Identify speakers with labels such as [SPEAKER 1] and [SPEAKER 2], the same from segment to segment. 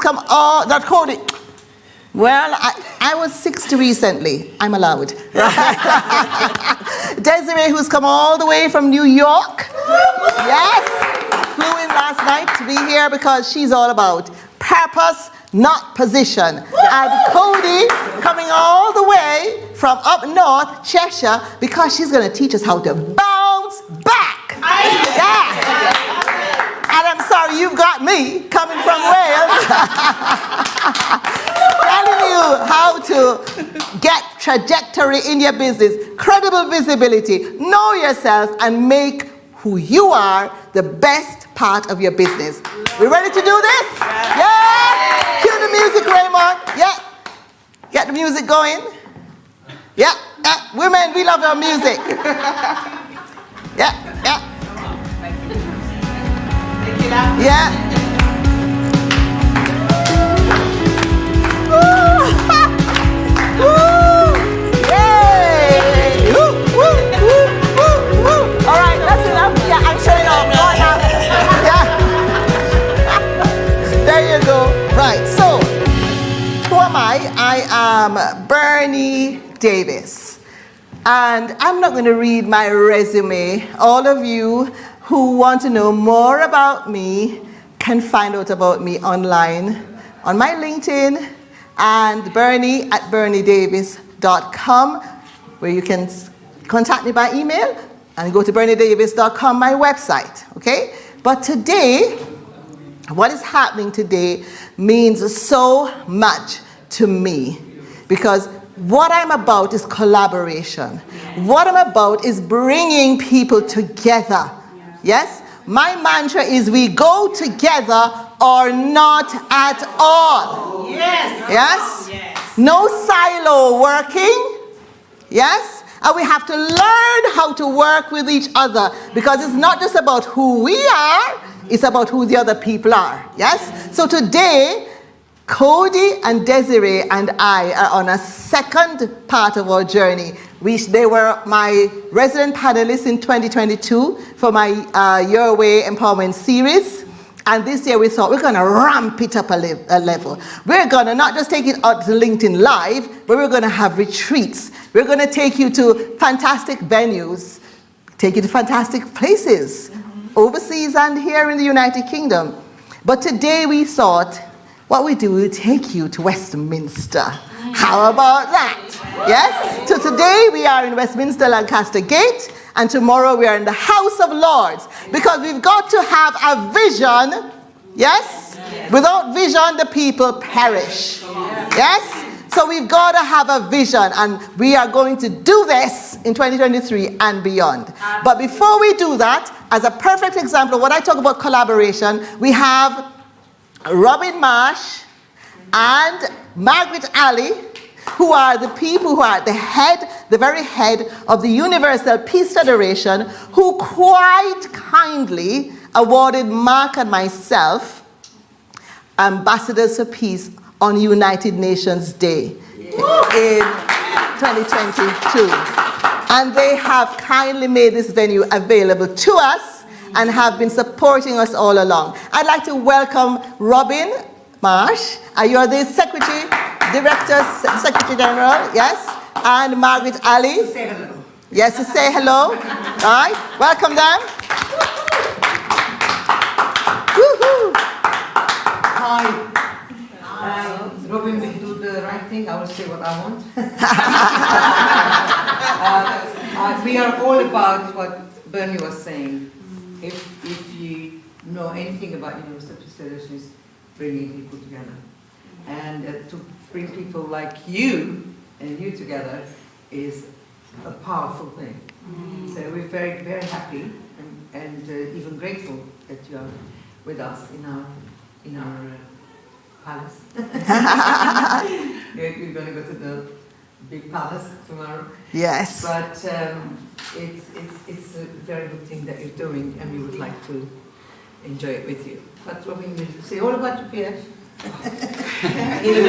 [SPEAKER 1] come all, not Cody. Well, I was 60 recently. I'm allowed. Desiree, who's come all the way from New York. Yes. Flew in last night to be here because she's all about purpose, not position. And Cody coming all the way from up north, Cheshire, because she's going to teach us how to bounce back. Yeah. And I'm sorry, you've got me coming from Wales. Telling you how to get trajectory in your business, credible visibility, know yourself, and make who you are the best part of your business. We ready to do this? Yeah! Cue the music, Raymond. Yeah. Get the music going. Yeah. Women, we love our music. Yeah. Yeah. Woo! Yay! Woo! All right, that's enough. Yeah, I'm showing off. Go on now. Yeah. There you go. Right. So, who am I? I am Bernie Davis, and I'm not going to read my resume. All of you who want to know more about me can find out about me online on my LinkedIn and Bernie at berniedavis.com, where you can contact me by email, and go to berniedavis.com, my website, okay? But today, what is happening today means so much to me, because what I'm about is collaboration. What I'm about is bringing people together. Yes? My mantra is we go together or not at all. Yes? Yes? No silo working. Yes? And we have to learn how to work with each other, because it's not just about who we are, it's about who the other people are. Yes? So today, Cody and Desiree and I are on a second part of our journey. They were my resident panelists in 2022 for my Your Way Empowerment series. And this year we thought we're going to ramp it up a level. We're going to not just take it out to LinkedIn Live, but we're going to have retreats. We're going to take you to fantastic venues, take you to fantastic places, overseas and here in the United Kingdom. But today we thought, what we do, we take you to Westminster. How about that? Yes? So today we are in Westminster, Lancaster Gate, and tomorrow we are in the House of Lords, because we've got to have a vision. Yes? Without vision, the people perish. Yes? So we've got to have a vision, and we are going to do this in 2023 and beyond. But before we do that, as a perfect example of what I talk about collaboration, we have Robin Marsh and Margaret Alley, who are the people who are at the very head of the Universal Peace Federation, who quite kindly awarded Mark and myself Ambassadors for Peace on United Nations Day in 2022. And they have kindly made this venue available to us and have been supporting us all along. I'd like to welcome Robin Marsh. You are the Secretary General, yes? And Margaret Alley. To say hello. Yes, to say hello. All right, welcome them. Woohoo!
[SPEAKER 2] Hi. Robin will do the right thing. I will say what I want. We are all about what Bernie was saying. If you know anything about Universal Peace Federation, is bringing people together. And to bring people like you and you together is a powerful thing. So we're very, very happy and even grateful that you are with us in our palace. You're going to go to the big palace tomorrow.
[SPEAKER 1] Yes.
[SPEAKER 2] But it's a very good thing that you're doing, and we would like to enjoy it with you. But Robin will say all about UPF. In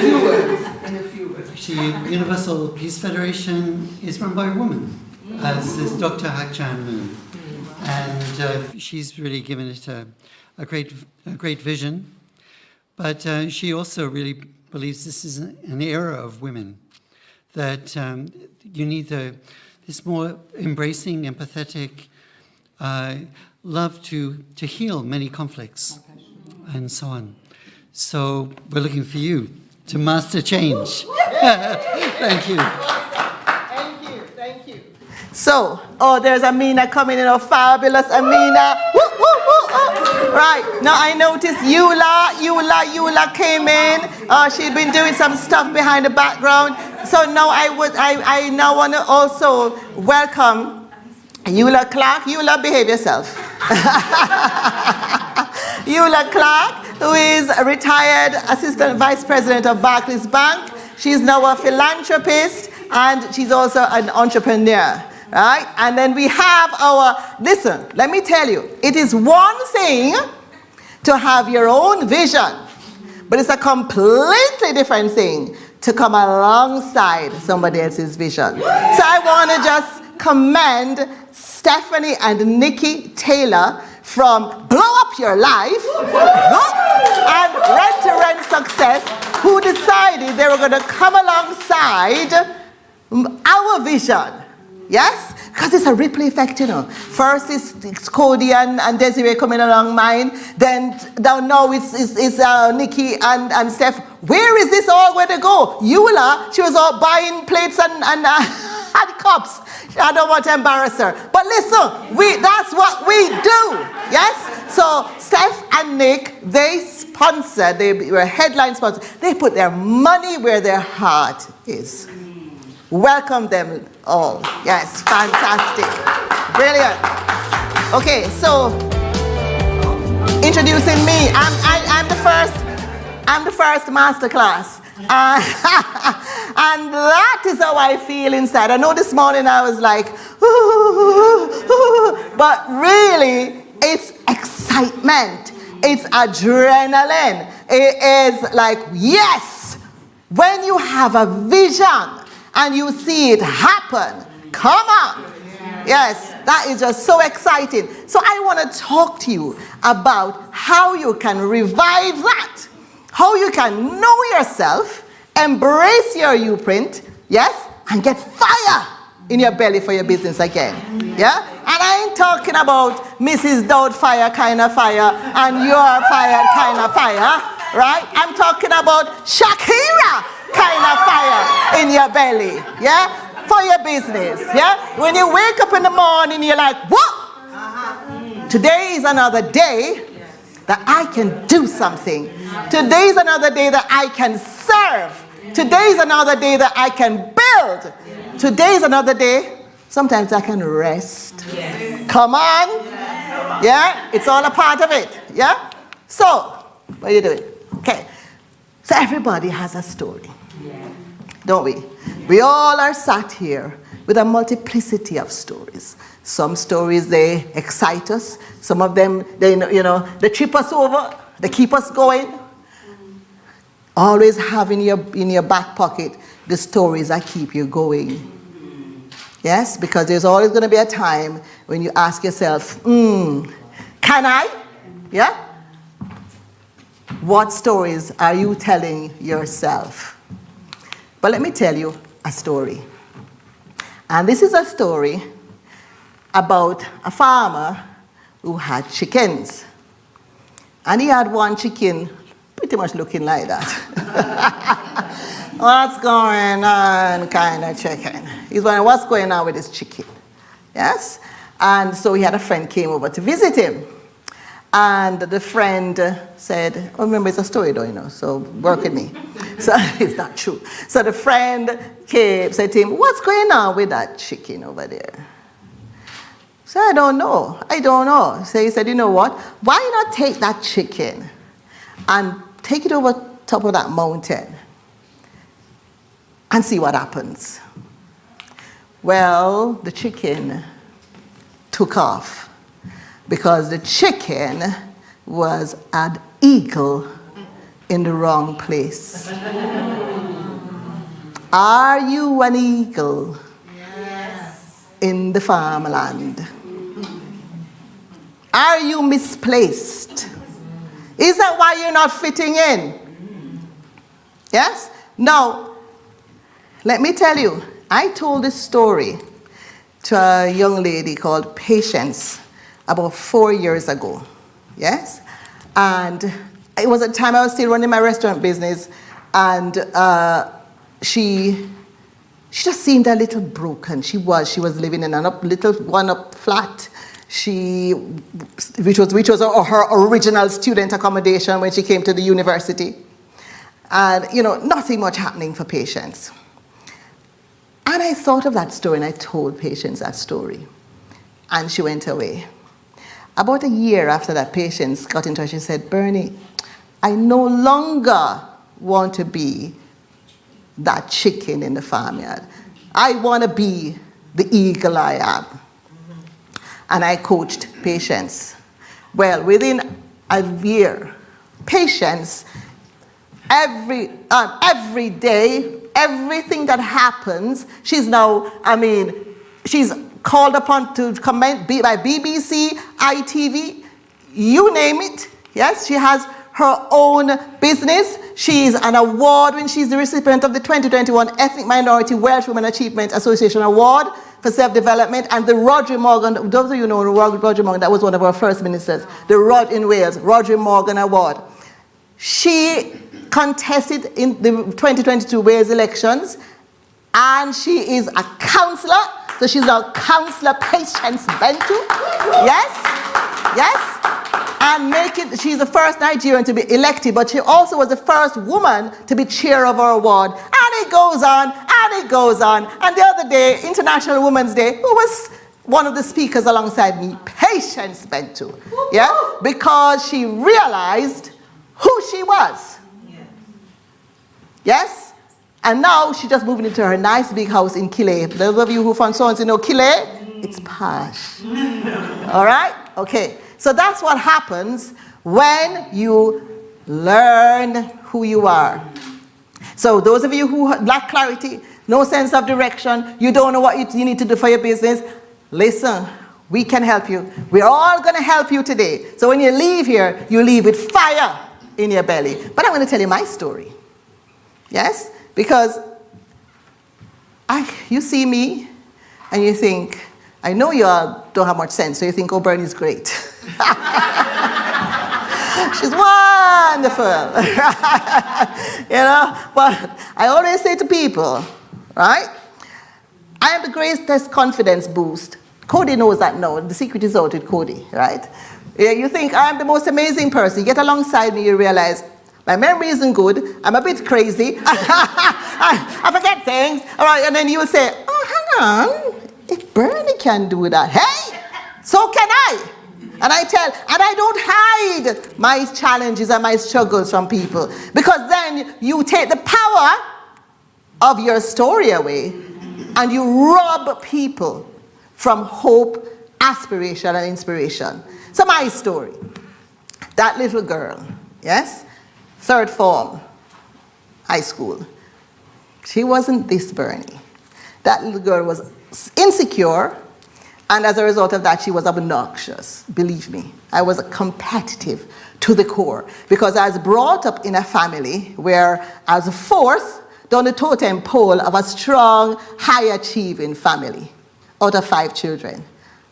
[SPEAKER 2] a few words.
[SPEAKER 3] Actually, Universal Peace Federation is run by a woman, as is Dr. Hak Chan Moon. And she's really given it a great vision. But she also really believes this is an era of women, that you need this more embracing, empathetic love to heal many conflicts and so on. So we're looking for you to master change. Thank you.
[SPEAKER 1] Thank you. So, there's Amina coming in, fabulous Amina. Woo, woo, woo, oh. Right, now I noticed Eula came in. She'd been doing some stuff behind the background. So now I now want to also welcome Eula Clarke. Eula, behave yourself. Eula Clarke, who is a retired Assistant Vice President of Barclays Bank. She's now a philanthropist and she's also an entrepreneur, right? And then we have listen, let me tell you, it is one thing to have your own vision, but it's a completely different thing to come alongside somebody else's vision. So I want to just commend Stephanie and Nikki Taylor from Blow Up Your Life and Rent to Rent Success, who decided they were going to come alongside our vision. Yes? Because it's a ripple effect, you know. First it's Cody and Desiree coming along mine. Then now it's Nikki and Steph. Where is this all going to go? Eula, she was all buying plates and cups. I don't want to embarrass her. But listen, that's what we do. Yes? So Steph and Nick, they were headline sponsors. They put their money where their heart is. Welcome them all. Yes, fantastic. Brilliant. Okay, so introducing me. I'm the first master class. And that is how I feel inside. I know this morning I was like, but really it's excitement. It's adrenaline. It is like, yes, when you have a vision and you see it happen, come on. Yes, that is just so exciting. So I want to talk to you about how you can revive that. How you can know yourself, embrace your U-print, yes, and get fire in your belly for your business again. Yeah? And I ain't talking about Mrs. Doubtfire kind of fire and your fire kind of fire, right? I'm talking about Shakira kind of fire in your belly, yeah? For your business, yeah? When you wake up in the morning, you're like, what? Today is another day that I can do something. Today is another day that I can serve. Today is another day that I can build. Today is another day, sometimes I can rest. Yes. Come on. Yeah, it's all a part of it. Yeah? So, what are you doing? Okay. So everybody has a story. Don't we? We all are sat here with a multiplicity of stories. Some stories, they excite us. Some of them, they trip us over. They keep us going. Always have in your back pocket the stories that keep you going. Yes, because there's always going to be a time when you ask yourself, can I? Yeah? What stories are you telling yourself? But let me tell you a story. And this is a story about a farmer who had chickens. And he had one chicken pretty much looking like that. What's going on, kind of chicken? He's wondering what's going on with this chicken. Yes? And so he had a friend came over to visit him. And the friend said, remember it's a story though, so work with me. So it's not true. So the friend said to him, what's going on with that chicken over there? So I don't know. So he said, you know what? Why not take that chicken and take it over top of that mountain and see what happens? Well, the chicken took off because the chicken was an eagle in the wrong place. Are you an eagle? Yes. In the farmland? Are you misplaced Is that why you're not fitting in? Yes? Now, let me tell you, I told this story to a young lady called Patience about 4 years ago. Yes? And it was a time I was still running my restaurant business, and she just seemed a little broken. She was living in a little one-up flat. Which was her original student accommodation when she came to the university. And, nothing much happening for Patience. And I thought of that story, and I told Patience that story. And she went away. About a year after that, Patience got in touch and said, Bernie, I no longer want to be that chicken in the farmyard. I want to be the eagle I am. And I coached Patience. Well, within a year, Patience, every day, everything that happens, she's called upon to comment by BBC, ITV, you name it. Yes, she has her own business. She's an award when she's the recipient of the 2021 Ethnic Minority Welsh Women Achievement Association Award for Self-Development, and the Roger Morgan, those of you know Roger Morgan, that was one of our first ministers, in Wales, Roger Morgan Award. She contested in the 2022 Wales elections, and she is a councillor, so she's now Councillor Patience Bentu. Yes. And she's the first Nigerian to be elected, but she also was the first woman to be chair of our award. And it goes on, and it goes on. And the other day, International Women's Day, who was one of the speakers alongside me, Patience Bentu. Yeah? Because she realized who she was. Yes? And now she's just moving into her nice big house in Kile. Those of you who from Sons, Kile? It's posh. All right? Okay. So that's what happens when you learn who you are. So those of you who lack clarity, no sense of direction, you don't know what you need to do for your business, listen, we can help you. We're all going to help you today. So when you leave here, you leave with fire in your belly. But I'm going to tell you my story. Yes? Because you see me and you think, I know you all don't have much sense, so you think, oh, Bernie's great. She's wonderful. But I always say to people, right? I am the greatest confidence boost. Cody knows that now. The secret is out with Cody, right? Yeah, you think I'm the most amazing person. You get alongside me, you realize my memory isn't good. I'm a bit crazy. I forget things. All right, and then you'll say, oh, hang on. If Bernie can do that, hey, so can I. And I don't hide my challenges and my struggles from people, because then you take the power of your story away and you rob people from hope, aspiration, and inspiration. So my story, that little girl, yes, 3rd form, high school, she wasn't this Bernie. That little girl was insecure, and as a result of that, she was obnoxious. Believe me, I was competitive to the core, because I was brought up in a family where I was 4th down the totem pole of a strong, high-achieving family out of 5 children.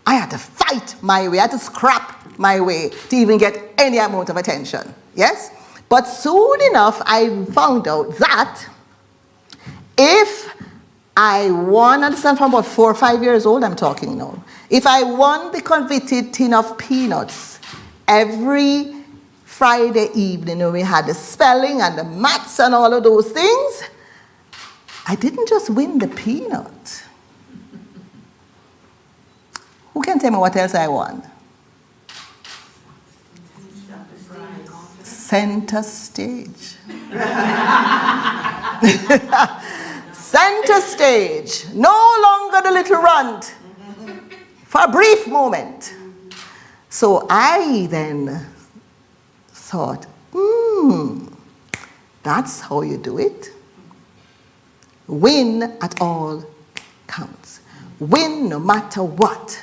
[SPEAKER 1] I had to fight my way, I had to scrap my way to even get any amount of attention. Yes? But soon enough, I found out that if I won, understand, from about 4 or 5 years old, I'm talking now. If I won the coveted tin of peanuts every Friday evening when we had the spelling and the maths and all of those things, I didn't just win the peanut. Who can tell me what else I won? Center stage. Center stage. No longer the little runt. For a brief moment. So I then thought, that's how you do it. Win at all counts. Win no matter what.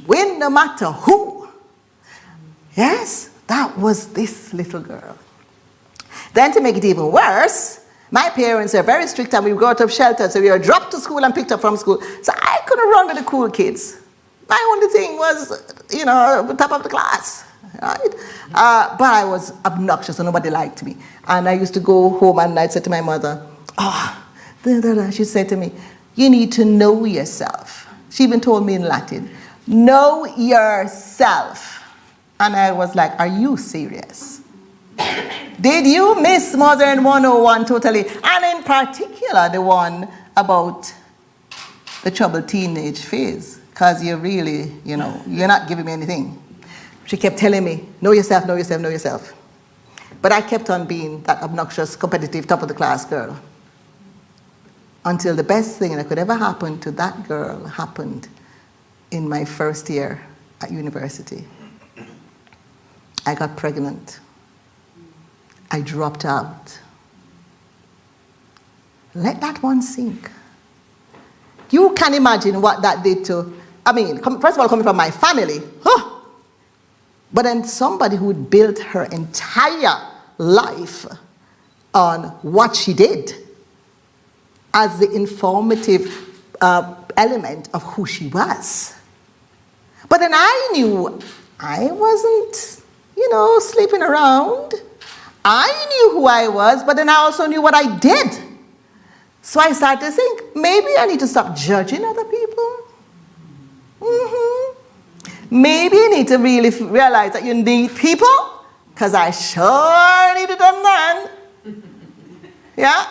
[SPEAKER 1] Win no matter who. Yes? That was this little girl. Then to make it even worse, my parents are very strict and we go out of shelter, so we were dropped to school and picked up from school. So I couldn't run with the cool kids. My only thing was, top of the class, right? But I was obnoxious and nobody liked me. And I used to go home and I'd say to my mother, she said to me, you need to know yourself. She even told me in Latin, know yourself. And I was like, are you serious? Did you miss Modern 101 totally? And in particular, the one about the troubled teenage phase. Because you're really, you're not giving me anything. She kept telling me, know yourself, know yourself, know yourself. But I kept on being that obnoxious, competitive, top of the class girl. Until the best thing that could ever happen to that girl happened in my first year at university. I got pregnant. I dropped out. Let that one sink. You can imagine what that did to, first of all, coming from my family, but then somebody who had built her entire life on what she did as the informative element of who she was. But then I knew I wasn't, sleeping around. I knew who I was, but then I also knew what I did. So I started to think, maybe I need to stop judging other people. Maybe you need to really realize that you need people, because I sure needed them then. Yeah?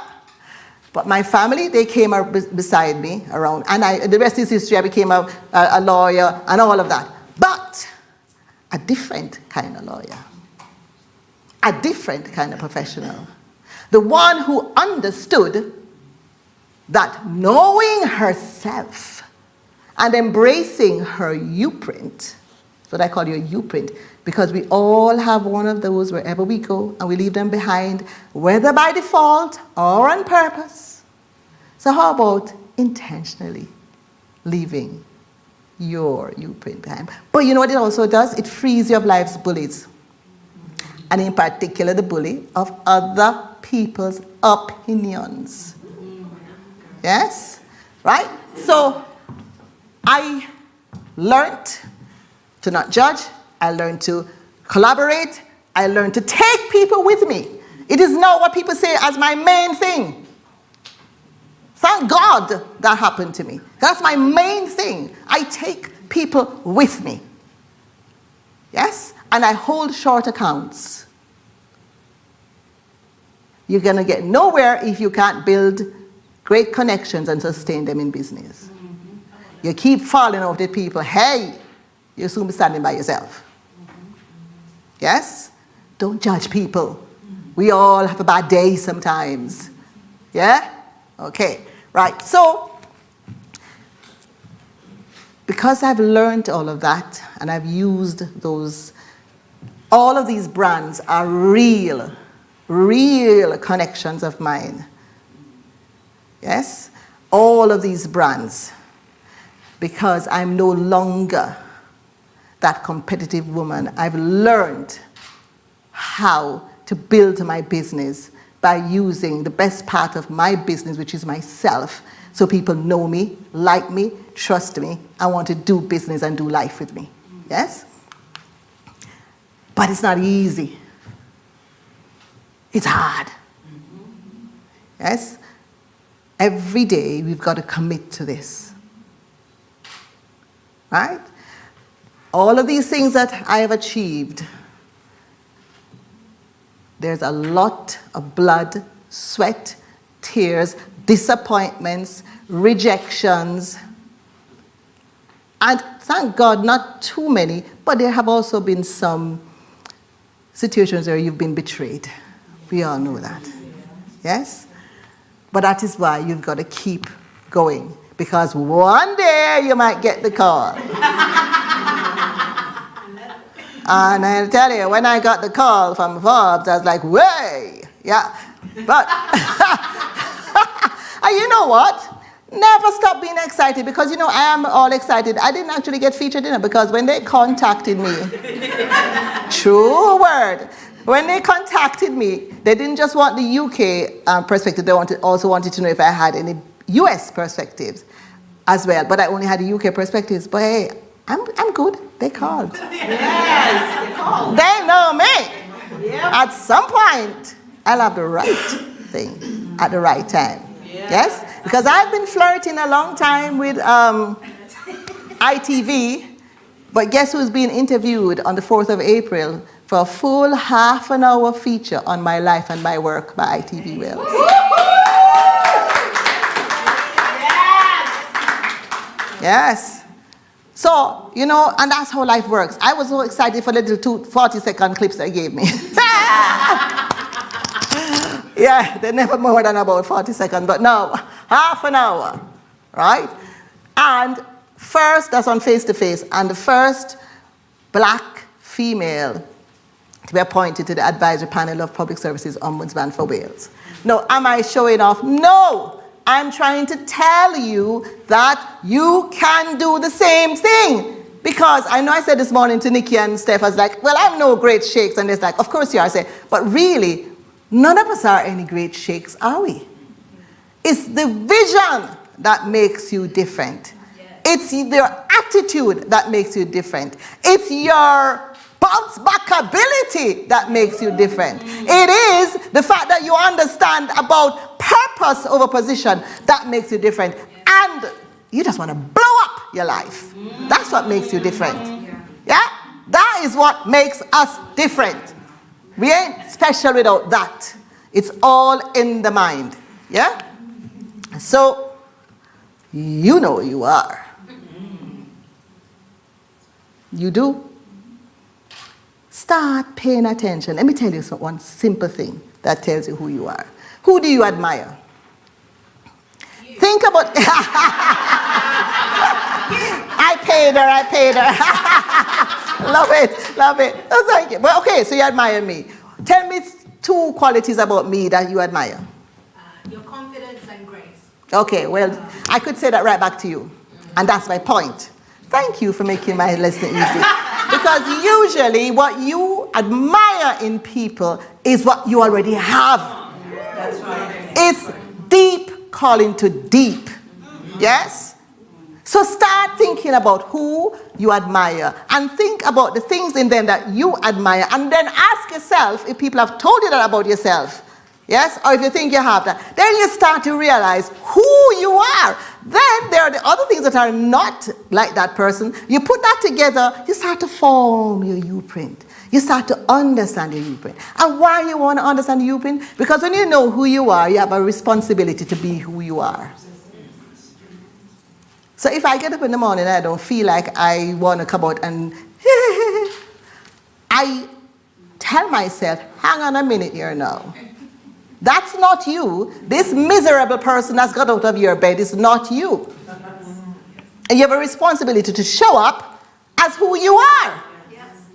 [SPEAKER 1] But my family, they came beside me around, and the rest is history. I became a lawyer and all of that. But a different kind of lawyer. A different kind of professional. The one who understood that knowing herself and embracing her U-print, that's what I call your U-print, because we all have one of those wherever we go and we leave them behind, whether by default or on purpose. So how about intentionally leaving your U-print behind? But you know what it also does? It frees you of life's bullies. And in particular, the bully of other people's opinions. Yes? Right? So I learned to not judge. I learned to collaborate. I learned to take people with me. It is not what people say as my main thing. Thank God that happened to me. That's my main thing. I take people with me. Yes? And I hold short accounts. You're going to get nowhere if you can't build great connections and sustain them in business. You keep falling off with people, hey, you'll soon be standing by yourself. Yes? Don't judge people. We all have a bad day sometimes. Yeah? Okay. Right. So, because I've learned all of that and I've used all of these brands are real connections of mine. Yes? All of these brands. Because I'm no longer that competitive woman. I've learned how to build my business by using the best part of my business, which is myself, so people know me, like me, trust me, and want to do business and do life with me. Yes? But it's not easy. It's hard. Yes? Every day we've got to commit to this. Right? All of these things that I have achieved, there's a lot of blood, sweat, tears, disappointments, rejections, and thank God not too many, but there have also been some situations where you've been betrayed. We all know that. Yes? But that is why you've got to keep going, because one day you might get the call. And I'll tell you, when I got the call from Forbes, I was like, way, yeah. But, and you know what? Never stop being excited, because you know I am all excited. I didn't actually get featured in it because when they contacted me, true word, when they contacted me, they didn't just want the UK perspective, they also wanted to know if I had any US perspectives as well. But I only had the UK perspectives. But hey, I'm good. They called.
[SPEAKER 2] Yes, they called.
[SPEAKER 1] They know me. Yep. At some point, I'll have the right thing at the right time. Yeah. Yes? Because I've been flirting a long time with ITV, but guess who's being interviewed on the 4th of April for a full half-an-hour feature on my life and my work by ITV Wales. Yes. So, you know, and that's how life works. I was so excited for the little 40-second clips they gave me. Yeah, they're never more than about 40 seconds, but no, half an hour, right? And first, that's on face-to-face, and the first black female to be appointed to the advisory panel of Public Services Ombudsman for Wales. Now, am I showing off? No, I'm trying to tell you that you can do the same thing. Because I know I said this morning to Nikki and Steph, I was like, well, I'm no great shakes, and it's like, of course you are. I said, but really, none of us are any great shakes, are we? It's the vision that makes you different. It's your attitude that makes you different. It's your bounce back ability that makes you different. It is the fact that you understand about purpose over position that makes you different. And you just want to blow up your life. That's what makes you different. Yeah? That is what makes us different. We ain't special without that. It's all in the mind. Yeah? So, you know you are. You do? Start paying attention. Let me tell you one simple thing that tells you who you are. Who do you admire? You. Think about... I paid her. Love it. Oh, thank you. Well, okay, so you admire me. Tell me 2 qualities about me that you admire.
[SPEAKER 4] Your confidence and grace.
[SPEAKER 1] Okay, well, I could say that right back to you. And that's my point. Thank you for making my lesson easy. Because usually what you admire in people is what you already have.
[SPEAKER 2] That's right.
[SPEAKER 1] It's deep calling to deep. Yes? So start thinking about who you admire and think about the things in them that you admire, and then ask yourself if people have told you that about yourself. Yes? Or if you think you have that. Then you start to realize who you are. Then there are the other things that are not like that person. You put that together, you start to form your U-print. You start to understand your U-print. And why you want to understand the U-print? Because when you know who you are, you have a responsibility to be who you are. So if I get up in the morning and I don't feel like I want to come out and I tell myself, hang on a minute here now. That's not you. This miserable person that's got out of your bed is not you. And you have a responsibility to show up as who you are.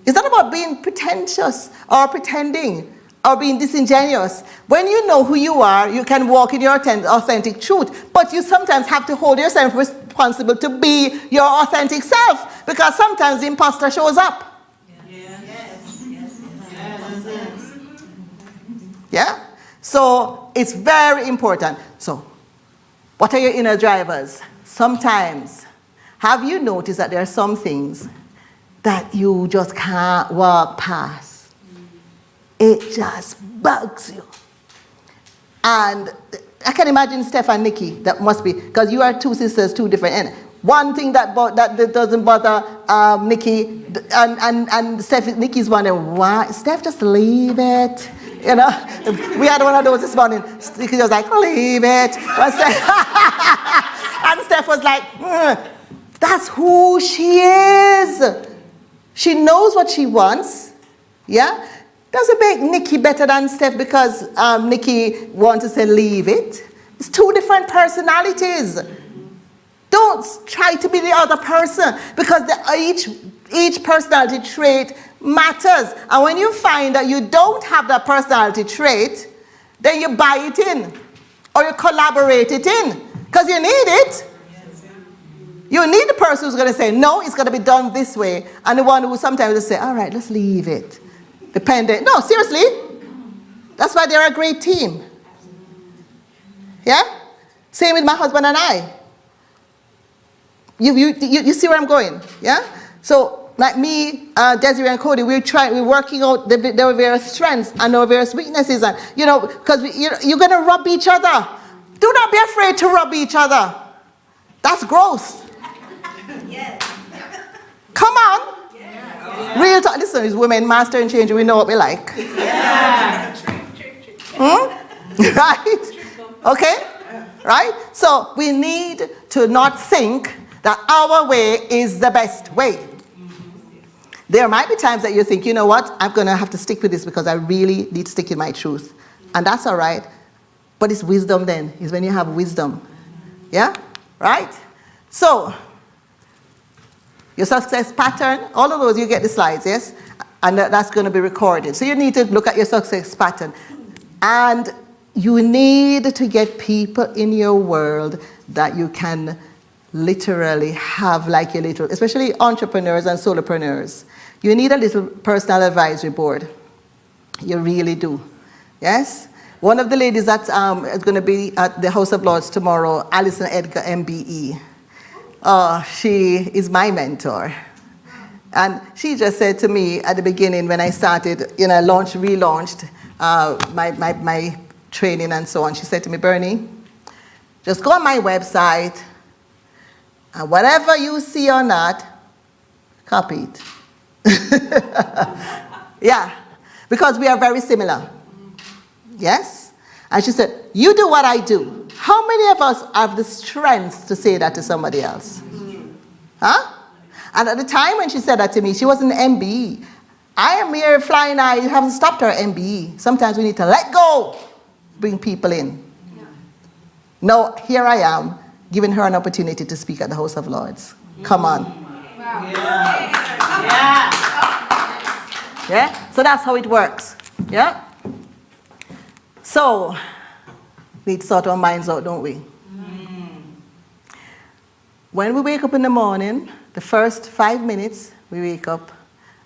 [SPEAKER 1] It's not about being pretentious or pretending or being disingenuous. When you know who you are, you can walk in your authentic truth. But you sometimes have to hold yourself responsible to be your authentic self, because sometimes the imposter shows up. Yeah? So it's very important. So what are your inner drivers? Sometimes, have you noticed that there are some things that you just can't walk past? It just bugs you. And I can imagine Steph and Nikki, that must be, because you are 2 sisters, 2 different. And one thing that doesn't bother Nikki, and Steph, Nikki's wondering, why? Steph, just leave it. You know, we had one of those this morning. Nikki was like, leave it. And Steph was like, that's who she is. She knows what she wants. Yeah? Doesn't make Nikki better than Steph because Nikki wants to say leave it. It's 2 different personalities. Don't try to be the other person, because each personality trait matters. And when you find that you don't have that personality trait, then you buy it in or you collaborate it in. Because you need it. You need the person who's going to say, no, it's going to be done this way. And the one who sometimes will say, all right, let's leave it. Dependent. No, seriously. That's why they're a great team. Yeah? Same with my husband and I. You see where I'm going? Yeah? So, like me, Desiree and Cody, we're working out their various strengths and our various weaknesses. And, because you're going to rub each other. Do not be afraid to rub each other. That's growth.
[SPEAKER 4] Yes.
[SPEAKER 1] Come on. Yeah. Real talk. Listen, is women master and change. We know what we like.
[SPEAKER 4] Yeah.
[SPEAKER 1] Right? Okay? Right? So we need to not think that our way is the best way. There might be times that you think, you know what? I'm going to have to stick with this because I really need to stick with my truth. And that's all right. But it's wisdom then. It's when you have wisdom. Yeah? Right? So, your success pattern, all of those, you get the slides, yes? And that's going to be recorded. So you need to look at your success pattern. And you need to get people in your world that you can literally have like your little, especially entrepreneurs and solopreneurs. You need a little personal advisory board. You really do. Yes? One of the ladies that is going to be at the House of Lords tomorrow, Alison Edgar, MBE. She is my and she just said to me at the beginning when I started, relaunched my training and so on. She said to me, Bernie, just go on my website and whatever you see on that, copy it. Yeah, because we are very similar. Yes? And she said, you do what I do. How many of us have the strength to say that to somebody else? Huh? And at the time when she said that to me, she was an MBE. I am here flying high. You haven't stopped her MBE. Sometimes we need to let go, bring people in. Yeah. Now, here I am, giving her an opportunity to speak at the House of Lords. Come on.
[SPEAKER 4] Wow.
[SPEAKER 1] Yeah. Yeah? So that's how it works. Yeah? So, we need to sort our minds out, don't we? When we wake up in the morning, the first 5 minutes we wake up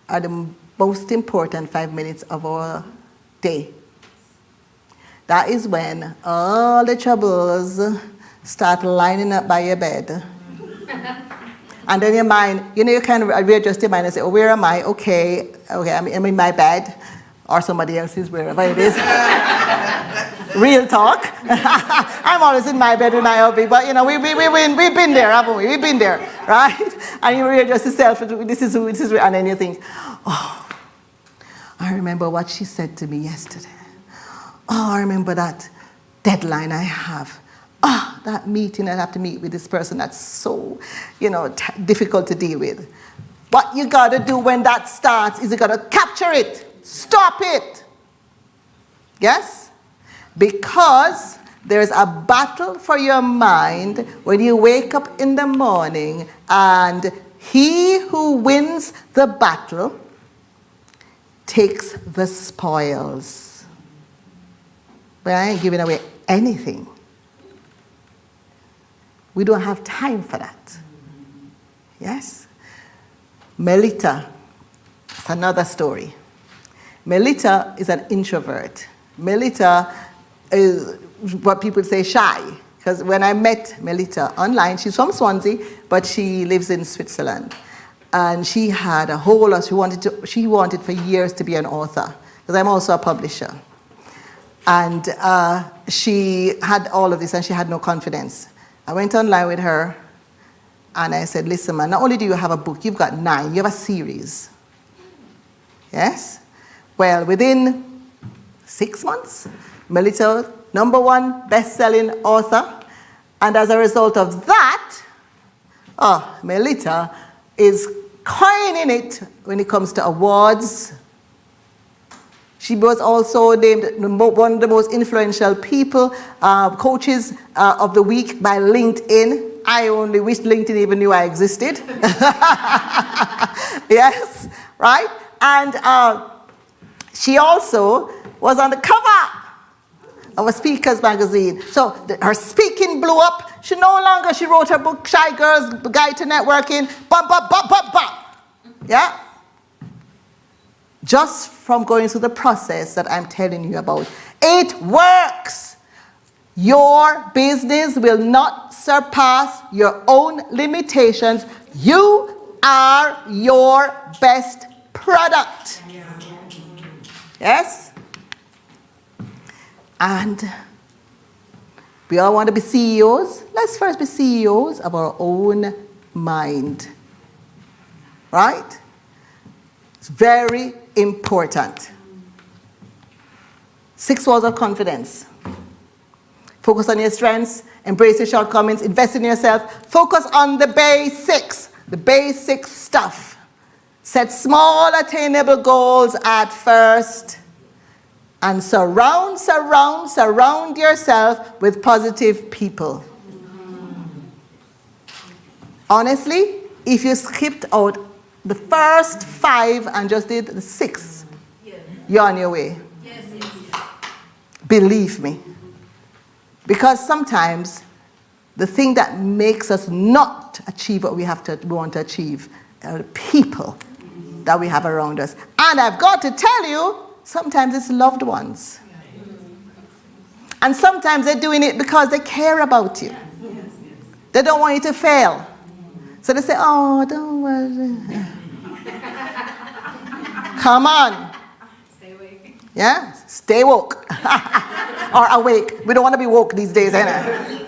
[SPEAKER 1] are the most important 5 minutes of our day. That is when all the troubles start lining up by your bed. And then your mind, you kind of readjust your mind and say, oh, where am I? Okay, I'm in my bed. Or somebody else's, wherever it is. Real talk. I'm always in my bed with my hubby, but we've been there, haven't we? We've been there, right? And you readjust yourself, this is who, and then you think, oh, I remember what she said to me yesterday. Oh, I remember that deadline I have. Oh, that meeting I have to meet with this person that's so, difficult to deal with. What you gotta do when that starts is you gotta capture it. Stop it. Yes? Because there's a battle for your mind when you wake up in the morning, and he who wins the battle takes the spoils. But I ain't giving away anything. We don't have time for that. Yes? Melita, another story. Melita is an introvert. Melita is what people say shy. Because when I met Melita online, she's from Swansea, but she lives in Switzerland. And she had a whole lot, she wanted for years to be an author. Because I'm also a publisher. And she had all of this and she had no confidence. I went online with her and I said, listen man, not only do you have a book, you've got 9, you have a series. Yes? Well, within 6 months, Melita, #1 best-selling author. And as a result of that, Melita is coining it when it comes to awards. She was also named one of the most influential people, coaches of the week by LinkedIn. I only wish LinkedIn even knew I existed. Yes, right? And she also was on the cover of a speaker's magazine. So her speaking blew up. She wrote her book, Shy Girls Guide to Networking. Bum, bum, bum, bum, bum. Yeah? Just from going through the process that I'm telling you about. It works. Your business will not surpass your own limitations. You are your best product. Yes? And we all want to be CEOs. Let's first be CEOs of our own mind. Right? It's very important. 6 walls of confidence. Focus on your strengths, embrace your shortcomings, invest in yourself. Focus on the basics stuff. Set small attainable goals at first. And surround yourself with positive people. Honestly, if you skipped out the first 5 and just did the 6th, you're on your way. Believe me. Because sometimes the thing that makes us not achieve what we want to achieve are the people that we have around us. And I've got to tell you, sometimes it's loved ones. And sometimes they're doing it because they care about you. They don't want you to fail. So they say, oh, don't worry. Come on.
[SPEAKER 4] Stay awake.
[SPEAKER 1] Yeah? Stay woke. Or awake. We don't want to be woke these days, anyway.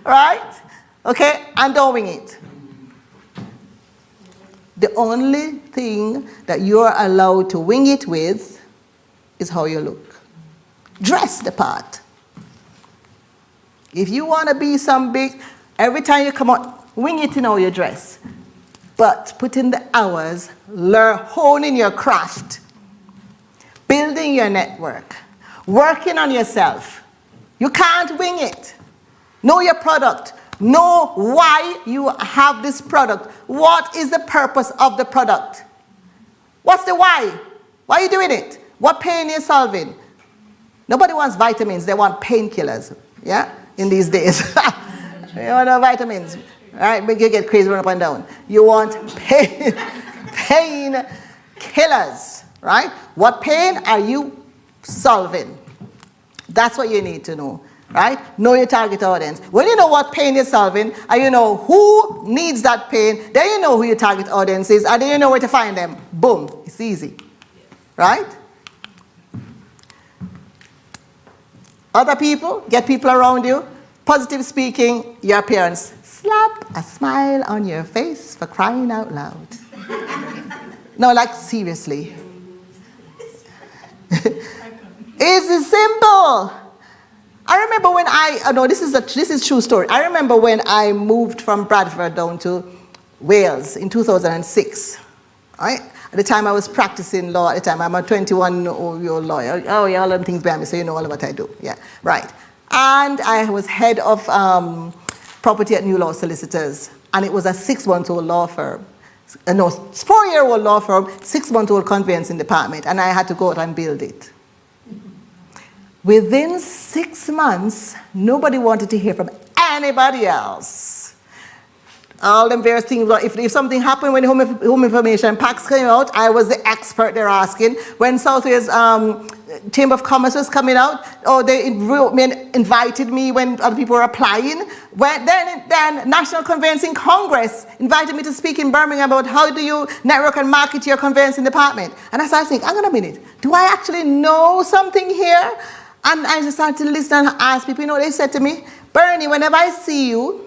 [SPEAKER 1] Right? Okay? And don't wing it. The only thing that you're allowed to wing it with is how you look. Dress the part. If you want to be some big, every time you come out, wing it in how you dress. But put in the hours, honing your craft, building your network, working on yourself. You can't wing it. Know your product. Know why you have this product. What is the purpose of the product? What's the why? Why are you doing it? What pain are you solving? Nobody wants vitamins. They want painkillers. Yeah? In these days. You want no vitamins. Right? Make you get crazy run up and down. You want pain killers. Right? What pain are you solving? That's what you need to know. Right? Know your target audience. When you know what pain you're solving, and you know who needs that pain, then you know who your target audience is, and then you know where to find them. Boom. It's easy. Right? Other people, get people around you. Positive speaking, your appearance. Slap a smile on your face for crying out loud. No, like seriously. It's simple. I remember when this is true story. I remember when I moved from Bradford down to Wales in 2006. Right? At the time I was practicing law. At the time I'm a 21-year-old lawyer. Oh yeah, all them things behind me, so you know all of what I do. Yeah, right. And I was head of property at New Law Solicitors, and it was a 6-month-old law firm. No, 4-year-old law firm, 6-month-old conveyancing department, and I had to go out and build it. Within 6 months, nobody wanted to hear from anybody else. All them various things, if something happened when home information packs came out, I was the expert they're asking. When South Wales Chamber of Commerce was coming out, they invited me when other people were applying. Then National Conveyancing Congress invited me to speak in Birmingham about how do you network and market your conveyancing department. And I started thinking, hang on a minute, do I actually know something here? And I just started to listen and ask people. You know what they said to me? Bernie, whenever I see you,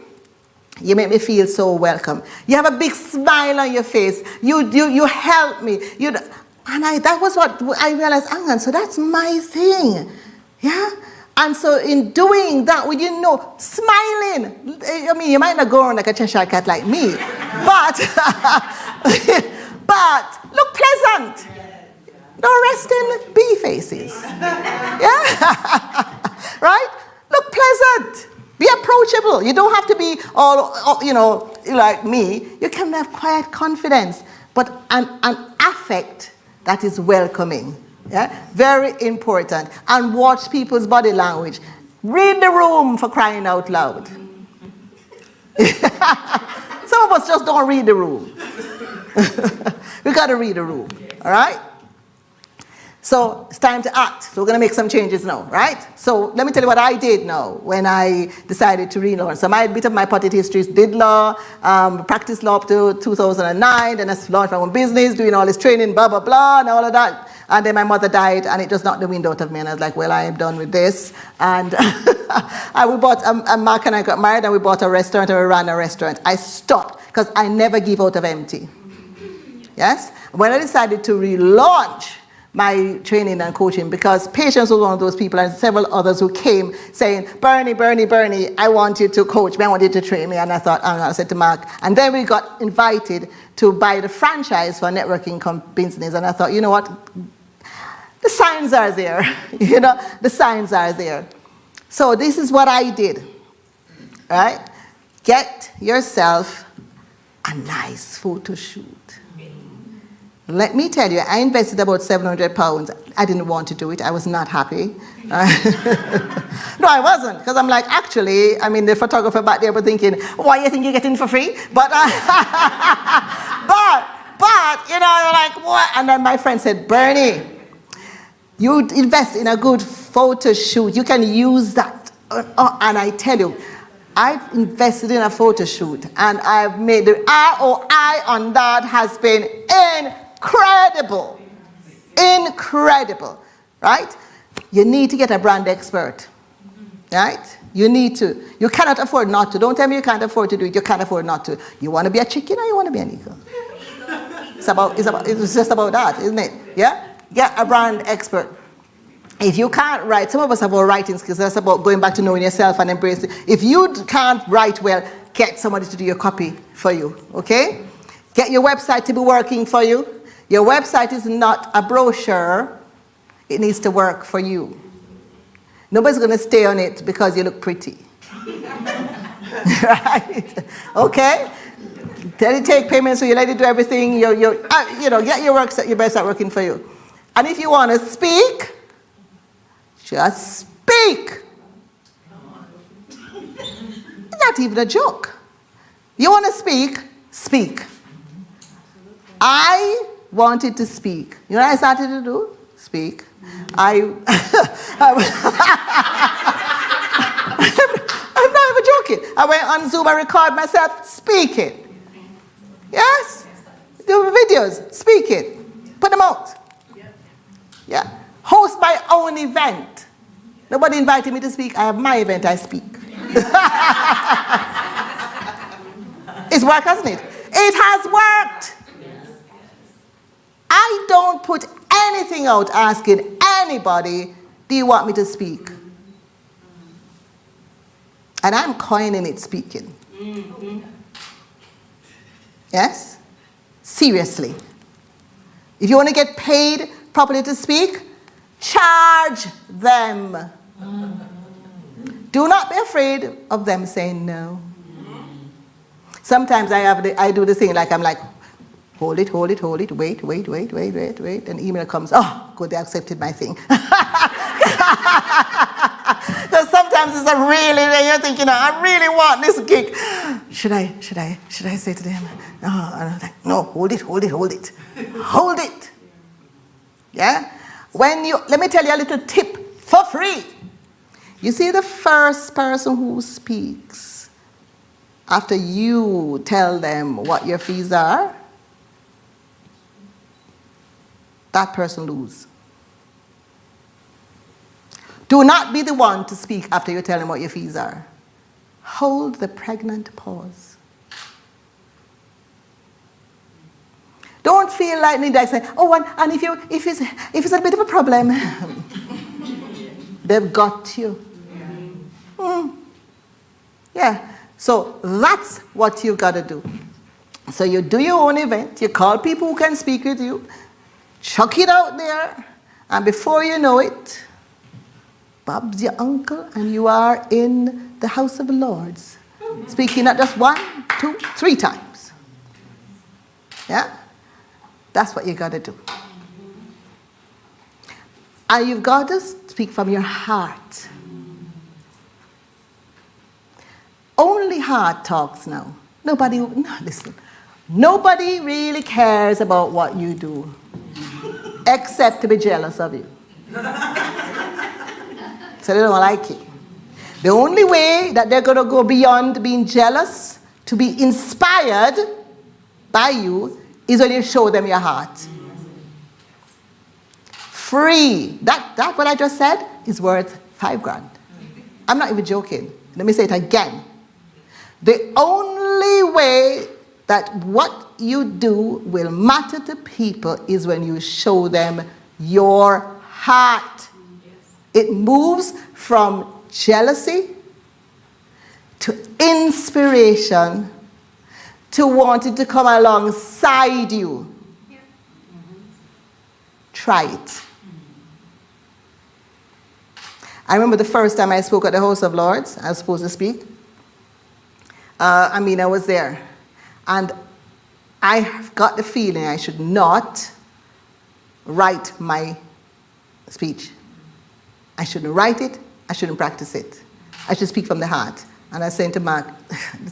[SPEAKER 1] you make me feel so welcome. You have a big smile on your face. You help me. That was what I realized, so that's my thing. Yeah? And so in doing that, smiling. I mean, you might not go around like a Cheshire cat like me, but look pleasant. No resting bee faces. Yeah? Right? Look pleasant. Be approachable. You don't have to be all, like me. You can have quiet confidence, but an affect that is welcoming. Yeah, very important. And watch people's body language. Read the room, for crying out loud. Some of us just don't read the room. We got to read the room, all right? So it's time to act. So we're going to make some changes now, right? So let me tell you what I did now when I decided to relearn. So my bit of my potted history is did law, practiced law up to 2009, then I launched my own business, doing all this training, blah, blah, blah, and all of that. And then my mother died, and it just knocked the wind out of me. And I was like, well, I am done with this. And we bought, Mark and I got married, and we bought a restaurant, and we ran a restaurant. I stopped, because I never give out of empty. Yes? When I decided to relaunch my training and coaching, because Patience was one of those people, and several others who came saying, Bernie, I want you to coach me, I want you to train me. And I thought, I said to Mark, and then we got invited to buy the franchise for networking business, and I thought, you know what, the signs are there, the signs are there. So this is what I did, right? Get yourself a nice photo shoot. Let me tell you, I invested about £700. I didn't want to do it. I was not happy. No, I wasn't, because I'm like, actually, the photographer back there was thinking, why you think you're getting for free? But, like, what? And then my friend said, Bernie, you invest in a good photo shoot. You can use that. And I tell you, I've invested in a photo shoot, and I've made the ROI on that has been incredible, right? You need to get a brand expert, right? You need to. You cannot afford not to. Don't tell me you can't afford to do it. You can't afford not to. You want to be a chicken or you want to be an eagle? It's just about that, isn't it? Yeah? Get a brand expert. If you can't write, some of us have our writing skills. That's about going back to knowing yourself and embracing. If you can't write well, get somebody to do your copy for you, okay? Get your website to be working for you. Your website is not a brochure. It needs to work for you. Nobody's going to stay on it because you look pretty. Right? Okay? Then you take payments, so you let it do everything. Get your website working for you. And if you want to speak, just speak. It's not even a joke. You want to speak? Speak. I wanted to speak. You know what I started to do? Speak. I'm not even joking. I went on Zoom, I record myself speaking. Yes? Do videos, speaking. Put them out. Yeah. Host my own event. Nobody invited me to speak. I have my event, I speak. It's worked, hasn't it? It has worked. I don't put anything out asking anybody, do you want me to speak? And I'm coining it speaking. Mm-hmm. Yes? Seriously. If you want to get paid properly to speak, charge them. Do not be afraid of them saying no. Sometimes I do the thing like I'm like, hold it, wait. An email comes, oh, good, they accepted my thing. Because sometimes it's you're thinking, I really want this gig. Should I say to them? No, and I'm like, no, hold it. Hold it. Yeah? Let me tell you a little tip for free. You see the first person who speaks, after you tell them what your fees are, that person loses. Do not be the one to speak after you tell them what your fees are. Hold the pregnant pause. Don't feel like saying, oh, and if it's a bit of a problem, they've got you. Yeah. So that's what you've got to do. So you do your own event. You call people who can speak with you. Chuck it out there. And before you know it, Bob's your uncle, and you are in the house of the Lords, speaking not just 1, 2, 3 times. Yeah? That's what you got to do. And you've got to speak from your heart. Only heart talks now. Listen. Nobody really cares about what you do, except to be jealous of you. So they don't like it. The only way that they're going to go beyond being jealous, to be inspired by you, is when you show them your heart. Free. That what I just said is worth $5,000. I'm not even joking. Let me say it again. The only way that what you do will matter to people is when you show them your heart. It moves from jealousy to inspiration to wanting to come alongside you. Try it. I remember the first time I spoke at the House of Lords. I was supposed to speak. I was there. And I got the feeling I should not write my speech. I shouldn't write it. I shouldn't practice it. I should speak from the heart. And I was saying to Mark,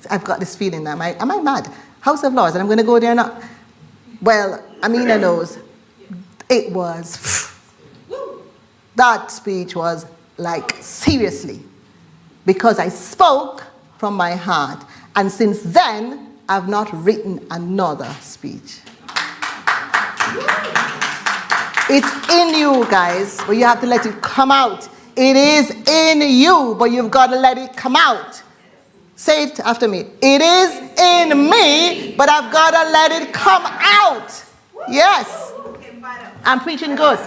[SPEAKER 1] I've got this feeling. Am I mad? House of Lords, and I'm going to go there now. Well, Amina knows. It was, that speech was like, seriously. Because I spoke from my heart. And since then, I've not written another speech. It's in you, guys, but you have to let it come out. It is in you, but you've got to let it come out. Say it after me. It is in me, but I've got to let it come out. Yes. I'm preaching good.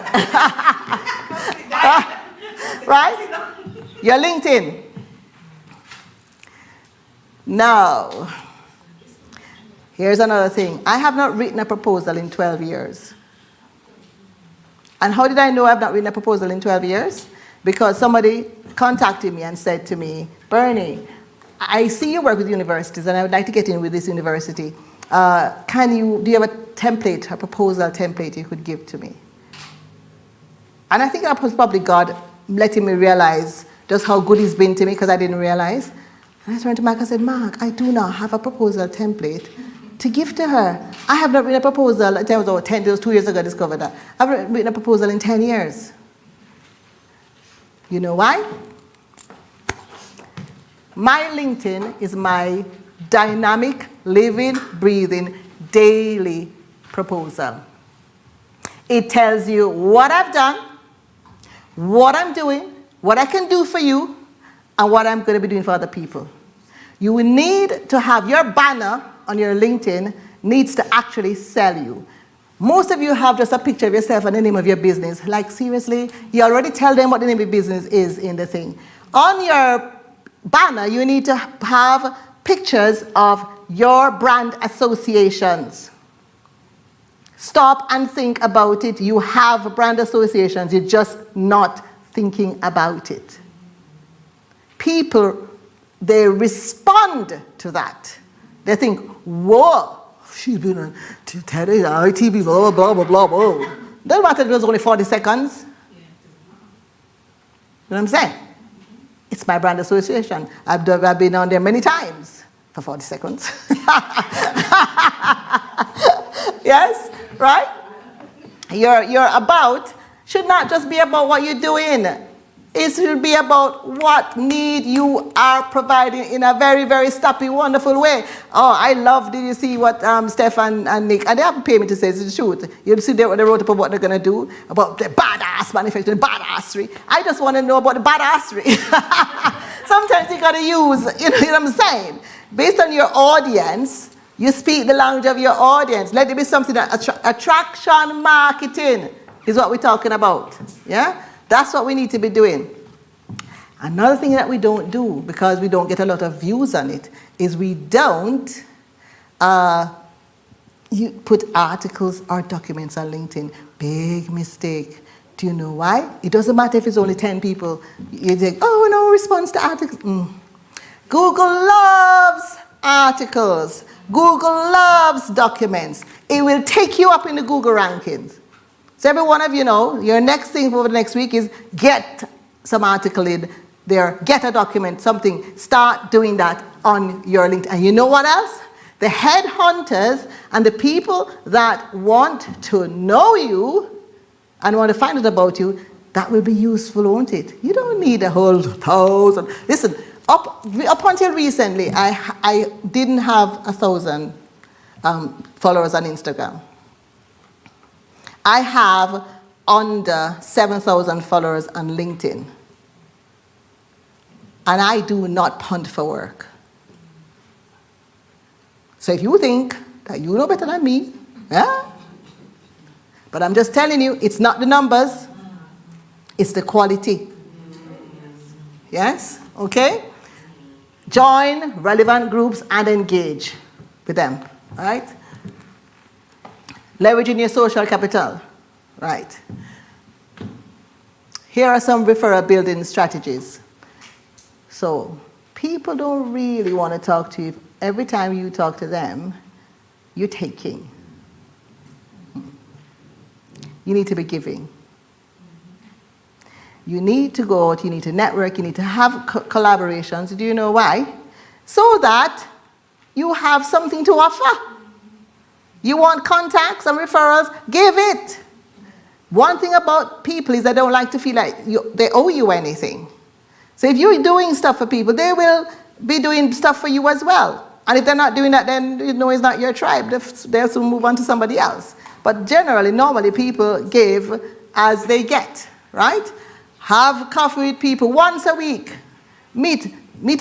[SPEAKER 1] Right? Your LinkedIn. Now, here's another thing. I have not written a proposal in 12 years. And how did I know I've not written a proposal in 12 years? Because somebody contacted me and said to me, Bernie, I see you work with universities and I would like to get in with this university. Do you have a template, a proposal template you could give to me? And I think that was probably God letting me realize just how good he's been to me because I didn't realize. And I turned to Mark and said, Mark, I do not have a proposal template to give to her. I have not written a proposal, it was 2 years ago I discovered that. I haven't written a proposal in 10 years. You know why? My LinkedIn is my dynamic, living, breathing, daily proposal. It tells you what I've done, what I'm doing, what I can do for you, and what I'm going to be doing for other people. You will need to have your banner on your LinkedIn needs to actually sell you. Most of you have just a picture of yourself and the name of your business. Like, seriously? You already tell them what the name of your business is in the thing. On your banner, you need to have pictures of your brand associations. Stop and think about it. You have brand associations. You're just not thinking about it. People, they respond to that. They think, whoa, she's been on ITV, blah, blah, blah, blah, blah. Doesn't matter if it was only 40 seconds. You know what I'm saying? It's my brand association. I've been on there many times for 40 seconds. Yes, right? Your about should not just be about what you're doing. It should be about what need you are providing in a very, very snappy, wonderful way. Oh, I love, did you see what Steph and Nick, and they haven't paid me to say it's the truth. You'll see what they wrote about what they're going to do, about the badass manufacturing, badassery. I just want to know about the badassery. Sometimes you got to use, you know what I'm saying? Based on your audience, you speak the language of your audience. Let it be something that attraction marketing is what we're talking about. Yeah? That's what we need to be doing. Another thing that we don't do, because we don't get a lot of views on it, is we don't you put articles or documents on LinkedIn. Big mistake. Do you know why? It doesn't matter if it's only 10 people. You think, oh, no response to articles. Google loves articles. Google loves documents. It will take you up in the Google rankings. So every one of you know, your next thing for the next week is get some article in there, get a document, something. Start doing that on your LinkedIn. And you know what else? The headhunters and the people that want to know you and want to find out about you, that will be useful, won't it? You don't need a whole 1,000. Listen, up until recently, I didn't have 1,000 followers on Instagram. I have under 7,000 followers on LinkedIn. And I do not punt for work. So if you think that you know better than me, yeah? But I'm just telling you, it's not the numbers, it's the quality. Yes? Okay? Join relevant groups and engage with them, right? Leveraging your social capital, right? Here are some referral building strategies. So people don't really want to talk to you. Every time you talk to them, you're taking. You need to be giving. You need to go out, you need to network, you need to have collaborations. Do you know why? So that you have something to offer. You want contacts and referrals, give it. One thing about people is they don't like to feel like they owe you anything. So if you're doing stuff for people, they will be doing stuff for you as well. And if they're not doing that, then you know it's not your tribe. They'll soon move on to somebody else. But generally, normally, people give as they get, right? Have coffee with people once a week. Meet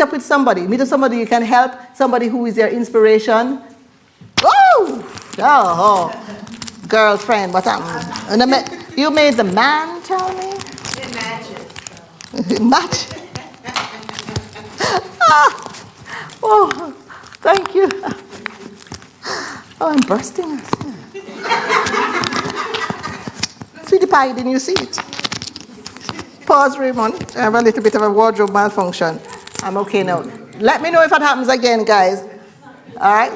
[SPEAKER 1] up with somebody. Meet up somebody you can help, somebody who is your inspiration. Oh, girlfriend, what happened? And you made the man tell me?
[SPEAKER 4] It matches.
[SPEAKER 1] It matches? Oh, thank you. Oh, I'm bursting. Sweetie pie, didn't you see it? Pause, Raymond. I have a little bit of a wardrobe malfunction. I'm okay now. Let me know if it happens again, guys. All right?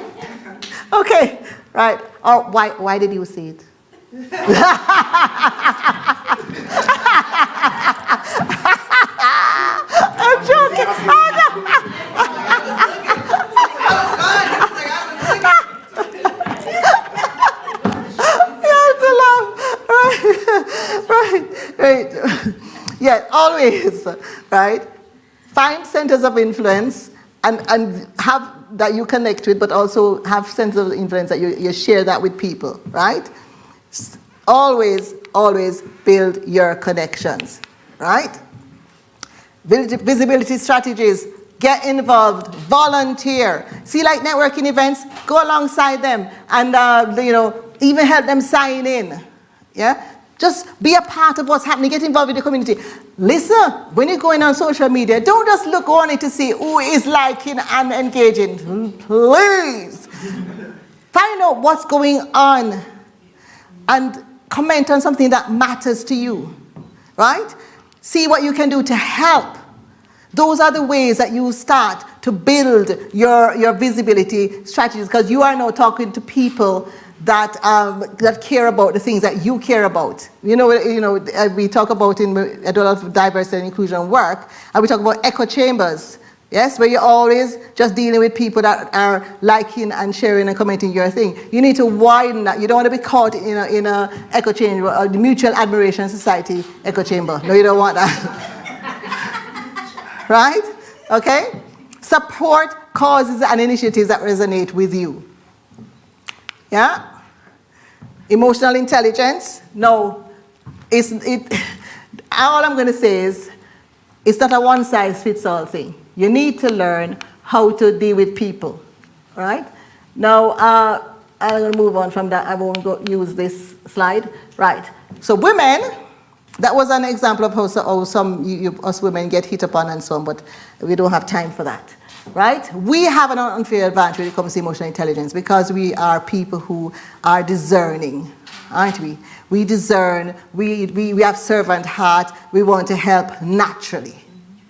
[SPEAKER 1] Okay. Right. Oh, why did you see it? I'm joking. Oh, no. Right. Yeah, always, right? Find centers of influence and have that you connect with, but also have centers of influence that you share that with people, right? Always build your connections, right? Visibility strategies, get involved, volunteer. See, like networking events, go alongside them and, even help them sign in, yeah? Just be a part of what's happening. Get involved with the community. Listen, when you're going on social media, don't just look on it to see who is liking and engaging. Please. Find out what's going on and comment on something that matters to you, right? See what you can do to help. Those are the ways that you start to build your visibility strategies, because you are now talking to people that care about the things that you care about. We talk about I do a lot of diversity and inclusion work, and we talk about echo chambers, yes, where you're always just dealing with people that are liking and sharing and commenting your thing. You need to widen that. You don't want to be caught in a echo chamber, or the Mutual Admiration Society echo chamber. No, you don't want that. Right? Okay? Support causes and initiatives that resonate with you. Yeah? Emotional intelligence. No. All I'm going to say is, it's not a one-size-fits-all thing. You need to learn how to deal with people. Right? Now, I'm going to move on from that. I won't use this slide. Right. So women, that was an example of how some us women get hit upon and so on, but we don't have time for that. Right? We have an unfair advantage when it comes to emotional intelligence because we are people who are discerning, aren't we? We discern, we have servant heart, we want to help naturally.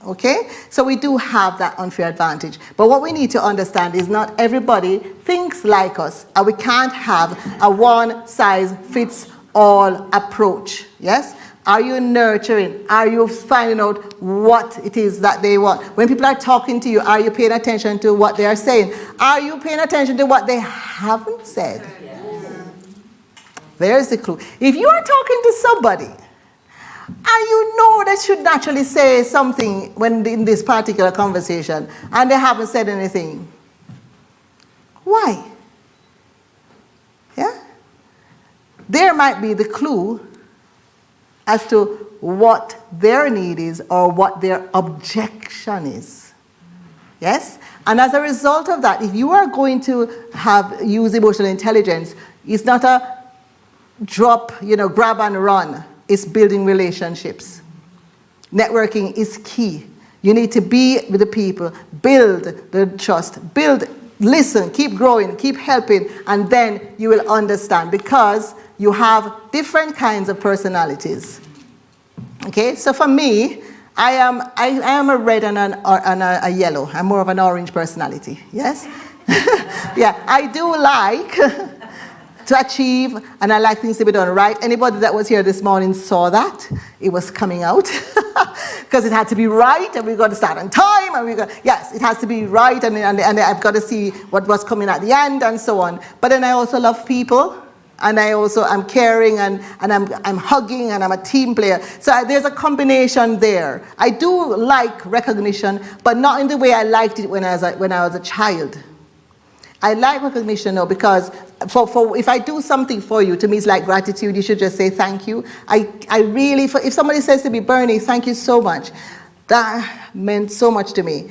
[SPEAKER 1] Okay? So we do have that unfair advantage. But what we need to understand is not everybody thinks like us, and we can't have a one-size-fits all approach. Yes? Are you nurturing? Are you finding out what it is that they want? When people are talking to you, are you paying attention to what they are saying? Are you paying attention to what they haven't said? There's the clue. If you are talking to somebody, and you know they should naturally say something when in this particular conversation, and they haven't said anything, why? Yeah? There might be the clue as to what their need is or what their objection is. Yes? And as a result of that, if you are going to use emotional intelligence, it's not a drop, grab and run. It's building relationships. Networking is key. You need to be with the people, build the trust, listen, keep growing, keep helping, and then you will understand, because you have different kinds of personalities. Okay, so for me, I am a red and a yellow. I'm more of an orange personality. Yes? Yeah, I do like to achieve, and I like things to be done right. Anybody that was here this morning saw that. It was coming out. Because it had to be right, and we've got to start on time, and yes, it has to be right, and I've got to see what was coming at the end, and so on. But then I also love people, and I'm caring, and I'm hugging, and I'm a team player. So there's a combination there. I do like recognition, but not in the way I liked it when I was a child. I like recognition now, because for if I do something for you, to me it's like gratitude. You should just say thank you. I really, if somebody says to me, Bernie, thank you so much, that meant so much to me.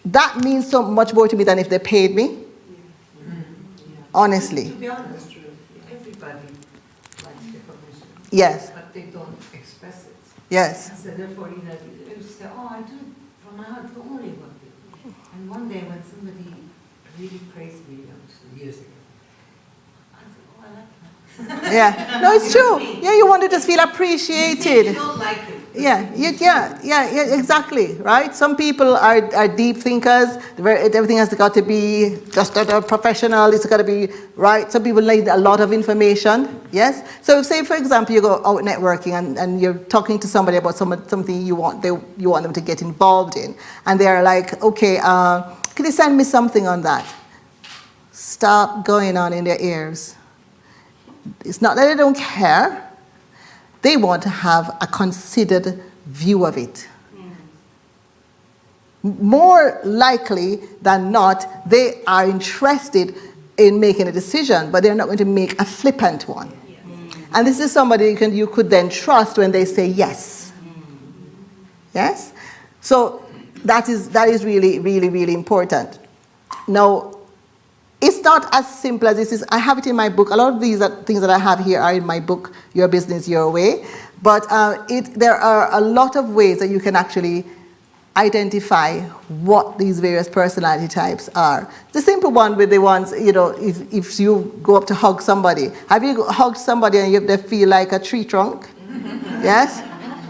[SPEAKER 1] That means so much more to me than if they paid me. Honestly.
[SPEAKER 2] To be honest, everybody likes recognition.
[SPEAKER 1] Yes.
[SPEAKER 2] But they don't express it.
[SPEAKER 1] Yes.
[SPEAKER 2] So therefore, you say, oh, I do it from my heart, don't worry about it. And one day when somebody really praised me years ago, I thought, oh, I like that.
[SPEAKER 1] Yeah. No, it's true. Yeah, you want to just feel appreciated.
[SPEAKER 2] You don't like it.
[SPEAKER 1] Yeah, exactly, right? Some people are deep thinkers. Everything has got to be just a professional. It's got to be right. Some people need a lot of information. Yes. So, say for example, you go out networking and you're talking to somebody about something you want them to get involved in, and they're like, okay, can you send me something on that? Stop going on in their ears. It's not that they don't care. They want to have a considered view of it. More likely than not, they are interested in making a decision, but they're not going to make a flippant one. And this is somebody you could then trust when they say yes. Yes? So that is really, really, really important. Now, it's not as simple as this is. I have it in my book. A lot of these things that I have here are in my book, Your Business, Your Way. But there are a lot of ways that you can actually identify what these various personality types are. The simple one with the ones, if you go up to hug somebody. Have you hugged somebody and they feel like a tree trunk? Yes?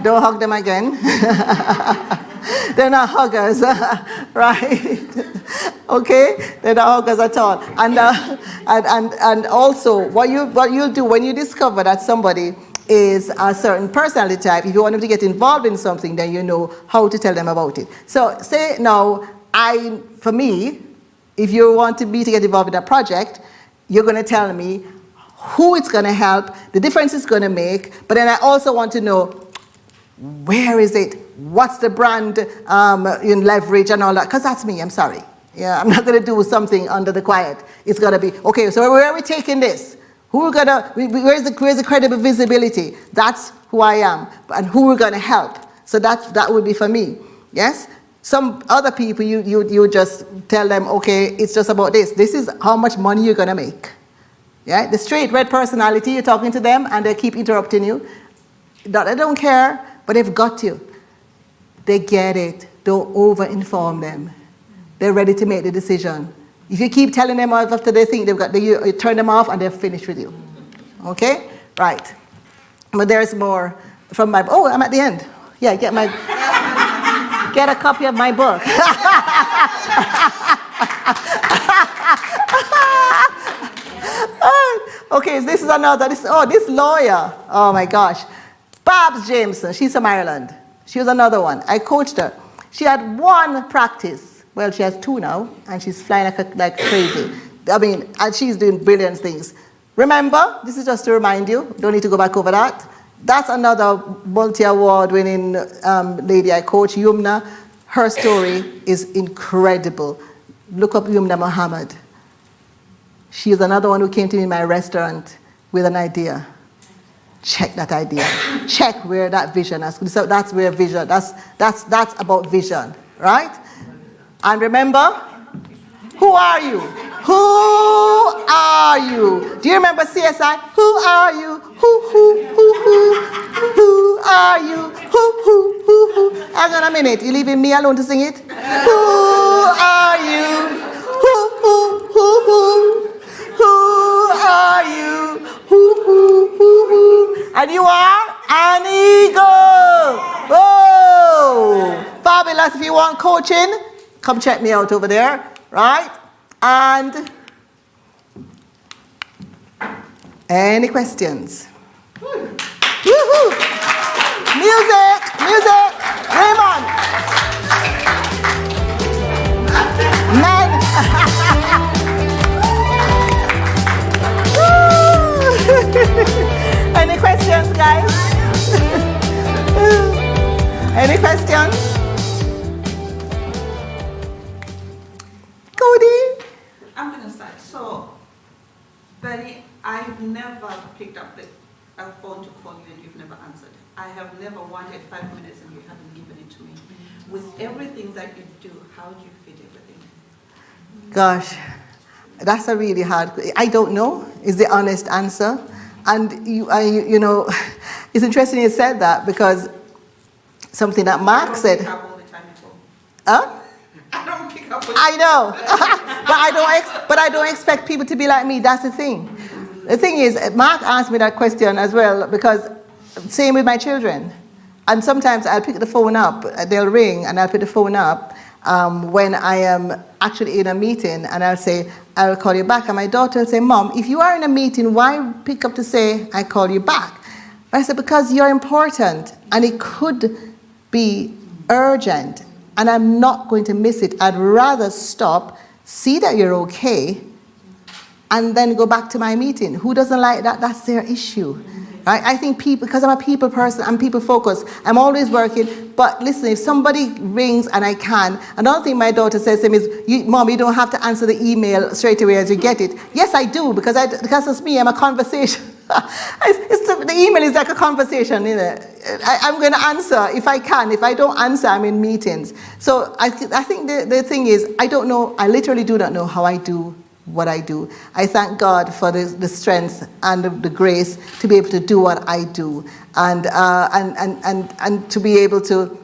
[SPEAKER 1] Don't hug them again. They're not huggers, right? Okay, they're not huggers at all. And also, what you'll do when you discover that somebody is a certain personality type, if you want them to get involved in something, then you know how to tell them about it. So, say now, for me, if you want me to get involved in a project, you're going to tell me who it's going to help, the difference it's going to make, but then I also want to know where is it, what's the brand in leverage and all that, because that's me, I'm sorry. Yeah, I'm not going to do something under the quiet. It's going to be, okay, so where are we taking this? Where's the credible visibility? That's who I am, and who we're going to help. So that would be for me, yes? Some other people, you just tell them, okay, it's just about this. This is how much money you're going to make. Yeah, the straight red personality, you're talking to them, and they keep interrupting you. They don't care, but they've got you. They get it. Don't over-inform them. They're ready to make the decision. If you keep telling them after they think you turn them off and they're finished with you. Okay? Right. But there's more from my, I'm at the end. Yeah, get a copy of my book. Okay, this is another. This lawyer. Oh my gosh. Babs Jameson. She's from Ireland. She was another one. I coached her. She had one practice. Well, she has two now, and she's flying like crazy. I mean, and she's doing brilliant things. Remember, this is just to remind you, don't need to go back over that. That's another multi-award winning lady I coach, Yumna. Her story is incredible. Look up Yumna Muhammad. She is another one who came to me in my restaurant with an idea. Check that idea. Check where that vision is. So that's where vision, that's about vision, right? And remember, who are you? Who are you? Do you remember CSI? Who are you? Who are you? Who? Hang on a minute. You leaving me alone to sing it? Who are you? Who are you? Who? And you are an eagle. Oh, fabulous. If you want coaching, come check me out over there, right? And any questions? Woohoo! Music, Raymond. Men. Any questions, guys? Any questions? Cody?
[SPEAKER 5] I'm going to start. So, Betty, I've never picked up a phone to call you and you've never answered. I have never wanted 5 minutes and you haven't given it to me. With everything that you do, how do you fit everything?
[SPEAKER 1] Gosh, that's a really hard. I don't know. Is the honest answer. And you know, it's interesting you said that because something that Mark said.
[SPEAKER 5] I don't pick up all the time at all.
[SPEAKER 1] Huh?
[SPEAKER 5] I don't pick up.
[SPEAKER 1] I know, but I don't expect people to be like me. That's the thing. The thing is, Mark asked me that question as well because same with my children. And sometimes I'll pick the phone up. They'll ring, and I'll pick the phone up when I am actually in a meeting, and I'll say, I'll call you back. And my daughter will say, Mom, if you are in a meeting, why pick up to say, I call you back? I said, because you're important, and it could be urgent, and I'm not going to miss it. I'd rather stop, see that you're okay, and then go back to my meeting. Who doesn't like that? That's their issue. Right? I think people, because I'm a people person, I'm people focused, I'm always working. But listen, if somebody rings and I can, another thing my daughter says to me is, Mom, you don't have to answer the email straight away as you get it. Yes, I do, because it's me, I'm a conversation. The email is like a conversation, you know. I'm going to answer if I can. If I don't answer, I'm in meetings. So I think the thing is, I don't know, I literally do not know how I do what I do. I thank God for the strength and the grace to be able to do what I do, and to be able to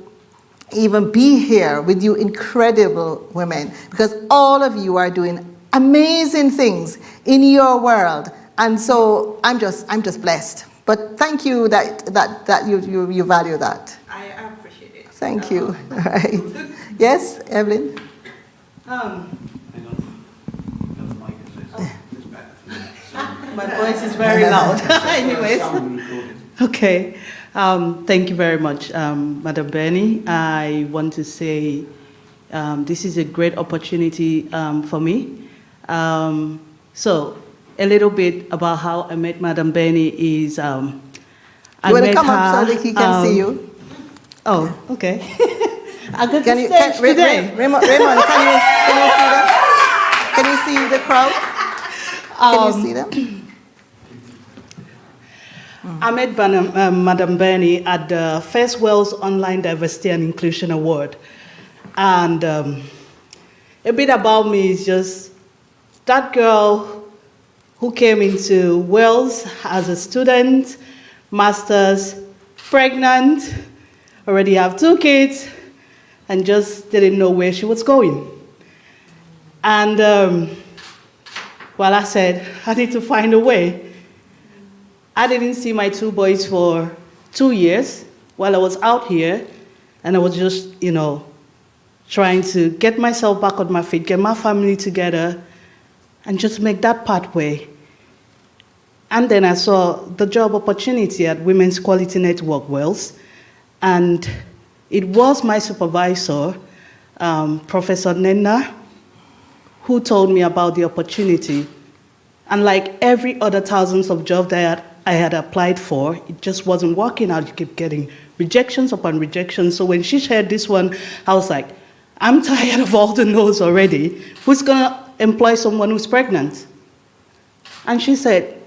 [SPEAKER 1] even be here with you incredible women, because all of you are doing amazing things in your world, and so I'm just blessed. But thank you that you value that.
[SPEAKER 5] I appreciate it.
[SPEAKER 1] Thank you. All right. Yes, Evelyn.
[SPEAKER 6] My voice is very loud. Anyways. Okay. Thank you very much, Madam Bernie. I want to say this is a great opportunity for me. So, a little bit about how I met Madam Bernie is I
[SPEAKER 1] You want to
[SPEAKER 6] met
[SPEAKER 1] come
[SPEAKER 6] her,
[SPEAKER 1] up so that he can see you?
[SPEAKER 6] Oh, okay. I got
[SPEAKER 1] Can
[SPEAKER 6] the
[SPEAKER 1] you,
[SPEAKER 6] stage today.
[SPEAKER 1] Raymond, can you see them? Can you see the crowd? Can you see them?
[SPEAKER 6] I met Madam Bernie at the First Wales Online Diversity and Inclusion Award. And a bit about me is just that girl who came into Wales as a student, master's, pregnant, already have 2 kids, and just didn't know where she was going. And well, I said, I need to find a way. I didn't see my 2 boys for 2 years while I was out here, and I was just, trying to get myself back on my feet, get my family together, and just make that pathway. And then I saw the job opportunity at Women's Quality Network Wales. And it was my supervisor, Professor Nena, who told me about the opportunity. And like every other thousands of jobs that I had applied for, it just wasn't working out. You keep getting rejections upon rejections. So when she shared this one, I was like, I'm tired of all the no's already. Who's gonna employ someone who's pregnant? And she said,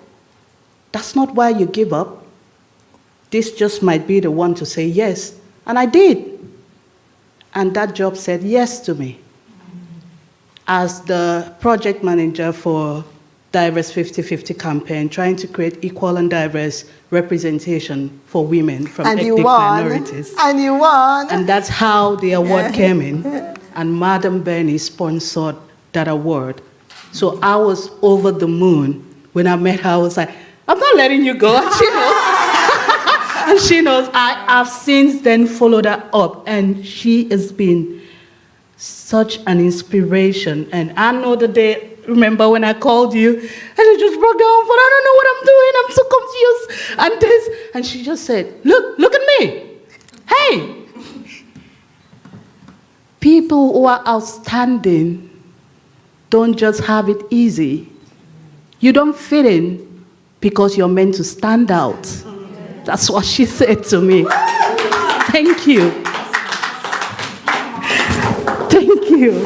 [SPEAKER 6] that's not why you give up. This just might be the one to say yes. And I did. And that job said yes to me. As the project manager for Diverse 50/50 campaign, trying to create equal and diverse representation for women from ethnic minorities.
[SPEAKER 1] And you won.
[SPEAKER 6] And that's how the award came in. And Madam Bernie sponsored that award. So I was over the moon. When I met her, I was like, I'm not letting you go. And she knows. And she knows. I have since then followed her up. And she has been such an inspiration. And I know the day, remember when I called you, and I just broke down, but I don't know what I'm doing. I'm so confused. And this, and she just said, look at me. Hey. People who are outstanding don't just have it easy. You don't fit in because you're meant to stand out. That's what she said to me. Thank you. Thank you.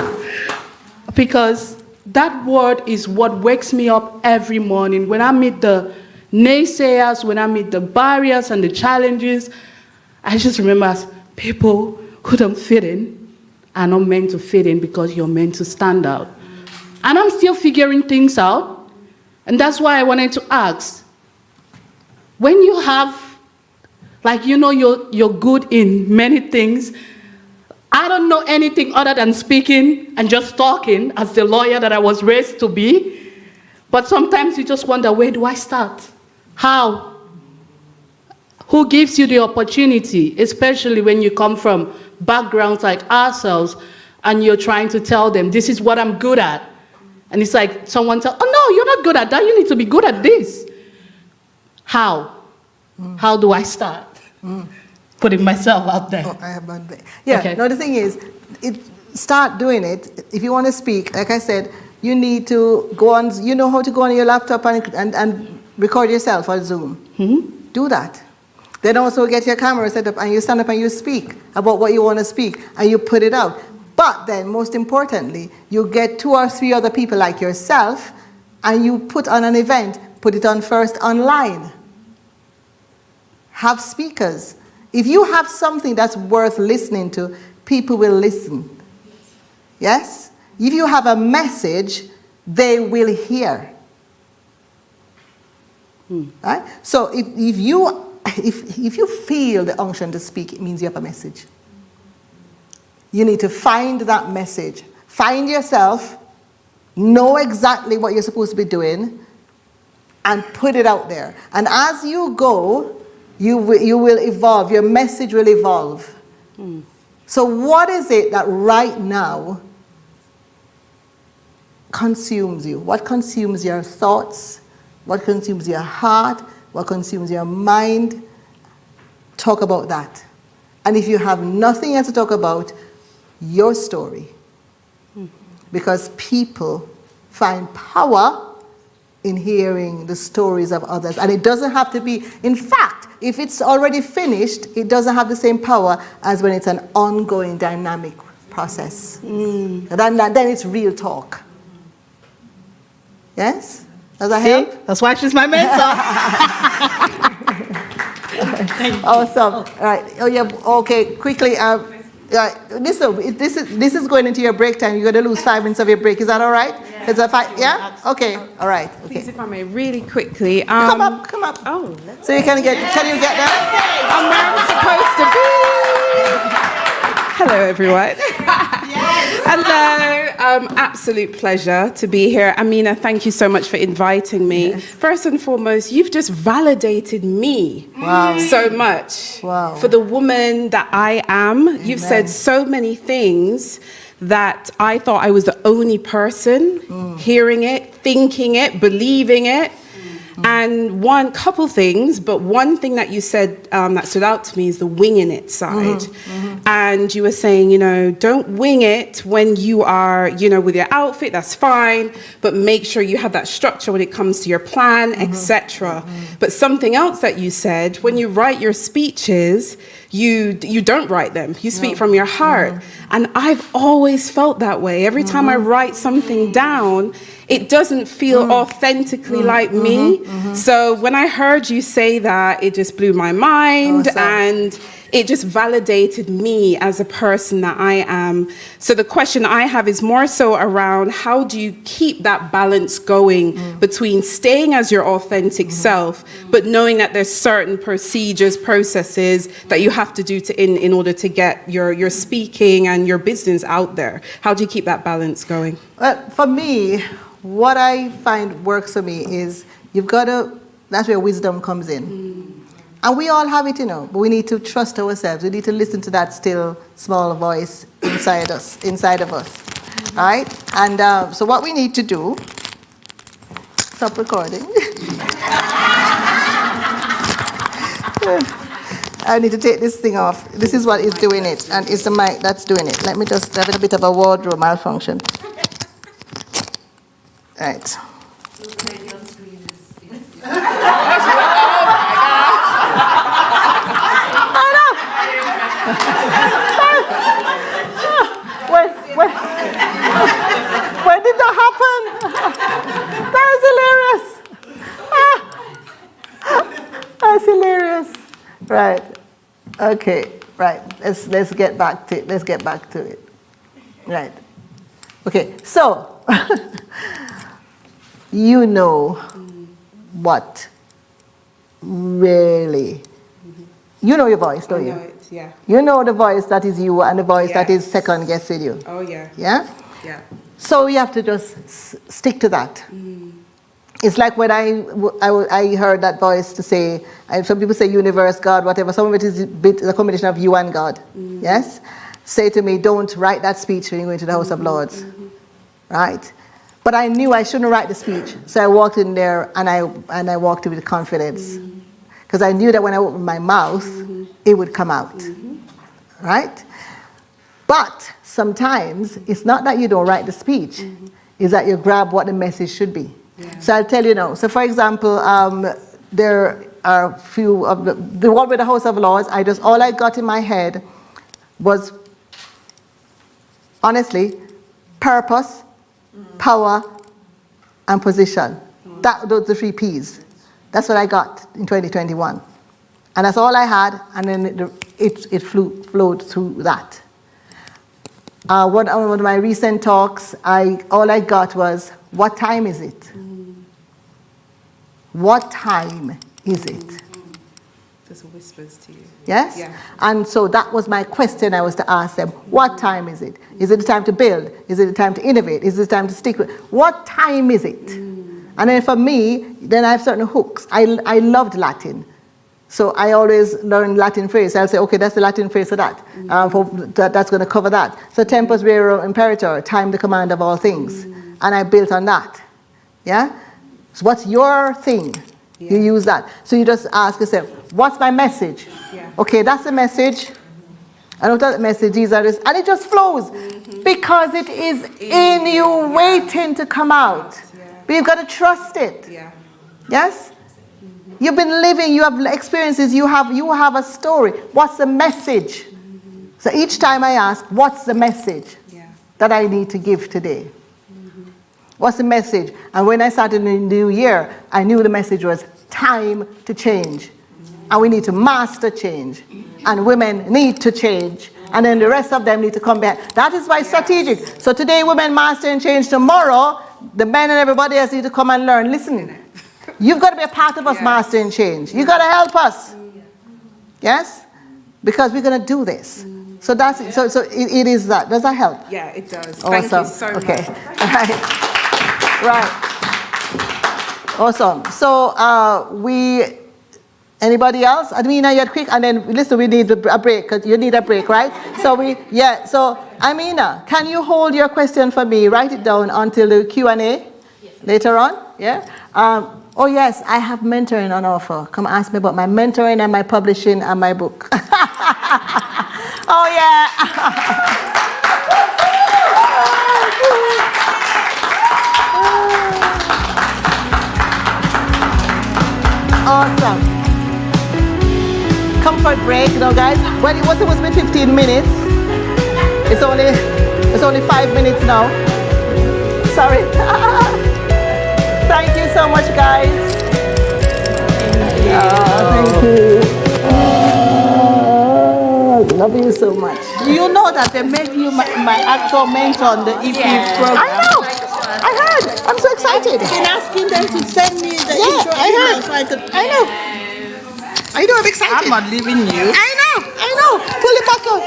[SPEAKER 6] Because that word is what wakes me up every morning. When I meet the naysayers, when I meet the barriers and the challenges, I just remember as people who don't fit in are not meant to fit in because you're meant to stand out. And I'm still figuring things out. And that's why I wanted to ask, when you have, like, you know, you're good in many things. I don't know anything other than speaking and just talking as the lawyer that I was raised to be. But sometimes you just wonder, where do I start? How? Who gives you the opportunity, especially when you come from backgrounds like ourselves and you're trying to tell them, this is what I'm good at. And it's like someone tells, oh no, you're not good at that. You need to be good at this. How? How do I start? Putting myself out there.
[SPEAKER 1] Oh, I have one bit. Yeah,
[SPEAKER 6] Okay.
[SPEAKER 1] no, the thing is, start doing it. If you want to speak, like I said, you need to go on, you know how to go on your laptop and record yourself on Zoom.
[SPEAKER 6] Mm-hmm.
[SPEAKER 1] Do that. Then also get your camera set up and you stand up and you speak about what you want to speak and you put it out. But then, most importantly, you get 2 or 3 other people like yourself and you put on an event, put it on first online. Have speakers. If you have something that's worth listening to, people will listen. Yes? If you have a message, they will hear. Right? So if you feel the unction to speak, it means you have a message. You need to find that message. Find yourself, know exactly what you're supposed to be doing, and put it out there. And as you go, you will evolve. Your message will evolve. So what is it that right now consumes you? What consumes your thoughts? What consumes your heart? What consumes your mind? Talk about that. And if you have nothing else to talk about, your story. Because people find power in hearing the stories of others. And it doesn't have to be, in fact, if it's already finished, it doesn't have the same power as when it's an ongoing dynamic process. Then it's real talk. Yes? Does that help?
[SPEAKER 6] That's why she's my mentor.
[SPEAKER 1] Awesome. All right. Oh yeah. Okay. Quickly. Right. This is going into your break time. You're going to lose 5 minutes of your break. Is that all right?
[SPEAKER 4] Yeah.
[SPEAKER 1] Is that fine? Yeah. Okay. All right. Okay.
[SPEAKER 7] Please, if I may, really quickly.
[SPEAKER 1] Come up.
[SPEAKER 7] Oh,
[SPEAKER 1] So you can you get there?
[SPEAKER 7] I'm where I'm supposed to be. Hello, everyone. Hello. Absolute pleasure to be here. Amina, thank you so much for inviting me.
[SPEAKER 1] Yes.
[SPEAKER 7] First and foremost, you've just validated me so much for the woman that I am.
[SPEAKER 1] Amen.
[SPEAKER 7] You've said so many things that I thought I was the only person hearing it, thinking it, believing it. And couple things, but one thing that you said that stood out to me is the winging it side. And you were saying, don't wing it when you are, with your outfit, that's fine, but make sure you have that structure when it comes to your plan, etc. But something else that you said, when you write your speeches, you don't write them. You speak from your heart. And I've always felt that way. Every time I write something down, it doesn't feel authentically like me. So when I heard you say that, it just blew my mind.
[SPEAKER 1] Awesome.
[SPEAKER 7] And it just validated me as a person that I am. So the question I have is more so around, how do you keep that balance going between staying as your authentic self, but knowing that there's certain procedures, processes that you have to do in order to get your speaking and your business out there? How do you keep that balance going?
[SPEAKER 1] Well, for me, what I find works for me is that's where wisdom comes in. And we all have it, but we need to trust ourselves. We need to listen to that still small voice inside of us, right? And so what we need to do, stop recording. I need to take this thing off. This is what is doing it, and it's the mic that's doing it. Let me just have a bit of a wardrobe malfunction. Right. When did that happen? That was hilarious. That's hilarious. Right. Okay. Right. Let's get back to it. Right. Okay. So what really. You know your voice, don't you?
[SPEAKER 7] I know it, yeah.
[SPEAKER 1] You know the voice that is you and the voice that is second guessing you.
[SPEAKER 7] Oh, yeah.
[SPEAKER 1] Yeah?
[SPEAKER 7] Yeah.
[SPEAKER 1] So you have to just stick to that. It's like when I heard that voice to say, some people say universe, God, whatever. Some of it is a combination of you and God. Yes? Say to me, don't write that speech when you go into the House of Lords. Right? But I knew I shouldn't write the speech. So I walked in there and I walked in with confidence. Because I knew that when I opened my mouth, it would come out. Right? But sometimes it's not that you don't write the speech, it's that you grab what the message should be. Yeah. So I'll tell you now. So for example, there are a few of the one with the House of Lords, all I got in my head was, honestly, purpose, power, and position. Those are the 3 P's. That's what I got in 2021. And that's all I had, and then it flowed through that. One of my recent talks, all I got was, what time is it? What time is it?
[SPEAKER 7] Just whispers to you.
[SPEAKER 1] Yes?
[SPEAKER 7] Yeah.
[SPEAKER 1] And so that was my question I was to ask them. What time is it? Is it the time to build? Is it the time to innovate? Is it the time to stick with? What time is it? And then for me, then I have certain hooks. I loved Latin. So I always learn Latin phrase. I'll say, okay, that's the Latin phrase for that. That's going to cover that. So tempus rerum imperator, time the command of all things. And I built on that. Yeah? So what's your thing? Yeah. You use that. So you just ask yourself, what's my message? Yeah. Okay, that's the message. I don't know the message, these are this. And it just flows. Because it is in you waiting to come out. But you've got to trust it. Yeah. Yes? You've been living, you have experiences, you have a story. What's the message? So each time I ask, what's the message that I need to give today? What's the message? And when I started in the new year, I knew the message was time to change. And we need to master change. And women need to change. And then the rest of them need to come back. That is why it's strategic. So today, women master and change. Tomorrow, the men and everybody else need to come and learn. Listen, you've got to be a part of us mastering change. You've got to help us. Yes? Because we're going to do this. So that's it. So it is that. Does that help?
[SPEAKER 7] Yeah, it does.
[SPEAKER 1] Awesome.
[SPEAKER 7] Thank you so much.
[SPEAKER 1] Okay. Right. Awesome. So anybody else? Admina, you're quick. And then, listen, we need a break, because you need a break, right? So Amina, can you hold your question for me? Write it down until the Q&A later on. Yeah? Oh yes, I have mentoring on offer. Come ask me about my mentoring and my publishing and my book. Oh yeah. Awesome. Comfort break, guys. Well, it was supposed to be 15 minutes. It's only 5 minutes now. Sorry. Thank you so much, guys. Thank you. Love you so much.
[SPEAKER 6] You know that they make you my actual mentor on the EP program.
[SPEAKER 1] I know. I heard. I'm so excited.
[SPEAKER 6] I've been asking them to send me the
[SPEAKER 1] Yeah,
[SPEAKER 6] intro
[SPEAKER 1] I
[SPEAKER 6] email
[SPEAKER 1] heard.
[SPEAKER 6] so I could.
[SPEAKER 1] I know. I know. I'm excited.
[SPEAKER 6] I'm not leaving you.
[SPEAKER 1] I know. Pull it back up.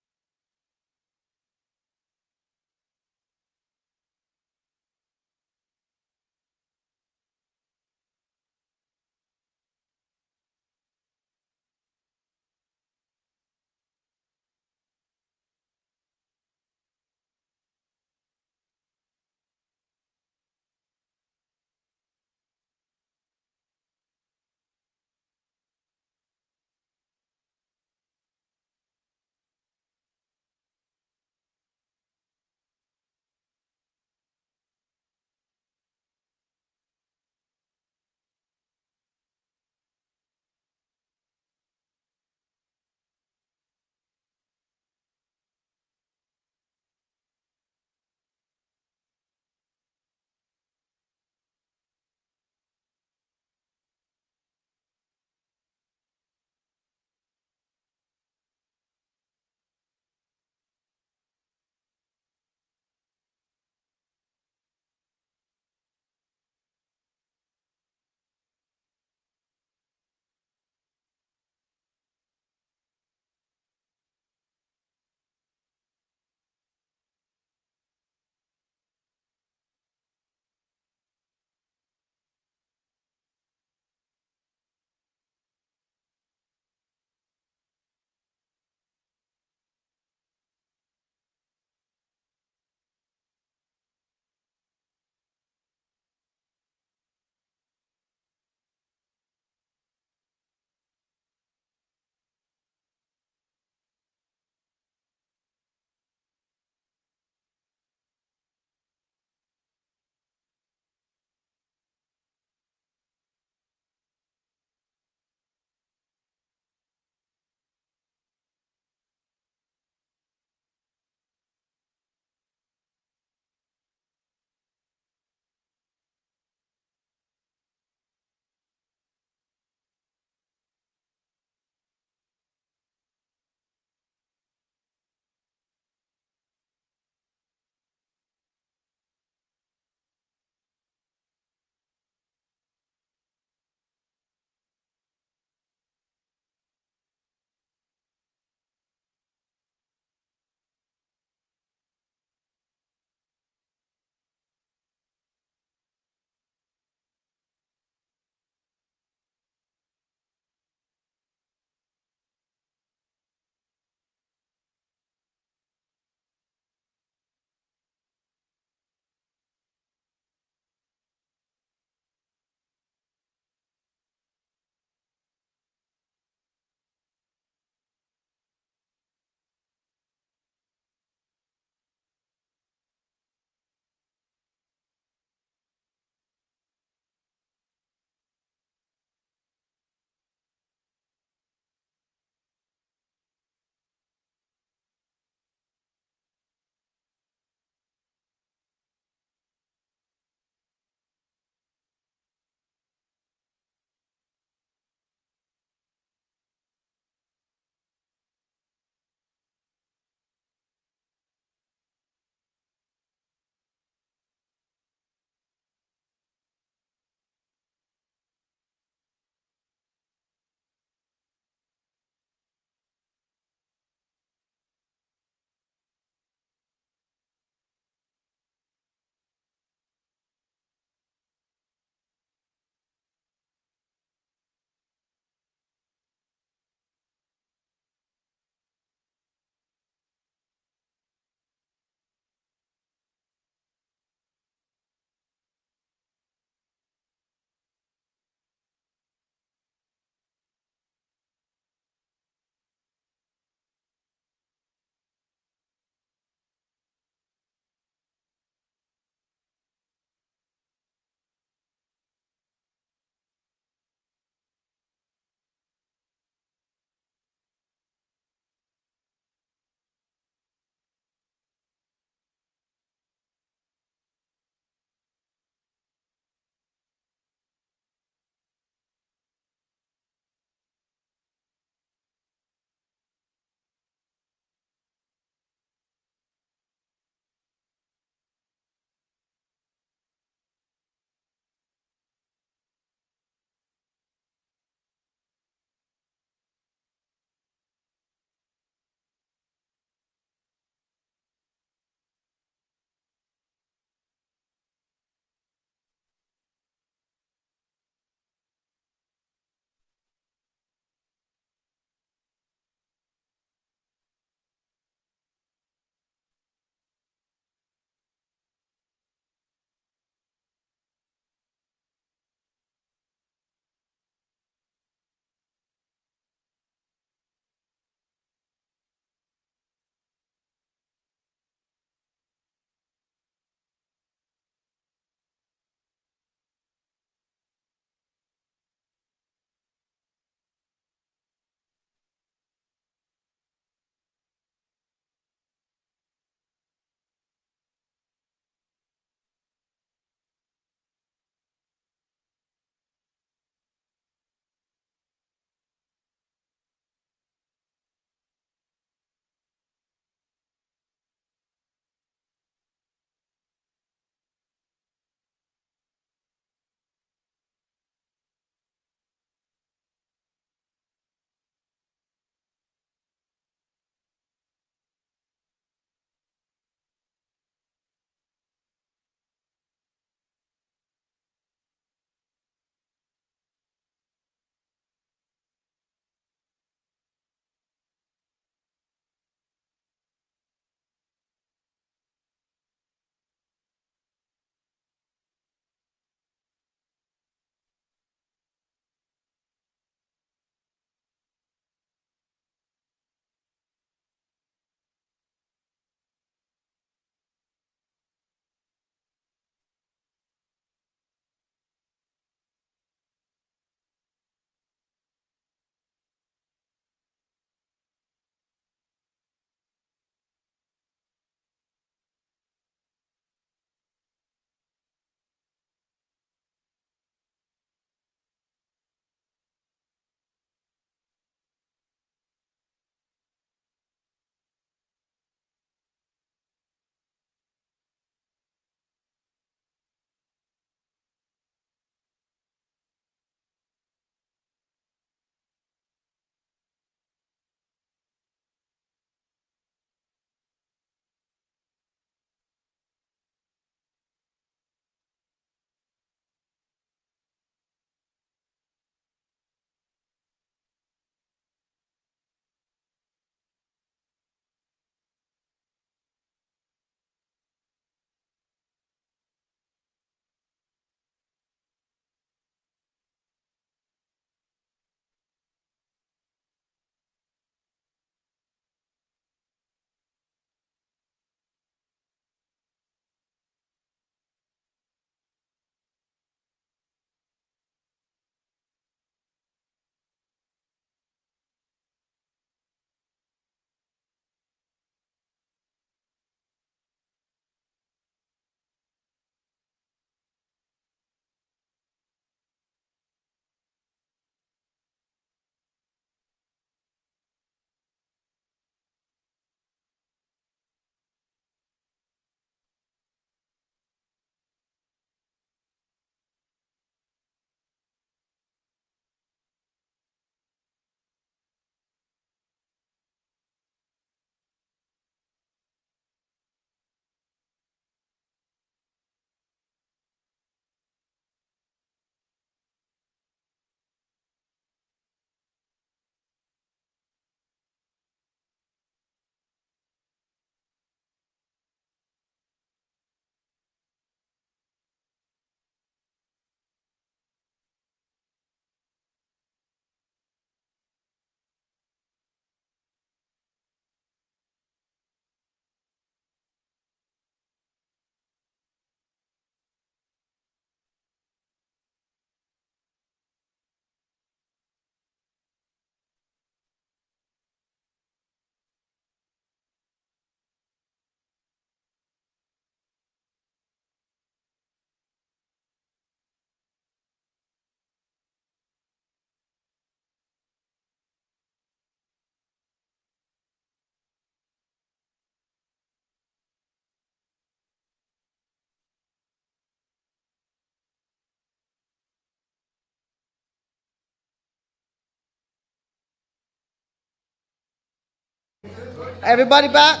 [SPEAKER 1] Everybody back?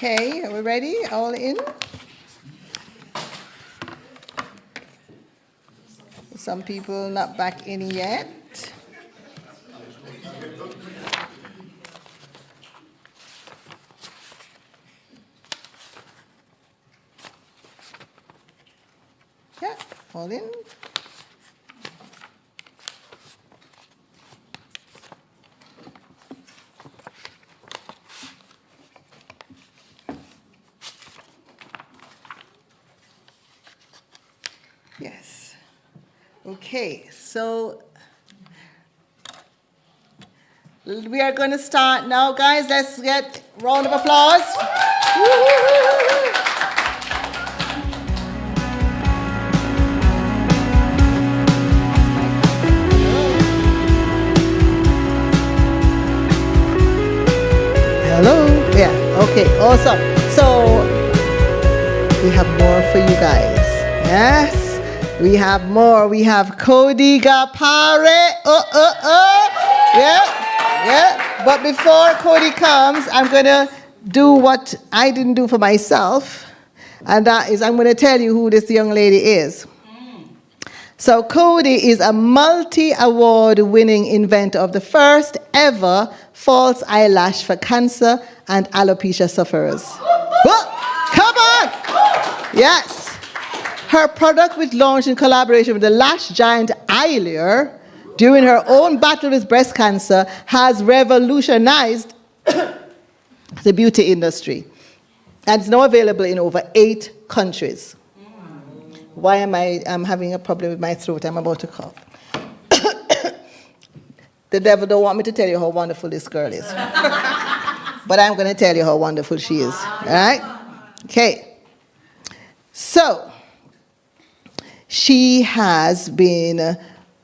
[SPEAKER 1] Okay, are we ready? All in? Some people not back in yet. Yeah, all in. Yes. Okay, so we are going to start now, guys. Let's get a round of applause. Hello. Yeah. Okay. Awesome. So we have more for you guys. Yes. We have more. We have Cody Gapare. Yeah. But before Cody comes, I'm going to do what I didn't do for myself. And that is, I'm going to tell you who this young lady is. So Cody is a multi-award winning inventor of the first ever false eyelash for cancer and alopecia sufferers. Come on! Yes. Her product, which launched in collaboration with the lash giant Eula during her own battle with breast cancer, has revolutionized the beauty industry. And it's now available in over 8 countries. Why am I'm having a problem with my throat? I'm about to cough. The devil don't want me to tell you how wonderful this girl is. But I'm going to tell you how wonderful she is. All right? Okay. So, she has been,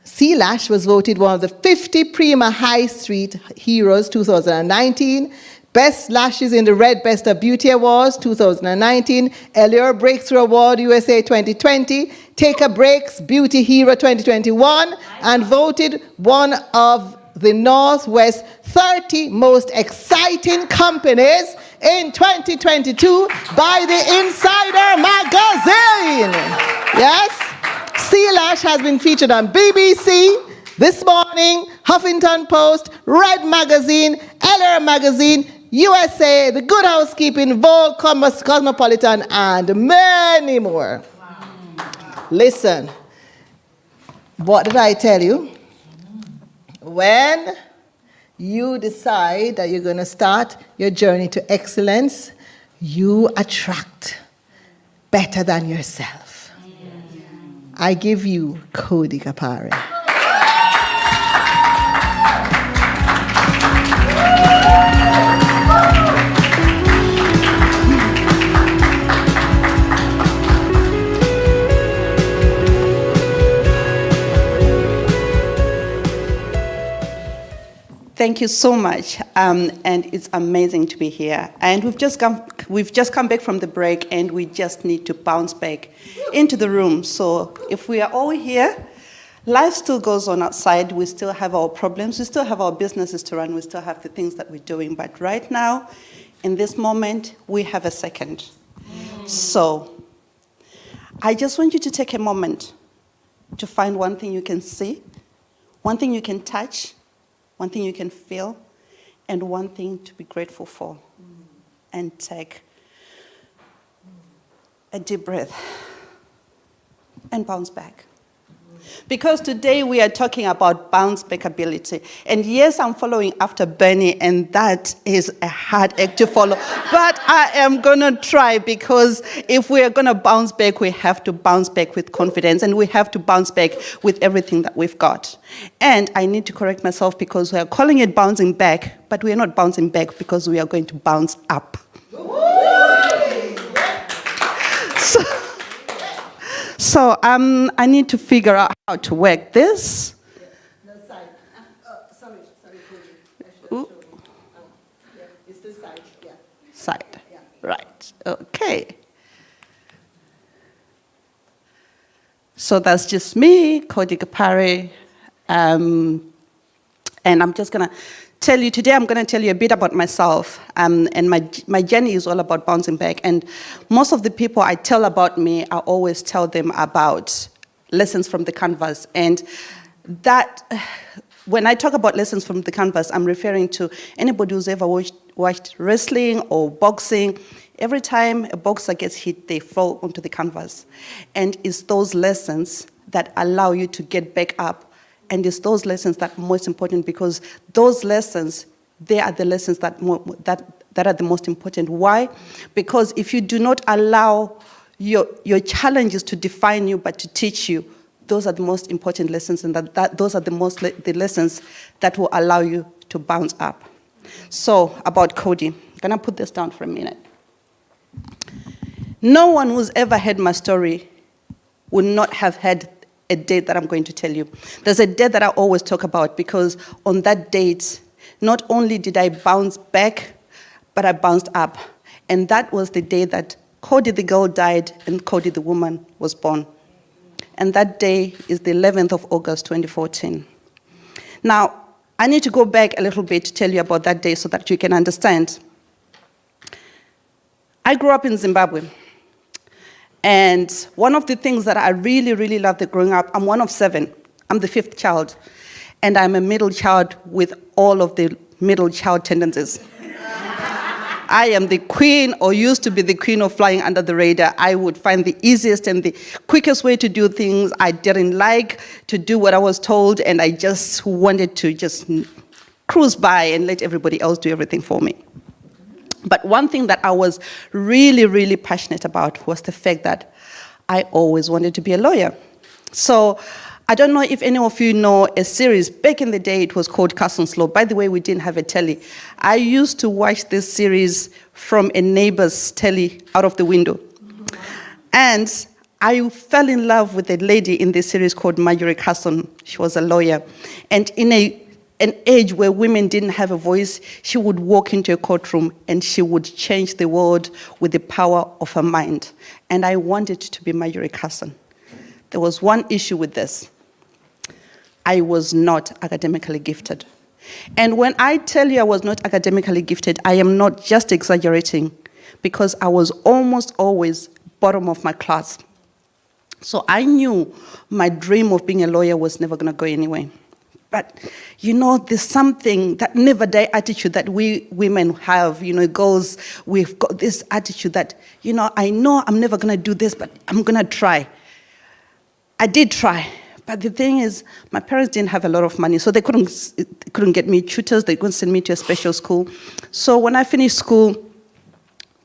[SPEAKER 1] C-Lash was voted one of the 50 Prima High Street Heroes 2019. Best Lashes in the Red Best of Beauty Awards 2019, Allure Breakthrough Award USA 2020, Take a Breaks Beauty Hero 2021, and voted one of the Northwest 30 most exciting companies in 2022 by the Insider magazine. Yes, C-Lash has been featured on BBC, This Morning, Huffington Post, Red Magazine, Allure Magazine, USA, The Good Housekeeping, Vogue, Cosmopolitan, and many more. Wow. Listen, what did I tell you? When you decide that you're going to start your journey to excellence, you attract better than yourself. I give you Cody Gapare.
[SPEAKER 8] Thank you so much, and it's amazing to be here. And we've just come back from the break, and we just need to bounce back into the room. So if we are all here, life still goes on outside. We still have our problems. We still have our businesses to run. We still have the things that we're doing. But right now, in this moment, we have a second. So I just want you to take a moment to find one thing you can see, one thing you can touch, one thing you can feel, and one thing to be grateful for. And take a deep breath and bounce back. Because today we are talking about bounce back ability. And yes, I'm following after Bernie, and that is a hard act to follow. But I am going to try, because if we are going to bounce back, we have to bounce back with confidence, and we have to bounce back with everything that we've got. And I need to correct myself, because we are calling it bouncing back, but we are not bouncing back, because we are going to bounce up. So I need to figure out how to work this.
[SPEAKER 1] No, side. Sorry, Cody. It's this side, yeah.
[SPEAKER 8] Side.
[SPEAKER 1] Yeah.
[SPEAKER 8] Right. Okay. So that's just me, Cody Gapare. And I'm just going to tell you, today I'm going to tell you a bit about myself. And my journey is all about bouncing back. And most of the people I tell about me, I always tell them about lessons from the canvas. And that, when I talk about lessons from the canvas, I'm referring to anybody who's ever watched wrestling or boxing. Every time a boxer gets hit, they fall onto the canvas. And it's those lessons that allow you to get back up. And it's those lessons that are most important, because those lessons, they are the lessons that are the most important. Why? Because if you do not allow your challenges to define you but to teach you, those are the most important lessons, and those are the lessons that will allow you to bounce up. So, about Cody. I'm going to put this down for a minute. No one who's ever heard my story would not have had a date that I'm going to tell you. There's a date that I always talk about, because on that date, not only did I bounce back, but I bounced up. And that was the day that Cody the girl died and Cody the woman was born. And that day is the 11th of August, 2014. Now, I need to go back a little bit to tell you about that day so that you can understand. I grew up in Zimbabwe. And one of the things that I really, really loved growing up, I'm one of 7. I'm the 5th child. And I'm a middle child with all of the middle child tendencies. I am the queen, or used to be the queen of flying under the radar. I would find the easiest and the quickest way to do things. I didn't like to do what I was told, and I just wanted to just cruise by and let everybody else do everything for me. But one thing that I was really, really passionate about was the fact that I always wanted to be a lawyer. So I don't know if any of you know a series. Back in the day, it was called Carson's Law. By the way, we didn't have a telly. I used to watch this series from a neighbor's telly out of the window. And I fell in love with a lady in this series called Marjorie Carson. She was a lawyer. And in an age where women didn't have a voice, she would walk into a courtroom and she would change the world with the power of her mind. And I wanted to be Marjorie Carson. There was one issue with this. I was not academically gifted. And when I tell you I was not academically gifted, I am not just exaggerating, because I was almost always bottom of my class. So I knew my dream of being a lawyer was never going to go anywhere. But, you know, there's something, that never die attitude that we women have, you know, girls, we've got this attitude that, you know I'm never going to do this, but I'm going to try. I did try. But the thing is, my parents didn't have a lot of money, so they couldn't get me tutors, they couldn't send me to a special school. So when I finished school,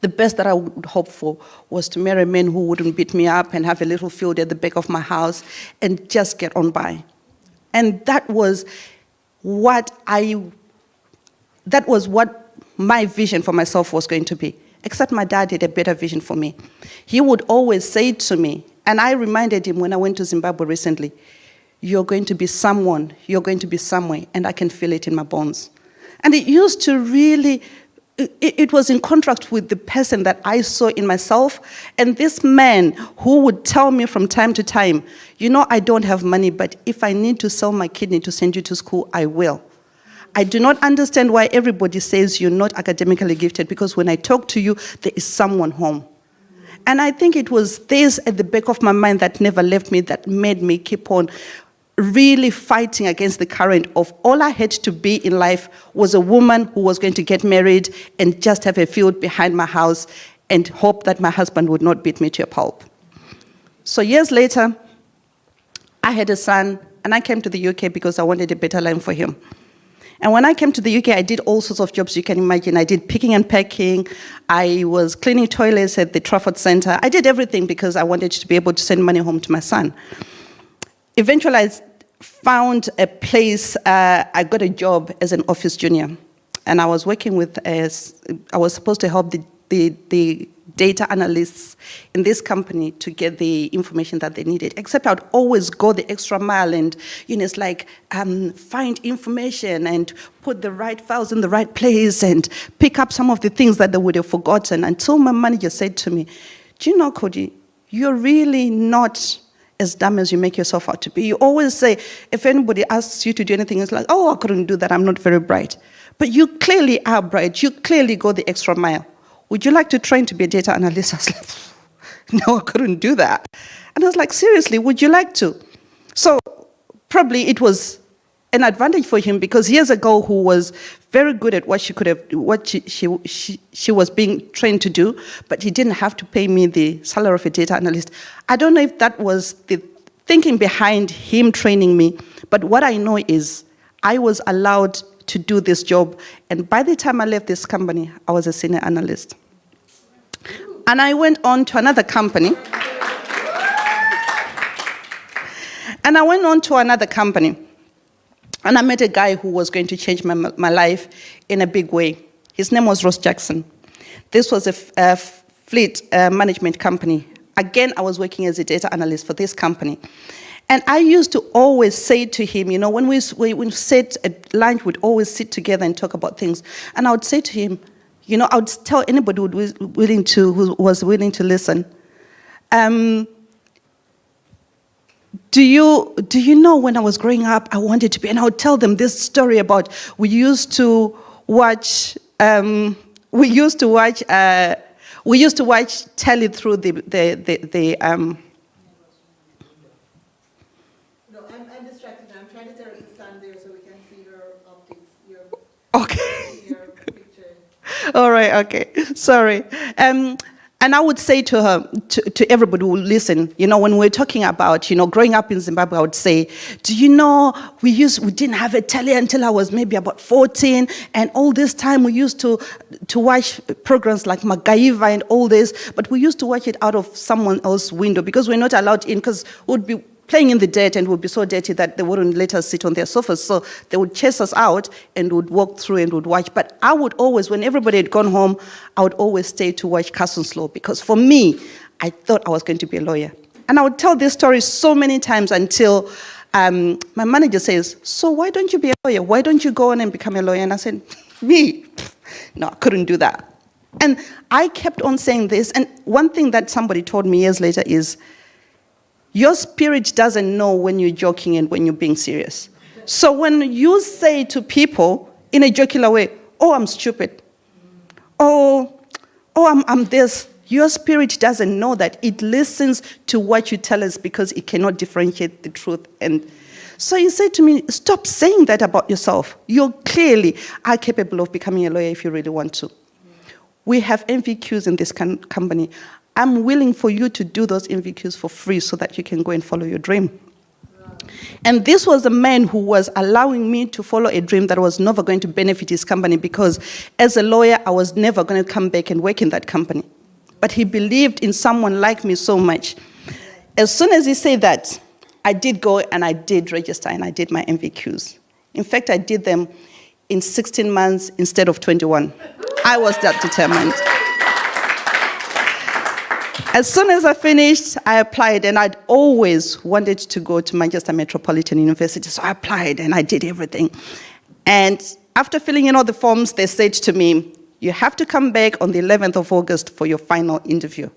[SPEAKER 8] the best that I would hope for was to marry a man who wouldn't beat me up and have a little field at the back of my house and just get on by. And that was what my vision for myself was going to be. Except my dad had a better vision for me. He would always say to me, and I reminded him when I went to Zimbabwe recently, you're going to be someone, you're going to be somewhere, and I can feel it in my bones. And it used to really, it was in contrast with the person that I saw in myself. And this man who would tell me from time to time, you know, I don't have money, but if I need to sell my kidney to send you to school, I will. I do not understand why everybody says you're not academically gifted, because when I talk to you, there is someone home. And I think it was this at the back of my mind that never left me, that made me keep on really fighting against the current of all I had to be in life was a woman who was going to get married and just have a field behind my house and hope that my husband would not beat me to a pulp. So years later, I had a son, and I came to the UK because I wanted a better life for him. And when I came to the UK, I did all sorts of jobs you can imagine. I did picking and packing. I was cleaning toilets at the Trafford Centre. I did everything because I wanted to be able to send money home to my son. Eventually, I found a place. I got a job as an office junior. And I was working with, I was supposed to help the data analysts in this company to get the information that they needed. Except I'd always go the extra mile and, it's like find information and put the right files in the right place and pick up some of the things that they would have forgotten. Until my manager said to me, do you know, Cody, you're really not as dumb as you make yourself out to be. You always say, if anybody asks you to do anything, it's like, oh, I couldn't do that, I'm not very bright. But you clearly are bright. You clearly go the extra mile. Would you like to train to be a data analyst? I was like, no, I couldn't do that. And I was like, seriously, would you like to? So probably it was an advantage for him because here's a girl who was very good at what she was being trained to do, but he didn't have to pay me the salary of a data analyst. I don't know if that was the thinking behind him training me, but what I know is I was allowed to do this job, and by the time I left this company, I was a senior analyst. And I went on to another company. And I met a guy who was going to change my life in a big way. His name was Ross Jackson. This was a fleet management company. Again, I was working as a data analyst for this company. And I used to always say to him, when we sit at lunch, we'd always sit together and talk about things. And I would say to him, I would tell anybody who was willing to listen, do you know when I was growing up, I wanted to be, and I would tell them this story about we used to watch telly through the
[SPEAKER 1] No, I'm distracted. I'm trying to tell her to stand there so we can see her optics,
[SPEAKER 8] Okay.
[SPEAKER 1] your picture.
[SPEAKER 8] All right, okay. Sorry. And I would say to her, to everybody who listen, when we're talking about, growing up in Zimbabwe, I would say, do you know, we didn't have a telly until I was maybe about 14, and all this time we used to watch programs like MacGyver and all this, but we used to watch it out of someone else's window because we're not allowed in because we'd be playing in the dirt and would be so dirty that they wouldn't let us sit on their sofas. So they would chase us out and would walk through and would watch. But I would always, when everybody had gone home, I would always stay to watch Carson's Law because for me, I thought I was going to be a lawyer. And I would tell this story so many times until my manager says, so why don't you be a lawyer? Why don't you go on and become a lawyer? And I said, me? No, I couldn't do that. And I kept on saying this. And one thing that somebody told me years later is, your spirit doesn't know when you're joking and when you're being serious. So when you say to people in a jocular way, oh, I'm stupid, oh, I'm this, your spirit doesn't know that. It listens to what you tell us because it cannot differentiate the truth. And so he said to me, stop saying that about yourself. You clearly are capable of becoming a lawyer if you really want to. We have MVQs in this company. I'm willing for you to do those MVQs for free so that you can go and follow your dream. And this was a man who was allowing me to follow a dream that was never going to benefit his company because as a lawyer, I was never going to come back and work in that company. But he believed in someone like me so much. As soon as he said that, I did go and I did register and I did my MVQs. In fact, I did them in 16 months instead of 21. I was that determined. As soon as I finished, I applied, and I'd always wanted to go to Manchester Metropolitan University, so I applied, and I did everything. And after filling in all the forms, they said to me, you have to come back on the 11th of August for your final interview.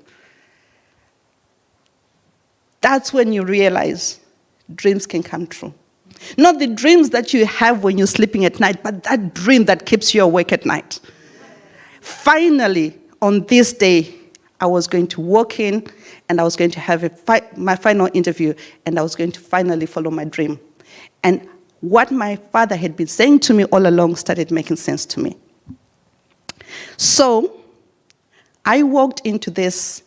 [SPEAKER 8] That's when you realize dreams can come true. Not the dreams that you have when you're sleeping at night, but that dream that keeps you awake at night. Finally, on this day, I was going to walk in and I was going to have my final interview and I was going to finally follow my dream. And what my father had been saying to me all along started making sense to me. So I walked into this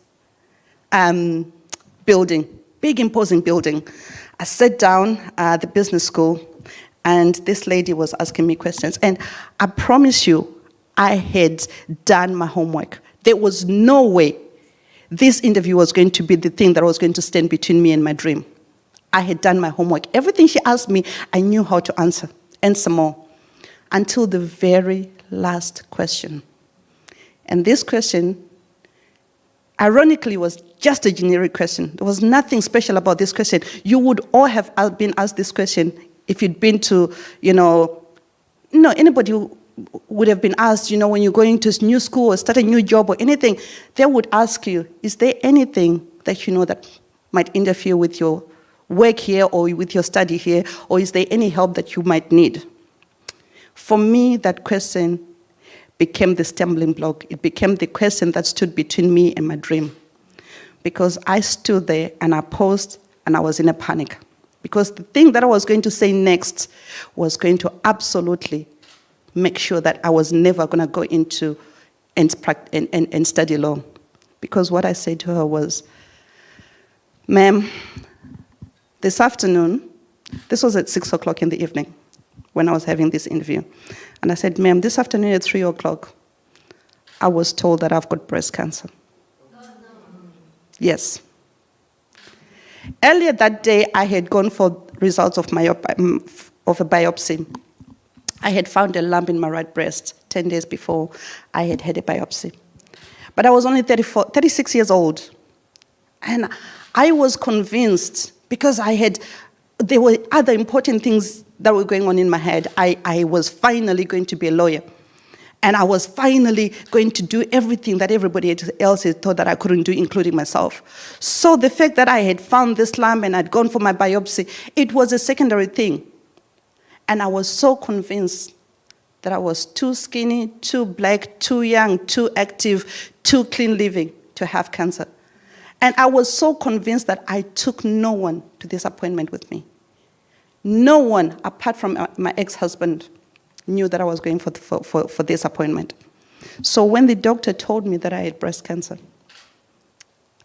[SPEAKER 8] building, big imposing building. I sat down at the business school, and this lady was asking me questions. And I promise you, I had done my homework. There was no way this interview was going to be the thing that was going to stand between me and my dream. I had done my homework. Everything she asked me, I knew how to answer, and some more, until the very last question. And this question, ironically, was just a generic question. There was nothing special about this question. You would all have been asked this question if you'd been to, anybody who would have been asked, when you're going to a new school or start a new job or anything, they would ask you, is there anything that you know that might interfere with your work here or with your study here, or is there any help that you might need? For me, that question became the stumbling block. It became the question that stood between me and my dream. Because I stood there and I paused and I was in a panic. Because the thing that I was going to say next was going to absolutely make sure that I was never going to go into and study law. Because what I said to her was, ma'am, this afternoon, this was at 6 o'clock in the evening when I was having this interview. And I said, ma'am, this afternoon at 3 o'clock, I was told that I've got breast cancer. Oh, no. Yes. Earlier that day, I had gone for results of a biopsy. I had found a lump in my right breast 10 days before I had had a biopsy. But I was only 36 years old. And I was convinced, because there were other important things that were going on in my head. I was finally going to be a lawyer. And I was finally going to do everything that everybody else had thought that I couldn't do, including myself. So the fact that I had found this lump and I'd gone for my biopsy, it was a secondary thing. And I was so convinced that I was too skinny, too black, too young, too active, too clean living to have cancer. And I was so convinced that I took no one to this appointment with me. No one, apart from my ex-husband, knew that I was going for this appointment. So when the doctor told me that I had breast cancer,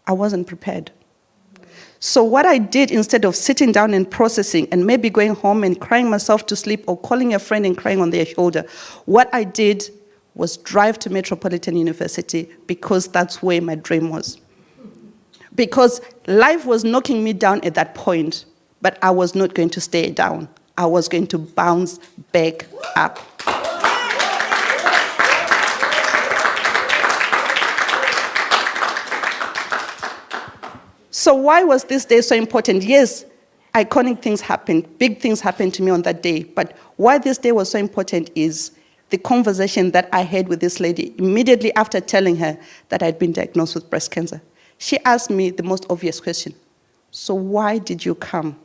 [SPEAKER 8] I wasn't prepared. So what I did, instead of sitting down and processing and maybe going home and crying myself to sleep or calling a friend and crying on their shoulder, what I did was drive to Metropolitan University, because that's where my dream was. Because life was knocking me down at that point, but I was not going to stay down. I was going to bounce back up. So why was this day so important? Yes, iconic things happened, big things happened to me on that day, but why this day was so important is the conversation that I had with this lady immediately after telling her that I'd been diagnosed with breast cancer. She asked me the most obvious question: so why did you come?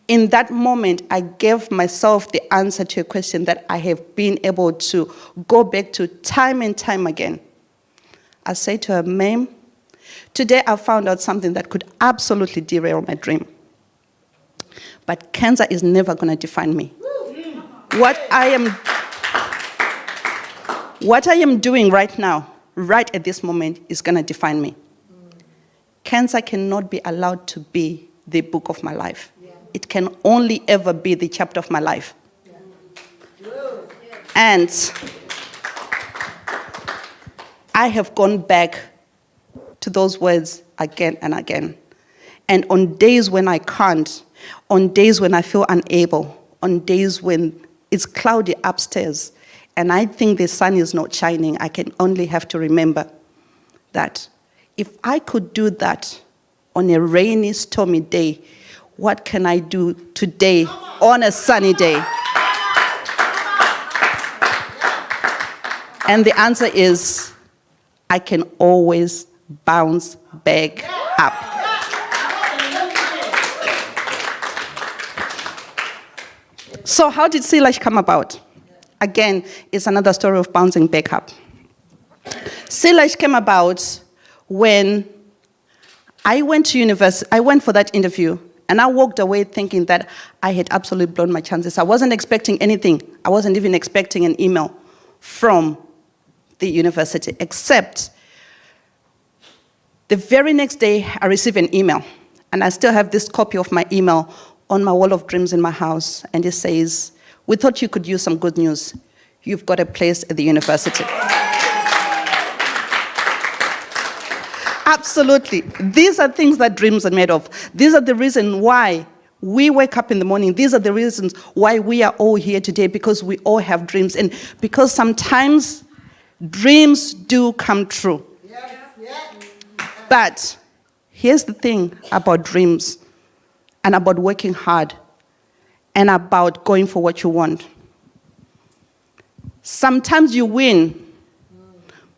[SPEAKER 8] In that moment, I gave myself the answer to a question that I have been able to go back to time and time again. I said to her, ma'am, today I found out something that could absolutely derail my dream. But cancer is never going to define me. What I am doing right now, right at this moment, is going to define me. Cancer cannot be allowed to be the book of my life. It can only ever be the chapter of my life. And I have gone back to those words again and again. And on days when I can't, on days when I feel unable, on days when it's cloudy upstairs, and I think the sun is not shining, I can only have to remember that if I could do that on a rainy, stormy day, what can I do today on a sunny day? And the answer is, I can always bounce back up. So how did Silash come about? Again, it's another story of bouncing back up. Silash came about when I went to university. I went for that interview, and I walked away thinking that I had absolutely blown my chances. I wasn't expecting anything. I wasn't even expecting an email from the university, except the very next day I received an email, and I still have this copy of my email on my wall of dreams in my house, and it says, "We thought you could use some good news. You've got a place at the university." Absolutely. These are things that dreams are made of. These are the reason why we wake up in the morning. These are the reasons why we are all here today, because we all have dreams. And because sometimes dreams do come true. But here's the thing about dreams and about working hard and about going for what you want. Sometimes you win,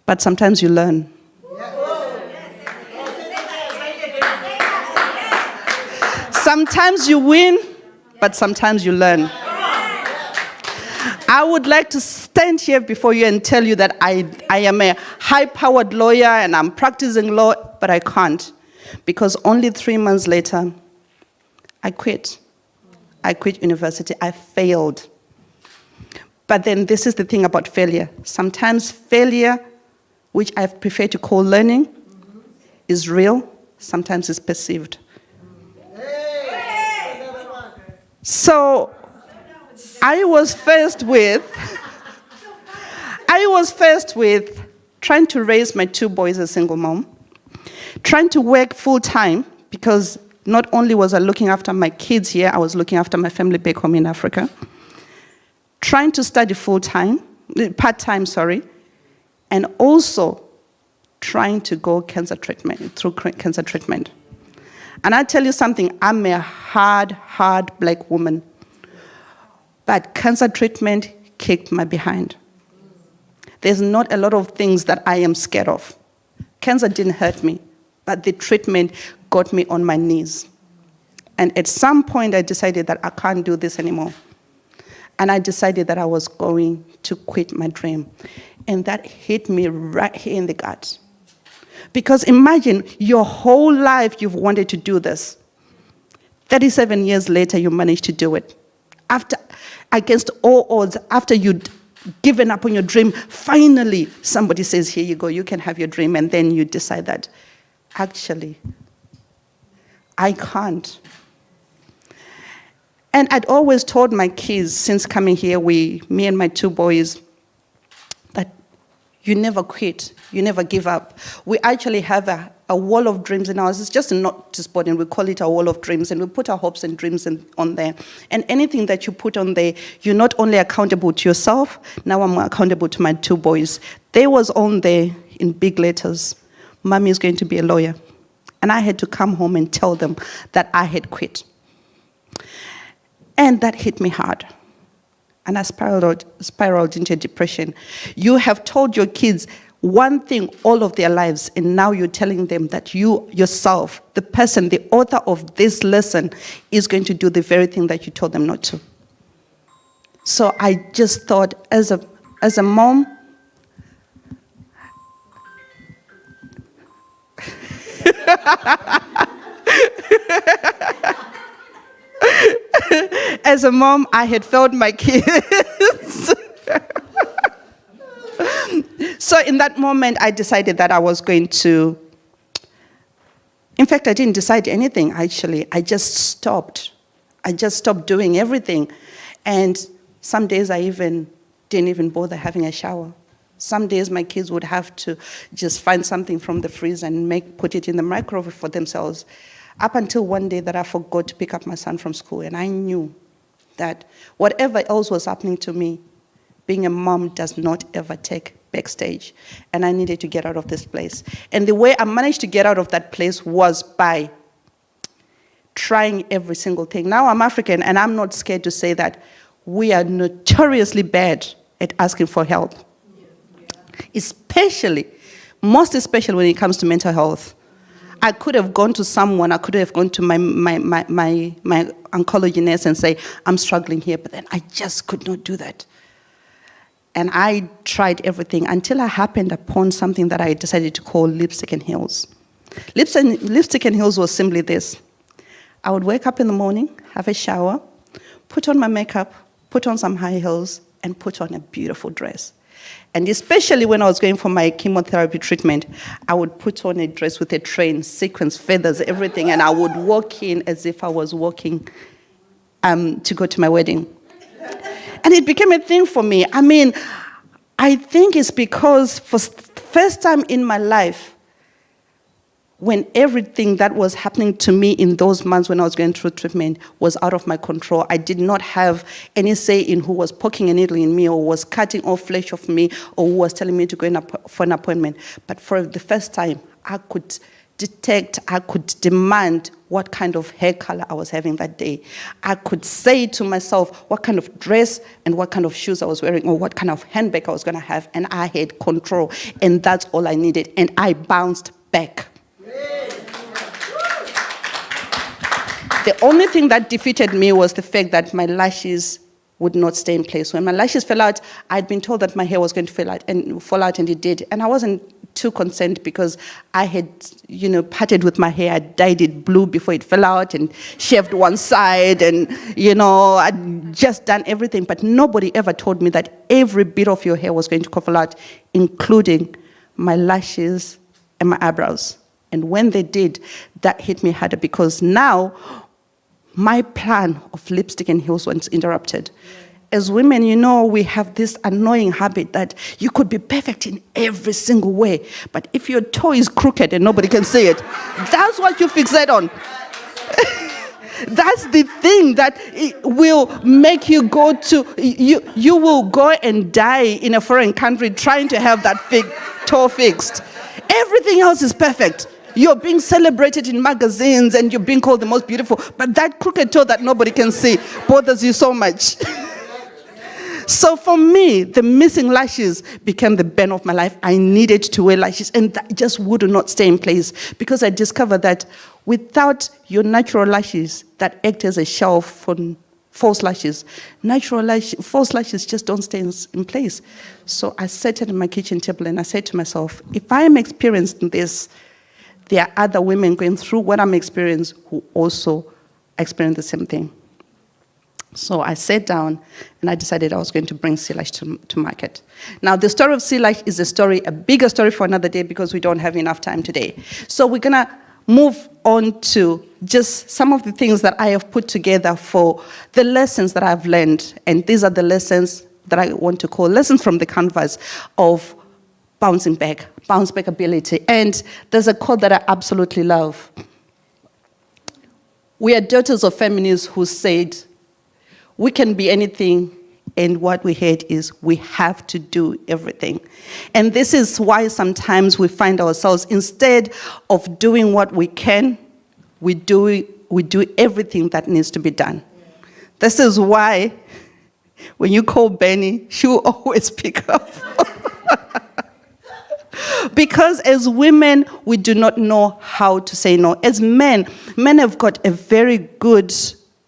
[SPEAKER 8] but sometimes you learn. Sometimes you win, but sometimes you learn. I would like to stand here before you and tell you that I am a high-powered lawyer and I'm practicing law, but I can't. Because only 3 months later, I quit. I quit university. I failed. But then this is the thing about failure. Sometimes failure, which I prefer to call learning, is real. Sometimes it's perceived. So I was faced with trying to raise my 2 boys as a single mom, trying to work full-time, because not only was I looking after my kids here, I was looking after my family back home in Africa, trying to study part-time, and also trying to go through cancer treatment. And I tell you something, I'm a hard black woman. But cancer treatment kicked my behind. There's not a lot of things that I am scared of. Cancer didn't hurt me, but the treatment got me on my knees. And at some point, I decided that I can't do this anymore. And I decided that I was going to quit my dream. And that hit me right here in the gut. Because imagine your whole life you've wanted to do this. 37 years later, you managed to do it. Against all odds, after you'd given up on your dream, finally somebody says, here you go, you can have your dream. And then you decide that, actually, I can't. And I'd always told my kids since coming here, me and my 2 boys, that you never quit, you never give up. We actually have a wall of dreams in ours. It's just a notice board, and we call it a wall of dreams, and we put our hopes and dreams on there. And anything that you put on there, you're not only accountable to yourself, now I'm accountable to my 2 boys. They was on there in big letters, Mommy is going to be a lawyer. And I had to come home and tell them that I had quit. And that hit me hard. And I spiraled into a depression. You have told your kids one thing all of their lives, and now you're telling them that you yourself, the person, the author of this lesson, is going to do the very thing that you told them not to. So I just thought, as a mom, as a mom, I had failed my kids. So in that moment, I decided that I was going to, in fact, I didn't decide anything, actually. I just stopped. I just stopped doing everything. And some days I didn't even bother having a shower. Some days my kids would have to just find something from the freezer and put it in the microwave for themselves. Up until one day that I forgot to pick up my son from school, and I knew that whatever else was happening to me, being a mom does not ever take backstage, and I needed to get out of this place. And the way I managed to get out of that place was by trying every single thing. Now I'm African, and I'm not scared to say that we are notoriously bad at asking for help. Most especially when it comes to mental health. I could have gone to someone, I could have gone to my oncology nurse and say, I'm struggling here, but then I just could not do that. And I tried everything until I happened upon something that I decided to call Lipstick and Heels. Lipstick and Heels was simply this. I would wake up in the morning, have a shower, put on my makeup, put on some high heels, and put on a beautiful dress. And especially when I was going for my chemotherapy treatment, I would put on a dress with a train, sequins, feathers, everything, and I would walk in as if I was walking to go to my wedding. And it became a thing for me. I mean, I think it's because for the first time in my life, when everything that was happening to me in those months when I was going through treatment was out of my control, I did not have any say in who was poking a needle in me or was cutting off flesh of me or who was telling me to go for an appointment. But for the first time, I could detect, I could demand what kind of hair color I was having that day. I could say to myself what kind of dress and what kind of shoes I was wearing or what kind of handbag I was going to have, and I had control, and that's all I needed, and I bounced back. The only thing that defeated me was the fact that my lashes would not stay in place. When my lashes fell out, I'd been told that my hair was going to fall out, and it did. And I wasn't too concerned because I had, parted with my hair. I dyed it blue before it fell out and shaved one side, and, I'd just done everything. But nobody ever told me that every bit of your hair was going to fall out, including my lashes and my eyebrows. And when they did, that hit me harder because now my plan of lipstick and heels was interrupted. As women, we have this annoying habit that you could be perfect in every single way, but if your toe is crooked and nobody can see it, that's what you fixate on. That's the thing that will make you go to, you will go and die in a foreign country trying to have that toe fixed. Everything else is perfect. You're being celebrated in magazines and you're being called the most beautiful, but that crooked toe that nobody can see bothers you so much. So for me, the missing lashes became the bane of my life. I needed to wear lashes, and that just would not stay in place because I discovered that without your natural lashes that act as a shelf for false lashes, false lashes just don't stay in place. So I sat at my kitchen table and I said to myself, if I am experiencing this, there are other women going through what I'm experiencing who also experience the same thing. So I sat down and I decided I was going to bring sea lash to market. Now, the story of sea lash is a bigger story for another day because we don't have enough time today. So we're going to move on to just some of the things that I have put together for the lessons that I've learned. And these are the lessons that I want to call lessons from the canvas of bounce back ability. And there's a quote that I absolutely love. We are daughters of feminists who said, we can be anything, and what we heard is we have to do everything. And this is why sometimes we find ourselves, instead of doing what we can, we do everything that needs to be done. This is why when you call Benny, she will always pick up. Because as women, we do not know how to say no. As men have got a very good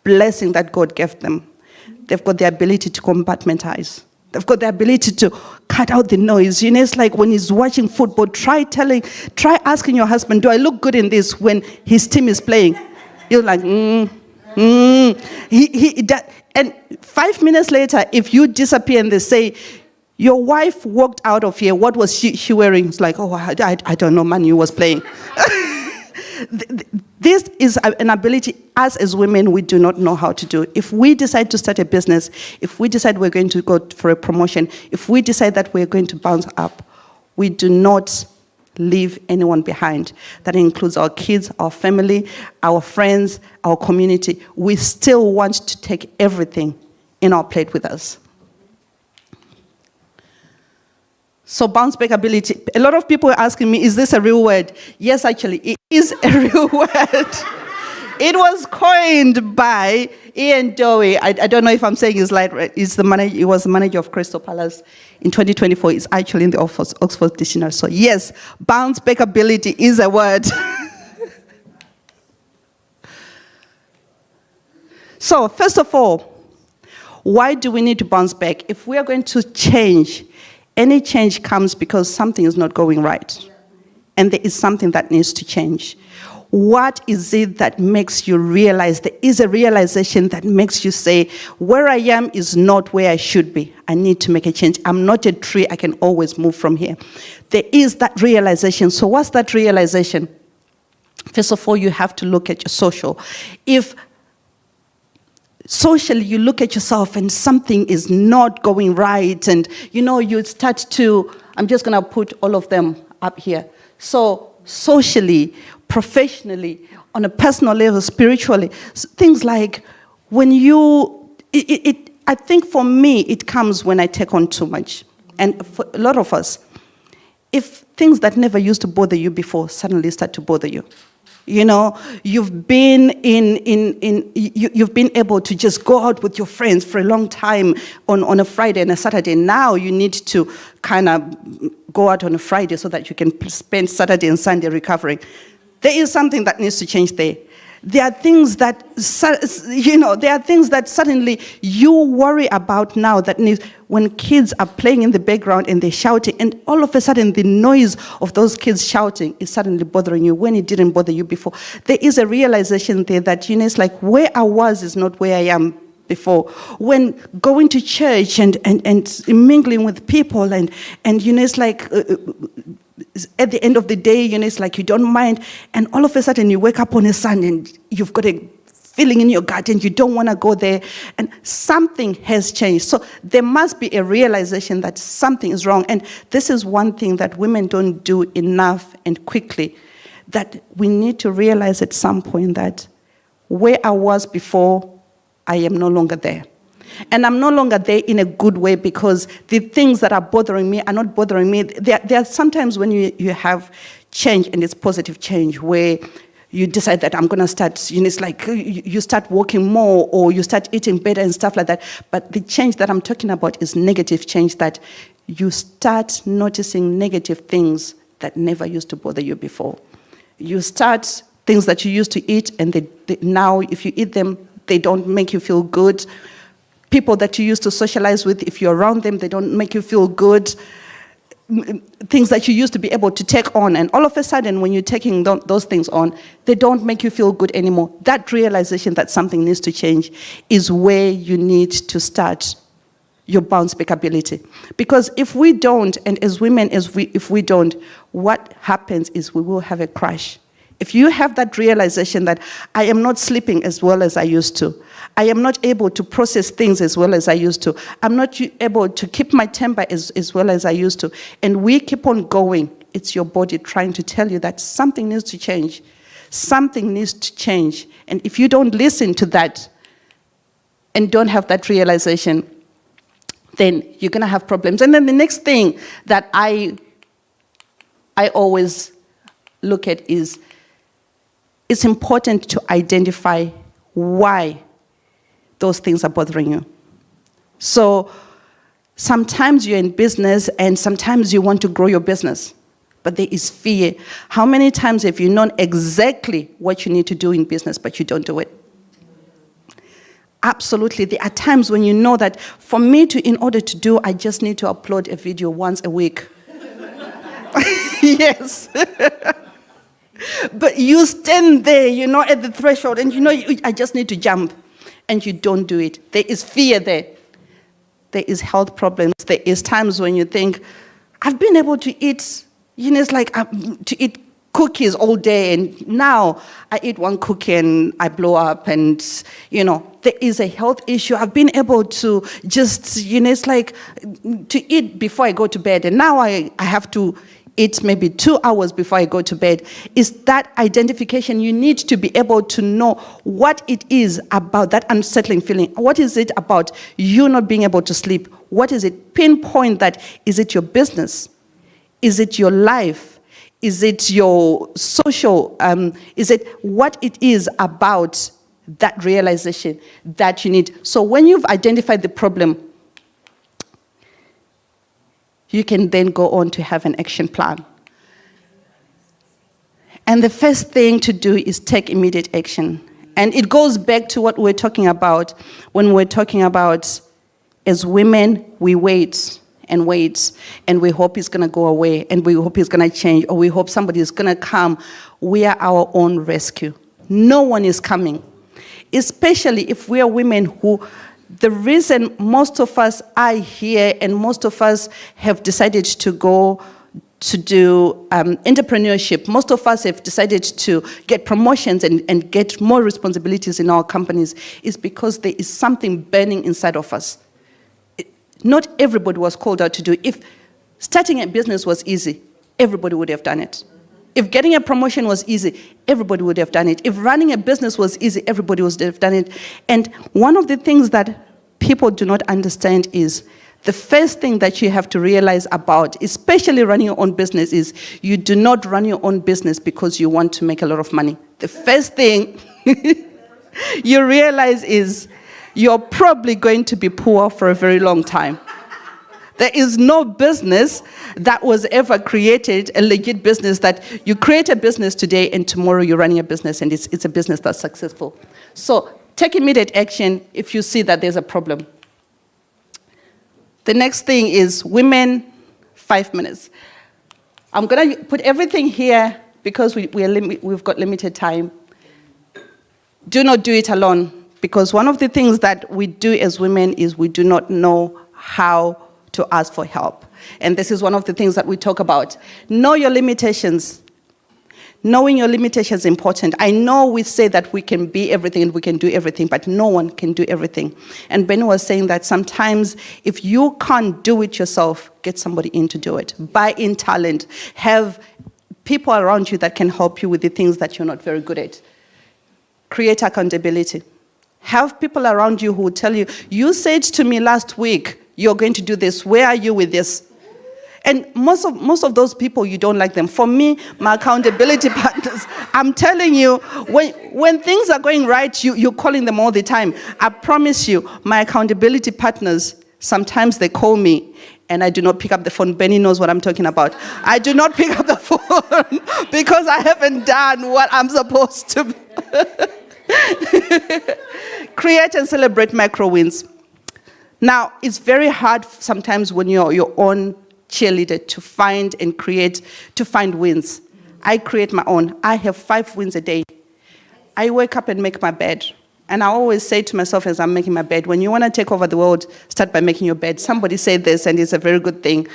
[SPEAKER 8] blessing that God gave them. They've got the ability to compartmentalize. They've got the ability to cut out the noise. It's like when he's watching football, try asking your husband, do I look good in this when his team is playing? You're like, And 5 minutes later, if you disappear and they say, your wife walked out of here, what was she wearing? It's like, oh, I don't know, Man U was playing. This is an ability us as women we do not know how to do. If we decide to start a business, if we decide we're going to go for a promotion, if we decide that we're going to bounce up, we do not leave anyone behind. That includes our kids, our family, our friends, our community. We still want to take everything in our plate with us. So bounce back ability. A lot of people are asking me, is this a real word? Yes, actually, it is a real word. It was coined by Ian Dowie. I don't know if I'm saying his right. He was the manager of Crystal Palace in 2024. It's actually in the Oxford Dictionary. So yes, bounce back ability is a word. So first of all, why do we need to bounce back? If we are going to change, any change comes because something is not going right. And there is something that needs to change. What is it that makes you realize? There is a realization that makes you say, where I am is not where I should be. I need to make a change. I'm not a tree. I can always move from here. There is that realization. So what's that realization? First of all, you have to look at your social. If socially you look at yourself and something is not going right, and you start to, I'm just going to put all of them up here. So socially, professionally, on a personal level, spiritually, things like when I think for me it comes when I take on too much. And for a lot of us, if things that never used to bother you before suddenly start to bother you, you've been you've been able to just go out with your friends for a long time on a Friday and a Saturday. Now you need to kind of go out on a Friday so that you can spend Saturday and Sunday recovering. There is something that needs to change there. There are things that, suddenly you worry about now that when kids are playing in the background and they're shouting, and all of a sudden the noise of those kids shouting is suddenly bothering you when it didn't bother you before. There is a realization there that, it's like where I was is not where I am before. When going to church and mingling with people and it's like... at the end of the day, it's like you don't mind, and all of a sudden you wake up on a Sunday and you've got a feeling in your gut and you don't want to go there, and something has changed. So there must be a realization that something is wrong, and this is one thing that women don't do enough and quickly, that we need to realize at some point that where I was before, I am no longer there. And I'm no longer there in a good way, because the things that are bothering me are not bothering me. There are sometimes when you have change, and it's positive change, where you decide that I'm going to start, it's like you start walking more or you start eating better and stuff like that. But the change that I'm talking about is negative change, that you start noticing negative things that never used to bother you before. You start things that you used to eat, and now if you eat them, they don't make you feel good. People that you used to socialize with, if you're around them, they don't make you feel good. Things that you used to be able to take on, and all of a sudden, when you're taking those things on, they don't make you feel good anymore. That realization that something needs to change is where you need to start your bounce back ability. Because if we don't, and as women, if we don't, what happens is we will have a crash. If you have that realization that I am not sleeping as well as I used to, I am not able to process things as well as I used to, I'm not able to keep my temper as well as I used to, and we keep on going, it's your body trying to tell you that something needs to change. Something needs to change. And if you don't listen to that and don't have that realization, then you're going to have problems. And then the next thing that I always look at is, it's important to identify why those things are bothering you. So sometimes you're in business and sometimes you want to grow your business, but there is fear. How many times have you known exactly what you need to do in business, but you don't do it? Absolutely. There are times when you know that in order to do, I just need to upload a video once a week. Yes. But you stand there, at the threshold, and I just need to jump, and you don't do it. There is fear there. There is health problems. There is times when you think, I've been able to eat, it's like to eat cookies all day, and now I eat one cookie and I blow up, and, there is a health issue. I've been able to just, it's like to eat before I go to bed, and now I have to eat maybe 2 hours before I go to bed. Is that identification? You need to be able to know what it is about that unsettling feeling. What is it about you not being able to sleep? What is it? Pinpoint that. Is it your business? Is it your life? Is it your social? Is it what it is about that realization that you need? So when you've identified the problem, you can then go on to have an action plan. And the first thing to do is take immediate action. And it goes back to what we're talking about when we're talking about, as women, we wait, and we hope it's going to go away, and we hope it's going to change, or we hope somebody is going to come. We are our own rescue. No one is coming. Especially if we are women who... The reason most of us are here and most of us have decided to go to do entrepreneurship. Most of us have decided to get promotions and get more responsibilities in our companies is because there is something burning inside of us. Not everybody was called out to do. If starting a business was easy, everybody would have done it. If getting a promotion was easy, everybody would have done it. If running a business was easy, everybody would have done it. And one of the things that people do not understand is the first thing that you have to realize about, especially running your own business, is you do not run your own business because you want to make a lot of money. The first thing you realize is you're probably going to be poor for a very long time. There is no business that was ever created, a legit business, that you create a business today and tomorrow you're running a business and it's a business that's successful. So take immediate action if you see that there's a problem. The next thing is women, 5 minutes. I'm going to put everything here because we've got limited time. Do not do it alone, because one of the things that we do as women is we do not know how to ask for help. And this is one of the things that we talk about. Know your limitations. Knowing your limitations is important. I know we say that we can be everything and we can do everything, but no one can do everything. And Ben was saying that sometimes if you can't do it yourself, get somebody in to do it. Buy in talent. Have people around you that can help you with the things that you're not very good at. Create accountability. Have people around you who will tell you, you said to me last week, you're going to do this. Where are you with this? And most of those people, you don't like them. For me, my accountability partners, I'm telling you, when things are going right, you're calling them all the time. I promise you, my accountability partners, sometimes they call me and I do not pick up the phone. Benny knows what I'm talking about. I do not pick up the phone because I haven't done what I'm supposed to. Create and celebrate micro wins. Now, it's very hard sometimes when you're your own cheerleader to find and create, to find wins. I create my own. I have 5 wins a day. I wake up and make my bed. And I always say to myself as I'm making my bed, when you want to take over the world, start by making your bed. Somebody said this, and it's a very good thing.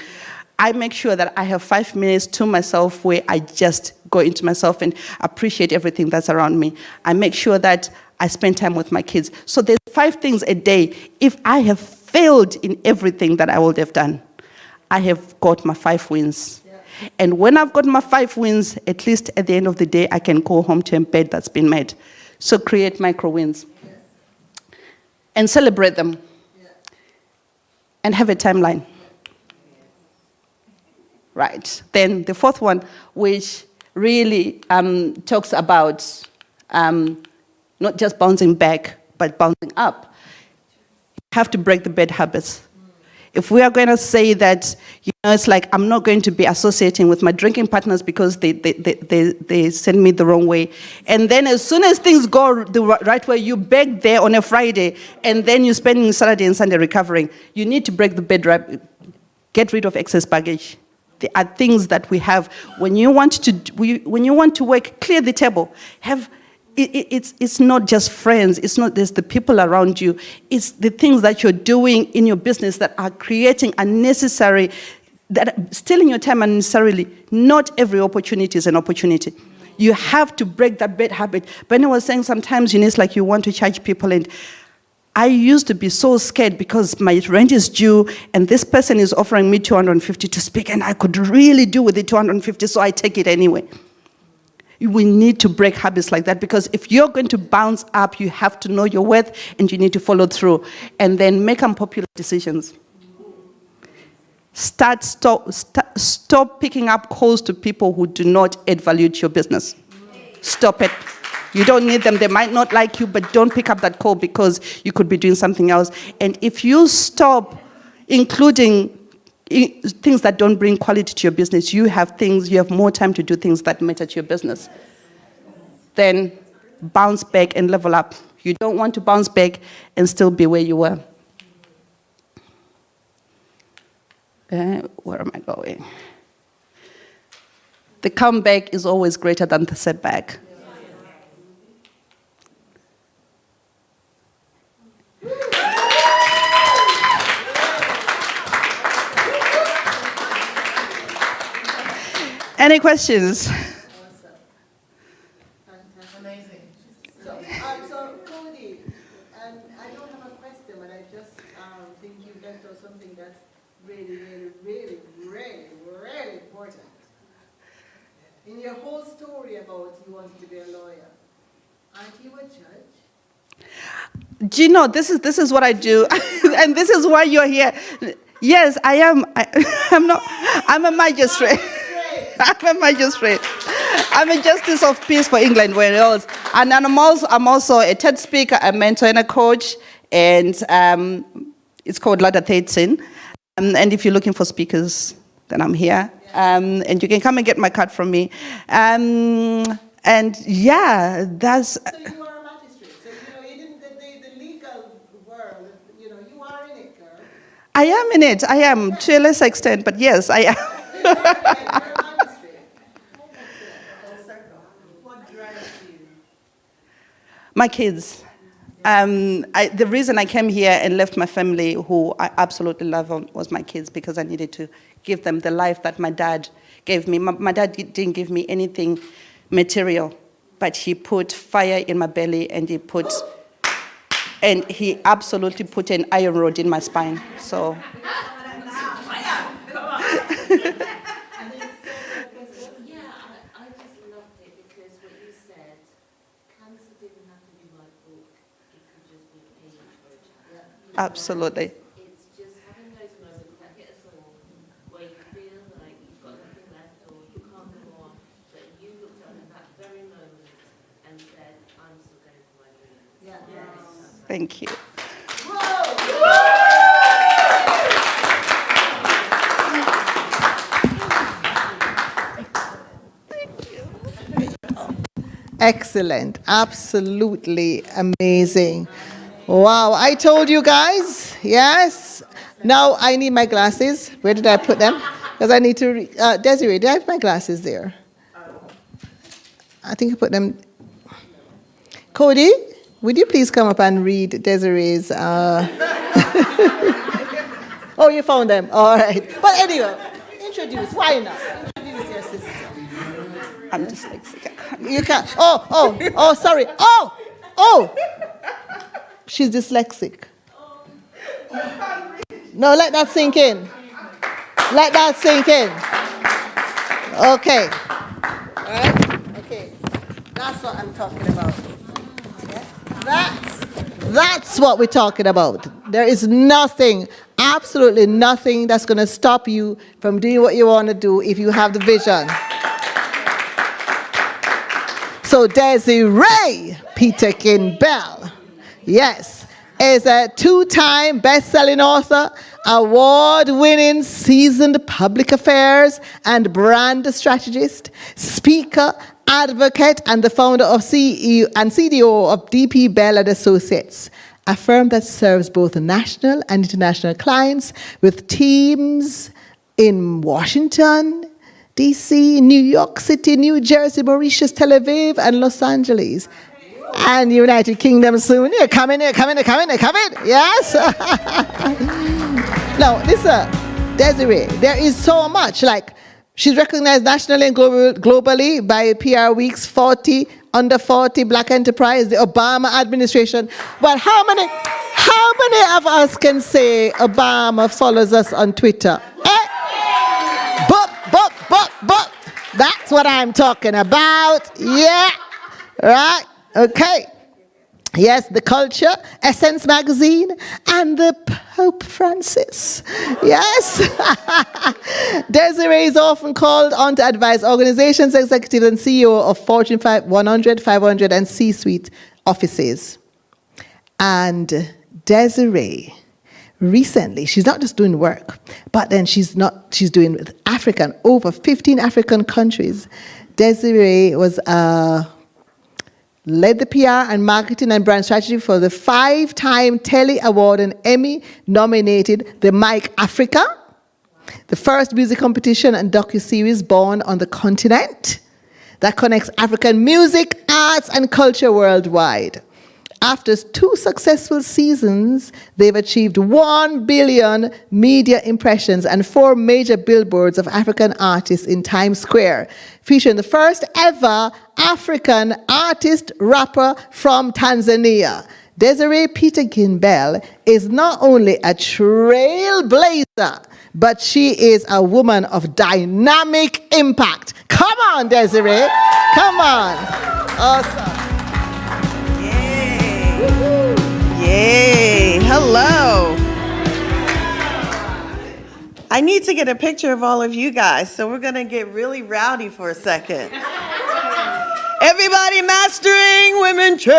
[SPEAKER 8] I make sure that I have 5 minutes to myself where I just go into myself and appreciate everything that's around me. I make sure that I spend time with my kids. So there's 5 things a day. If I have failed in everything that I would have done, I have got my 5 wins. Yeah. And when I've got my 5 wins, at least at the end of the day, I can go home to a bed that's been made. So create micro wins. Yeah. And celebrate them. Yeah. And have a timeline. Right. Then the 4th one, which really talks about not just bouncing back, but bouncing up. You have to break the bad habits. If we are going to say that, it's like I'm not going to be associating with my drinking partners because they send me the wrong way. And then as soon as things go the right way, you beg there on a Friday, and then you're spending Saturday and Sunday recovering. You need to break the bad habit. Get rid of excess baggage. There are things that we have. When you want to work, clear the table. It's not just friends. It's not just the people around you. It's the things that you're doing in your business that are creating unnecessary, that are stealing your time unnecessarily. Not every opportunity is an opportunity. You have to break that bad habit. Benny was saying sometimes, it's like you want to charge people, and I used to be so scared because my rent is due and this person is offering me 250 to speak, and I could really do with the 250, so I take it anyway. We need to break habits like that, because if you're going to bounce up, you have to know your worth and you need to follow through. And then make unpopular decisions. Stop picking up calls to people who do not add value to your business. Stop it. You don't need them. They might not like you, but don't pick up that call because you could be doing something else. And if you stop including things that don't bring quality to your business, you have more time to do things that matter to your business. Then bounce back and level up. You don't want to bounce back and still be where you were. Where am I going? The comeback is always greater than the setback. Any questions?
[SPEAKER 1] Amazing. So Cody, and I don't have a question, but I just think you left out something that's really, really, really, really, really important. In your whole story about you wanted to be a lawyer, aren't you a judge?
[SPEAKER 8] Do you know, this is what I do, and this is why you're here. Yes, I am. I'm a magistrate. I'm a magistrate. I'm a justice of peace for England, where else. And I'm also a TED speaker, a mentor, and a coach. And it's called Ladder 13. And if you're looking for speakers, then I'm here. And you can come and get my card from me. And yeah, that's.
[SPEAKER 1] So you are a magistrate. So you didn't the legal world. You are in it, girl.
[SPEAKER 8] I am in it. I am to a lesser extent, but yes, I am.
[SPEAKER 1] What drives you?
[SPEAKER 8] My kids. The reason I came here and left my family, who I absolutely love, was my kids, because I needed to give them the life that my dad gave me. My dad didn't give me anything material, but he put fire in my belly, and he absolutely put an iron rod in my spine. So.
[SPEAKER 4] I just loved it because what you said, cancer didn't have to be my book, it could just be a page for a child.
[SPEAKER 8] Absolutely.
[SPEAKER 4] It's just having those moments that hit us all, where you feel like you've got nothing left or you can't go on, but you looked up at that very moment and said, I'm still going for my dreams.
[SPEAKER 1] Yeah. Yes.
[SPEAKER 8] Thank you.
[SPEAKER 1] Excellent. Absolutely amazing. Wow. I told you guys. Yes. Now I need my glasses. Where did I put them? Because I need to Desiree, did I have my glasses there? I think I put them. Cody, would you please come up and read Desiree's... Oh, you found them. All right. But anyway, introduce. Why not? Introduce your sister.
[SPEAKER 8] I'm dyslexic.
[SPEAKER 1] You can't. Oh, sorry. Oh. She's dyslexic. No, let that sink in. Let that sink in. Okay. All right? Okay. That's what I'm talking about. That's what we're talking about. There is nothing, absolutely nothing that's going to stop you from doing what you want to do if you have the vision. So Desiree Peterkin Bell, yes, is a 2-time best-selling author, award-winning seasoned public affairs and brand strategist, speaker, advocate, and the founder of CEO and CDO of DP Bell and Associates, a firm that serves both national and international clients with teams in Washington, DC, New York City, New Jersey, Mauritius, Tel Aviv, and Los Angeles. And United Kingdom soon. You're coming. Yes? Now, listen, Desiree, there is so much. Like, she's recognized nationally and globally by PR Week's Under 40 Black Enterprise, the Obama administration. But how many of us can say Obama follows us on Twitter? Book. That's what I'm talking about. Yeah. Right. Okay. Yes, the Culture, Essence Magazine, and the Pope Francis. Yes. Desiree is often called on to advise organizations, executives, and CEO of Fortune 100, 500, and C-suite offices. And Desiree, recently, she's not just doing work, but then she's doing with over 15 African countries. Desiree was led the PR and marketing and brand strategy for the 5-time Telly Award and Emmy-nominated The Mic Africa, the first music competition and docuseries born on the continent that connects African music, arts, and culture worldwide. After 2 successful seasons, they've achieved 1 billion media impressions and 4 major billboards of African artists in Times Square, featuring the first ever African artist rapper from Tanzania. Desiree Peterkin Bell is not only a trailblazer, but she is a woman of dynamic impact. Come on, Desiree. Come on. Awesome.
[SPEAKER 9] Yay! Hello! I need to get a picture of all of you guys, so we're going to get really rowdy for a second. Everybody mastering women church!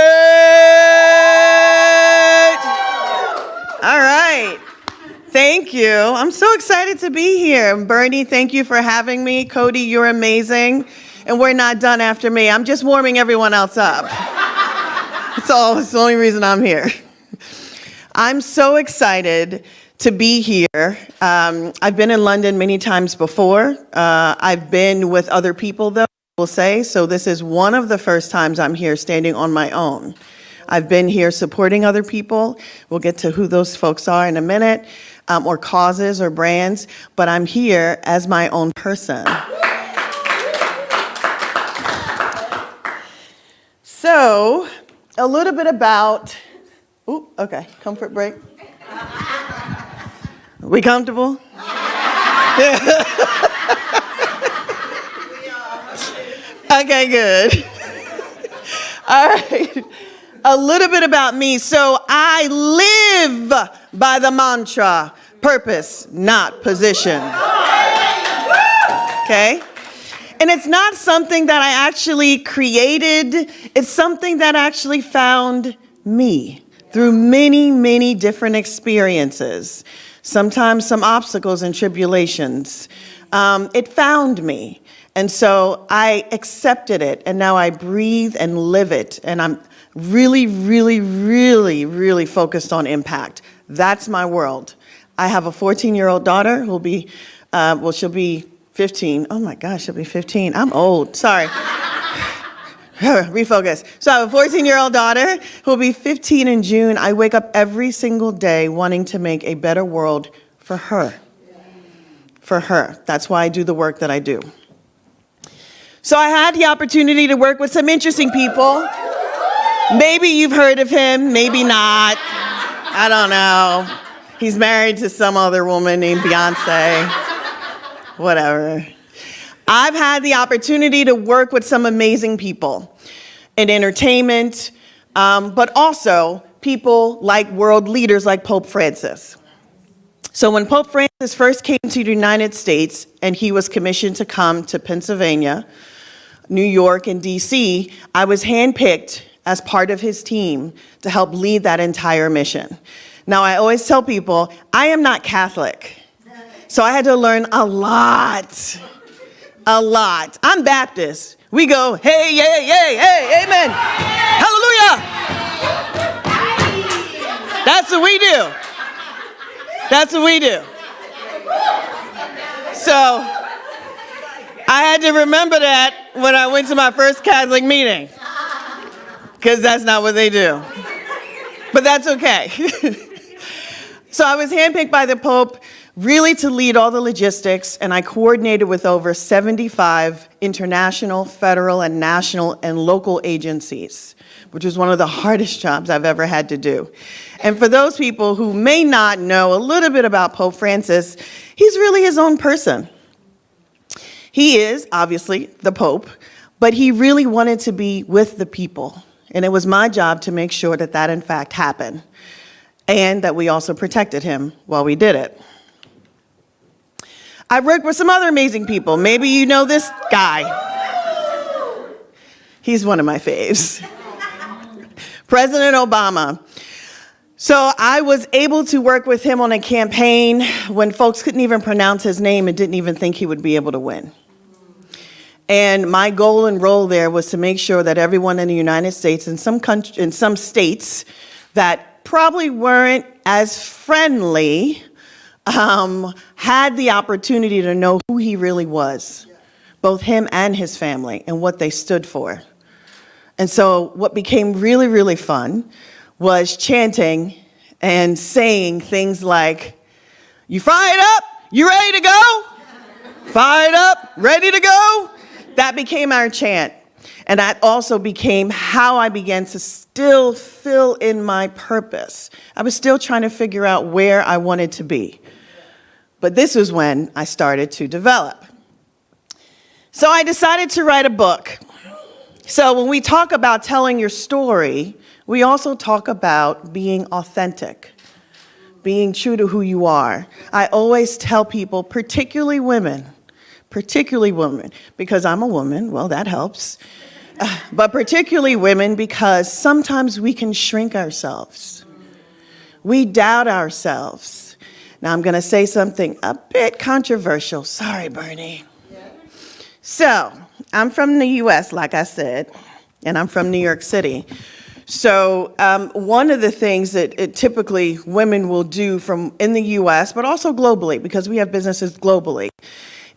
[SPEAKER 9] All right. Thank you. I'm so excited to be here. Bernie, thank you for having me. Cody, you're amazing. And we're not done after me. I'm just warming everyone else up. It's the only reason I'm here. I'm so excited to be here. I've been in London many times before. I've been with other people, though, I will say. So this is one of the first times I'm here standing on my own. I've been here supporting other people. We'll get to who those folks are in a minute, or causes or brands. But I'm here as my own person. So, a little bit about, okay, comfort break. We comfortable? Okay, good. All right, a little bit about me. So I live by the mantra, purpose, not position. Okay? And it's not something that I actually created. It's something that actually found me through many, many different experiences. Sometimes some obstacles and tribulations. It found me. And so I accepted it. And now I breathe and live it. And I'm really, really, really, really focused on impact. That's my world. I have a 14-year-old daughter who'll be, she'll be 15. Oh my gosh, she'll be 15. I'm old, sorry. Refocus. So I have a 14-year-old daughter who'll be 15 in June. I wake up every single day wanting to make a better world for her. For her. That's why I do the work that I do. So I had the opportunity to work with some interesting people. Maybe you've heard of him, maybe not. I don't know. He's married to some other woman named Beyonce. Whatever. I've had the opportunity to work with some amazing people in entertainment, but also people like world leaders like Pope Francis. So when Pope Francis first came to the United States and he was commissioned to come to Pennsylvania, New York, and DC, I was handpicked as part of his team to help lead that entire mission. Now, I always tell people, I am not Catholic. So I had to learn a lot. I'm Baptist. We go, hey, yay, yay, hey, amen. Hallelujah. That's what we do. That's what we do. So I had to remember that when I went to my first Catholic meeting, because that's not what they do. But that's okay. So I was handpicked by the Pope really to lead all the logistics, and I coordinated with over 75 international, federal, and national and local agencies, which was one of the hardest jobs I've ever had to do. And for those people who may not know a little bit about Pope Francis, he's really his own person. He is, obviously, the Pope, but he really wanted to be with the people. And it was my job to make sure that that, in fact, happened, and that we also protected him while we did it. I worked with some other amazing people. Maybe you know this guy. He's one of my faves. President Obama. So I was able to work with him on a campaign when folks couldn't even pronounce his name and didn't even think he would be able to win. And my goal and role there was to make sure that everyone in the United States, in some states that probably weren't as friendly, had the opportunity to know who he really was, both him and his family, and what they stood for. And so what became really, really fun was chanting and saying things like, "You fired up? You ready to go? Fired up? Ready to go?" That became our chant. And that also became how I began to still fill in my purpose. I was still trying to figure out where I wanted to be. But this was when I started to develop. So I decided to write a book. So when we talk about telling your story, we also talk about being authentic, being true to who you are. I always tell people, particularly women, because I'm a woman, well, that helps. But particularly women, because sometimes we can shrink ourselves. We doubt ourselves. Now I'm gonna say something a bit controversial. Sorry, Bernie. So, I'm from the US, like I said, and I'm from New York City. So one of the things that typically women will do in the US, but also globally, because we have businesses globally,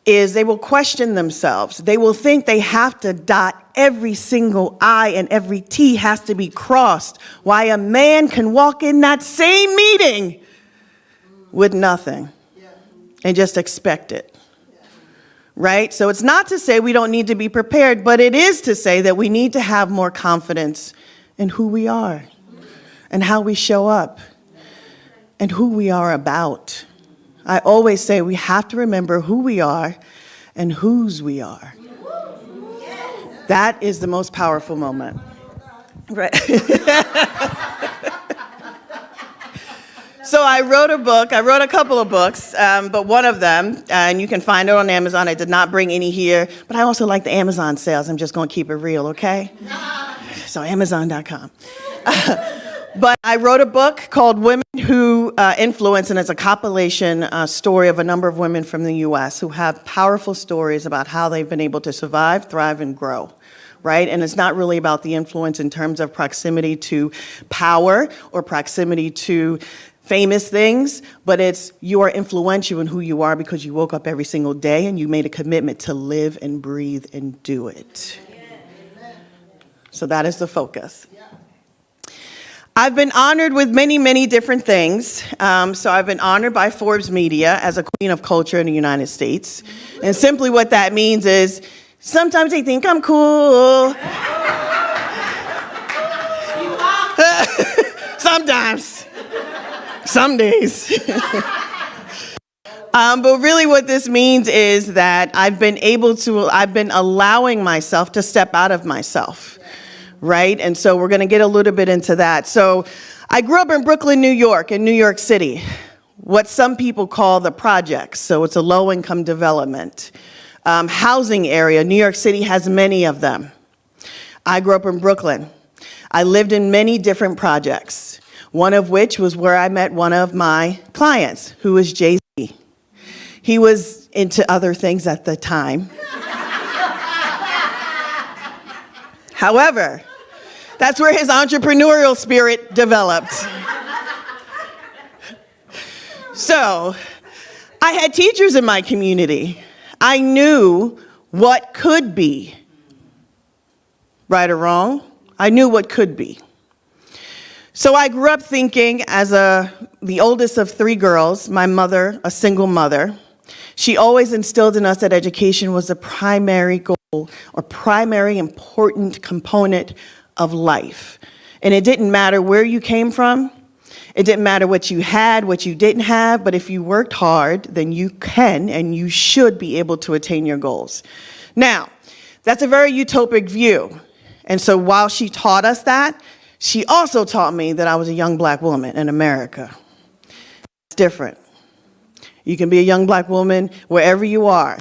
[SPEAKER 9] is they will question themselves. They will think they have to dot every single I and every T has to be crossed. Why a man can walk in that same meeting with nothing and just expect it. Right? So it's not to say we don't need to be prepared, but it is to say that we need to have more confidence in who we are and how we show up and who we are about. I always say we have to remember who we are and whose we are. That is the most powerful moment. Right? So I wrote a book. I wrote a couple of books, but one of them, and you can find it on Amazon. I did not bring any here, but I also like the Amazon sales. I'm just going to keep it real, okay? So Amazon.com. But I wrote a book called Women Who Influence, and it's a compilation story of a number of women from the U.S. who have powerful stories about how they've been able to survive, thrive, and grow, right? And it's not really about the influence in terms of proximity to power or proximity to famous things, but it's you are influential in who you are because you woke up every single day and you made a commitment to live and breathe and do it. So that is the focus. I've been honored with many, many different things. So I've been honored by Forbes Media as a queen of culture in the United States. And simply what that means is sometimes they think I'm cool. Sometimes. Some days. But really what this means is that I've been allowing myself to step out of myself. Right? And so we're going to get a little bit into that. So I grew up in Brooklyn, New York, in New York City, what some people call the projects. So it's a low-income development housing area. New York City has many of them. I grew up in Brooklyn. I lived in many different projects, one of which was where I met one of my clients, who was Jay-Z. He was into other things at the time. However, that's where his entrepreneurial spirit developed. So, I had teachers in my community. I knew what could be. Right or wrong, I knew what could be. So I grew up thinking, as the oldest of three girls, my mother, a single mother, she always instilled in us that education was the primary goal or primary important component of life. And it didn't matter where you came from. It didn't matter what you had, what you didn't have, but if you worked hard, then you can and you should be able to attain your goals. Now, that's a very utopic view. And so while she taught us that, she also taught me that I was a young black woman in America. It's different. You can be a young black woman wherever you are.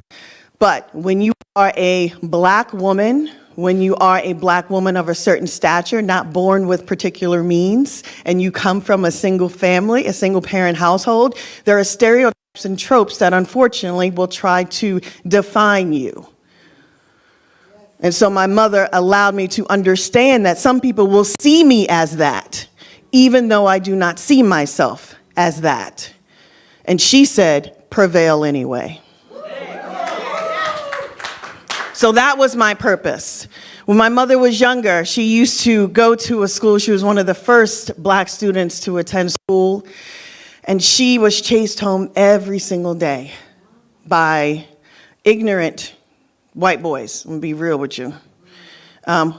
[SPEAKER 9] But when you are a black woman, when you are a black woman of a certain stature, not born with particular means, and you come from a single family, a single parent household, there are stereotypes and tropes that unfortunately will try to define you. And so my mother allowed me to understand that some people will see me as that, even though I do not see myself as that. And she said, prevail anyway. So that was my purpose. When my mother was younger, she used to go to a school. She was one of the first black students to attend school. And she was chased home every single day by ignorant white boys, I'm gonna be real with you,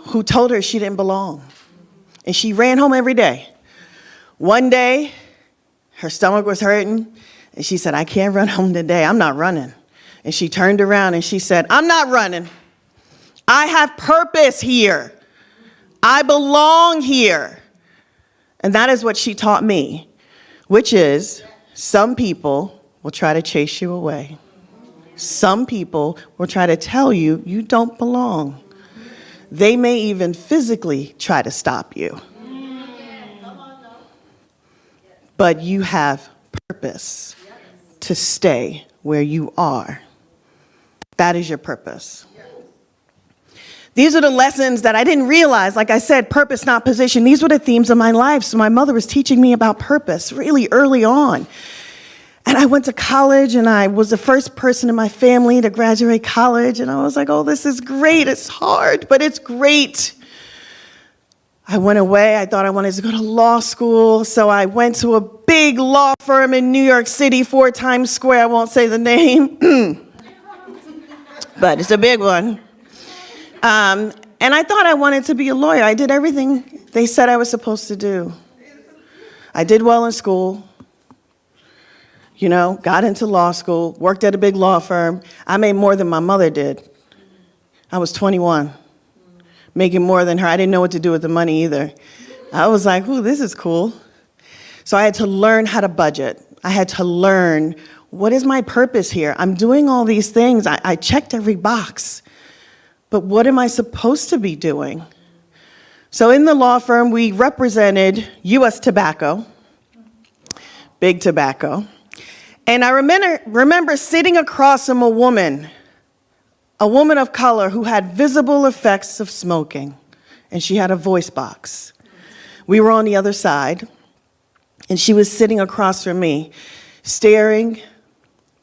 [SPEAKER 9] who told her she didn't belong. And she ran home every day. One day, her stomach was hurting, and she said, I can't run home today, I'm not running. And she turned around and she said, I'm not running. I have purpose here. I belong here. And that is what she taught me, which is some people will try to chase you away. Some people will try to tell you you don't belong. They may even physically try to stop you. But you have purpose to stay where you are. That is your purpose. These are the lessons that I didn't realize. Like I said, purpose, not position. These were the themes of my life. So my mother was teaching me about purpose really early on. And I went to college, and I was the first person in my family to graduate college. And I was like, oh, this is great. It's hard, but it's great. I went away. I thought I wanted to go to law school. So I went to a big law firm in New York City, 4 Times Square. I won't say the name. But it's a big one. And I thought I wanted to be a lawyer. I did everything they said I was supposed to do. I did well in school, got into law school, worked at a big law firm. I made more than my mother did. I was 21, making more than her. I didn't know what to do with the money either. I was like, ooh, this is cool. So I had to learn how to budget. I had to learn, what is my purpose here? I'm doing all these things. I checked every box. But what am I supposed to be doing? So in the law firm, we represented U.S. tobacco, big tobacco. And I remember sitting across from a woman of color who had visible effects of smoking. And she had a voice box. We were on the other side. And she was sitting across from me, staring,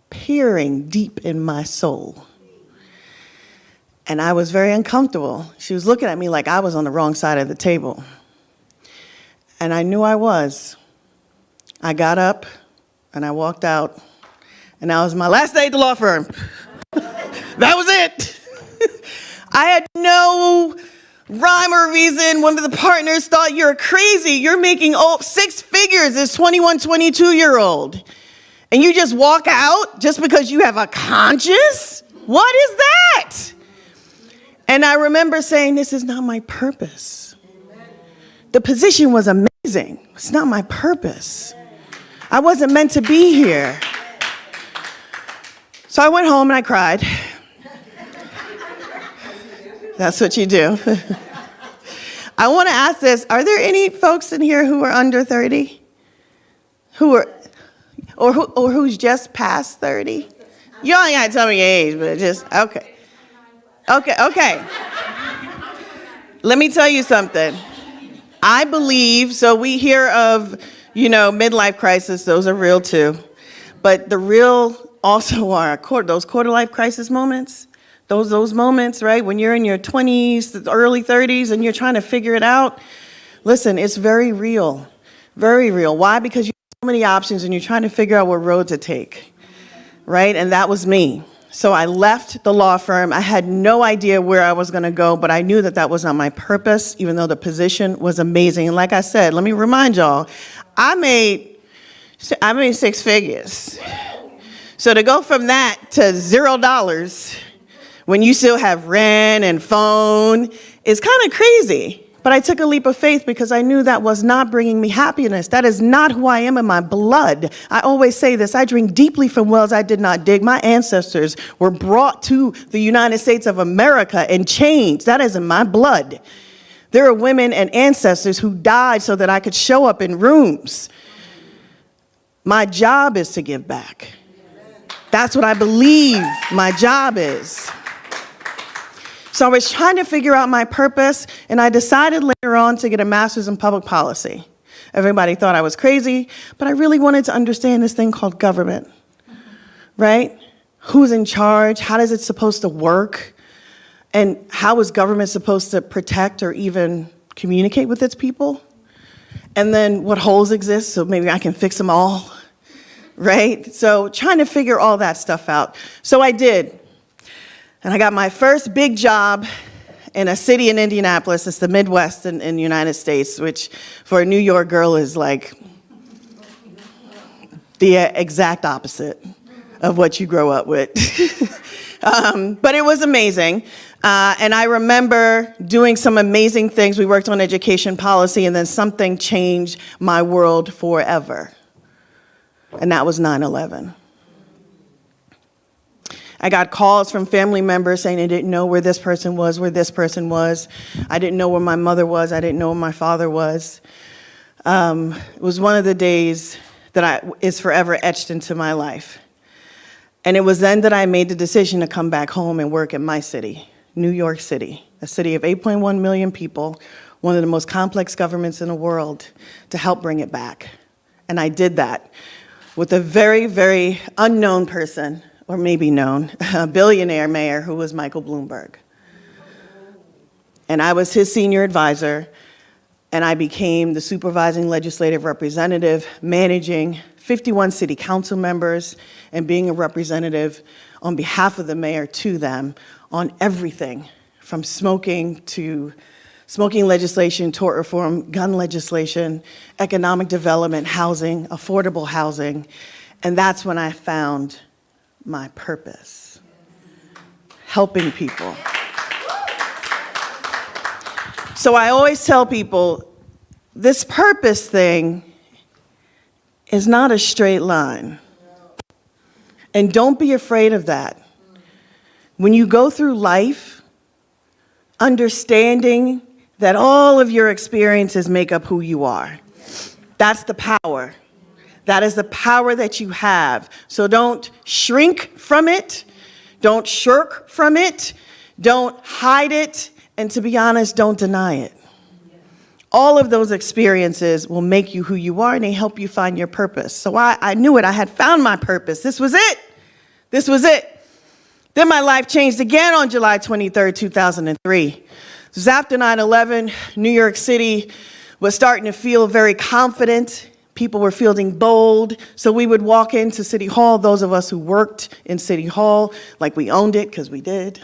[SPEAKER 9] peering deep in my soul. And I was very uncomfortable. She was looking at me like I was on the wrong side of the table. And I knew I was. I got up and I walked out. And that was my last day at the law firm. That was it. I had no rhyme or reason. One of the partners thought, you're crazy. You're making 6 figures as 21, 22-year-old. And you just walk out just because you have a conscience? What is that? And I remember saying, this is not my purpose. The position was amazing. It's not my purpose. I wasn't meant to be here. So I went home and I cried. That's what you do. I want to ask this. Are there any folks in here who are under 30? Or who's just past 30? You ain't got to tell me your age, but just, okay. Okay. Let me tell you something. I believe, so we hear of, midlife crisis. Those are real too. But the real also are those quarter-life crisis moments. Those moments, right, when you're in your 20s, early 30s, and you're trying to figure it out. Listen, it's very real. Very real. Why? Because you have so many options, and you're trying to figure out what road to take, right? And that was me. So I left the law firm. I had no idea where I was going to go, but I knew that that was not my purpose, even though the position was amazing. And like I said, let me remind y'all, I made 6 figures. So to go from that to $0 when you still have rent and phone is kind of crazy. But I took a leap of faith because I knew that was not bringing me happiness. That is not who I am in my blood. I always say this, I drink deeply from wells I did not dig. My ancestors were brought to the United States of America and changed. That is in my blood. There are women and ancestors who died so that I could show up in rooms. My job is to give back. That's what I believe my job is. So I was trying to figure out my purpose, and I decided later on to get a master's in public policy. Everybody thought I was crazy, but I really wanted to understand this thing called government, right? Who's in charge? How is it supposed to work? And how is government supposed to protect or even communicate with its people? And then what holes exist, so maybe I can fix them all, right? So trying to figure all that stuff out. So I did. And I got my first big job in a city in Indianapolis. It's the Midwest in the United States, which for a New York girl is like the exact opposite of what you grow up with. But it was amazing. And I remember doing some amazing things. We worked on education policy, and then something changed my world forever. And that was 9/11. I got calls from family members saying they didn't know where this person was, where this person was. I didn't know where my mother was. I didn't know where my father was. It was one of the days that is forever etched into my life. And it was then that I made the decision to come back home and work in my city, New York City, a city of 8.1 million people, one of the most complex governments in the world, to help bring it back. And I did that with a very, very unknown person, or maybe known, a billionaire mayor who was Michael Bloomberg. And I was his senior advisor, and I became the supervising legislative representative, managing 51 city council members, and being a representative on behalf of the mayor to them on everything from smoking to smoking legislation, tort reform, gun legislation, economic development, housing, affordable housing. And that's when I found my purpose, helping people. So I always tell people, this purpose thing is not a straight line. And don't be afraid of that. When you go through life, understanding that all of your experiences make up who you are. That's the power. That is the power that you have. So don't shrink from it. Don't shirk from it. Don't hide it. And to be honest, don't deny it. All of those experiences will make you who you are, and they help you find your purpose. So I knew it. I had found my purpose. This was it. This was it. Then my life changed again on July 23rd, 2003. This was after 9/11. New York City was starting to feel very confident. People were feeling bold. So we would walk into City Hall, those of us who worked in City Hall, like we owned it, because we did.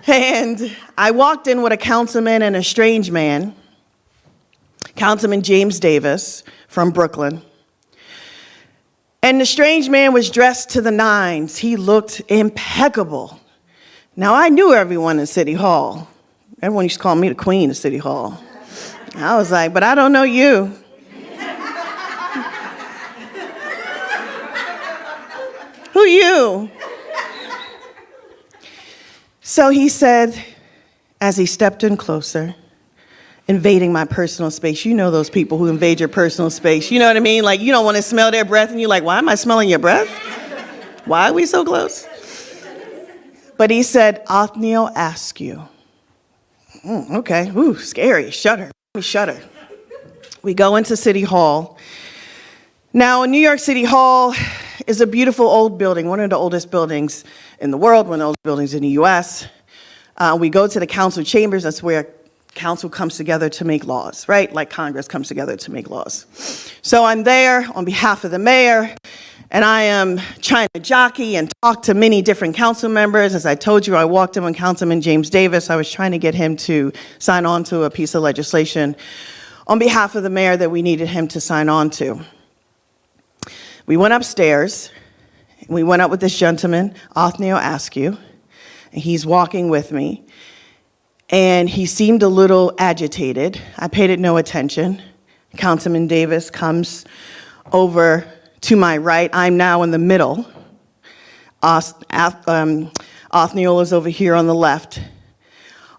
[SPEAKER 9] And I walked in with a councilman and a strange man, Councilman James Davis from Brooklyn. And the strange man was dressed to the nines. He looked impeccable. Now, I knew everyone in City Hall. Everyone used to call me the queen of City Hall. I was like, but I don't know you. Who you? So he said, as he stepped in closer, invading my personal space. You know those people who invade your personal space. You know what I mean? Like, you don't want to smell their breath, and you're like, why am I smelling your breath? Why are we so close? But he said, Othniel ask you. Okay, ooh, scary, shudder, let me shudder. We go into City Hall. Now, New York City Hall is a beautiful old building, one of the oldest buildings in the world, one of the oldest buildings in the US. We go to the council chambers, that's where council comes together to make laws, right? Like Congress comes together to make laws. So I'm there on behalf of the mayor, and I am trying to jockey and talk to many different council members. As I told you, I walked in with Councilman James Davis. I was trying to get him to sign on to a piece of legislation on behalf of the mayor that we needed him to sign on to. We went upstairs, and we went up with this gentleman, Othniel Askew, and he's walking with me. And he seemed a little agitated. I paid it no attention. Councilman Davis comes over to my right. I'm now in the middle. Othniel is over here on the left.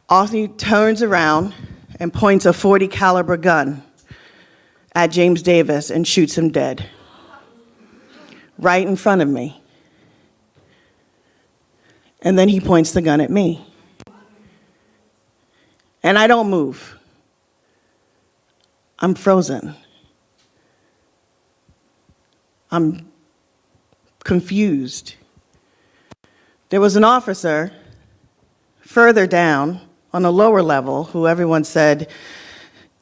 [SPEAKER 9] Othniel turns around and points a .40 caliber gun at James Davis and shoots him dead. Right in front of me. And then he points the gun at me. And I don't move. I'm frozen. I'm confused. There was an officer further down on a lower level who everyone said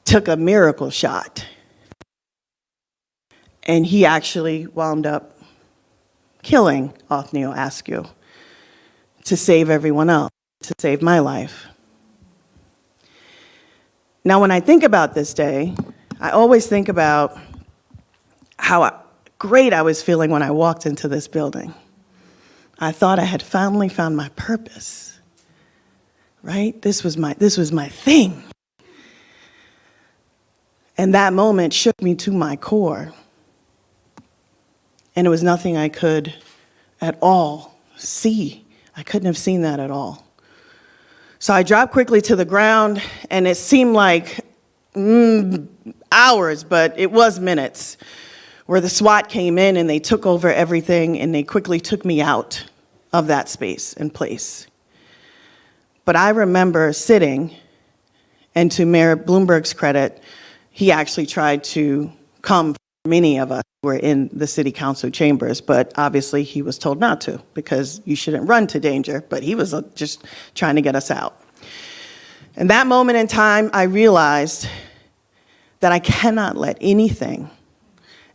[SPEAKER 9] took a miracle shot. And he actually wound up killing Othniel Askew to save everyone else, to save my life. Now, when I think about this day, I always think about how great I was feeling when I walked into this building. I thought I had finally found my purpose, right? This was my thing. And that moment shook me to my core. And it was nothing I could at all see. I couldn't have seen that at all. So I dropped quickly to the ground, and it seemed like hours, but it was minutes, where the SWAT came in and they took over everything, and they quickly took me out of that space and place. But I remember sitting, and to Mayor Bloomberg's credit, he actually tried to come for many of us who were in the city council chambers, but obviously he was told not to because you shouldn't run to danger, but he was just trying to get us out. In that moment in time, I realized that I cannot let anything,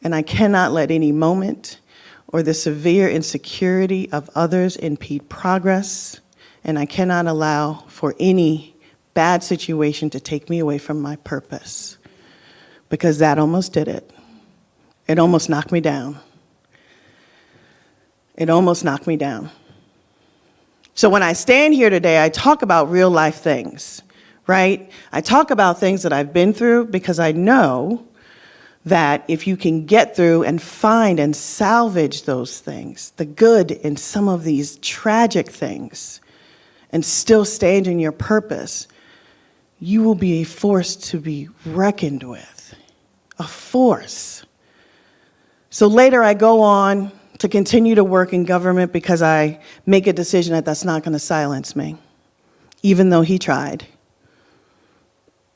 [SPEAKER 9] and I cannot let any moment or the severe insecurity of others impede progress, and I cannot allow for any bad situation to take me away from my purpose, because that almost did it. It almost knocked me down. It almost knocked me down. So when I stand here today, I talk about real life things, right? I talk about things that I've been through because I know that if you can get through and find and salvage those things, the good in some of these tragic things, and still stand in your purpose, you will be a force to be reckoned with, a force. So later I go on to continue to work in government because I make a decision that that's not going to silence me, even though he tried.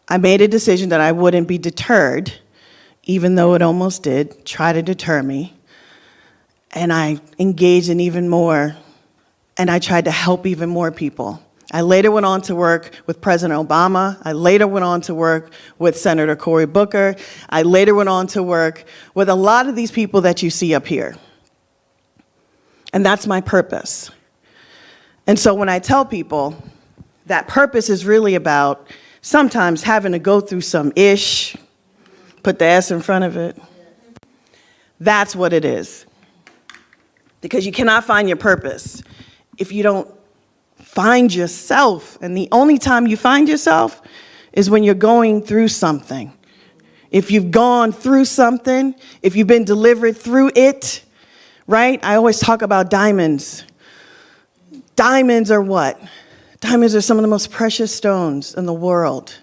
[SPEAKER 9] I made a decision that I wouldn't be deterred, even though it almost did try to deter me. And I engaged in even more, and I tried to help even more people. I later went on to work with President Obama. I later went on to work with Senator Cory Booker. I later went on to work with a lot of these people that you see up here. And that's my purpose. And so when I tell people that purpose is really about sometimes having to go through some ish, put the S in front of it, that's what it is. Because you cannot find your purpose if you don't find yourself. And the only time you find yourself is when you're going through something. If you've gone through something, if you've been delivered through it, right? I always talk about diamonds. Diamonds are what? Diamonds are some of the most precious stones in the world.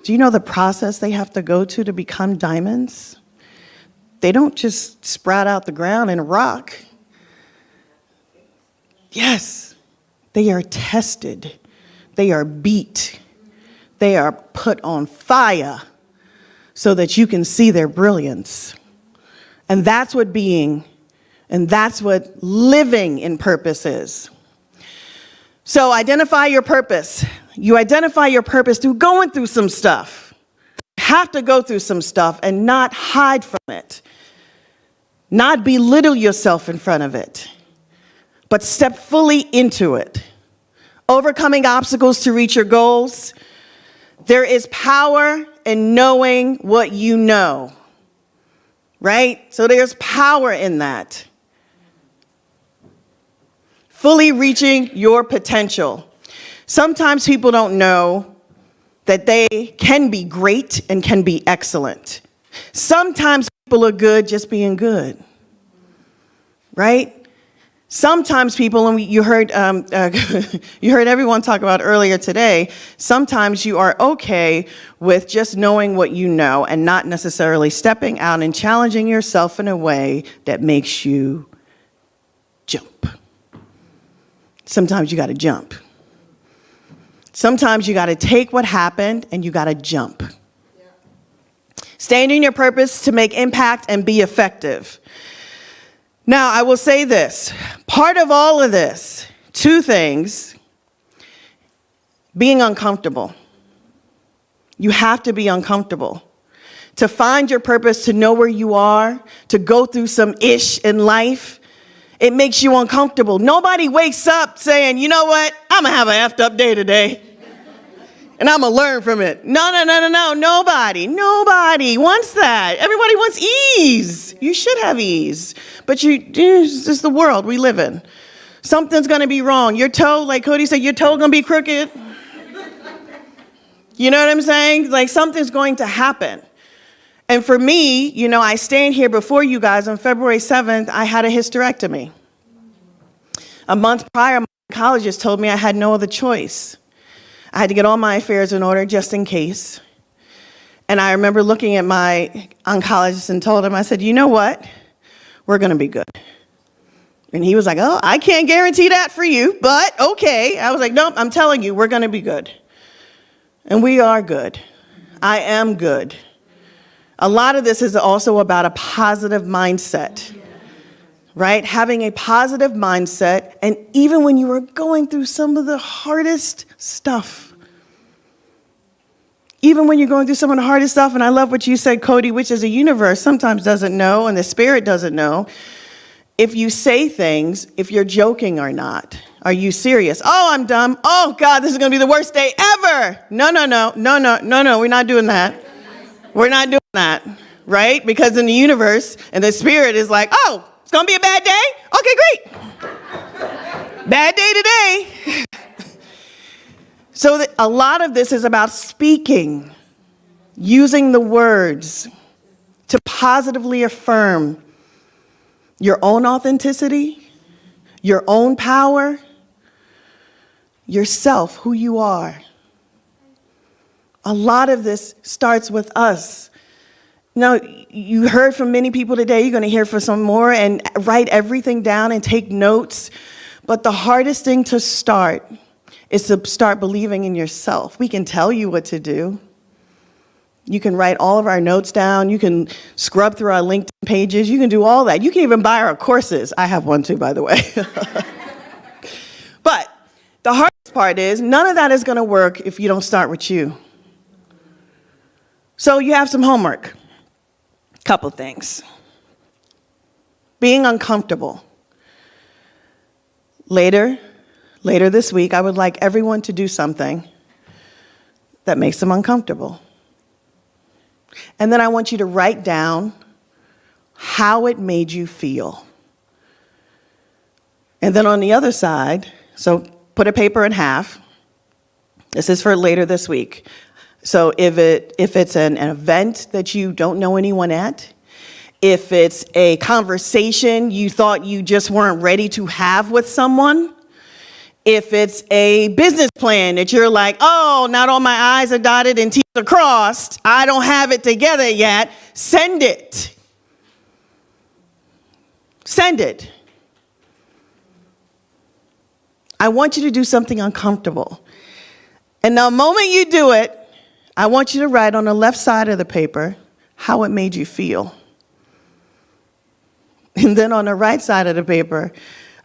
[SPEAKER 9] Do you know the process they have to go to become diamonds? They don't just sprout out the ground and rock. Yes. They are tested. They are beat. They are put on fire so that you can see their brilliance. And that's what being, and that's what living in purpose is. So identify your purpose. You identify your purpose through going through some stuff. You have to go through some stuff and not hide from it. Not belittle yourself in front of it, but step fully into it. Overcoming obstacles to reach your goals. There is power in knowing what you know, right? So there's power in that. Fully reaching your potential. Sometimes people don't know that they can be great and can be excellent. Sometimes people are good just being good, right? Sometimes people, and you heard everyone talk about earlier today, sometimes you are okay with just knowing what you know and not necessarily stepping out and challenging yourself in a way that makes you jump. Sometimes you got to jump. Sometimes you got to take what happened and you got to jump. Stand in your purpose to make impact and be effective. Now, I will say this. Part of all of this, two things, Being uncomfortable. You have to be uncomfortable. To find your purpose, to know where you are, to go through some ish in life, it makes you uncomfortable. Nobody wakes up saying, you know what, I'm going to have an effed up day today. And I'm going to learn from it. No. Nobody wants that. Everybody wants ease. You should have ease. But it's just the world we live in. Something's going to be wrong. Your toe, like Cody said, your toe going to be crooked. You know what I'm saying? Like something's going to happen. And for me, you know, I stand here before you guys on February 7th, I had a hysterectomy. A month prior, my oncologist told me I had no other choice. I had to get all my affairs in order just in case. And I remember looking at my oncologist and told him, I said, you know what? We're going to be good. And he was like, oh, I can't guarantee that for you, but okay. I was like, nope, I'm telling you, we're going to be good. And we are good. I am good. A lot of this is also about a positive mindset, right? Having a positive mindset, and even when you are going through some of the hardest stuff, even when you're going through some of the hardest stuff, and I love what you said, Cody, which is the universe sometimes doesn't know, and the spirit doesn't know, if you say things, if you're joking or not. Are you serious? Oh, I'm dumb. Oh, God, this is going to be the worst day ever. No, we're not doing that. We're not doing that, right? Because in the universe, and the spirit is like, oh, it's going to be a bad day? Okay, great. Bad day today. So a lot of this is about speaking, using the words to positively affirm your own authenticity, your own power, yourself, who you are. A lot of this starts with us. Now, you heard from many people today. You're going to hear from some more, and write everything down and take notes. But the hardest thing to start is to start believing in yourself. We can tell you what to do. You can write all of our notes down. You can scrub through our LinkedIn pages. You can do all that. You can even buy our courses. I have one too, by the way. But the hardest part is none of that is going to work if you don't start with you. So you have some homework. Couple things. Being uncomfortable. Later this week, I would like everyone to do something that makes them uncomfortable. And then I want you to write down how it made you feel. And then on the other side, so put a paper in half. This is for later this week. So if it's an event that you don't know anyone at, if it's a conversation you thought you just weren't ready to have with someone, if it's a business plan that you're like, oh, not all my I's are dotted and T's are crossed, I don't have it together yet, send it. Send it. I want you to do something uncomfortable. And the moment you do it, I want you to write on the left side of the paper how it made you feel. And then on the right side of the paper,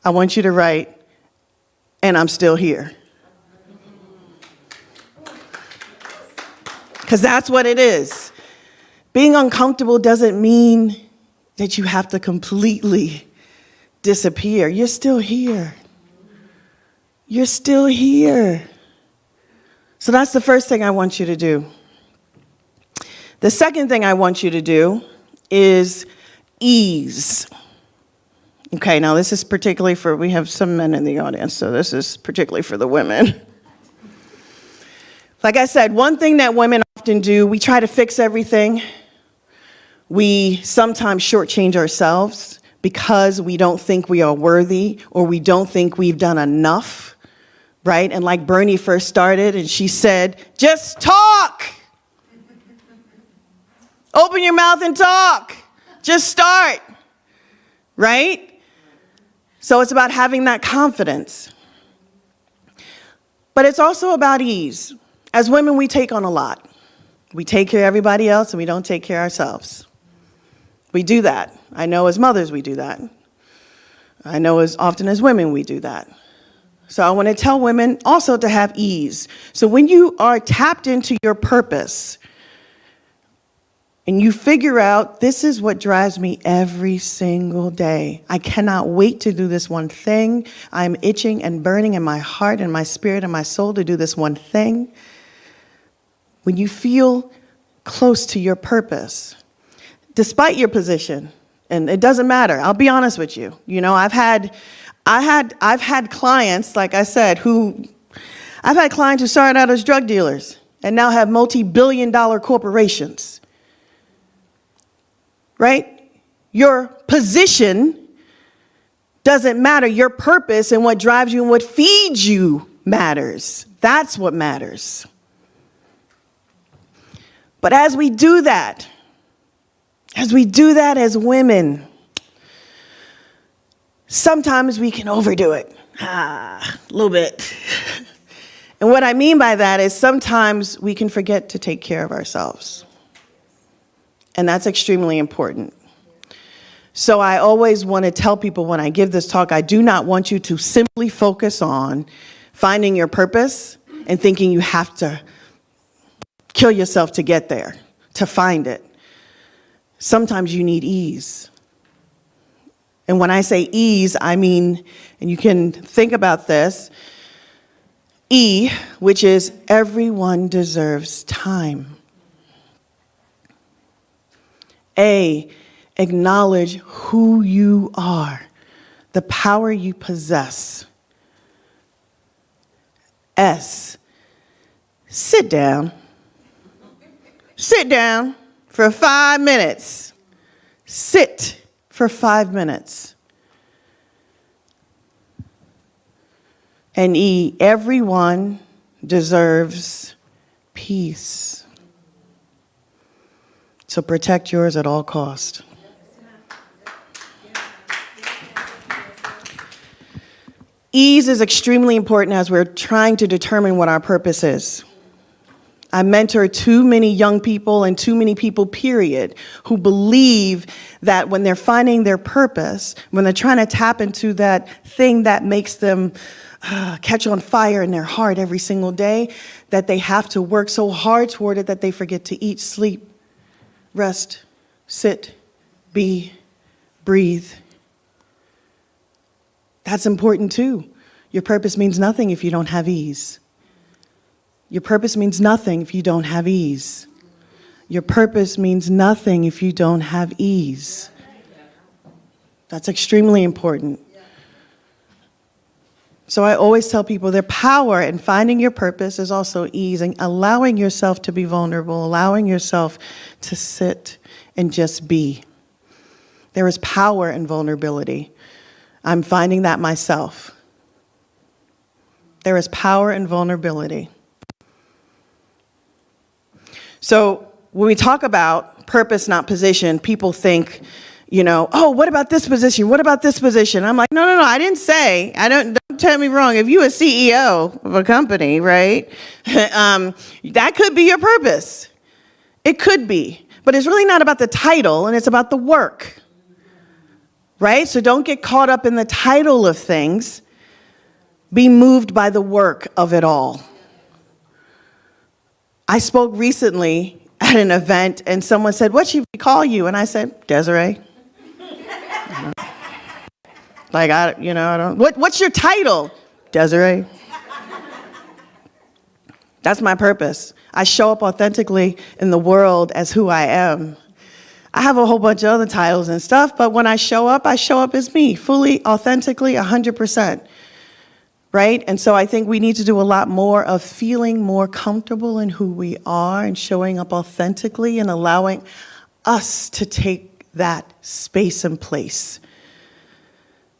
[SPEAKER 9] I want you to write, and I'm still here. Because that's what it is. Being uncomfortable doesn't mean that you have to completely disappear. You're still here. You're still here. So that's the first thing I want you to do. The second thing I want you to do is ease. Okay, now this is particularly we have some men in the audience, so this is particularly for the women. Like I said, one thing that women often do, we try to fix everything. We sometimes shortchange ourselves because we don't think we are worthy or we don't think we've done enough, right? And like Bernie first started and she said, just talk. Open your mouth and talk. Just start, right? So it's about having that confidence. But it's also about ease. As women, we take on a lot. We take care of everybody else and we don't take care of ourselves. We do that. I know as mothers we do that. I know as often as women we do that. So I want to tell women also to have ease. So when you are tapped into your purpose and you figure out, this is what drives me every single day. I cannot wait to do this one thing. I'm itching and burning in my heart and my spirit and my soul to do this one thing. When you feel close to your purpose, despite your position, and it doesn't matter, I'll be honest with you. You know, I've had clients, like I said, I've had clients who started out as drug dealers and now have multi-billion-dollar corporations. Right? Your position doesn't matter. Your purpose and what drives you and what feeds you matters. That's what matters. But as we do that as women, sometimes we can overdo it. A little bit. And what I mean by that is sometimes we can forget to take care of ourselves. And that's extremely important. So I always want to tell people when I give this talk, I do not want you to simply focus on finding your purpose and thinking you have to kill yourself to get there, to find it. Sometimes you need ease. And when I say ease, I mean, and you can think about this, E, which is everyone deserves time. A, acknowledge who you are, the power you possess. S, sit down. Sit down for 5 minutes. Sit for 5 minutes. And E, everyone deserves peace. So protect yours at all cost. Ease is extremely important as we're trying to determine what our purpose is. I mentor too many young people and too many people, period, who believe that when they're finding their purpose, when they're trying to tap into that thing that makes them catch on fire in their heart every single day, that they have to work so hard toward it that they forget to eat, sleep, rest, sit, be, breathe. That's important too. Your purpose means nothing if you don't have ease. Your purpose means nothing if you don't have ease. Your purpose means nothing if you don't have ease. That's extremely important. So I always tell people their power in finding your purpose is also ease and allowing yourself to be vulnerable, allowing yourself to sit and just be. There is power in vulnerability. I'm finding that myself. There is power in vulnerability. So when we talk about purpose, not position, people think, you know, oh, what about this position? What about this position? I'm like, no, I didn't say, don't tell me wrong. If you're a CEO of a company, right, that could be your purpose. It could be, but it's really not about the title and it's about the work, right? So don't get caught up in the title of things. Be moved by the work of it all. I spoke recently at an event and someone said, what should we call you? And I said, Desiree. Like, I don't, what's your title? Desiree. That's my purpose. I show up authentically in the world as who I am. I have a whole bunch of other titles and stuff, but when I show up as me, fully, authentically, 100%. Right? And so I think we need to do a lot more of feeling more comfortable in who we are and showing up authentically and allowing us to take that space and place.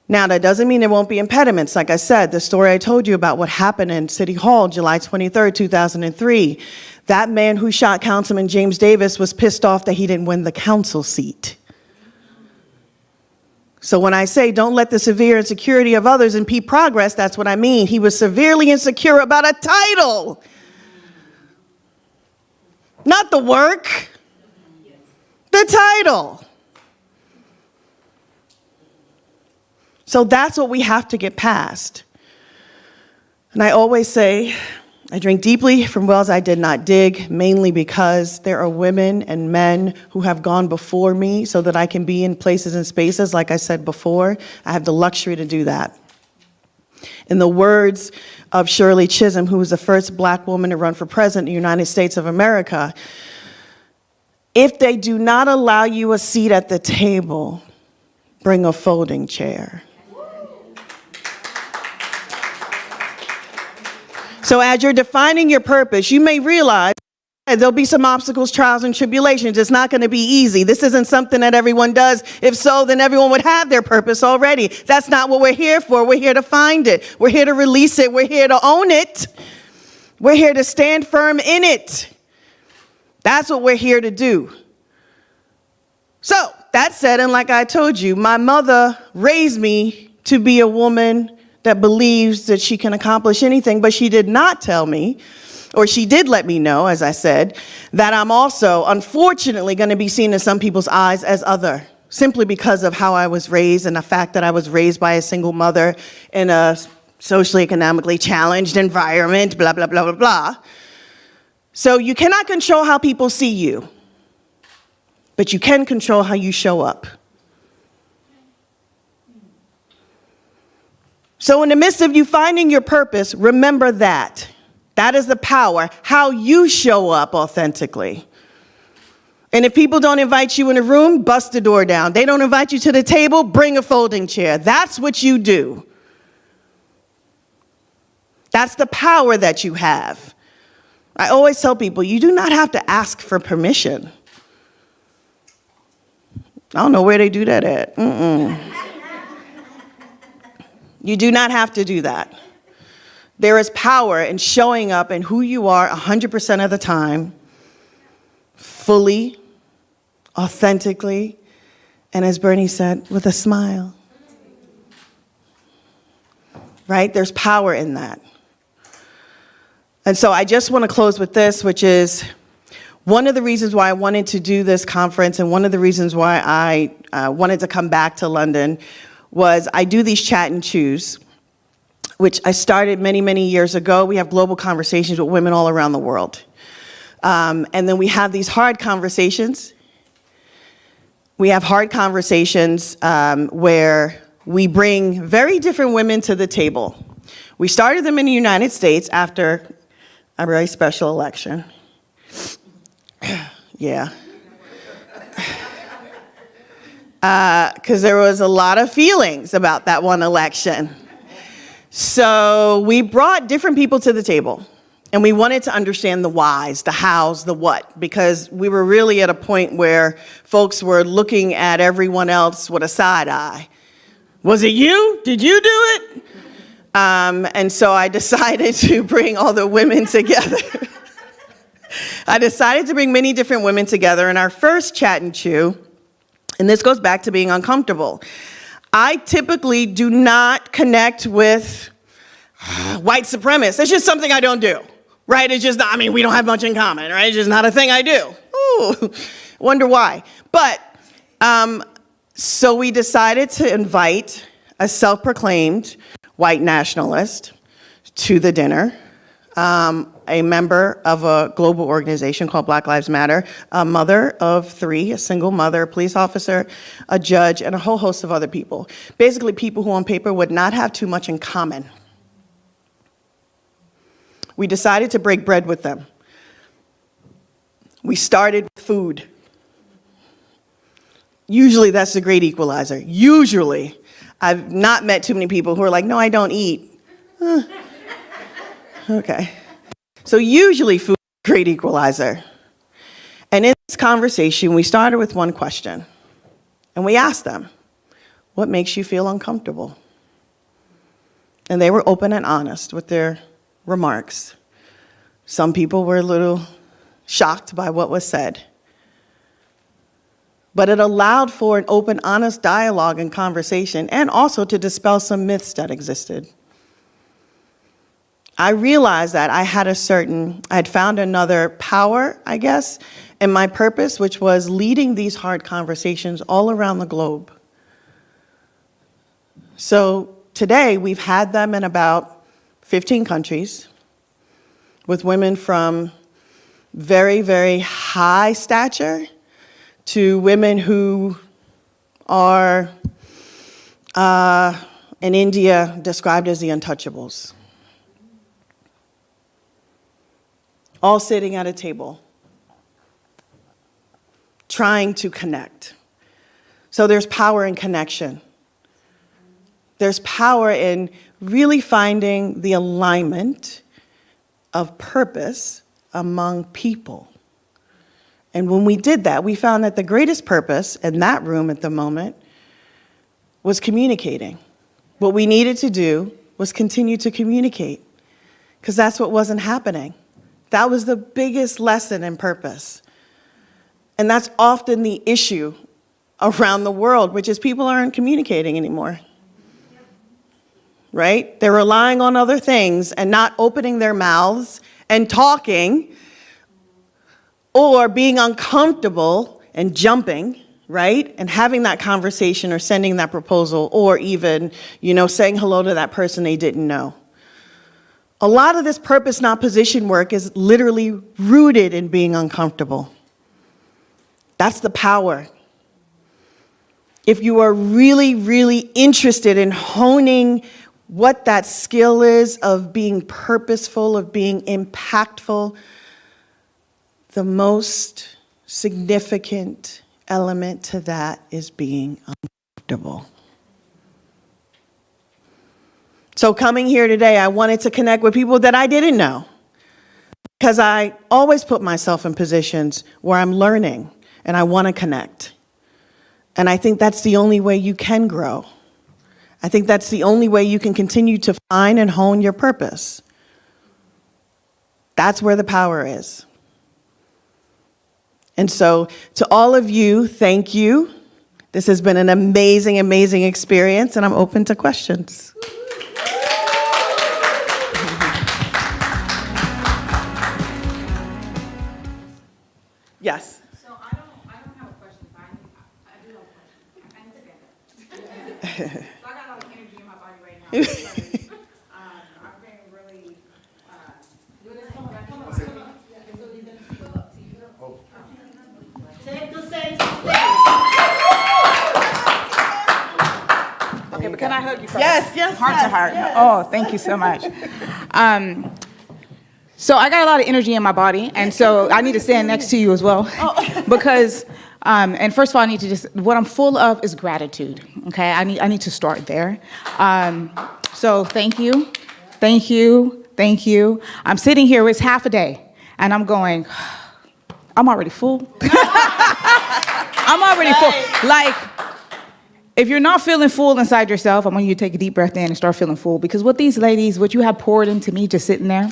[SPEAKER 9] Now, that doesn't mean there won't be impediments. Like I said, the story I told you about what happened in City Hall, July 23rd, 2003. That man who shot Councilman James Davis was pissed off that he didn't win the council seat. So when I say don't let the severe insecurity of others impede progress, that's what I mean. He was severely insecure about a title. Not the work. The title. So that's what we have to get past. And I always say, I drink deeply from wells I did not dig, mainly because there are women and men who have gone before me so that I can be in places and spaces, like I said before. I have the luxury to do that. In the words of Shirley Chisholm, who was the first black woman to run for president in the United States of America, if they do not allow you a seat at the table, bring a folding chair. So as you're defining your purpose, you may realize there'll be some obstacles, trials, and tribulations. It's not going to be easy. This isn't something that everyone does. If so, then everyone would have their purpose already. That's not what we're here for. We're here to find it. We're here to release it. We're here to own it. We're here to stand firm in it. That's what we're here to do. So, that said, and like I told you, my mother raised me to be a woman that believes that she can accomplish anything, but she did not tell me, or she did let me know, as I said, that I'm also, unfortunately, going to be seen in some people's eyes as other, simply because of how I was raised and the fact that I was raised by a single mother in a socially, economically challenged environment, blah, blah, blah, blah, blah. So you cannot control how people see you, but you can control how you show up. So in the midst of you finding your purpose, remember that. That is the power, how you show up authentically. And if people don't invite you in a room, bust the door down. They don't invite you to the table, bring a folding chair. That's what you do. That's the power that you have. I always tell people, you do not have to ask for permission. I don't know where they do that at. You do not have to do that. There is power in showing up in who you are 100% of the time, fully, authentically, and as Bernie said, with a smile. Right? There's power in that. And so I just want to close with this, which is one of the reasons why I wanted to do this conference and one of the reasons why I wanted to come back to London was I do these chat and choose, which I started many, many years ago. We have global conversations with women all around the world. And then we have these hard conversations. We have hard conversations where we bring very different women to the table. We started them in the United States after a very special election. Yeah. Because there was a lot of feelings about that one election. So we brought different people to the table, and we wanted to understand the whys, the hows, the what, because we were really at a point where folks were looking at everyone else with a side eye. Was it you? Did you do it? And so I decided to bring all the women together. I decided to bring many different women together in our first chat and chew, and this goes back to being uncomfortable. I typically do not connect with white supremacists. It's just something I don't do, right? It's just, we don't have much in common, right? It's just not a thing I do. Ooh, wonder why. But, so we decided to invite a self-proclaimed white nationalist to the dinner, a member of a global organization called Black Lives Matter, a mother of three, a single mother, a police officer, a judge, and a whole host of other people. Basically people who on paper would not have too much in common. We decided to break bread with them. We started with food. Usually that's the great equalizer. Usually. I've not met too many people who are like, no, I don't eat. Okay. So usually food is a great equalizer. And in this conversation, we started with one question. And we asked them, what makes you feel uncomfortable? And they were open and honest with their remarks. Some people were a little shocked by what was said. But it allowed for an open, honest dialogue and conversation, and also to dispel some myths that existed. I realized that I had found another power, I guess, in my purpose, which was leading these hard conversations all around the globe. So today, we've had them in about 15 countries, with women from very, very high stature to women who are in India described as the untouchables. All sitting at a table, trying to connect. So there's power in connection. There's power in really finding the alignment of purpose among people. And when we did that, we found that the greatest purpose in that room at the moment was communicating. What we needed to do was continue to communicate, because that's what wasn't happening. That was the biggest lesson in purpose. And that's often the issue around the world, which is people aren't communicating anymore. Right? They're relying on other things and not opening their mouths and talking, or being uncomfortable and jumping, right? And having that conversation or sending that proposal, or even, saying hello to that person they didn't know. A lot of this purpose, not position work is literally rooted in being uncomfortable. That's the power. If you are really, really interested in honing what that skill is of being purposeful, of being impactful, the most significant element to that is being uncomfortable. So coming here today, I wanted to connect with people that I didn't know, because I always put myself in positions where I'm learning and I want to connect. And I think that's the only way you can grow. I think that's the only way you can continue to find and hone your purpose. That's where the power is. And so to all of you, thank you. This has been an amazing, amazing experience, and I'm open to questions. Yes.
[SPEAKER 10] So I don't have a question, but I do have a question. So I got a lot of energy in my body right now. Because, I've been really Okay, but can I hug you first?
[SPEAKER 9] Yes.
[SPEAKER 10] Heart to heart. Yes. Oh, thank you so much. So I got a lot of energy in my body, and so I need to stand next to you as well, because, and first of all, I need to what I'm full of is gratitude, okay? I need to start there. So thank you. I'm sitting here, it's half a day, and I'm going, I'm already full. I'm already full. Like, if you're not feeling full inside yourself, I want you to take a deep breath in and start feeling full, because what these ladies, what you have poured into me just sitting there,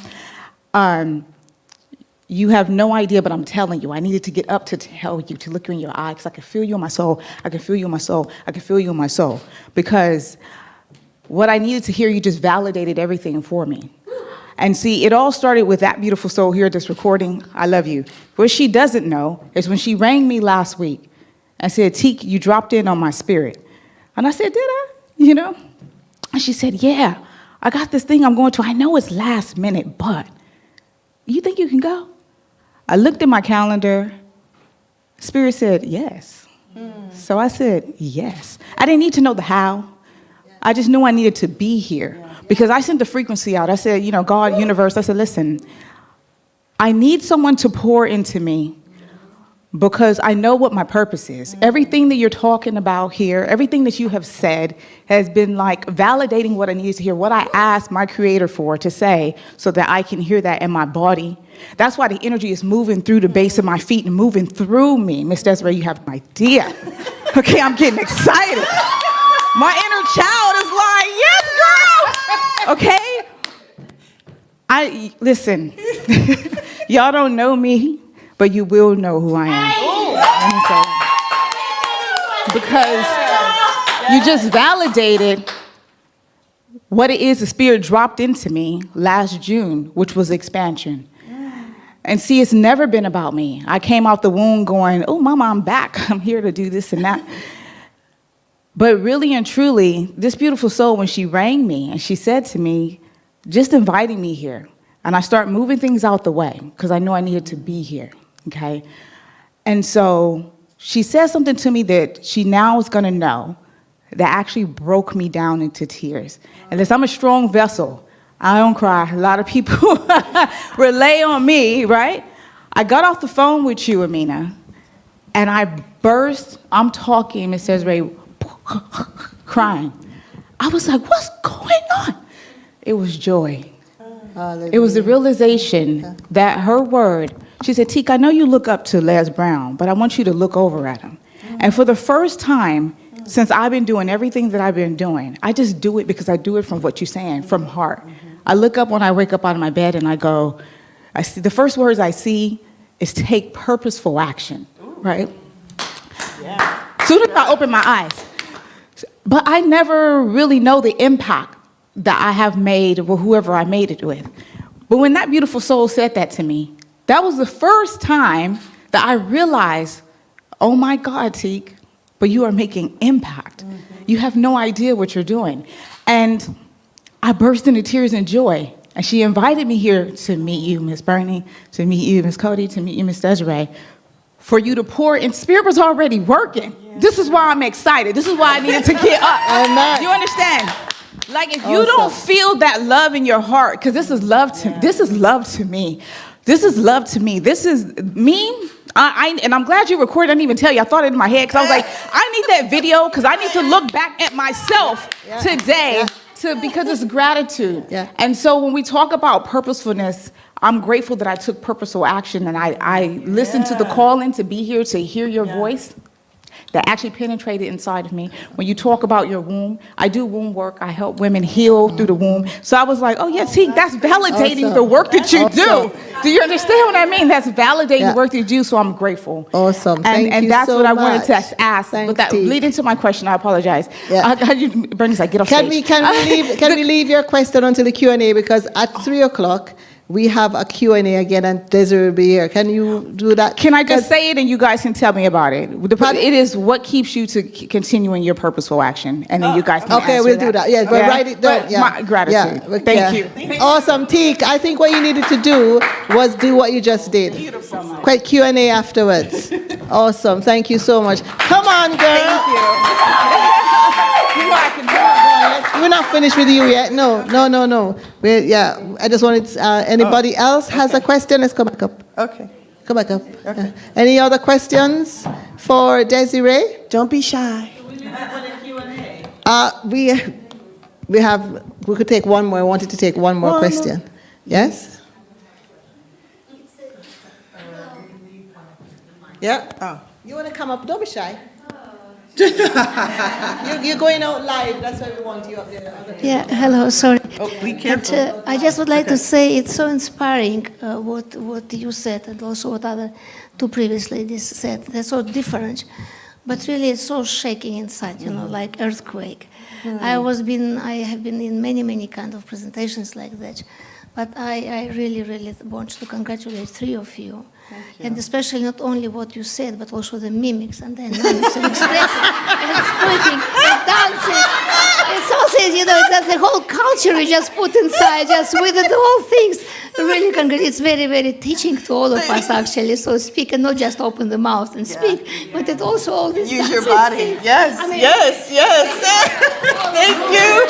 [SPEAKER 10] you have no idea, but I'm telling you, I needed to get up to tell you, to look you in your eye, because I can feel you in my soul. I can feel you in my soul. I can feel you in my soul. Because what I needed to hear, you just validated everything for me. And see, it all started with that beautiful soul here that's recording, I love you. What she doesn't know is when she rang me last week and said, Teak, you dropped in on my spirit. And I said, did I? And she said, yeah, I got this thing I'm going to. I know it's last minute, but you think you can go? I looked at my calendar. Spirit said, yes. So I said, yes. I didn't need to know the how. I just knew I needed to be here, because I sent the frequency out. I said, God, universe, I said, listen, I need someone to pour into me, because I know what my purpose is. Everything that you're talking about here, everything that you have said has been like validating what I needed to hear, what I asked my creator for to say, so that I can hear that in my body. That's why the energy is moving through the base of my feet and moving through me. Miss Desiree, you have no idea. Okay, I'm getting excited. My inner child is like, yes, girl. Okay? Listen, y'all don't know me, but you will know who I am. Because you just validated what it is the Spirit dropped into me last June, which was expansion. And see, it's never been about me. I came out the womb going, oh, Mama, I'm back. I'm here to do this and that. But really and truly, this beautiful soul, when she rang me and she said to me, just inviting me here. And I start moving things out the way because I knew I needed to be here, okay? And so she said something to me that she now is gonna know that actually broke me down into tears. And as I'm a strong vessel, I don't cry. A lot of people relay on me, right? I got off the phone with you, Amina, and I burst, I'm talking, Miss Desiree, crying. I was like, what's going on? It was joy. It was the realization that her word, she said, Teak, I know you look up to Les Brown, but I want you to look over at him. And for the first time, since I've been doing everything that I've been doing, I just do it because I do it from what you're saying, from heart. I look up when I wake up out of my bed and I go, I see the first words I see is take purposeful action, right? Yeah. Soon as I open my eyes. But I never really know the impact that I have made with whoever I made it with. But when that beautiful soul said that to me, that was the first time that I realized, oh my God, Teak, but you are making impact. You have no idea what you're doing. And I burst into tears and joy. And she invited me here to meet you, Miss Bernie, to meet you, Miss Cody, to meet you, Miss Desiree, for you to pour, and Spirit was already working. Yeah. This is why I'm excited. This is why I needed to get up.
[SPEAKER 1] Amen.
[SPEAKER 10] You understand? Like, if you don't feel that love in your heart, because this is love to this is love to me. This is love to me. This is me. And I'm glad you recorded. I didn't even tell you. I thought it in my head because I was like, I need that video because I need to look back at myself today because it's gratitude. Yeah. And so when we talk about purposefulness, I'm grateful that I took purposeful action and I listened to the calling to be here to hear your voice. That actually penetrated inside of me. When you talk about your womb, I do womb work. I help women heal through the womb. So I was like, oh yeah, see, that's validating the work that you do. Do you understand what I mean? That's validating the work that you do, so I'm grateful.
[SPEAKER 1] Awesome. Thank you
[SPEAKER 10] and that's
[SPEAKER 1] so
[SPEAKER 10] what I
[SPEAKER 1] much.
[SPEAKER 10] wanted to ask.
[SPEAKER 1] Thanks,
[SPEAKER 10] but that
[SPEAKER 1] Teak.
[SPEAKER 10] leading to my question, I apologize.
[SPEAKER 1] Yeah.
[SPEAKER 10] Bernie's like, get off
[SPEAKER 1] Can
[SPEAKER 10] stage.
[SPEAKER 1] we leave your question until the Q&A, because at 3 o'clock, we have a Q&A again, and Desiree will be here. Can you do that?
[SPEAKER 10] Can I just say it and you guys can tell me about it? It is what keeps you to continuing your purposeful action, and then you guys can
[SPEAKER 1] Okay, we'll do that. Yeah, go write it down.
[SPEAKER 10] But my gratitude.
[SPEAKER 1] Yeah.
[SPEAKER 10] Thank you.
[SPEAKER 1] Awesome, Teak. I think what you needed to do was do what you just did. Quite Q&A afterwards. Awesome. Thank you so much. Come on, girl.
[SPEAKER 10] Thank you.
[SPEAKER 1] We're not finished with you yet. No. I just wanted, anybody else has a question? Let's come back up.
[SPEAKER 9] Okay.
[SPEAKER 1] Come back up. Okay. Any other questions for Desiree?
[SPEAKER 9] Don't be shy.
[SPEAKER 1] We could take one more. I wanted to take one more question. Yes? Yeah?
[SPEAKER 9] Oh.
[SPEAKER 1] You want to come up? Don't be shy. You're going out live. That's why we want you up there.
[SPEAKER 11] Yeah, hello, sorry.
[SPEAKER 9] Oh, be careful.
[SPEAKER 11] But, I just would like to say it's so inspiring what you said, and also what other two previous ladies said. They're so different, but really it's so shaking inside, like earthquake. I have been in many kind of presentations like that, but I really want to congratulate three of you. And especially not only what you said, but also the mimics and dynamics and expression and exploiting and dancing. It's also, it's the whole culture you just put inside, just with the whole things. Really, it's very, very teaching to all of us, actually. So speak and not just open the mouth and speak, but it also all this
[SPEAKER 9] Use your body.
[SPEAKER 11] Thing.
[SPEAKER 9] Yes, yes. Thank you.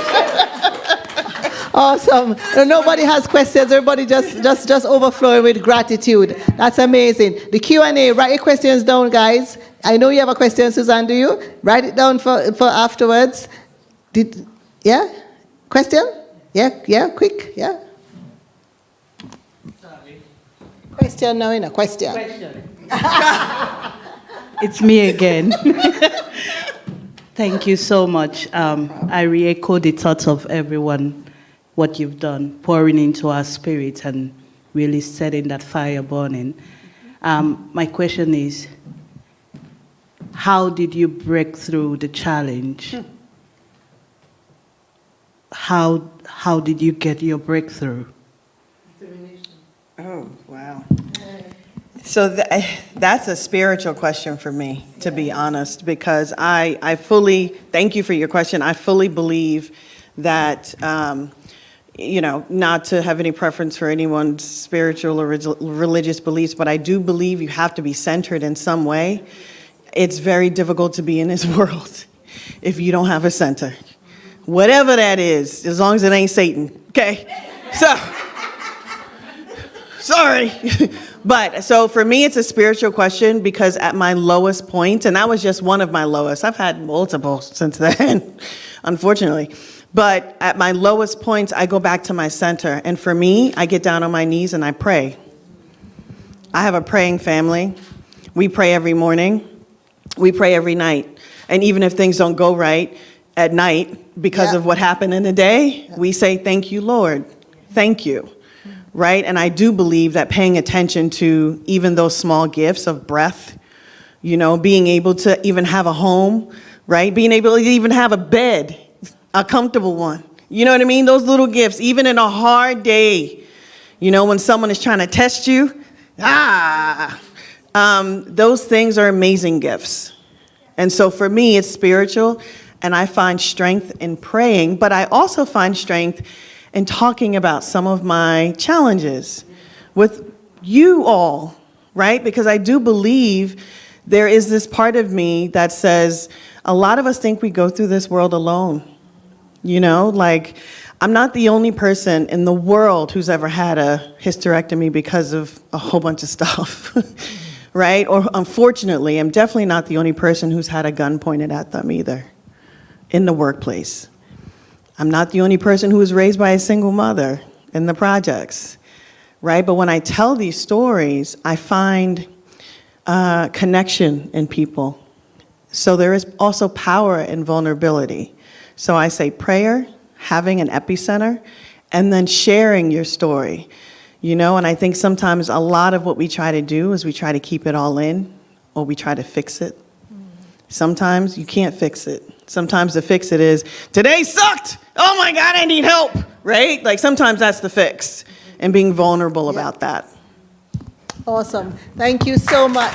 [SPEAKER 1] Awesome. Nobody has questions. Everybody just overflowing with gratitude. That's amazing. The Q&A, write your questions down, guys. I know you have a question, Suzanne, do you? Write it down for afterwards. Question? Yeah, quick, yeah. Question now, question.
[SPEAKER 6] It's me again. Thank you so much. I re-echo the thoughts of everyone, what you've done, pouring into our spirit and really setting that fire burning. My question is, how did you break through the challenge? How did you get your breakthrough?
[SPEAKER 9] Oh, wow. So that's a spiritual question for me, to be honest, because I fully, thank you for your question. I fully believe that not to have any preference for anyone's spiritual or religious beliefs, but I do believe you have to be centered in some way. It's very difficult to be in this world if you don't have a center. Whatever that is, as long as it ain't Satan, okay? So, sorry. But, so for me, it's a spiritual question because at my lowest point, and that was just one of my lowest, I've had multiple since then, unfortunately. But at my lowest points, I go back to my center. And for me, I get down on my knees and I pray. I have a praying family. We pray every morning. We pray every night. And even if things don't go right at night because of what happened in the day, we say, thank you, Lord. Thank you. Right? And I do believe that paying attention to even those small gifts of breath, being able to even have a home, right? Being able to even have a bed, a comfortable one. You know what I mean? Those little gifts, even in a hard day, when someone is trying to test you, those things are amazing gifts. And so for me, it's spiritual, and I find strength in praying, but I also find strength in talking about some of my challenges with you all, right? Because I do believe there is this part of me that says, a lot of us think we go through this world alone. I'm not the only person in the world who's ever had a hysterectomy because of a whole bunch of stuff, right? Or unfortunately, I'm definitely not the only person who's had a gun pointed at them either in the workplace. I'm not the only person who was raised by a single mother in the projects, right? But when I tell these stories, I find connection in people. So there is also power in vulnerability. So I say prayer, having an epicenter, and then sharing your story. And I think sometimes a lot of what we try to do is we try to keep it all in, or we try to fix it. Sometimes you can't fix it. Sometimes the fix it is, today sucked! Oh my God, I need help! Right? Sometimes that's the fix, and being vulnerable about that.
[SPEAKER 1] Awesome. Thank you so much.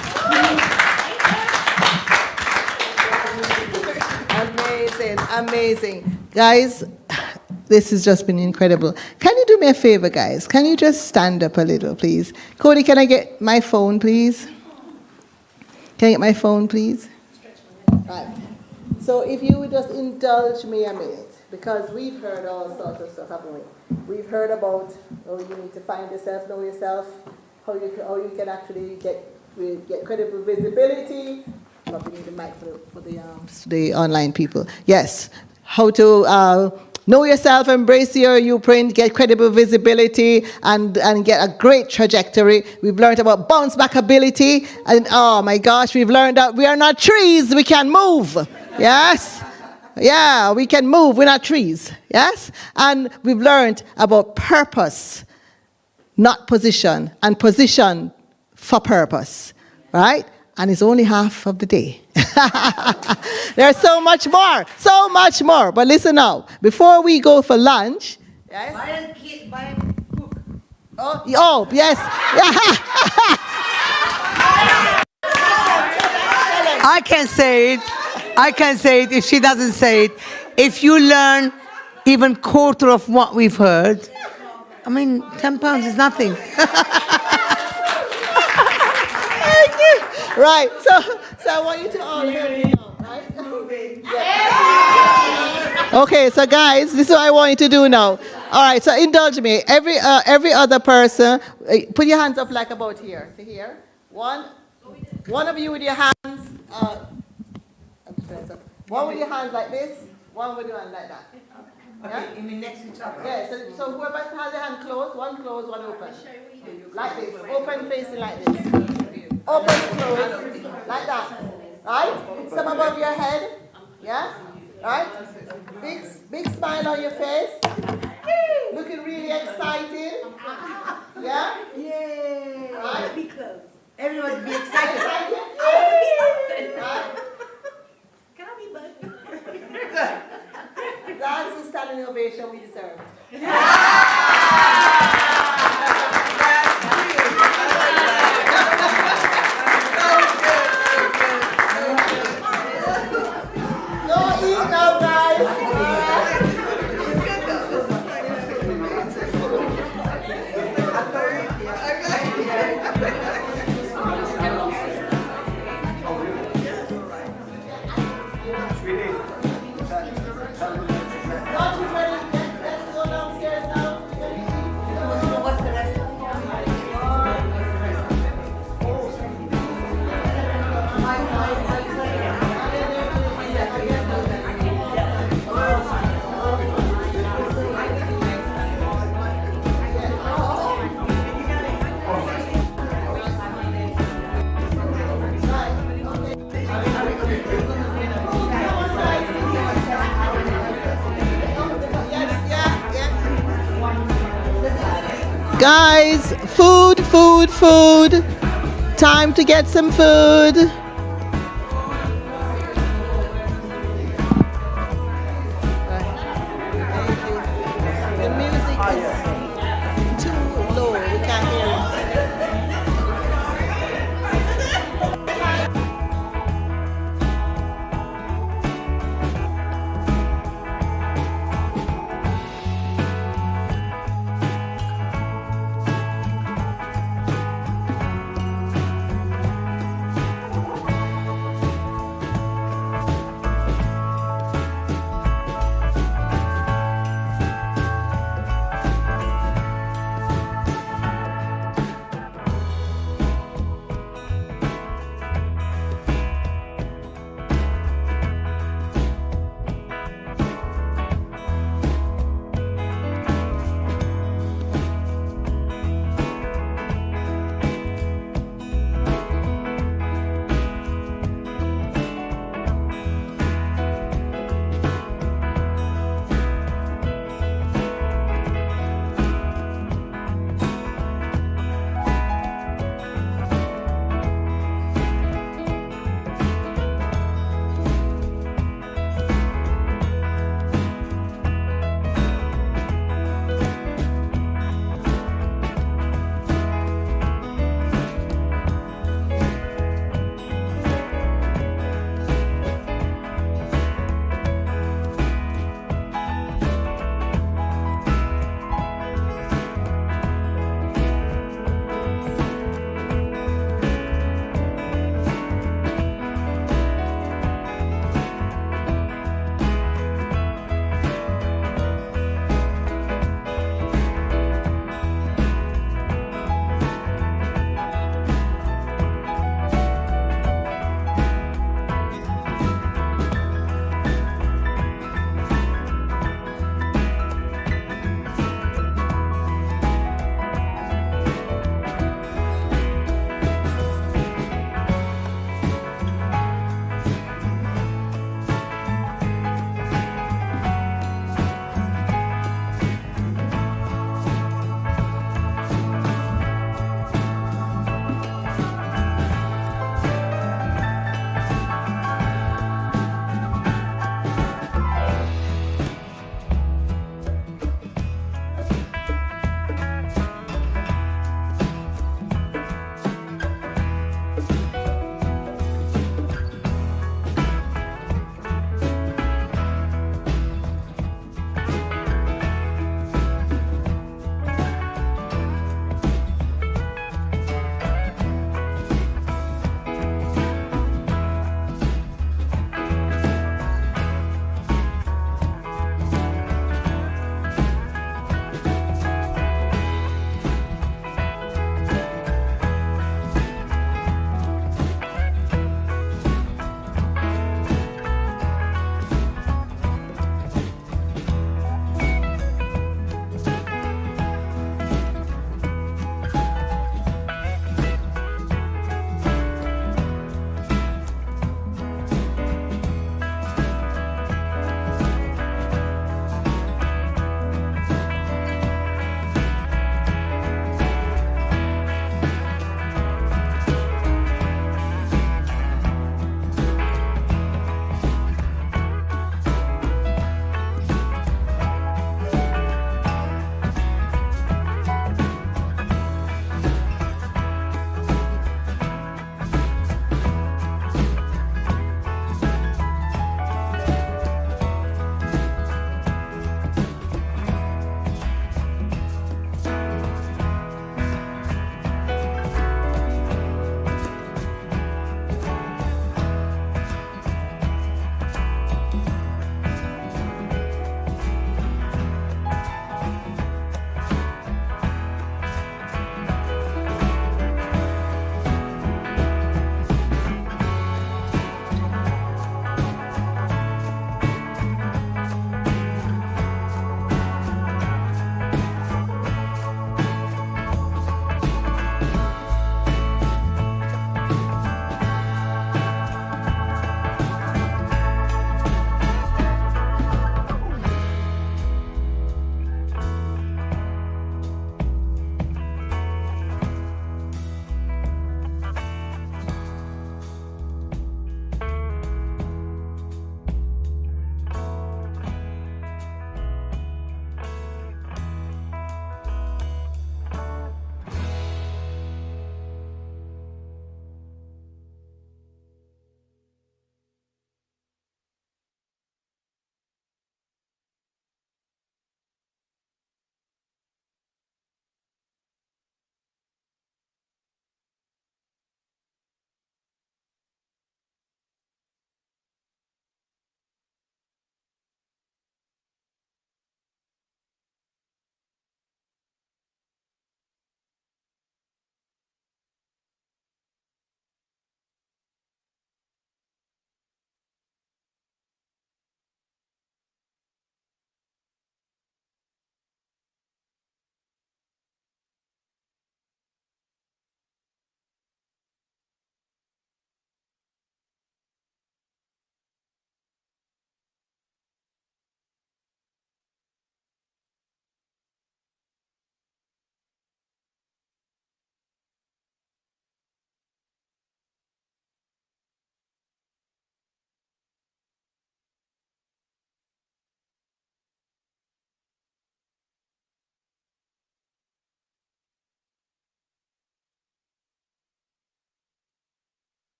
[SPEAKER 1] Amazing. Guys, this has just been incredible. Can you do me a favor, guys? Can you just stand up a little, please? Cody, can I get my phone, please? Can I get my phone, please? Right. So if you would just indulge me a minute, because we've heard all sorts of stuff, haven't we? We've heard about, you need to find yourself, know yourself, how you can actually get credible visibility. Probably need the mic for the online people. Yes, how to know yourself, embrace your U-print, get credible visibility, and get a great trajectory. We've learned about bounce back ability, and oh my gosh, we've learned that we are not trees, we can move. Yes? Yeah, we can move, we're not trees. Yes? And we've learned about purpose, not position, and position for purpose. Right? And it's only half of the day. There's so much more. But listen now, before we go for lunch, yes?
[SPEAKER 2] Buy and cook.
[SPEAKER 1] Oh, yes.
[SPEAKER 12] I can say it if she doesn't say it. If you learn even quarter of what we've heard, £10 is nothing.
[SPEAKER 1] Right, so I want you to all hear me now, right? Yeah. Okay, so guys, this is what I want you to do now. All right, so indulge me. Every other person, put your hands up like about here to here. One of you with your hands, one with your hands like this, one with your hand like that.
[SPEAKER 2] Okay, you mean next to each other?
[SPEAKER 1] Yeah, so whoever has their hand closed, one open. Like this, open facing like this. Open, close, like that. Right? Some above your head. Yeah? Right? Big smile on your face. Looking really excited. Yeah?
[SPEAKER 2] Yay!
[SPEAKER 1] Right?
[SPEAKER 2] Be close. Everyone be excited.
[SPEAKER 1] Right?
[SPEAKER 2] Can I be buzzed?
[SPEAKER 1] That's the standing ovation we deserve. Guys, food, food, food. Time to get some food. The music is too low. We can't hear it.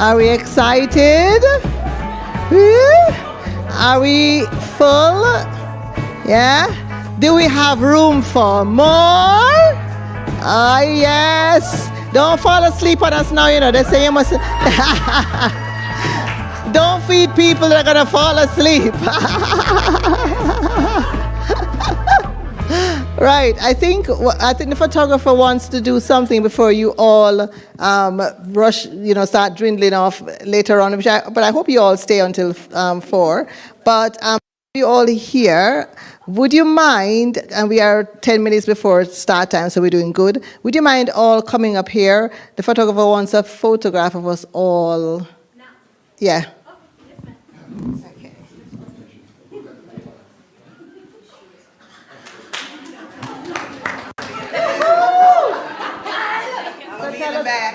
[SPEAKER 1] Are we excited? Woo? Are we full? Yeah? Do we have room for more? Ah, yes. Don't fall asleep on us now, you know. They say you must. Don't feed people that are going to fall asleep. Right. I think the photographer wants to do something before you all rush, start dwindling off later on. But I hope you all stay until 4. But you all here, would you mind, and we are 10 minutes before start time, so we're doing good. Would you mind all coming up here? The photographer wants a photograph of us all. Yeah. Okay.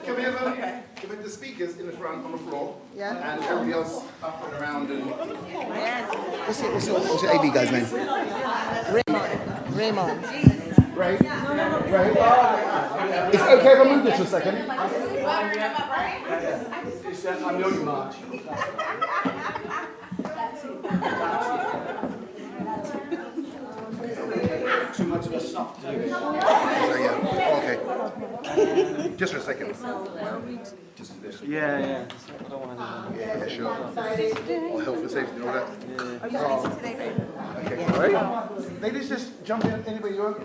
[SPEAKER 13] Can we have the speakers in the front on the floor? Yeah. And everybody else up and around and. What's your AD guy's name?
[SPEAKER 1] Raymond.
[SPEAKER 13] Ray. Ray. It's okay if I move this for a second. I'm the only March. Too much of a soft too. Okay. Just for a second. Just for this. Yeah. I don't want to. Yeah, sure. All health and safety and all that. Yeah. Are you today? Okay. All right. Ladies, just jump in. Anybody you want?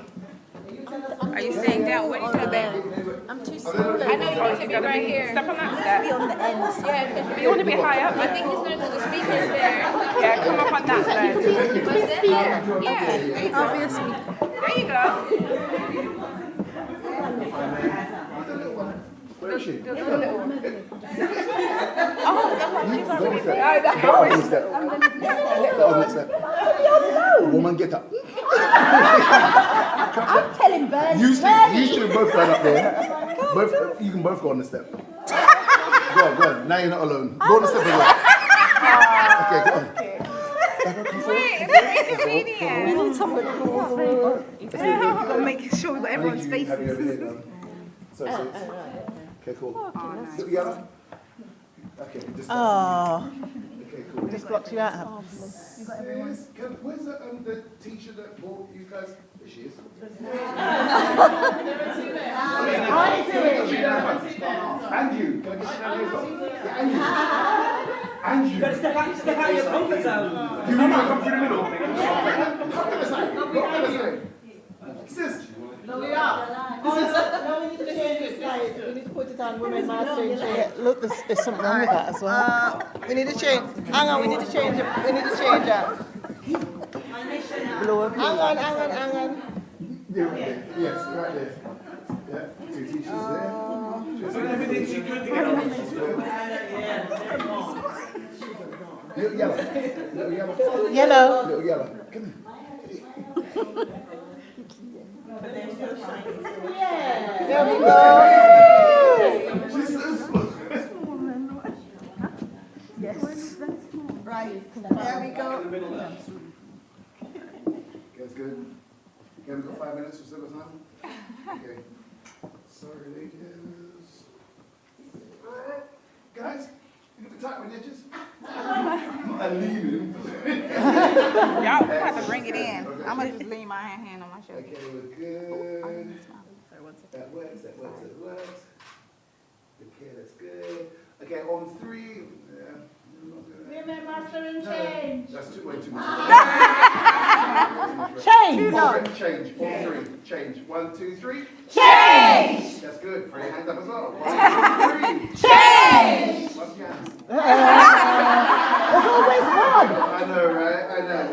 [SPEAKER 14] Are you staying down? What are you doing there? I'm too small. I know you want to be right here. Step on that step. Be on the end. Yeah, you want to be high up. I think he's going to put the speakers there. Yeah, come up on that side. Speaker? Yeah. I'll be a speaker. There you go.
[SPEAKER 13] Where is she?
[SPEAKER 14] The little one. Oh, that's why she's already there.
[SPEAKER 13] The woman, get up.
[SPEAKER 14] I'm telling Bernie.
[SPEAKER 13] You should have both gone up there. You can both go on the step. Go on. Now you're not alone. Go on the step as well. Okay, go on.
[SPEAKER 14] Wait, it's a comedian. We need somebody to got to make sure we got everyone's faces.
[SPEAKER 13] Sorry. Okay, cool.
[SPEAKER 14] Oh, nice.
[SPEAKER 13] Yellow? Okay, just.
[SPEAKER 9] Oh.
[SPEAKER 13] Okay, cool.
[SPEAKER 9] Just blocked you out.
[SPEAKER 13] Where's the teacher that brought you guys? There she is. And you. Can I get down here? And you. You've got to step out of your comfort zone. You want to come through the middle? Come to the side. Go to the side. Sis.
[SPEAKER 1] No, we are. No, we need to change it, guys. We need to put it on women mastering.
[SPEAKER 9] Look, there's something wrong with that as well.
[SPEAKER 1] We need to change. Hang on, we need to change it. We need to change that.
[SPEAKER 9] Blowup.
[SPEAKER 1] Hang on.
[SPEAKER 13] Yes, right there. Yeah, 2 teachers there.
[SPEAKER 15] So everything she could to get on
[SPEAKER 13] Little yellow.
[SPEAKER 9] Yellow.
[SPEAKER 13] Little yellow. Come here.
[SPEAKER 1] Yeah. There we go.
[SPEAKER 9] Yes.
[SPEAKER 1] Right. There we go.
[SPEAKER 13] That's good. Okay, we've got 5 minutes or so of time. Okay. Sorry, ladies. Guys, you got the tight on the edges? I'm leaving.
[SPEAKER 14] Y'all have to bring it in. I'm going to just lean my hand on my shoulder.
[SPEAKER 13] Okay, we're good. That works. Okay, that's good. Okay, on 3. Yeah.
[SPEAKER 11] Women mastering change.
[SPEAKER 13] That's way too much.
[SPEAKER 9] Change.
[SPEAKER 13] Change. On 3. Change. 1, 2, 3.
[SPEAKER 11] Change.
[SPEAKER 13] That's good. Put your hands up as well. 1, 2, 3.
[SPEAKER 11] Change.
[SPEAKER 13] What's your hands?
[SPEAKER 9] There's always one.
[SPEAKER 13] I know, right? I know.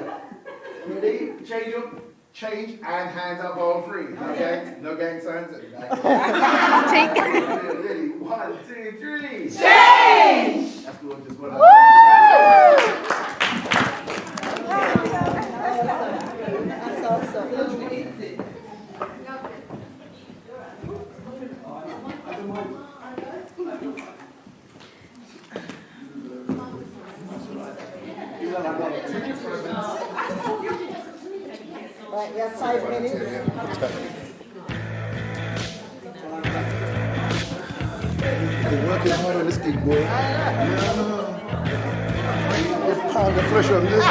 [SPEAKER 13] Ready? Change up. Change and hands up on 3. Okay? No gang signs.
[SPEAKER 14] Take.
[SPEAKER 13] Ready? 1, 2, 3.
[SPEAKER 11] Change.
[SPEAKER 13] That's good. Just one.
[SPEAKER 1] That's awesome. Right, you have 5 minutes.
[SPEAKER 13] get hard on the stick, boy. You pound the flesh on this.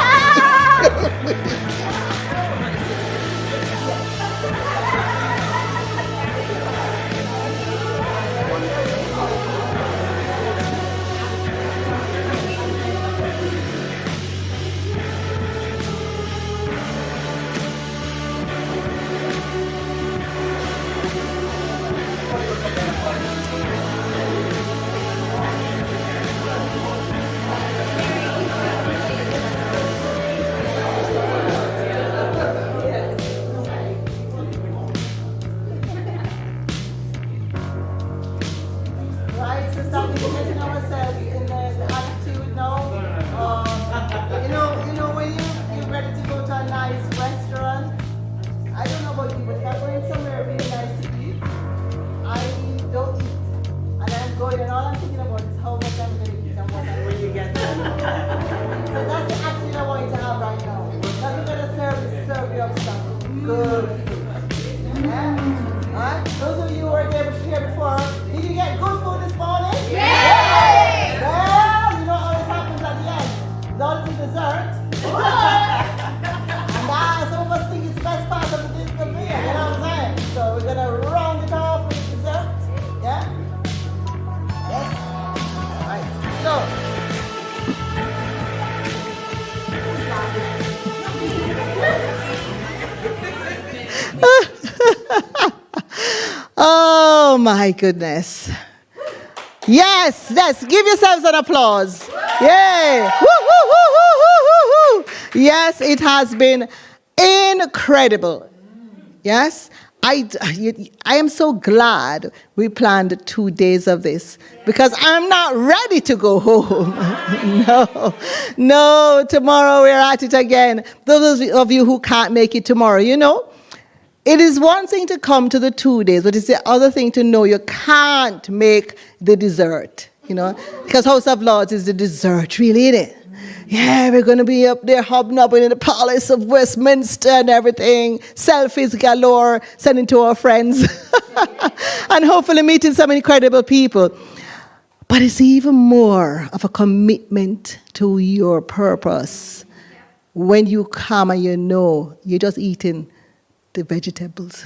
[SPEAKER 1] Right, so start getting ourselves in the attitude now. You know when you're ready to go to a nice restaurant. I don't know about you, but if I'm going somewhere really nice to eat, I don't eat. And I'm going and all I'm thinking about is how much I'm going to eat and what I'm going to get. So that's the attitude I want you to have right now. Now you're going to serve you up something good. Yeah? Alright? Those of you who were here before, did you get good food this morning? Yeah! Well, you know how it happens at the end. It's all the dessert. And some of us think it's the best part of the meal, you know what I'm saying? So we're going to round it off with dessert. Yeah? Yes? Alright. So. Oh my goodness. Yes, give yourselves an applause. Yay. Woo, woo, woo, woo, woo, woo, woo. Yes, it has been incredible. Yes, I am so glad we planned 2 days of this because I'm not ready to go home. No, tomorrow we're at it again. Those of you who can't make it tomorrow, you know, it is one thing to come to the 2 days, but it's the other thing to know you can't make the dessert, you know, because House of Lords is the dessert, really, isn't it? Yeah, we're going to be up there hobnobbing in the palace of Westminster and everything, selfies galore, sending to our friends, and hopefully meeting some incredible people. But it's even more of a commitment to your purpose when you come and you know you're just eating the vegetables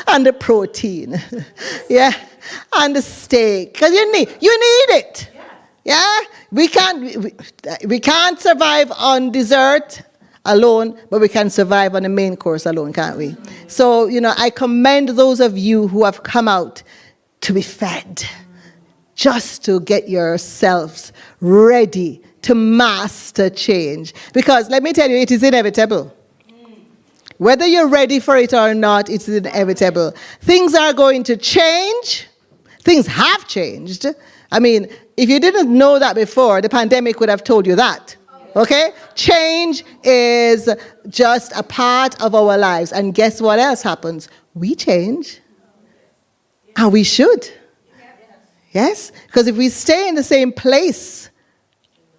[SPEAKER 1] and the protein, yeah, and the steak, because you need it, yeah. We can't survive on dessert alone, but we can survive on the main course alone, can't we? So, you know, I commend those of you who have come out to be fed, just to get yourselves ready to master change, because let me tell you, it is inevitable. Whether you're ready for it or not, it's inevitable. Things are going to change. Things have changed. I mean, if you didn't know that before, the pandemic would have told you that. Okay? Change is just a part of our lives. And guess what else happens? We change. And we should. Yes? Because if we stay in the same place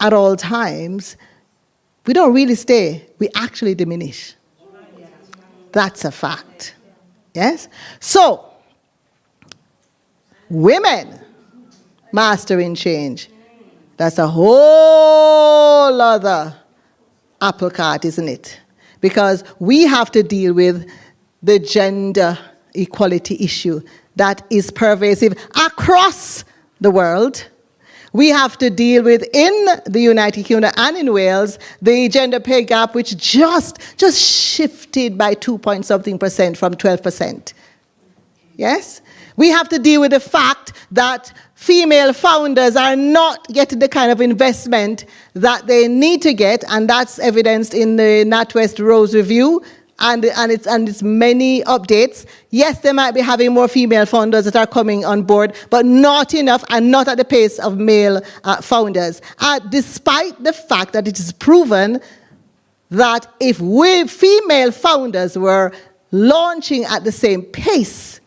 [SPEAKER 1] at all times, we don't really stay. We actually diminish. That's a fact. Yes? So, women mastering change. That's a whole other apple cart, isn't it? Because we have to deal with the gender equality issue that is pervasive across the world. We have to deal with, in the United Kingdom and in Wales, the gender pay gap, which just shifted by 2-point-something% from 12%. Yes? We have to deal with the fact that female founders are not getting the kind of investment that they need to get, and that's evidenced in the NatWest Rose Review and its many updates. Yes, they might be having more female founders that are coming on board, but not enough and not at the pace of male founders. Despite the fact that it is proven that if female founders were launching at the same pace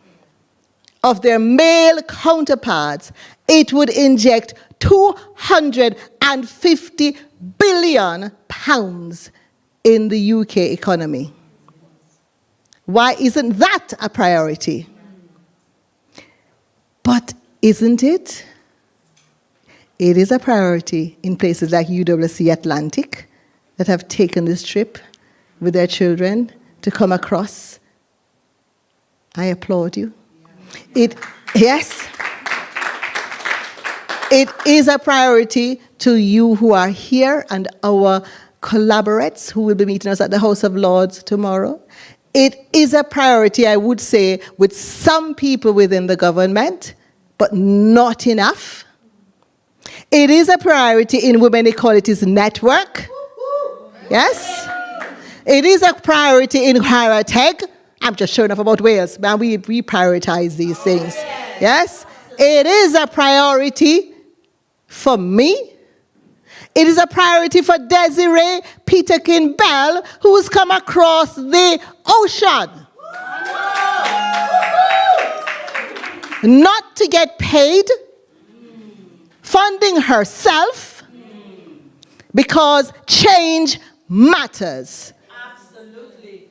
[SPEAKER 1] of their male counterparts, it would inject £250 billion in the UK economy. Why isn't that a priority? But isn't it? It is a priority in places like UWC Atlantic that have taken this trip with their children to come across. I applaud you. Yes. It is a priority to you who are here and our collaborates who will be meeting us at the House of Lords tomorrow. It is a priority, I would say, with some people within the government, but not enough. It is a priority in Women Equalities Network. Yes. It is a priority in higher tech. I'm just showing off about Wales, man. We prioritize these things. Yes. It is a priority for me. It is a priority for Desiree Peterkin Bell, who's come across the ocean. Not to get paid, funding herself, because change matters. Absolutely.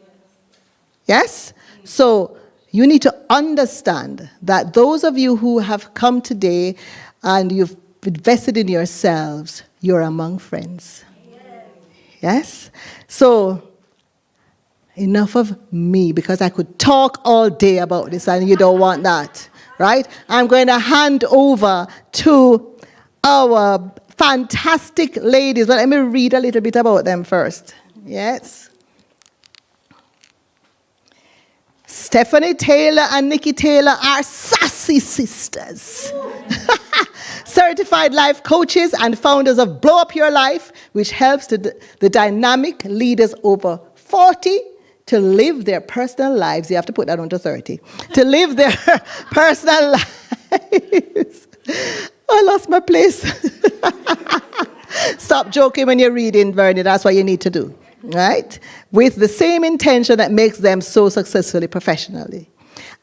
[SPEAKER 1] Yes? So you need to understand that those of you who have come today and you've invested in yourselves, you're among friends. Yes? So, enough of me, because I could talk all day about this and you don't want that, right? I'm going to hand over to our fantastic ladies. Well, let me read a little bit about them first. Yes? Stephanie Taylor and Nikki Taylor are sassy sisters. Certified life coaches and founders of Blowup Your Life, which helps the dynamic leaders over 40 to live their personal lives. You have to put that on to 30. To live their personal lives. I lost my place. Stop joking when you're reading, Bernie. That's what you need to do. Right? With the same intention that makes them so successfully professionally.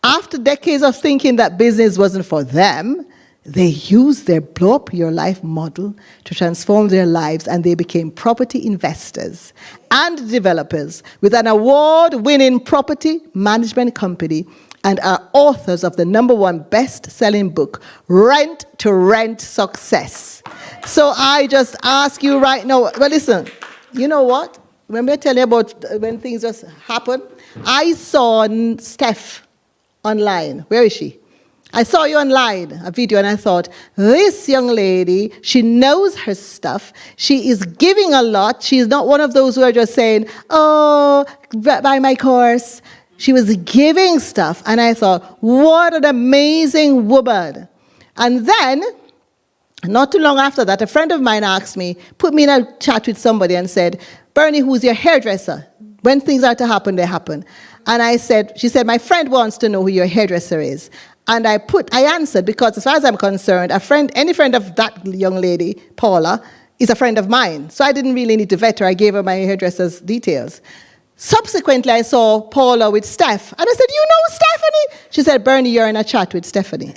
[SPEAKER 1] After decades of thinking that business wasn't for them, they used their Blow Up Your Life model to transform their lives, and they became property investors and developers with an award-winning property management company and are authors of the #1 best-selling book, Rent to Rent Success. So I just ask you right now, well, listen, you know what? When we're telling you about when things just happen, I saw Steph online. Where is she? I saw you online, a video, and I thought, this young lady, she knows her stuff. She is giving a lot. She is not one of those who are just saying, oh, buy my course. She was giving stuff, and I thought, what an amazing woman. And then, not too long after that, a friend of mine asked me, put me in a chat with somebody and said, Bernie, who's your hairdresser? When things are to happen, they happen. And she said, my friend wants to know who your hairdresser is. And I answered, because as far as I'm concerned, any friend of that young lady, Paula, is a friend of mine. So I didn't really need to vet her. I gave her my hairdresser's details. Subsequently, I saw Paula with Steph. And I said, you know Stephanie? She said, Bernie, you're in a chat with Stephanie.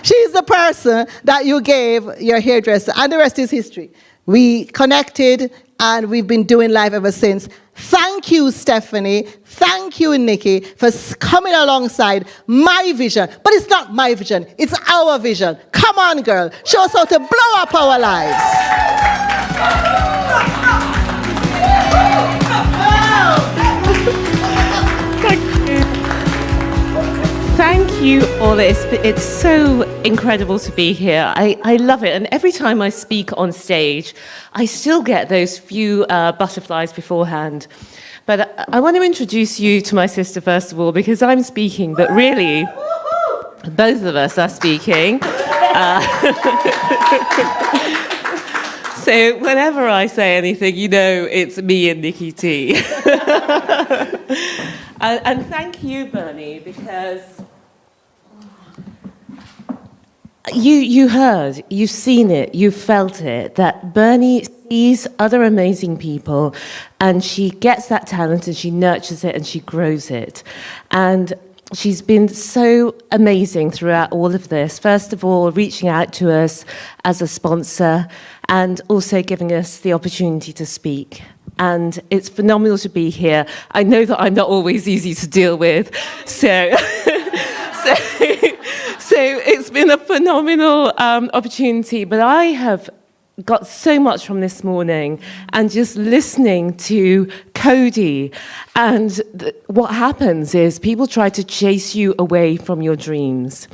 [SPEAKER 1] She's the person that you gave your hairdresser. And the rest is history. We connected, and we've been doing live ever since. Thank you, Stephanie. Thank you, Nikki, for coming alongside my vision. But it's not my vision. It's our vision. Come on, girl. Show us how to blow up our lives.
[SPEAKER 16] Thank you all. It's so incredible to be here. I love it. And every time I speak on stage, I still get those few butterflies beforehand. But I want to introduce you to my sister, first of all, because I'm speaking, but really, both of us are speaking. So whenever I say anything, you know it's me and Nikki T. And thank you, Bernie, because you heard, you've seen it, you've felt it, that Bernie sees other amazing people and she gets that talent and she nurtures it and she grows it. And she's been so amazing throughout all of this. First of all, reaching out to us as a sponsor and also giving us the opportunity to speak. And it's phenomenal to be here. I know that I'm not always easy to deal with, so it's been a phenomenal opportunity, but I have got so much from this morning, and just listening to Cody. And what happens is people try to chase you away from your dreams.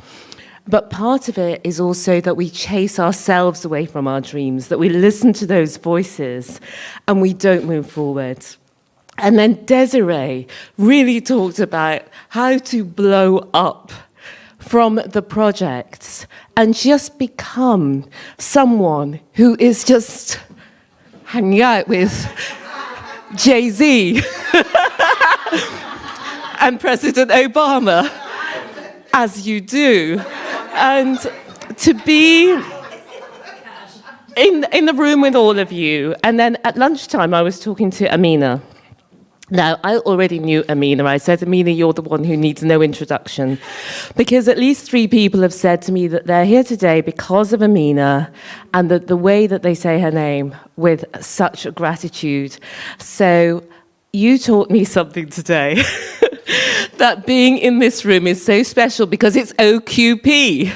[SPEAKER 16] But part of it is also that we chase ourselves away from our dreams, that we listen to those voices and we don't move forward. And then Desiree really talked about how to blow up from the projects and just become someone who is just hanging out with Jay-Z and President Obama, as you do. And to be in the room with all of you. And then at lunchtime, I was talking to Amina. Now, I already knew Amina. I said, Amina, you're the one who needs no introduction. Because at least 3 people have said to me that they're here today because of Amina, and that the way that they say her name with such gratitude. So you taught me something today, that being in this room is so special because it's OQP.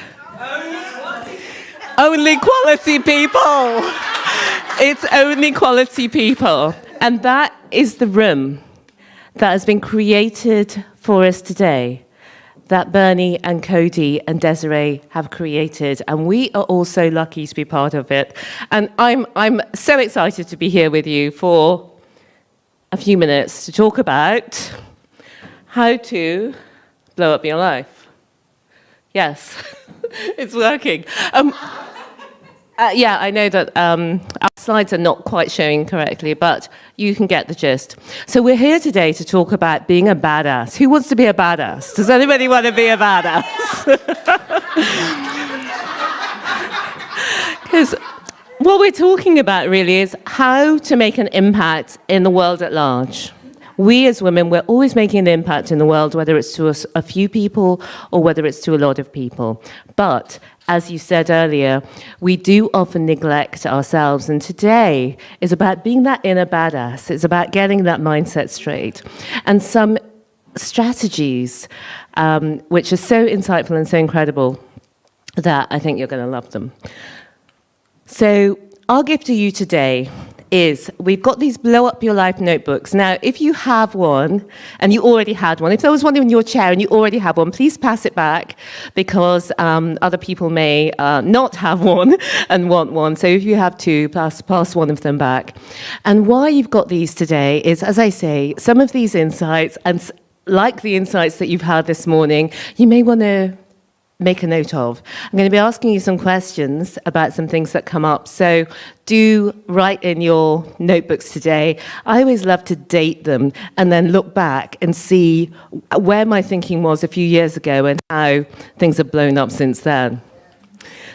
[SPEAKER 16] Only quality people. It's only quality people. And that is the room that has been created for us today, that Bernie and Cody and Desiree have created. And we are all so lucky to be part of it. And I'm so excited to be here with you for a few minutes to talk about how to blow up your life. Yes, it's working. Yeah, I know that our slides are not quite showing correctly, but you can get the gist. So we're here today to talk about being a badass. Who wants to be a badass? Does anybody want to be a badass? Because what we're talking about really is how to make an impact in the world at large. We as women, we're always making an impact in the world, whether it's to a few people or whether it's to a lot of people. But as you said earlier, we do often neglect ourselves. And today is about being that inner badass. It's about getting that mindset straight. And some strategies, which are so insightful and so incredible, that I think you're going to love them. So our gift to you today is we've got these Blow Up Your Life notebooks. Now, if you have one, and you already had one, if there was one in your chair and you already have one, please pass it back, because other people may not have one and want one. So if you have two, pass one of them back. And why you've got these today is, as I say, some of these insights, and like the insights that you've had this morning, you may want to make a note of. I'm going to be asking you some questions about some things that come up. So do write in your notebooks today. I always love to date them and then look back and see where my thinking was a few years ago and how things have blown up since then.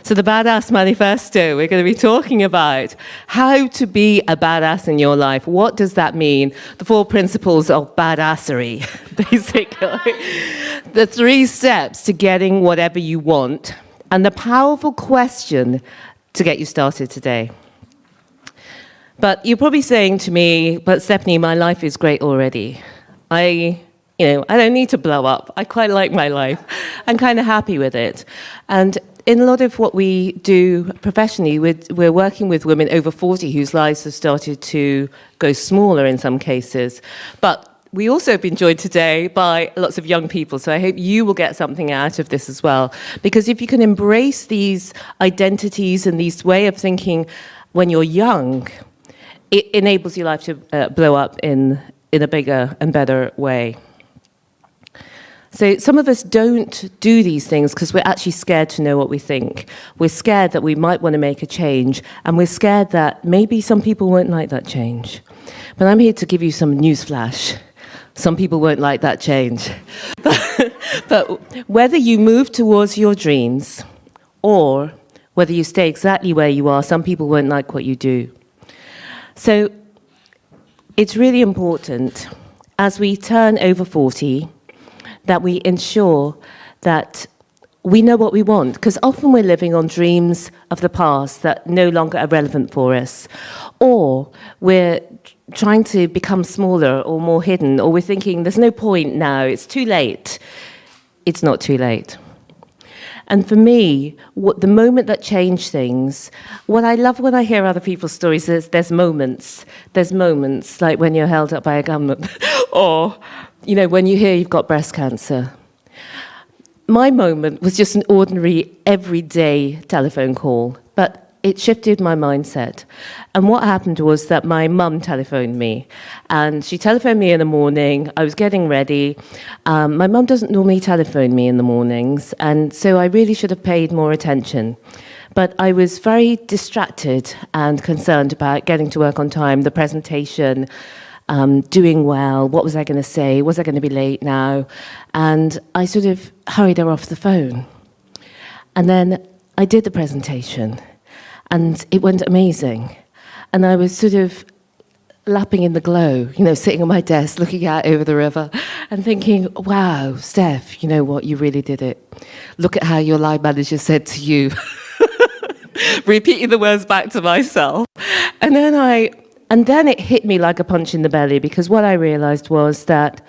[SPEAKER 16] So the Badass Manifesto, we're going to be talking about how to be a badass in your life. What does that mean? The 4 principles of badassery, basically. The 3 steps to getting whatever you want, and the powerful question to get you started today. But you're probably saying to me, but Stephanie, my life is great already. I don't need to blow up. I quite like my life. I'm kind of happy with it. And in a lot of what we do professionally, we're working with women over 40 whose lives have started to go smaller in some cases. But we also have been joined today by lots of young people, so I hope you will get something out of this as well. Because if you can embrace these identities and these way of thinking when you're young, it enables your life to blow up in a bigger and better way. So some of us don't do these things because we're actually scared to know what we think. We're scared that we might want to make a change, and we're scared that maybe some people won't like that change. But I'm here to give you some newsflash. Some people won't like that change. But whether you move towards your dreams or whether you stay exactly where you are, some people won't like what you do. So it's really important as we turn over 40 that we ensure that we know what we want, because often we're living on dreams of the past that no longer are relevant for us, or we're trying to become smaller or more hidden, or we're thinking there's no point now, it's too late. It's not too late. And for me, the moment that changed things, what I love when I hear other people's stories is there's moments. There's moments, like when you're held up by a gunman, or, when you hear you've got breast cancer. My moment was just an ordinary, everyday telephone call, but it shifted my mindset. And what happened was that my mum telephoned me, and she telephoned me in the morning. I was getting ready. My mum doesn't normally telephone me in the mornings, and so I really should have paid more attention. But I was very distracted and concerned about getting to work on time, the presentation, doing well, what was I going to say, was I going to be late now? And I sort of hurried her off the phone. And then I did the presentation, and it went amazing. And I was sort of lapping in the glow, sitting on my desk, looking out over the river and thinking, wow, Steph, you know what, you really did it. Look at how your line manager said to you, repeating the words back to myself. And then it hit me like a punch in the belly, because what I realized was that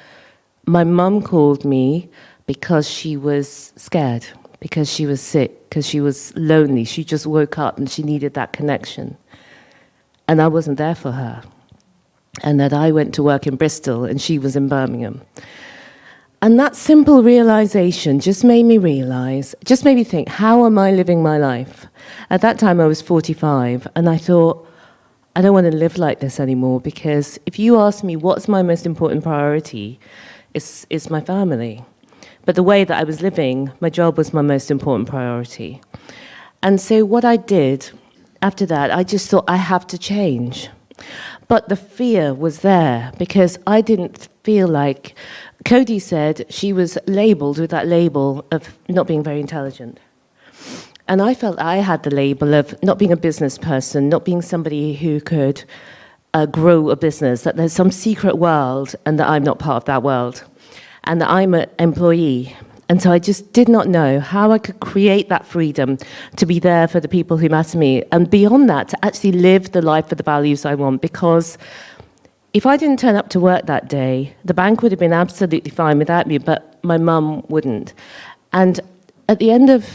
[SPEAKER 16] my mum called me because she was scared, because she was sick, because she was lonely. She just woke up and she needed that connection. And I wasn't there for her. And that I went to work in Bristol and she was in Birmingham. And that simple realization just made me think, how am I living my life? At that time I was 45, and I thought, I don't want to live like this anymore, because if you ask me what's my most important priority, it's my family. But the way that I was living, my job was my most important priority. And so what I did after that, I just thought I have to change. But the fear was there, because I didn't feel like, Cody said she was labeled with that label of not being very intelligent. And I felt I had the label of not being a business person, not being somebody who could grow a business, that there's some secret world and that I'm not part of that world, and that I'm an employee. And so I just did not know how I could create that freedom to be there for the people who matter to me, and beyond that, to actually live the life for the values I want. Because if I didn't turn up to work that day, the bank would have been absolutely fine without me, but my mum wouldn't. And at the end of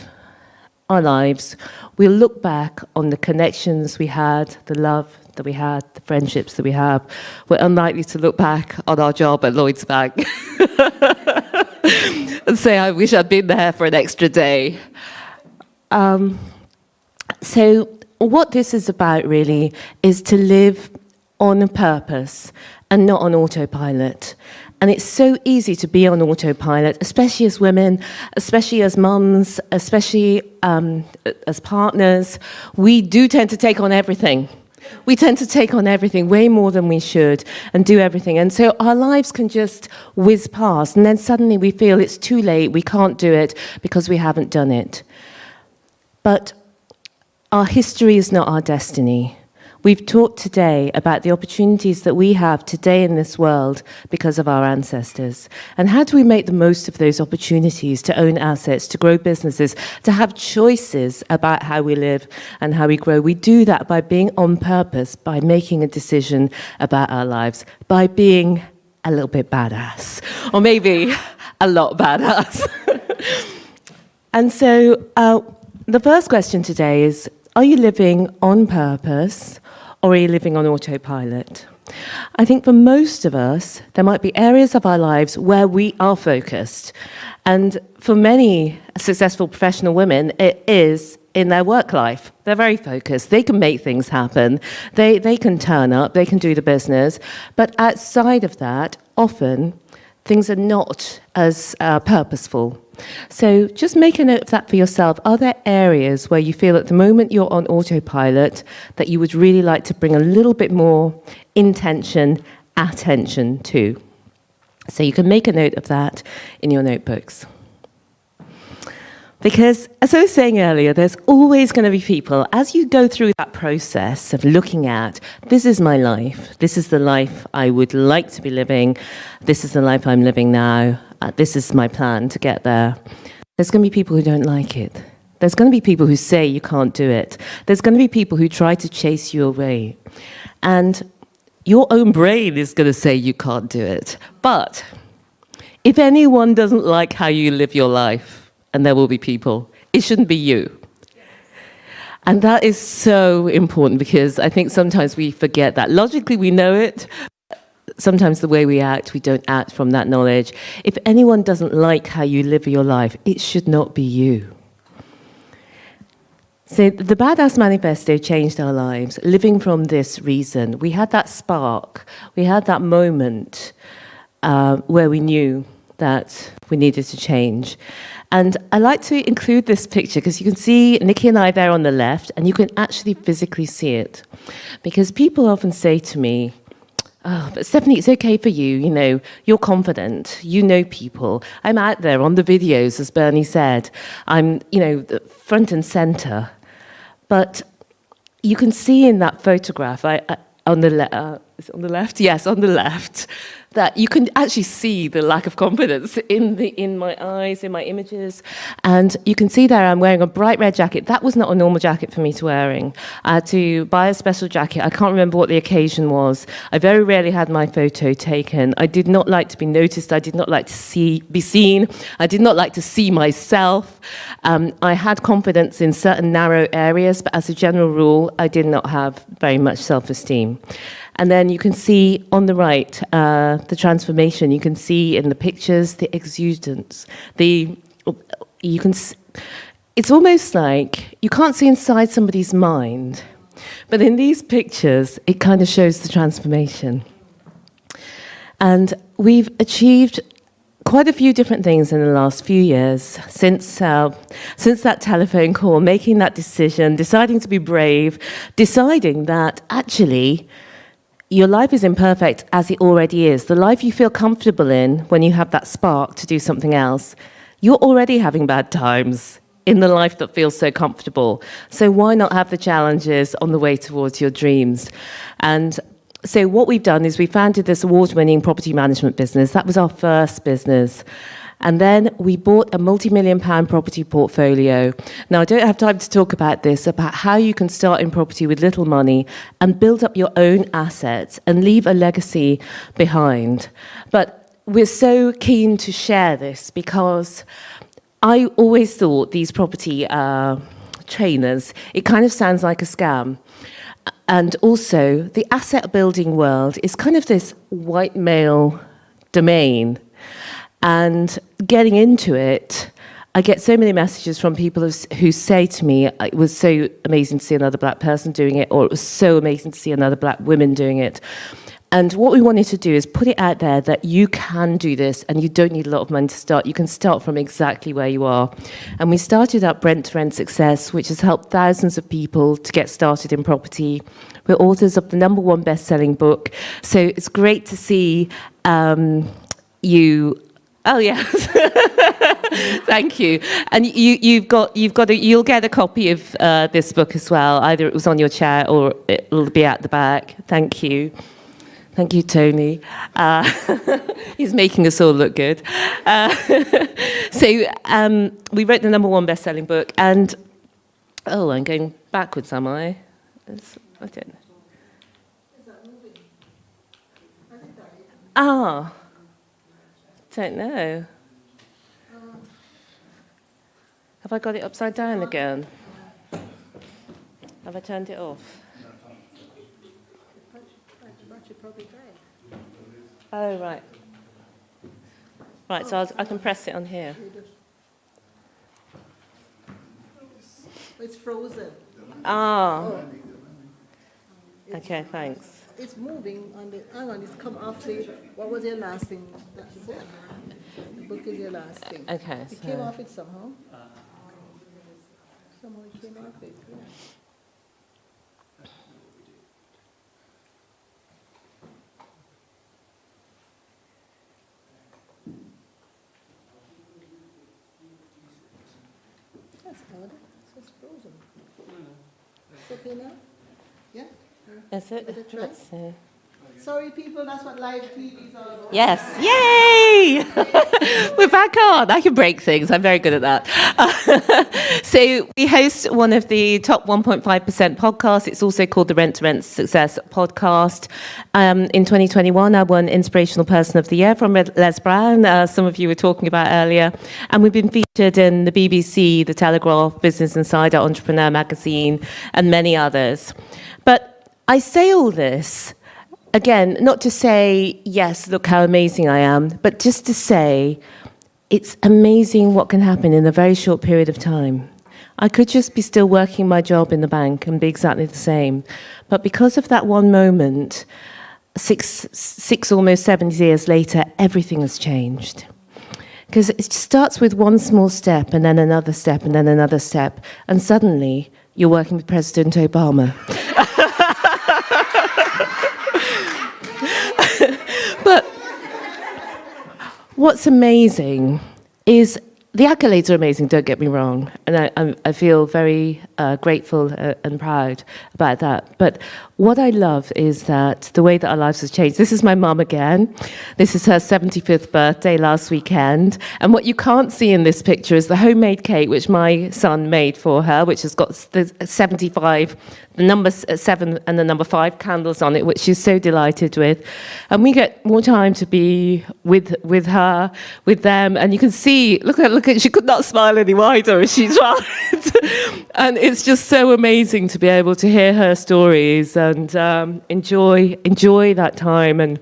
[SPEAKER 16] our lives, we'll look back on the connections we had, the love that we had, the friendships that we have. We're unlikely to look back on our job at Lloyds Bank and say, I wish I'd been there for an extra day. So what this is about really is to live on a purpose and not on autopilot. And it's so easy to be on autopilot, especially as women, especially as mums, especially as partners. We do tend to take on everything. We tend to take on everything way more than we should and do everything. And so our lives can just whiz past, and then suddenly we feel it's too late, we can't do it because we haven't done it. But our history is not our destiny. We've talked today about the opportunities that we have today in this world because of our ancestors. And how do we make the most of those opportunities to own assets, to grow businesses, to have choices about how we live and how we grow? We do that by being on purpose, by making a decision about our lives, by being a little bit badass, or maybe a lot badass. And so the first question today is, are you living on purpose, or are you living on autopilot? I think for most of us, there might be areas of our lives where we are focused. And for many successful professional women, it is in their work life. They're very focused. They can make things happen. They can turn up. They can do the business. But outside of that, often, things are not as purposeful. So just make a note of that for yourself. Are there areas where you feel at the moment you're on autopilot that you would really like to bring a little bit more intention, attention to? So you can make a note of that in your notebooks. Because, as I was saying earlier, there's always going to be people, as you go through that process of looking at, this is my life, this is the life I would like to be living, this is the life I'm living now, this is my plan to get there. There's going to be people who don't like it. There's going to be people who say you can't do it. There's going to be people who try to chase you away. And your own brain is going to say you can't do it. But if anyone doesn't like how you live your life, and there will be people, It shouldn't be you. And that is so important because I think sometimes we forget that. Logically, we know it. Sometimes the way we act, we don't act from that knowledge. If anyone doesn't like how you live your life, it should not be you. So the Badass Manifesto changed our lives, living from this reason. We had that spark. We had that moment where we knew that we needed to change. And I like to include this picture because you can see Nikki and I there on the left, and you can actually physically see it. Because people often say to me, "Oh, but Stephanie, it's okay for you, you know, you're confident, you know people. I'm out there on the videos, as Bernie said. I'm, you know, front and center." But you can see in that photograph, on the left? Yes, on the left, that you can actually see the lack of confidence in my eyes, in my images. And you can see there I'm wearing a bright red jacket. That was not a normal jacket for me to wearing. I had to buy a special jacket. I can't remember what the occasion was. I very rarely had my photo taken. I did not like to be noticed. I did not like to be seen. I did not like to see myself. I had confidence in certain narrow areas, but as a general rule, I did not have very much self-esteem. And then you can see on the right the transformation. You can see in the pictures the exudance. It's almost like you can't see inside somebody's mind, but in these pictures, it kind of shows the transformation. And we've achieved quite a few different things in the last few years since that telephone call, making that decision, deciding to be brave, deciding that actually your life is imperfect as it already is. The life you feel comfortable in when you have that spark to do something else, you're already having bad times in the life that feels so comfortable. So why not have the challenges on the way towards your dreams? And so what we've done is we founded this award-winning property management business. That was our first business. And then we bought a multi-million-pound property portfolio. Now, I don't have time to talk about this, about how you can start in property with little money and build up your own assets and leave a legacy behind. But we're so keen to share this because I always thought these property trainers, it kind of sounds like a scam. And also, the asset building world is kind of this white male domain. And getting into it, I get so many messages from people who say to me, it was so amazing to see another black person doing it, or it was so amazing to see another black woman doing it. And what we wanted to do is put it out there that you can do this and you don't need a lot of money to start. You can start from exactly where you are. And we started up Rent to Rent Success, which has helped thousands of people to get started in property. We're authors of the #1 best-selling book. So it's great to see you. Oh yes, thank you. And you'll get a copy of this book as well. Either it was on your chair or it'll be at the back. Thank you. Thank you, Tony. He's making us all look good. So we wrote the #1 best-selling book, and I'm going backwards, am I? I don't know. Don't know. Have I got it upside down again? Have I turned it off? Oh, right. Right, so I can press it on here.
[SPEAKER 1] It's frozen.
[SPEAKER 16] Okay, thanks.
[SPEAKER 1] It's moving on the. Hang on, it's come off the. What was your last thing? That's the book. The book is your last thing.
[SPEAKER 16] Okay.
[SPEAKER 1] It came off it somehow. Somehow it came off it. Yeah. That's odd. It's frozen. It's okay now? Yeah?
[SPEAKER 16] Is it? Let's see.
[SPEAKER 1] Sorry, people, that's what live TV is all about.
[SPEAKER 16] Yes. Yay! Yay! We're back on. I can break things. I'm very good at that. So we host one of the top 1.5% podcasts. It's also called the Rent to Rent Success Podcast. In 2021, I won Inspirational Person of the Year from Les Brown, some of you were talking about earlier. And we've been featured in the BBC, The Telegraph, Business Insider, Entrepreneur Magazine, and many others. But I say all this, again, not to say, yes, look how amazing I am, but just to say it's amazing what can happen in a very short period of time. I could just be still working my job in the bank and be exactly the same. But because of that one moment, six almost 7 years later, everything has changed. Because it starts with one small step and then another step and then another step. And suddenly, you're working with President Obama. But what's amazing is the accolades are amazing, don't get me wrong. And I feel very grateful and proud about that. But what I love is that the way that our lives have changed. This is my mum again. This is her 75th birthday last weekend. And what you can't see in this picture is the homemade cake, which my son made for her, which has got the 75, the number 7 and the number 5 candles on it, which she's so delighted with. And we get more time to be with her, with them. And you can see, look at, she could not smile any wider as she tried. And it's just so amazing to be able to hear her stories and enjoy that time and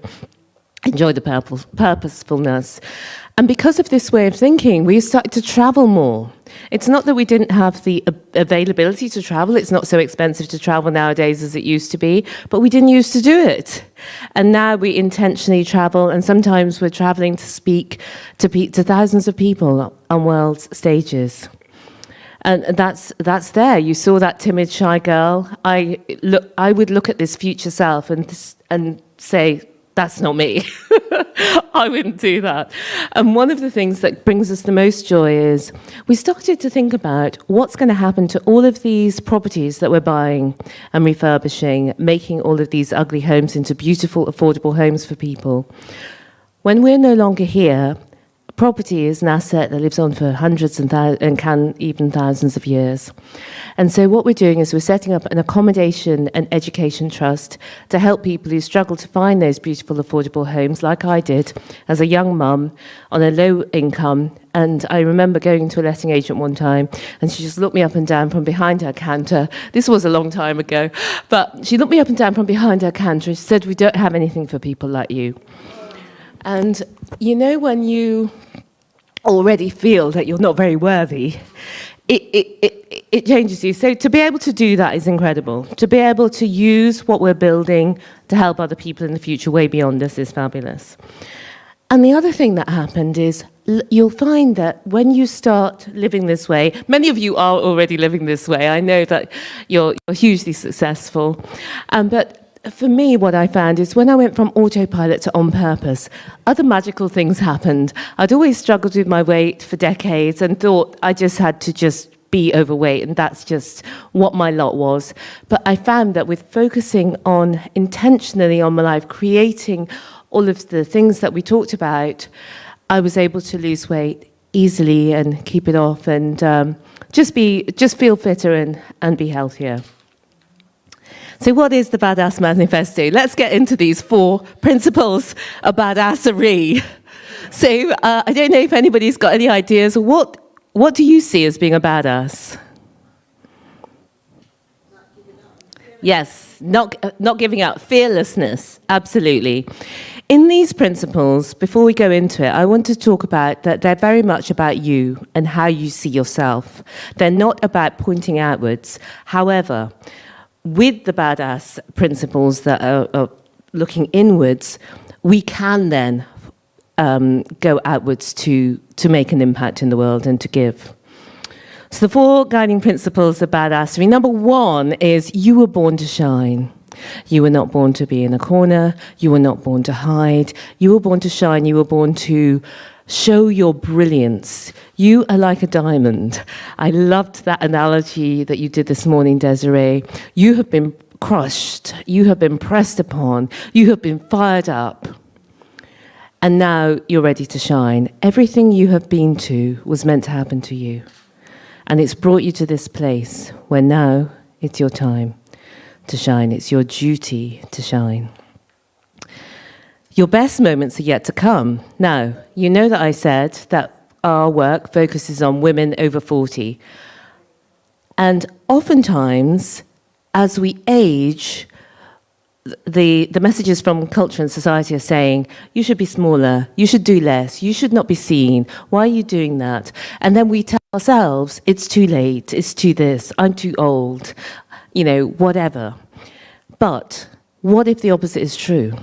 [SPEAKER 16] enjoy the purposefulness. And because of this way of thinking, we started to travel more. It's not that we didn't have the availability to travel. It's not so expensive to travel nowadays as it used to be, but we didn't used to do it. And now we intentionally travel, and sometimes we're traveling to speak to thousands of people on world stages. And that's there. You saw that timid, shy girl. I would look at this future self and say, that's not me. I wouldn't do that. And one of the things that brings us the most joy is we started to think about what's going to happen to all of these properties that we're buying and refurbishing, making all of these ugly homes into beautiful, affordable homes for people. When we're no longer here, property is an asset that lives on for hundreds and can even thousands of years. And so what we're doing is we're setting up an accommodation and education trust to help people who struggle to find those beautiful, affordable homes, like I did as a young mum on a low income. And I remember going to a letting agent one time, and she just looked me up and down from behind her counter. This was a long time ago, but she looked me up and down from behind her counter and she said, "We don't have anything for people like you." And you know, when you already feel that you're not very worthy, it changes you. So to be able to do that is incredible. To be able to use what we're building to help other people in the future way beyond us is fabulous. And the other thing that happened is you'll find that when you start living this way, many of you are already living this way. I know that you're hugely successful. But for me, what I found is when I went from autopilot to on purpose, other magical things happened. I'd always struggled with my weight for decades and thought I just had to just be overweight, and that's just what my lot was. But I found that with focusing on intentionally on my life, creating all of the things that we talked about, I was able to lose weight easily and keep it off and just feel fitter and be healthier. So what is the Badass Manifesto? Let's get into these 4 principles of badassery. So I don't know if anybody's got any ideas. What do you see as being a badass? Yes, not giving up. Fearlessness, absolutely. In these principles, before we go into it, I want to talk about that they're very much about you and how you see yourself. They're not about pointing outwards. However, with the badass principles that are looking inwards, we can then go outwards to make an impact in the world and to give. So the 4 guiding principles of badassery. Number 1 is you were born to shine. You were not born to be in a corner. You were not born to hide. You were born to shine. You were born to show your brilliance. You are like a diamond. I loved that analogy that you did this morning, Desiree. You have been crushed. You have been pressed upon. You have been fired up. And now you're ready to shine. Everything you have been to was meant to happen to you. And it's brought you to this place where now it's your time to shine. It's your duty to shine. Your best moments are yet to come. Now, you know that I said that our work focuses on women over 40. And oftentimes, as we age, the messages from culture and society are saying, you should be smaller, you should do less, you should not be seen, why are you doing that? And then we tell ourselves, it's too late, it's too this, I'm too old, whatever. But what if the opposite is true?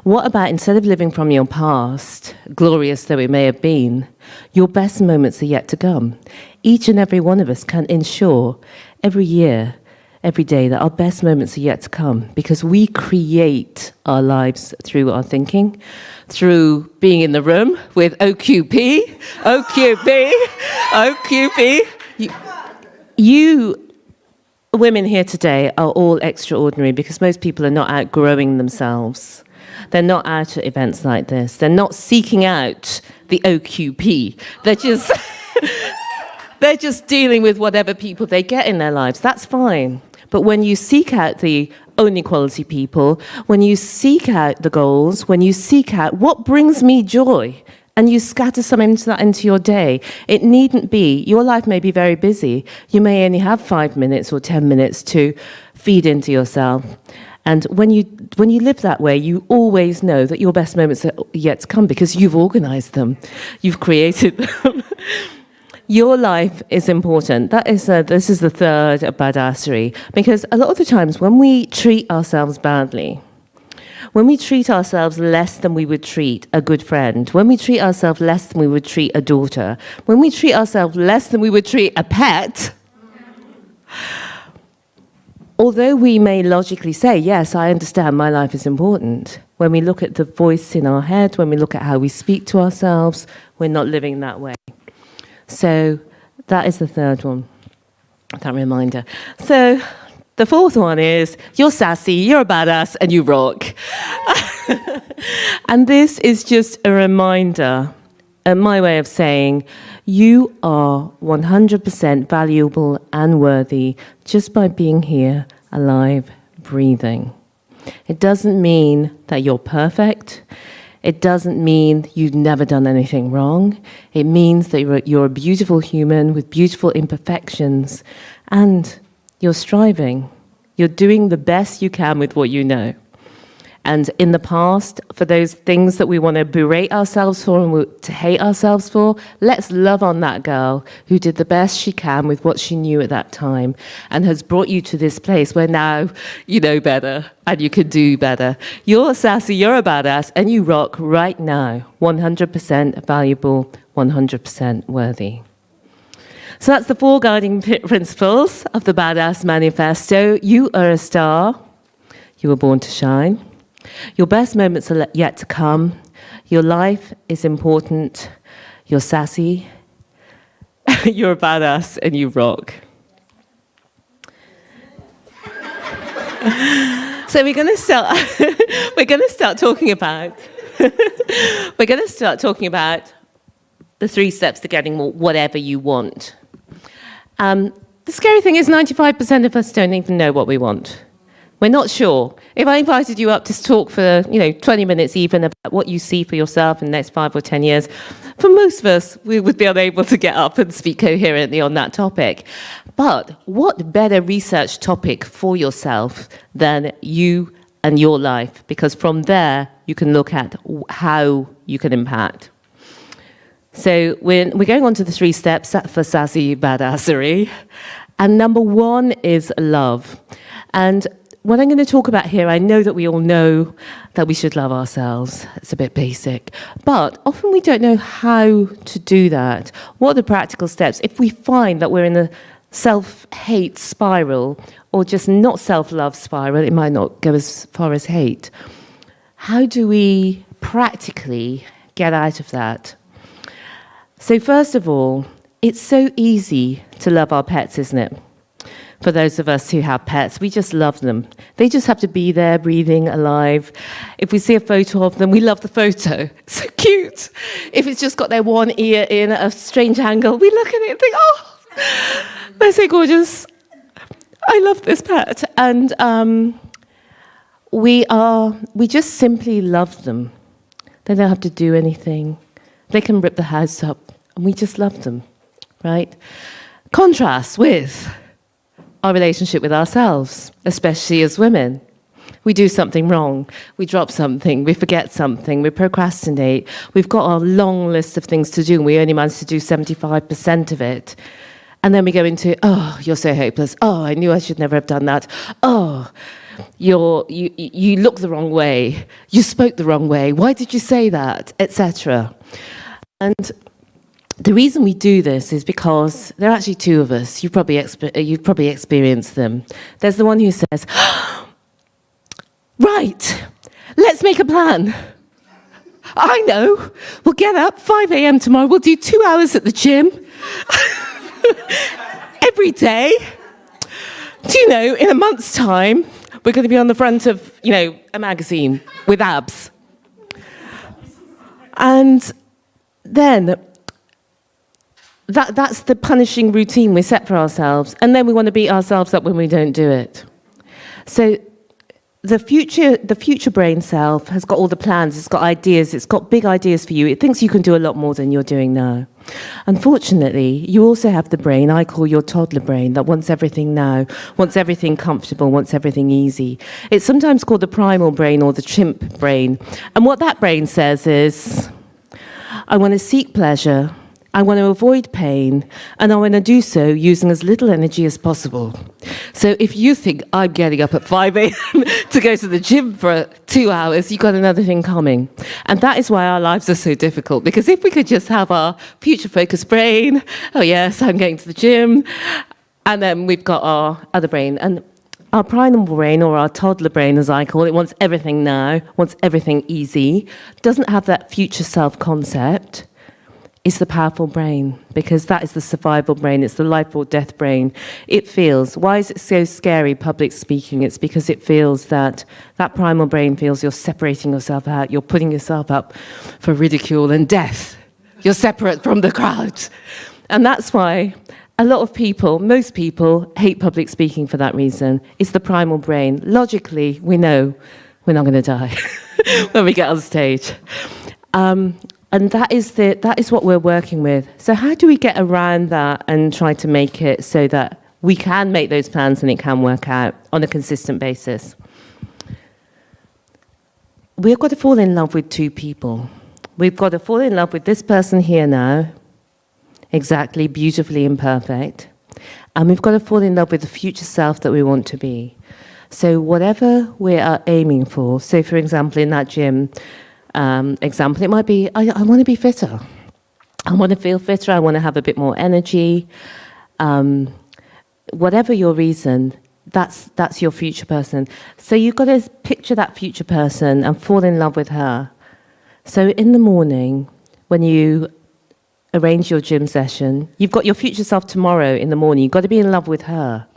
[SPEAKER 16] What about instead of living from your past, glorious though it may have been, your best moments are yet to come? Each and every one of us can ensure every year, every day that our best moments are yet to come because we create our lives through our thinking, through being in the room with OQP. You women here today are all extraordinary because most people are not outgrowing themselves. They're not out at events like this. They're not seeking out the OQP. They're just dealing with whatever people they get in their lives. That's fine. But when you seek out the only quality people, when you seek out the goals, when you seek out what brings me joy, and you scatter some into that into your day, it needn't be, your life may be very busy. You may only have 5 minutes or 10 minutes to feed into yourself. And when you live that way, you always know that your best moments are yet to come because you've organized them. You've created them. Your life is important. This is the third badassery. Because a lot of the times when we treat ourselves badly, when we treat ourselves less than we would treat a good friend, when we treat ourselves less than we would treat a daughter, when we treat ourselves less than we would treat a pet, although we may logically say, yes, I understand my life is important, when we look at the voice in our head, when we look at how we speak to ourselves, we're not living that way. So that is the third one, that reminder. So the fourth one is, you're sassy, you're a badass, and you rock. And this is just a reminder, my way of saying, you are 100% valuable and worthy just by being here, alive, breathing. It doesn't mean that you're perfect. It doesn't mean you've never done anything wrong. It means that you're a beautiful human with beautiful imperfections, and you're striving. You're doing the best you can with what you know. And in the past, for those things that we want to berate ourselves for and to hate ourselves for, let's love on that girl who did the best she can with what she knew at that time and has brought you to this place where now you know better and you can do better. You're sassy, you're a badass, and you rock right now. 100% valuable, 100% worthy. So that's the 4 guiding principles of the Badass Manifesto. You are a star. You were born to shine. Your best moments are yet to come. Your life is important. You're sassy. You're a badass, and you rock. So we're going to start. We're going to start talking about. We're going to start talking about the 3 steps to getting whatever you want. The scary thing is 95% of us don't even know what we want. We're not sure. If I invited you up to talk for 20 minutes even about what you see for yourself in the next 5 or 10 years, for most of us, we would be unable to get up and speak coherently on that topic. But what better research topic for yourself than you and your life? Because from there, you can look at how you can impact. So we're going on to the 3 steps for sassy badassery. And number 1 is love. And what I'm going to talk about here, I know that we all know that we should love ourselves. It's a bit basic. But often we don't know how to do that. What are the practical steps? If we find that we're in a self-hate spiral or just not self-love spiral, it might not go as far as hate. How do we practically get out of that? So first of all, it's so easy to love our pets, isn't it? for those of us who have pets. We just love them. They just have to be there, breathing, alive. If we see a photo of them, we love the photo. It's so cute. If it's just got their one ear in at a strange angle, we look at it and think, oh, they're so gorgeous. I love this pet. And we just simply love them. They don't have to do anything. They can rip the house up, and we just love them, right? Contrast with our relationship with ourselves, especially as women. We do something wrong, we drop something, we forget something, we procrastinate. We've got our long list of things to do, and we only manage to do 75% of it. And then we go into, oh, you're so hopeless. Oh, I knew I should never have done that. Oh, you look the wrong way. You spoke the wrong way. Why did you say that? Etc. And the reason we do this is because there are actually two of us. You've probably experienced them. There's the one who says, right, let's make a plan. I know. We'll get up 5 a.m. tomorrow. We'll do 2 hours at the gym. Every day. Do you know, in a month's time, we're going to be on the front of, a magazine with abs. And then that's the punishing routine we set for ourselves. And then we want to beat ourselves up when we don't do it. So the future brain self has got all the plans, it's got ideas, it's got big ideas for you. It thinks you can do a lot more than you're doing now. Unfortunately, you also have the brain I call your toddler brain that wants everything now, wants everything comfortable, wants everything easy. It's sometimes called the primal brain or the chimp brain. And what that brain says is, I want to seek pleasure, I want to avoid pain, and I want to do so using as little energy as possible. So if you think I'm getting up at 5 a.m. to go to the gym for 2 hours, you've got another thing coming. And that is why our lives are so difficult, because if we could just have our future-focused brain, oh yes, I'm going to the gym, and then we've got our other brain. And our primal brain, or our toddler brain as I call it, wants everything now, wants everything easy, doesn't have that future self concept. Is the powerful brain, because that is the survival brain. It's the life or death brain. It feels, why is it so scary, public speaking? It's because it feels that primal brain feels you're separating yourself out, you're putting yourself up for ridicule and death. You're separate from the crowd. And that's why a lot of people, most people, hate public speaking for that reason. It's the primal brain. Logically, we know we're not going to die when we get on stage. And that is what we're working with. So how do we get around that and try to make it so that we can make those plans and it can work out on a consistent basis? We've got to fall in love with two people. We've got to fall in love with this person here now, exactly, beautifully imperfect. And we've got to fall in love with the future self that we want to be. So whatever we are aiming for, so for example, in that gym, example, it might be, I want to be fitter. I want to feel fitter. I want to have a bit more energy. Whatever your reason, that's your future person. So you've got to picture that future person and fall in love with her. So in the morning, when you arrange your gym session, you've got your future self tomorrow in the morning. You've got to be in love with her.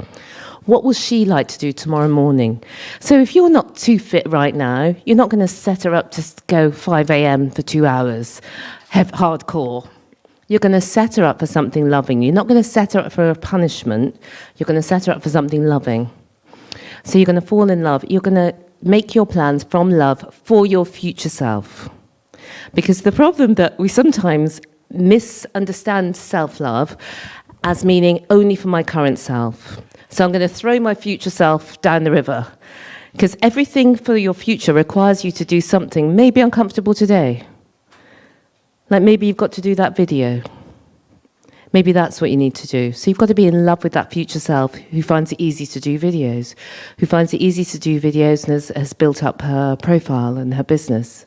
[SPEAKER 16] What will she like to do tomorrow morning? So if you're not too fit right now, you're not going to set her up to go 5 a.m. for 2 hours, hardcore. You're going to set her up for something loving. You're not going to set her up for a punishment. You're going to set her up for something loving. So you're going to fall in love. You're going to make your plans from love for your future self. Because the problem that we sometimes misunderstand self-love as meaning only for my current self. So I'm going to throw my future self down the river. Because everything for your future requires you to do something maybe uncomfortable today. Like maybe you've got to do that video. Maybe that's what you need to do. So you've got to be in love with that future self who finds it easy to do videos, and has built up her profile and her business.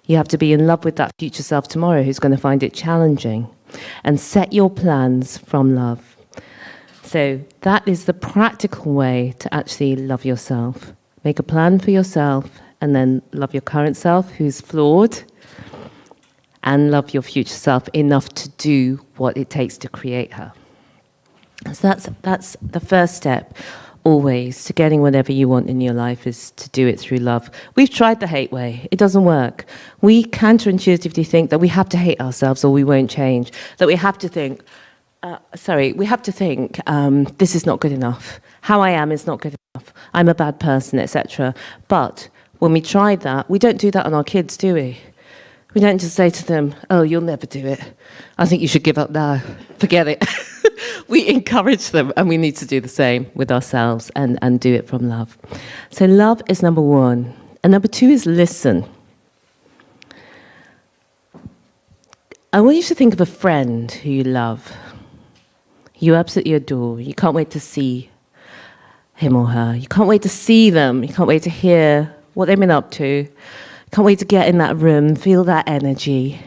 [SPEAKER 16] You have to be in love with that future self tomorrow who's going to find it challenging. And set your plans from love. So that is the practical way to actually love yourself. Make a plan for yourself and then love your current self who's flawed and love your future self enough to do what it takes to create her. So that's the first step, always, to getting whatever you want in your life, is to do it through love. We've tried the hate way. It doesn't work. We counterintuitively think that we have to hate ourselves or we won't change, that we have to think, this is not good enough. How I am is not good enough. I'm a bad person, etc. But when we try that, we don't do that on our kids, do we? We don't just say to them, oh, you'll never do it. I think you should give up now. Forget it. We encourage them, and we need to do the same with ourselves and do it from love. So love is number one. And number two is listen. I want you to think of a friend who you love, you absolutely adore. You can't wait to see him or her. You can't wait to see them. You can't wait to hear what they've been up to. Can't wait to get in that room, feel that energy.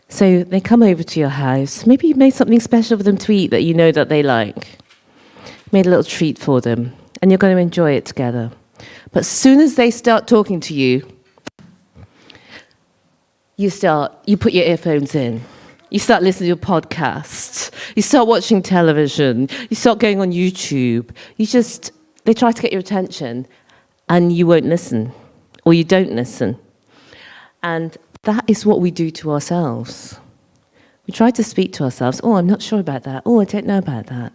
[SPEAKER 16] So they come over to your house. Maybe you made something special for them to eat that you know that they like. Made a little treat for them, and you're going to enjoy it together. But as soon as they start talking to you, you put your earphones in. You start listening to your podcasts. You start watching television. You start going on YouTube. They try to get your attention, and you won't listen. Or you don't listen. And that is what we do to ourselves. We try to speak to ourselves. Oh, I'm not sure about that. Oh, I don't know about that.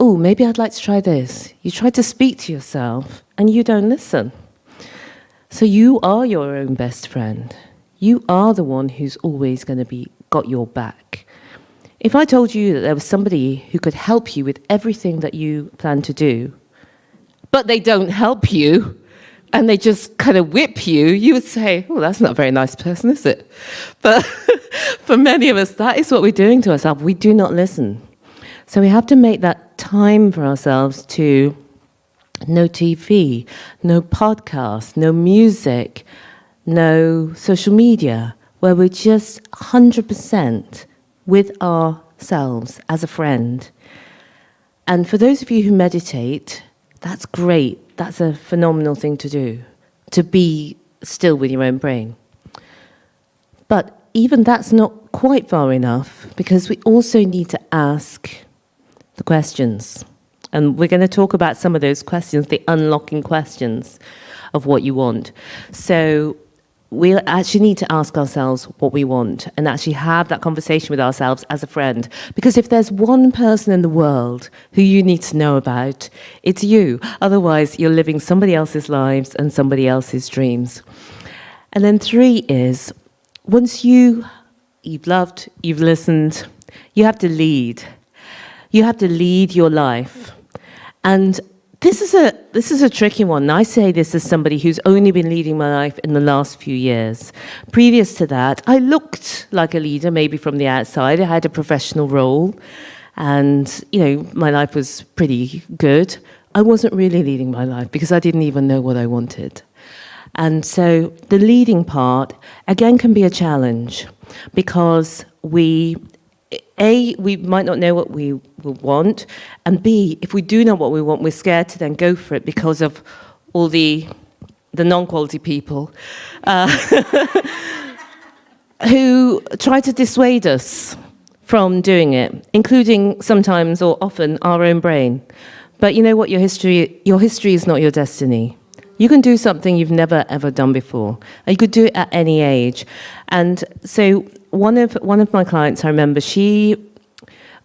[SPEAKER 16] Oh, maybe I'd like to try this. You try to speak to yourself and you don't listen. So you are your own best friend. You are the one who's always going to got your back. If I told you that there was somebody who could help you with everything that you plan to do, but they don't help you, and they just kind of whip you, you would say, oh, that's not a very nice person, is it? But for many of us, that is what we're doing to ourselves. We do not listen. So we have to make that time for ourselves to no TV, no podcast, no music, no social media, where we're just 100% with ourselves as a friend. And for those of you who meditate, that's great. That's a phenomenal thing to do, to be still with your own brain. But even that's not quite far enough, because we also need to ask the questions. And we're going to talk about some of those questions, the unlocking questions of what you want. So we actually need to ask ourselves what we want and actually have that conversation with ourselves as a friend. Because if there's one person in the world who you need to know about, it's you. Otherwise, you're living somebody else's lives and somebody else's dreams. And then 3 is, once you've loved, you've listened, you have to lead. You have to lead your life. And this is a tricky one. I say this as somebody who's only been leading my life in the last few years. Previous to that, I looked like a leader, maybe from the outside. I had a professional role, and my life was pretty good. I wasn't really leading my life because I didn't even know what I wanted. And so the leading part, again, can be a challenge because we might not know what we will want, and B, if we do know what we want, we're scared to then go for it because of all the non-quality people who try to dissuade us from doing it, including sometimes or often our own brain. But you know what? Your history is not your destiny. You can do something you've never, ever done before. And you could do it at any age. And so one of my clients, I remember,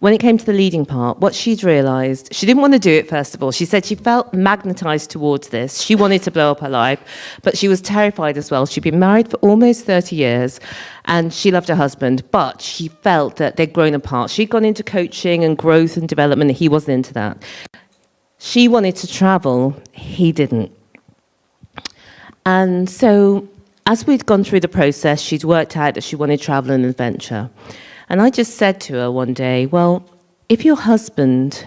[SPEAKER 16] when it came to the leading part, what she'd realized, she didn't want to do it, first of all. She said she felt magnetized towards this. She wanted to blow up her life, but she was terrified as well. She'd been married for almost 30 years, and she loved her husband, but she felt that they'd grown apart. She'd gone into coaching and growth and development, and he wasn't into that. She wanted to travel, he didn't. And so as we'd gone through the process, she'd worked out that she wanted travel and adventure. And I just said to her one day, well, if your husband,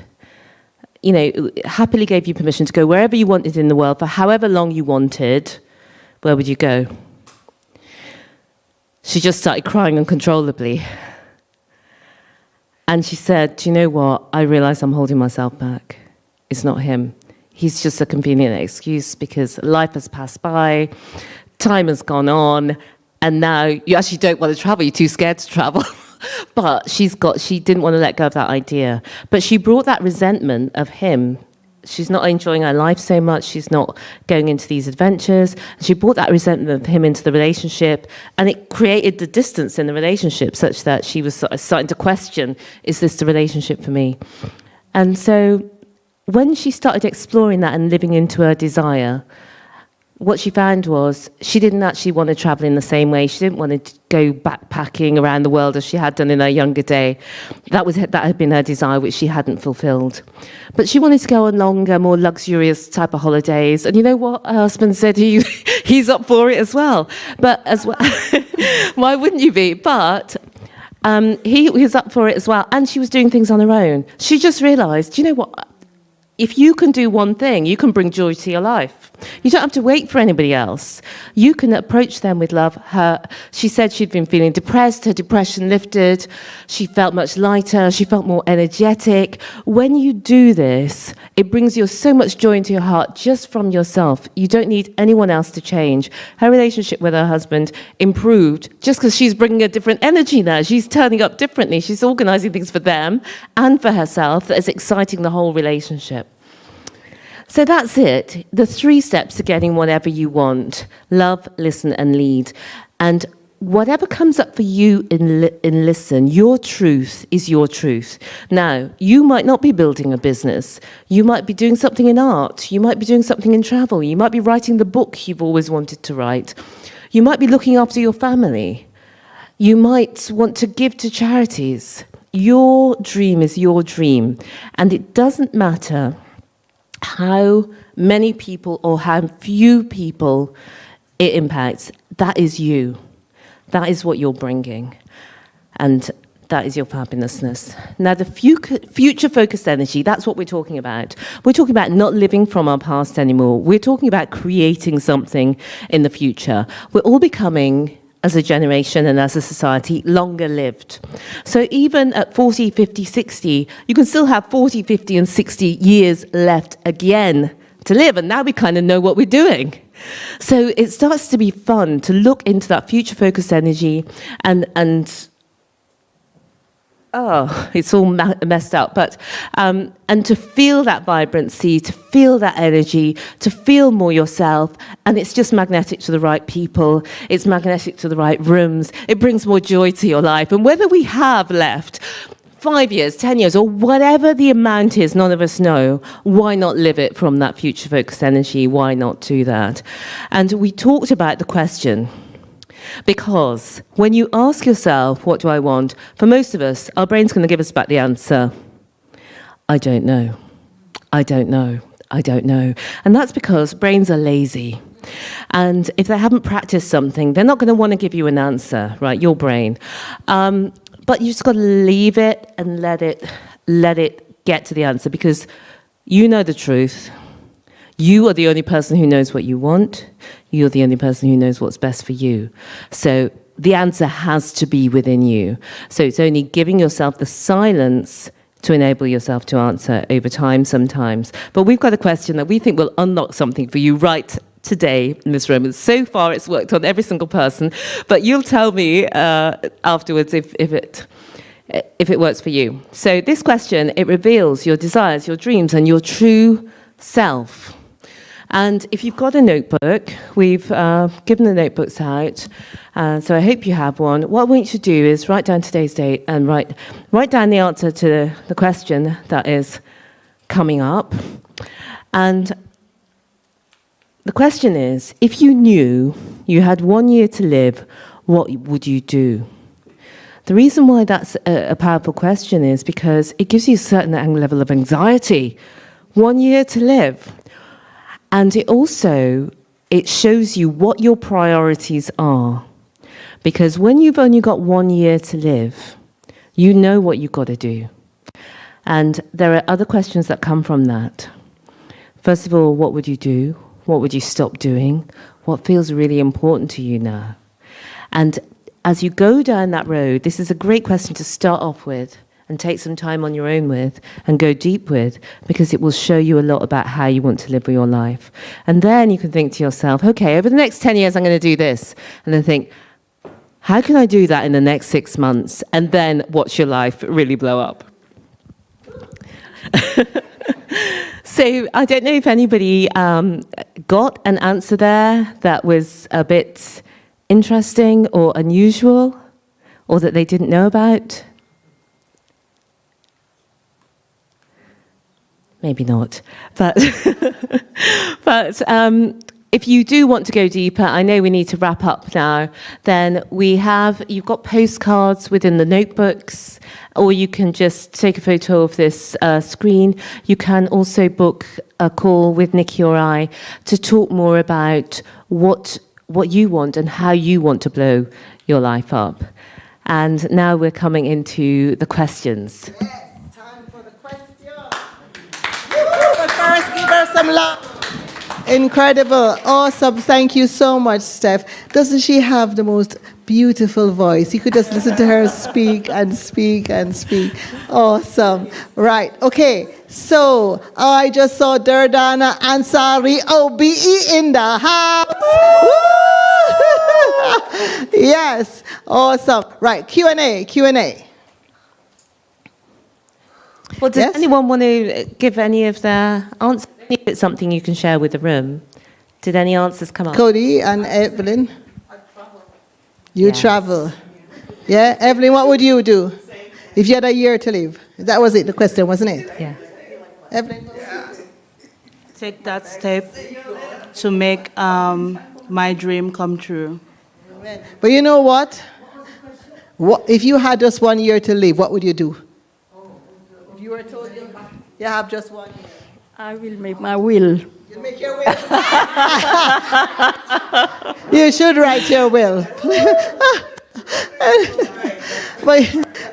[SPEAKER 16] happily gave you permission to go wherever you wanted in the world for however long you wanted, where would you go? She just started crying uncontrollably. And she said, do you know what? I realize I'm holding myself back. It's not him. He's just a convenient excuse because life has passed by, time has gone on, and now you actually don't want to travel. You're too scared to travel. But she didn't want to let go of that idea. But she brought that resentment of him. She's not enjoying her life so much. She's not going into these adventures. She brought that resentment of him into the relationship, and it created the distance in the relationship such that she was sort of starting to question, is this the relationship for me? And so when she started exploring that and living into her desire, what she found was she didn't actually want to travel in the same way. She didn't want to go backpacking around the world as she had done in her younger day. That had been her desire, which she hadn't fulfilled. But she wanted to go on longer, more luxurious type of holidays. And you know what? Her husband said he's up for it as well. But as well, why wouldn't you be? But he was up for it as well. And she was doing things on her own. She just realised, you know what? If you can do one thing, you can bring joy to your life. You don't have to wait for anybody else. You can approach them with love. She said she'd been feeling depressed. Her depression lifted. She felt much lighter. She felt more energetic. When you do this, it brings you so much joy into your heart just from yourself. You don't need anyone else to change. Her relationship with her husband improved just because she's bringing a different energy now. She's turning up differently. She's organising things for them and for herself that is exciting the whole relationship. So that's it. The 3 steps to getting whatever you want: love, listen, and lead. And whatever comes up for you in listen, your truth is your truth. Now, you might not be building a business. You might be doing something in art. You might be doing something in travel. You might be writing the book you've always wanted to write. You might be looking after your family. You might want to give to charities. Your dream is your dream. And it doesn't matter how many people or how few people it impacts. That is you. That is what you're bringing. And that is your fabulousness. Now, the future-focused energy, that's what we're talking about. We're talking about not living from our past anymore. We're talking about creating something in the future. We're all becoming, as a generation and as a society, longer lived. So even at 40, 50, 60, you can still have 40, 50, and 60 years left again to live. And now we kind of know what we're doing. So it starts to be fun to look into that future-focused energy and it's all messed up, but and to feel that vibrancy, to feel that energy, to feel more yourself, and it's just magnetic to the right people, it's magnetic to the right rooms, it brings more joy to your life. And whether we have left 5 years, 10 years, or whatever the amount is, none of us know, why not live it from that future-focused energy? Why not do that? And we talked about the question, because when you ask yourself, what do I want? For most of us, our brain's going to give us back the answer, I don't know. I don't know. I don't know. And that's because brains are lazy. And if they haven't practiced something, they're not going to want to give you an answer, right? Your brain. But you just got to leave it and let it get to the answer, because you know the truth. You are the only person who knows what you want. You're the only person who knows what's best for you. So the answer has to be within you. So it's only giving yourself the silence to enable yourself to answer over time sometimes. But we've got a question that we think will unlock something for you right today in this room. And so far it's worked on every single person, but you'll tell me afterwards if it works for you. So this question, it reveals your desires, your dreams, and your true self. And if you've got a notebook, we've given the notebooks out, so I hope you have one. What I want you to do is write down today's date and write down the answer to the question that is coming up. And the question is, if you knew you had 1 year to live, what would you do? The reason why that's a powerful question is because it gives you a certain level of anxiety. 1 year to live. And it shows you what your priorities are. Because when you've only got 1 year to live, you know what you've got to do. And there are other questions that come from that. First of all, what would you do? What would you stop doing? What feels really important to you now? And as you go down that road, this is a great question to start off with and take some time on your own with and go deep with, because it will show you a lot about how you want to live your life. And then you can think to yourself, okay, over the next 10 years, I'm going to do this. And then think, How can I do that in the next 6 months? And then watch your life really blow up. So I don't know if anybody got an answer there that was a bit interesting or unusual, or that they didn't know about. Maybe not, but if you do want to go deeper, I know we need to wrap up now, then you've got postcards within the notebooks, or you can just take a photo of this screen. You can also book a call with Nikki or I to talk more about what you want and how you want to blow your life up. And now we're coming into the questions.
[SPEAKER 1] Yes, time for the question. But first, give her some love. Incredible, awesome. Thank you so much, Steph. Doesn't she have the most beautiful voice? You could just listen to her speak and speak and speak. Awesome. Right, okay. So I just saw Durdana Ansari OBE in the house. Woo! Yes, awesome. Right, Q&A.
[SPEAKER 16] Well, does anyone want to give any of their answers? If it's something you can share with the room. Did any answers come up?
[SPEAKER 1] Cody and Evelyn? You travel. Yeah, Evelyn, what would you do if you had a year to live? That was it, the question, wasn't it?
[SPEAKER 16] Yeah.
[SPEAKER 1] Evelyn?
[SPEAKER 6] Take that step to make my dream come true.
[SPEAKER 1] But you know what? If you had just 1 year to live, what would you do? If you were told you have just 1 year.
[SPEAKER 17] I will make my will.
[SPEAKER 1] You'll make your will. You should write your will.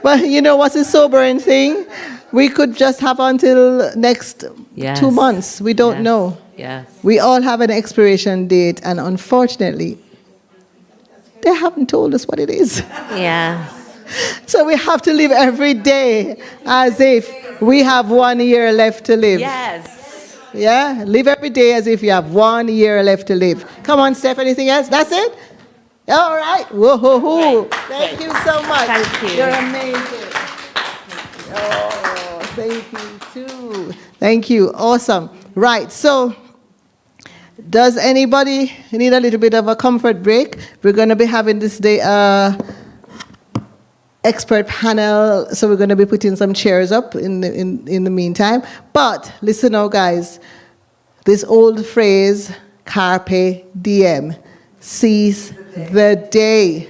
[SPEAKER 1] but you know what's the sobering thing? We could just have until next 2 months. We don't know.
[SPEAKER 16] Yes.
[SPEAKER 1] We all have an expiration date, and unfortunately, they haven't told us what it is.
[SPEAKER 16] Yes.
[SPEAKER 1] So we have to live every day as if we have 1 year left to live.
[SPEAKER 16] Yes.
[SPEAKER 1] Yeah, live every day as if you have 1 year left to live. Come on, Steph, anything else? That's it? All right. Whoa-hoo-hoo. Thank you so much.
[SPEAKER 16] Thank you.
[SPEAKER 1] You're amazing. Oh, thank you too. Thank you. Awesome. Right, so does anybody need a little bit of a comfort break? We're going to be having this day expert panel, so we're going to be putting some chairs up in the meantime. But listen now, guys, this old phrase, carpe diem, seize the day.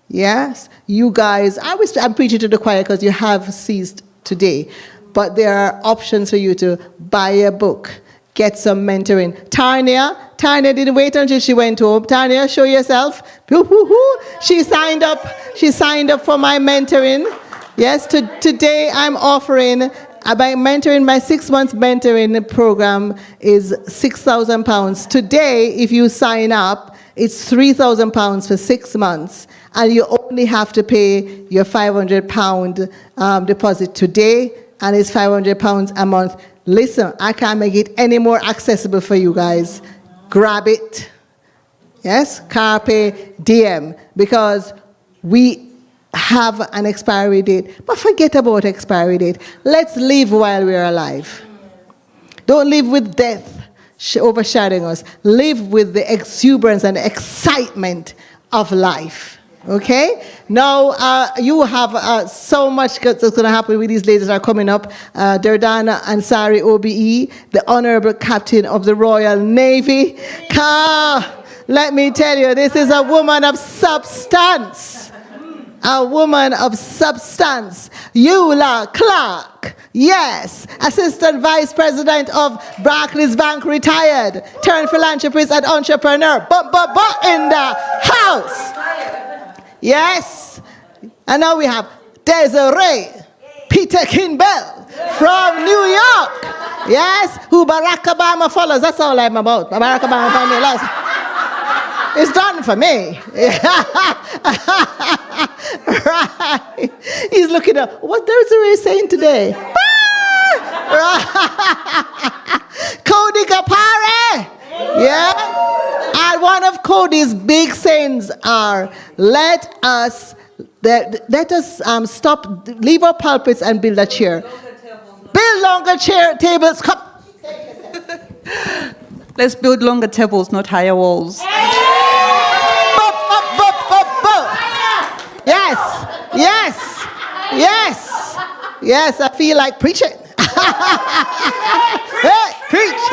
[SPEAKER 1] Yes, you guys, I'm preaching to the choir because you have seized today, but there are options for you to buy a book, get some mentoring. Tanya didn't wait until she went home. Tanya, show yourself. She signed up for my mentoring. Yes, today I'm offering, my 6 months mentoring program is £6,000. Today, if you sign up, it's £3,000 for 6 months. And you only have to pay your £500 deposit today, and it's £500 a month. Listen, I can't make it any more accessible for you guys. Grab it. Yes, carpe diem, because we have an expiry date. But forget about expiry date. Let's live while we're alive. Don't live with death overshadowing us. Live with the exuberance and excitement of life. Okay? Now, you have so much that's going to happen with these ladies that are coming up. Durdana Ansari OBE, the Honorable Captain of the Royal Navy. Let me tell you, this is a woman of substance. A woman of substance. Eula Clarke. Yes, Assistant Vice President of Barclays Bank, retired, turned philanthropist and entrepreneur. In the house. Yes. And now we have Desiree Peterkin Bell from New York. Yes, who Barack Obama follows. That's all I'm about. Barack Obama follows. It's done for me. Right. He's looking up. What Desiree saying today? Cody Gapare. Yeah. And one of Cody's big sayings are, let us stop, leave our pulpits and build a chair. Build longer tables. Come.
[SPEAKER 8] Let's build longer tables, not higher walls.
[SPEAKER 1] Yes, yes, yes, yes, I feel like preaching. Hey, preach.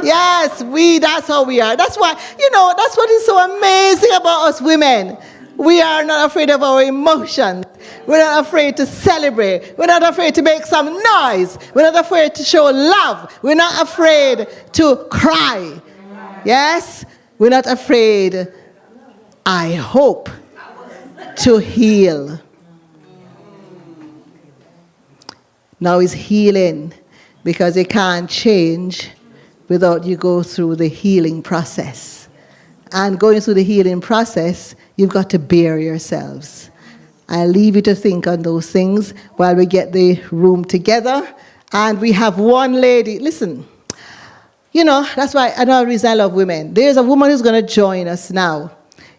[SPEAKER 1] Yes, that's how we are. That's why, that's what is so amazing about us women. We are not afraid of our emotions. We're not afraid to celebrate. We're not afraid to make some noise. We're not afraid to show love. We're not afraid to cry. Yes? We're not afraid, I hope, to heal. Now it's healing, because it can't change without you go through the healing process. And going through the healing process, you've got to bear yourselves. I leave you to think on those things while we get the room together. And we have one lady. Listen, that's why another reason I love women. There's a woman who's going to join us now.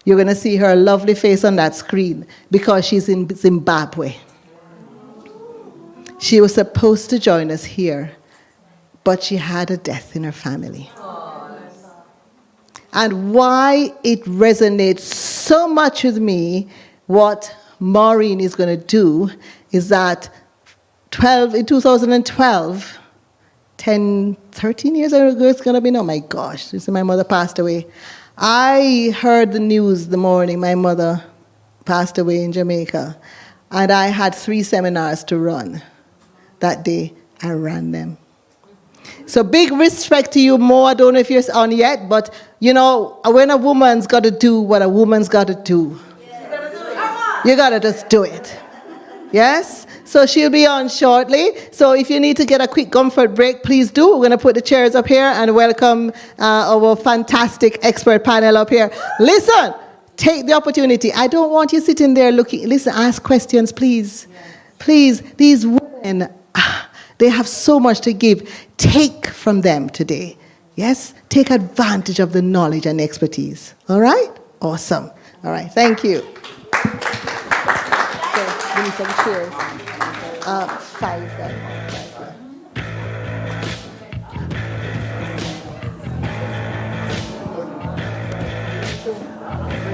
[SPEAKER 1] You're going to see her lovely face on that screen because she's in Zimbabwe. She was supposed to join us here, but she had a death in her family. And why it resonates so much with me, what Maureen is going to do, is that in 2012, 13 years ago it's going to be, oh my gosh, since my mother passed away. I heard the news the morning my mother passed away in Jamaica, and I had 3 seminars to run. That day, I ran them. So big respect to you, Mo. I don't know if you're on yet, but when a woman's got to do what a woman's got to do, you got to just do it. Yes? So she'll be on shortly. So if you need to get a quick comfort break, please do. We're going to put the chairs up here and welcome our fantastic expert panel up here. Listen, take the opportunity. I don't want you sitting there looking. Listen, ask questions, please. Please, these women, they have so much to give. Take from them today. Yes? Take advantage of the knowledge and expertise. All right? Awesome. All right. Thank you. Give me some chairs. 5.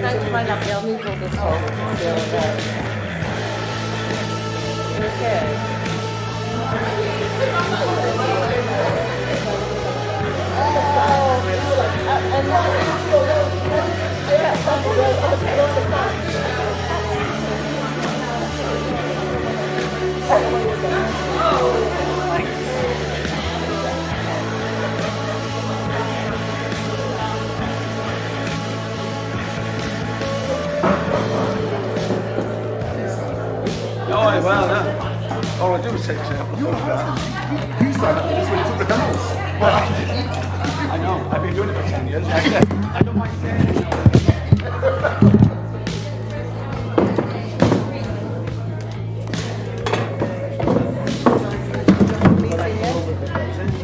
[SPEAKER 8] Thank you, my lovely. I'll move all this Okay.
[SPEAKER 13] Oh, well, no. All I do is take a sample. You signed up for this when you took the demos. I know. I've been doing it for 10 years. I don't mind saying it.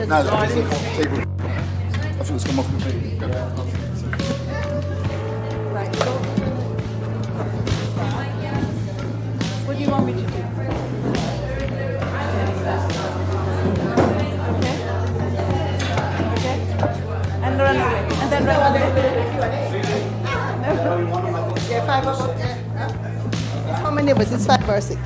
[SPEAKER 13] No, it's a table. I think it's come off completely.
[SPEAKER 1] Right. What do you want me to do? And run away. And then run away. Yeah, 5 or 6. How many of us? It's 5 or 6.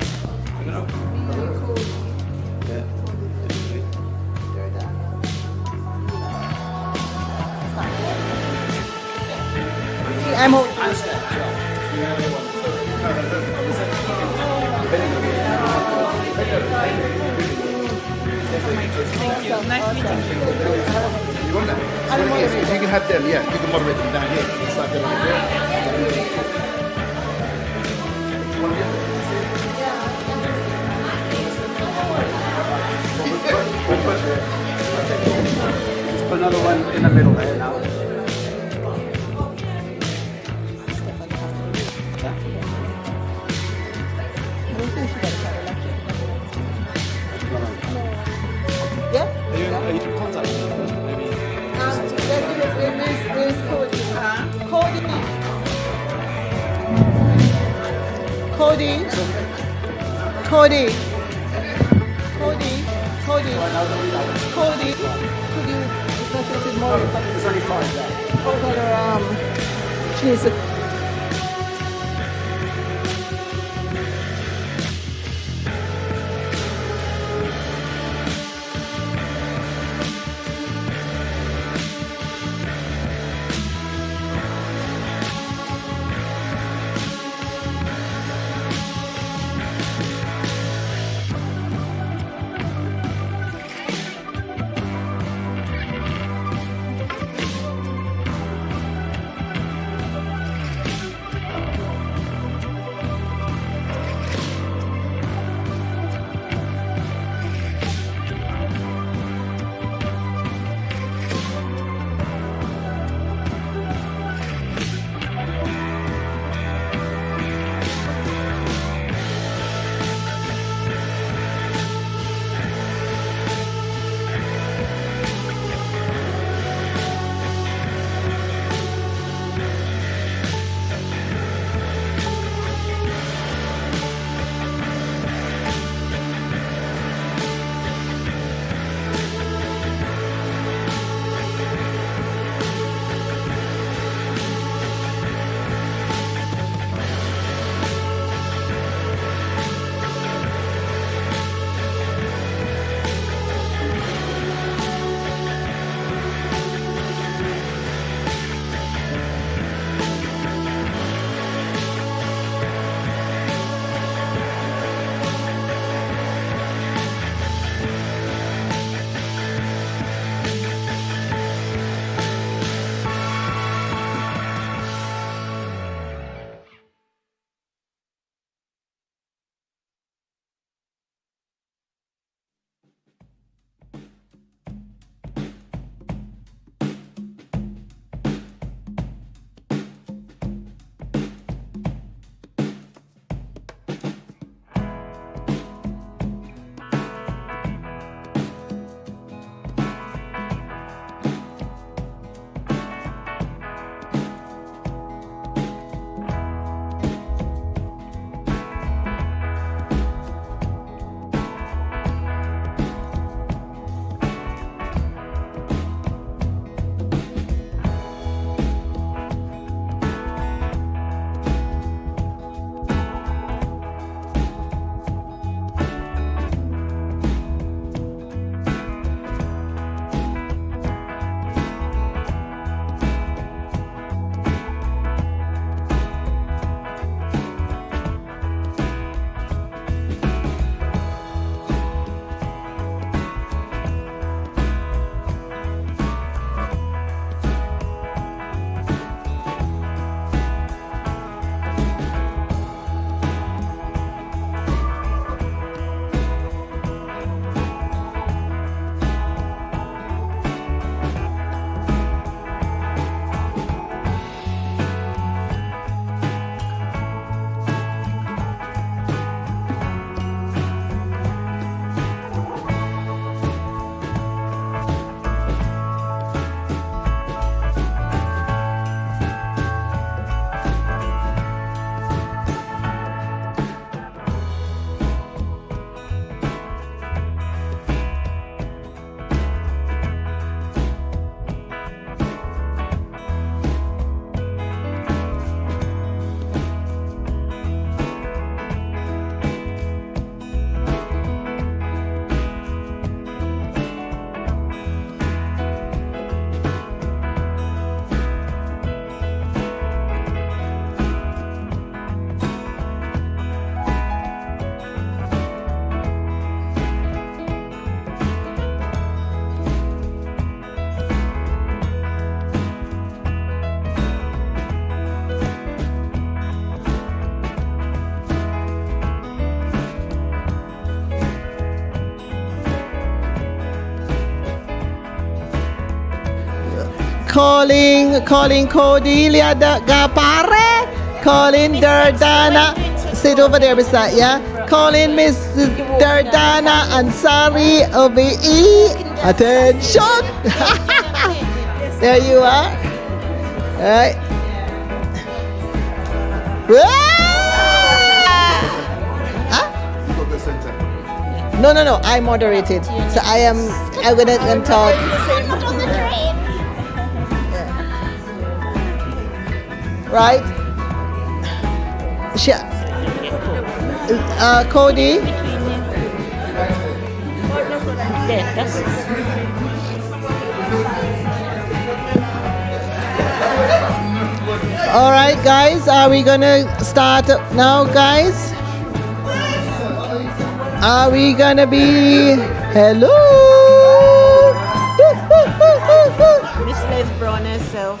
[SPEAKER 1] I'm holding.
[SPEAKER 14] Thank you. Nice meeting you.
[SPEAKER 13] You want that? If you can have them, yeah, you can moderate them down here. It's like that over there. You want to get them? Just put another one in the middle there now.
[SPEAKER 1] Yeah? Are you in contact with them? Maybe. Cody. Cody. Could you discuss this with Maureen?
[SPEAKER 13] There's only 5 there.
[SPEAKER 1] She needs to. Calling Cody Gapare, calling Durdana, sit over there beside, yeah? Calling Mrs. Durdana Ansari OBE, attention! There you are. All right.
[SPEAKER 13] the center.
[SPEAKER 1] No, I moderated. So I'm going to let them talk. Right? Cody? All right, guys, are we going to start now, guys? Are we going to be... Hello?
[SPEAKER 10] Miss Les Brown herself.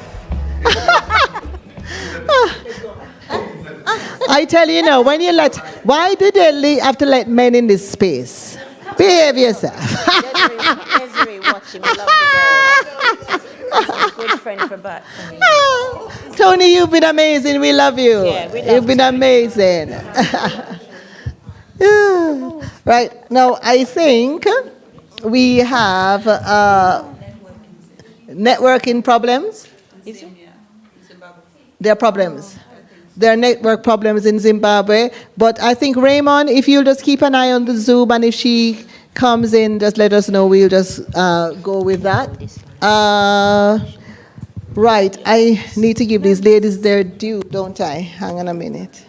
[SPEAKER 1] I tell you now, when you why do they have to let men in this space? Behave yourself.
[SPEAKER 10] Desiree watching, we love you, girl. That's a good friend for back.
[SPEAKER 1] Tony, you've been amazing. We love you.
[SPEAKER 10] Yeah, we love
[SPEAKER 1] You've been amazing. Right, now I think we have networking problems. There are problems. There are network problems in Zimbabwe. But I think, Raymond, if you'll just keep an eye on the Zoom, and if she comes in, just let us know. We'll just go with that. Right, I need to give these ladies their due, don't I? Hang on a minute.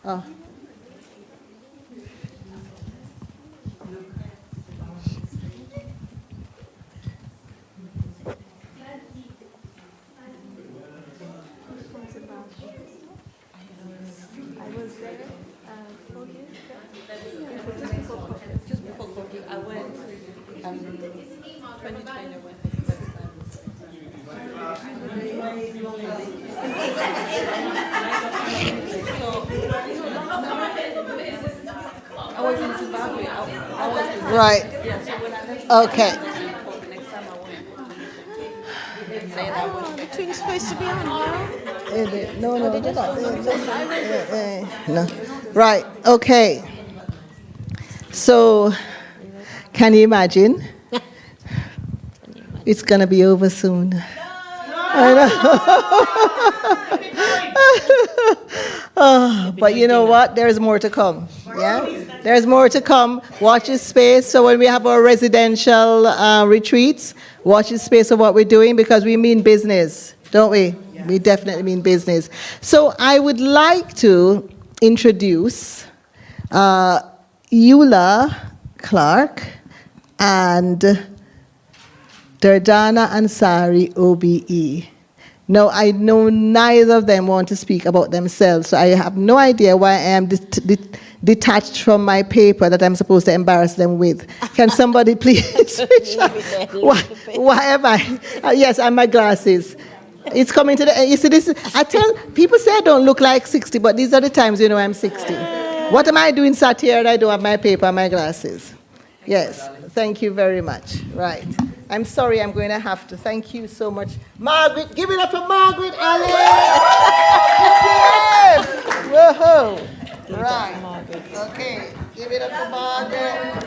[SPEAKER 1] Oh.
[SPEAKER 5] Just before cooking, I went 2020 I went for the first time. I was in Zimbabwe. I was
[SPEAKER 1] Right.
[SPEAKER 5] Yeah, so when I left
[SPEAKER 1] Okay.
[SPEAKER 5] the next time I went.
[SPEAKER 10] The twins supposed to be on now.
[SPEAKER 1] No. No. Right, okay. So, can you imagine? It's going to be over soon. I know. But you know what? There's more to come. Yeah? There's more to come. Watch this space. So when we have our residential retreats, watch this space of what we're doing, because we mean business, don't we? Yeah. We definitely mean business. So I would like to introduce Eula, Clarke, and Durdana Ansari, OBE. Now, I know neither of them want to speak about themselves, so I have no idea why I am detached from my paper that I'm supposed to embarrass them with. Can somebody please switch up? Why am I? Yes, and my glasses. It's coming to the, you see this, I tell, people say I don't look like 60, but these are the times you know I'm 60. What am I doing sat here and I don't have my paper and my glasses? Yes, thank you very much. Right. I'm sorry, I'm going to have to. Thank you so much. Margaret, give it up for Margaret Allen! Yes! Whoa! Right. Okay, give it up for Margaret.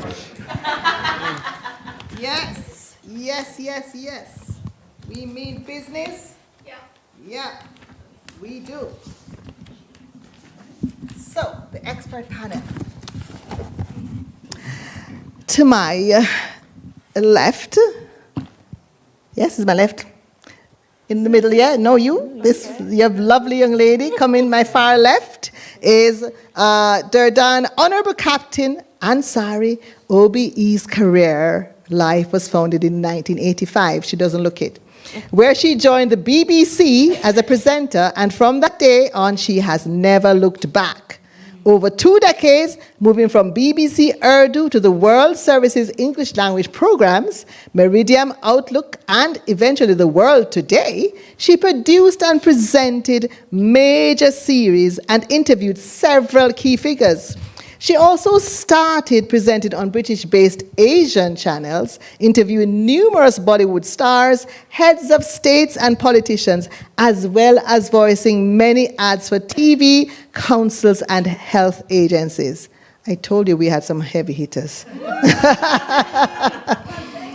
[SPEAKER 1] Yes, yes, yes, yes. We mean business? Yeah, we do. So, the expert panel. To my left, yes, is my left. In the middle, yeah, no, you. This, you have lovely young lady. Coming my far left is Durdana, Honorable Captain Ansari. OBE's career life was founded in 1985. She doesn't look it. Where she joined the BBC as a presenter, and from that day on, she has never looked back. Over 2 decades, moving from BBC Urdu to the World Service's English language programs, Meridian Outlook, and eventually The World Today, she produced and presented major series and interviewed several key figures. She also started presenting on British-based Asian channels, interviewing numerous Bollywood stars, heads of states and politicians, as well as voicing many ads for TV, councils, and health agencies. I told you we had some heavy hitters.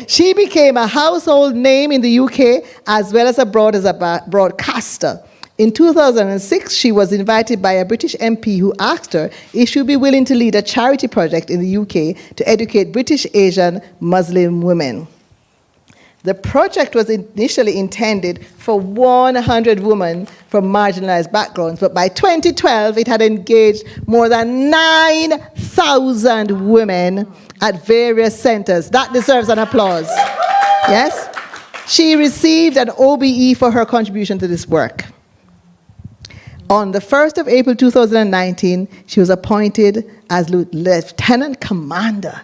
[SPEAKER 1] She became a household name in the UK, as well as abroad as a broadcaster. In 2006, she was invited by a British MP who asked her if she would be willing to lead a charity project in the UK to educate British Asian Muslim women. The project was initially intended for 100 women from marginalized backgrounds, but by 2012, it had engaged more than 9,000 women at various centers. That deserves an applause. Yes? She received an OBE for her contribution to this work. On the 1st of April 2019, she was appointed as Lieutenant Commander.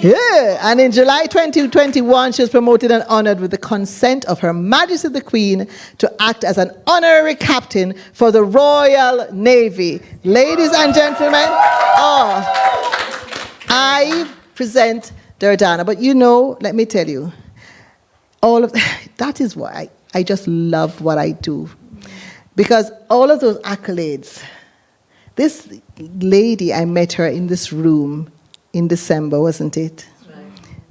[SPEAKER 1] Yeah, and in July 2021, she was promoted and honored with the consent of Her Majesty the Queen to act as an honorary captain for the Royal Navy. Ladies and gentlemen, I present Durdana, but you know, let me tell you, all of that is why I just love what I do. Because all of those accolades, this lady, I met her in this room in December, wasn't it? Right.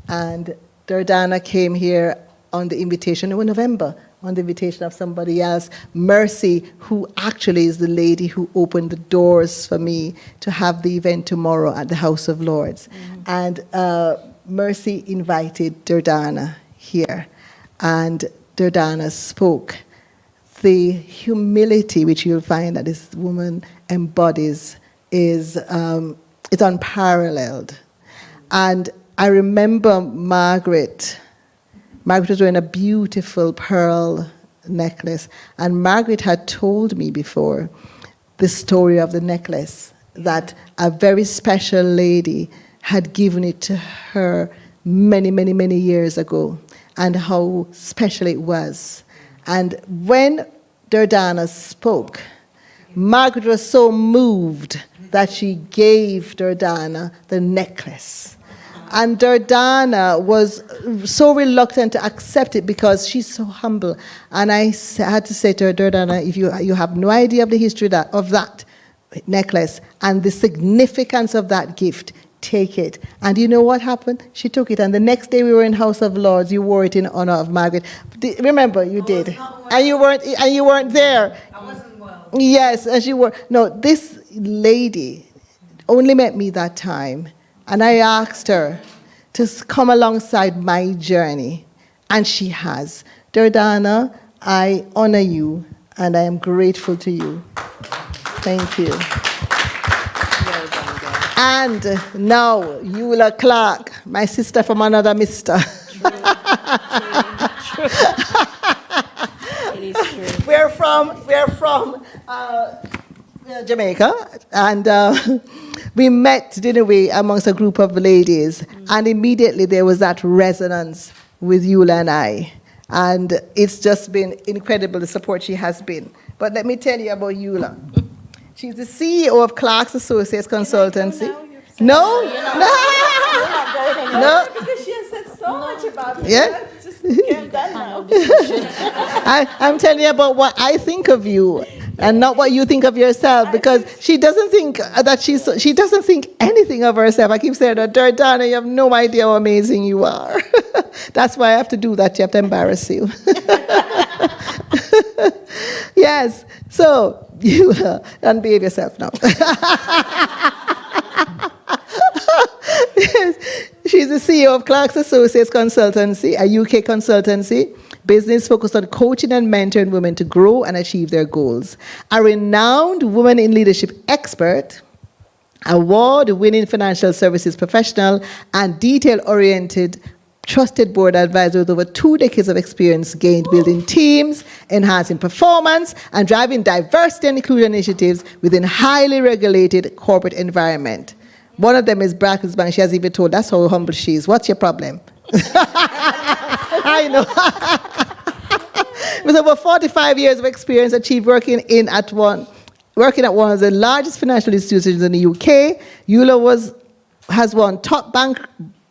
[SPEAKER 1] And Durdana came here on the invitation, in November, on the invitation of somebody else. Mercy, who actually is the lady who opened the doors for me to have the event tomorrow at the House of Lords. Mm-hmm. And Mercy invited Durdana here. And Durdana spoke. The humility which you'll find that this woman embodies is it's unparalleled. And I remember Margaret. Margaret was wearing a beautiful pearl necklace. And Margaret had told me before the story of the necklace, that a very special lady had given it to her many, many, many years ago, and how special it was. And when Durdana spoke, Margaret was so moved that she gave Durdana the necklace. And Durdana was so reluctant to accept it because she's so humble. And I had to say to her, Durdana, if you have no idea of the history of that necklace and the significance of that gift, take it. And you know what happened? She took it. And the next day we were in House of Lords. You wore it in honor of Margaret. Remember, you did. And you weren't there.
[SPEAKER 2] I wasn't well.
[SPEAKER 1] Yes, as you were. No, this lady only met me that time. And I asked her to come alongside my journey. And she has. Durdana, I honor you, and I am grateful to you. Thank you. And now, Eula Clarke, my sister from another mister. We're from Jamaica, and we met, didn't we, amongst a group of ladies, and immediately there was that resonance with Eula and I. And it's just been incredible, the support she has been. But let me tell you about Eula. She's the CEO of Clarke's Associates Consultancy. No? No?
[SPEAKER 6] Because she has said so much about me.
[SPEAKER 1] Yeah?
[SPEAKER 6] Just can't done now.
[SPEAKER 1] I'm telling you about what I think of you and not what you think of yourself, because she doesn't think that she doesn't think anything of herself. I keep saying that, Durdana, you have no idea how amazing you are. That's why I have to do that. You have to embarrass you. Yes. So, you don't behave yourself now. Yes. She's the CEO of Clarke's Associates Consultancy, a UK consultancy, business focused on coaching and mentoring women to grow and achieve their goals. A renowned woman in leadership expert, award-winning financial services professional, and detail-oriented trusted board advisor with over 2 decades of experience gained building teams, enhancing performance, and driving diversity and inclusion initiatives within highly regulated corporate environment. One of them is Barclays Bank. She has even told, that's how humble she is. What's your problem? I know. With over 45 years of experience achieved working at one of the largest financial institutions in the UK, Eula has won top bank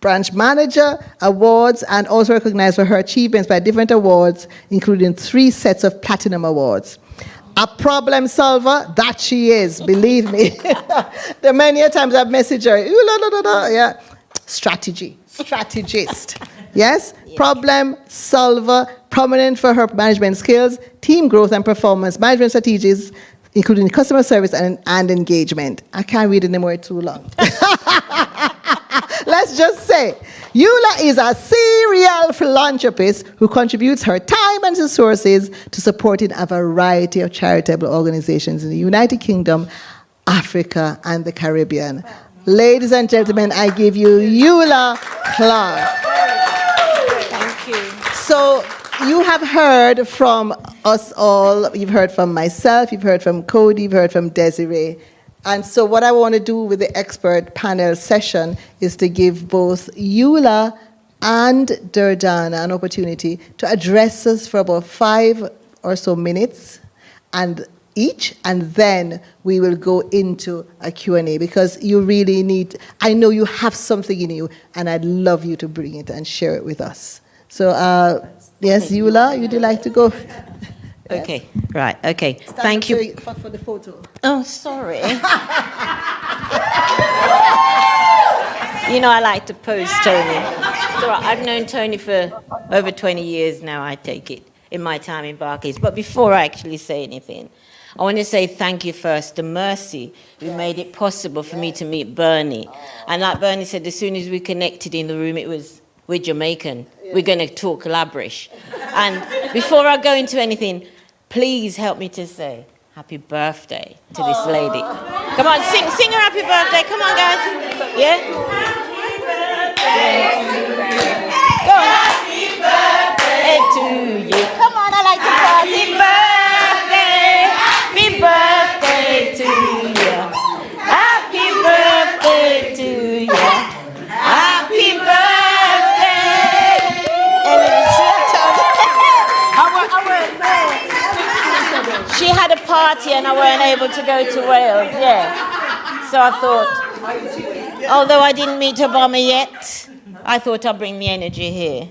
[SPEAKER 1] branch manager awards and also recognized for her achievements by different awards, including 3 sets of platinum awards. A problem solver, that she is, believe me. There are many times I've messaged her, yeah. Strategist, yes? Yeah. Problem solver, prominent for her management skills, team growth and performance management strategies, including customer service and engagement. I can't read it anymore, too long. Let's just say, Eula is a serial philanthropist who contributes her time and resources to supporting a variety of charitable organizations in the United Kingdom, Africa, and the Caribbean. Ladies and gentlemen, I give you Eula Clarke.
[SPEAKER 18] Thank you.
[SPEAKER 1] So you have heard from us all. You've heard from myself, you've heard from Cody, you've heard from Desiree. And so what I want to do with the expert panel session is to give both Eula and Durdana an opportunity to address us for about 5 or so minutes and each, and then we will go into a Q&A, because you really need, I know you have something in you, and I'd love you to bring it and share it with us. So, yes, Eula, would you like to go?
[SPEAKER 18] Okay, right, okay. Thank you.
[SPEAKER 1] For the photo.
[SPEAKER 18] Oh, sorry. You know, I like to pose, Tony. It's all right. I've known Tony for over 20 years now, I take it, in my time in Barclays. But before I actually say anything, I want to say thank you first to Mercy, who made it possible for me to meet Bernie. And like Bernie said, as soon as we connected in the room, it was, we're Jamaican. We're going to talk Labrish. And before I go into anything, please help me to say happy birthday to this lady. Come on, sing her happy birthday. Come on, guys. Yeah? Go on. Happy birthday to you. Come on, I like to party. Happy birthday to you. Happy birthday to you. Happy birthday. And she had a party and I weren't able to go to Wales, yeah. So I thought, although I didn't meet Obama yet, I thought I'd bring the energy here.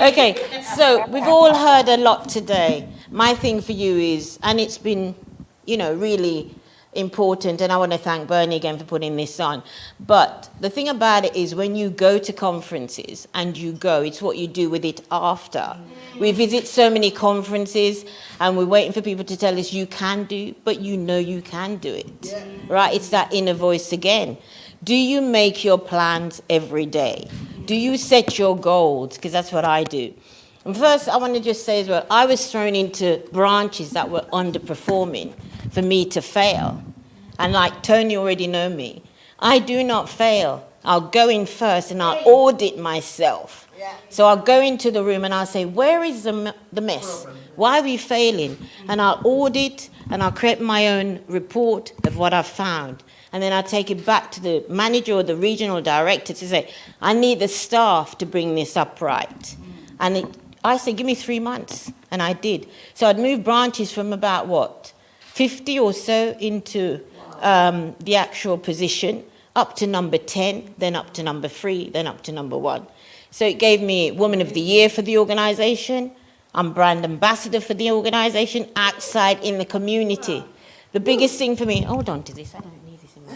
[SPEAKER 18] Okay, so we've all heard a lot today. My thing for you is, and it's been, you know, really important, and I want to thank Bernie again for putting this on. But the thing about it is, when you go to conferences and you go, it's what you do with it after. We visit so many conferences and we're waiting for people to tell us you can do, but you know you can do it, right? It's that inner voice again. Do you make your plans every day? Do you set your goals? Because that's what I do. And first, I want to just say as well, I was thrown into branches that were underperforming for me to fail. And like Tony already know me, I do not fail. I'll go in first and I'll audit myself. So I'll go into the room and I'll say, where is the mess? Why are we failing? And I'll audit and I'll create my own report of what I've found. And then I'll take it back to the manager or the regional director to say, I need the staff to bring this up right. And I said, give me 3 months. And I did. So I'd move branches from about, 50 or so into the actual position, up to number 10, then up to number 3, then up to number 1. So it gave me Woman of the Year for the organisation. I'm brand ambassador for the organisation, outside in the community. The biggest thing for me, hold on to this, I don't need this in my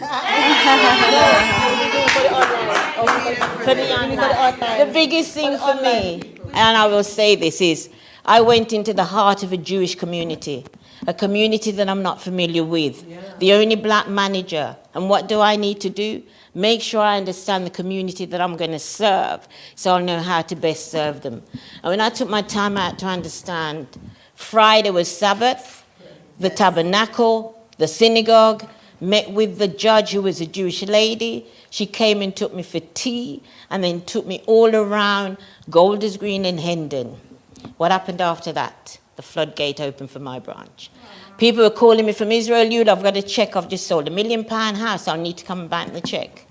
[SPEAKER 18] The biggest thing for me, and I will say this, is I went into the heart of a Jewish community, a community that I'm not familiar with, the only black manager. And what do I need to do? Make sure I understand the community that I'm going to serve, so I'll know how to best serve them. And when I took my time out to understand, Friday was Sabbath, the tabernacle, the synagogue, met with the judge who was a Jewish lady. She came and took me for tea, and then took me all around Golders Green and Hendon. What happened after that? The floodgate opened for my branch. People were calling me from Israel, Eula, I've got a check, I've just sold £1 million house, I'll need to come and bank the check.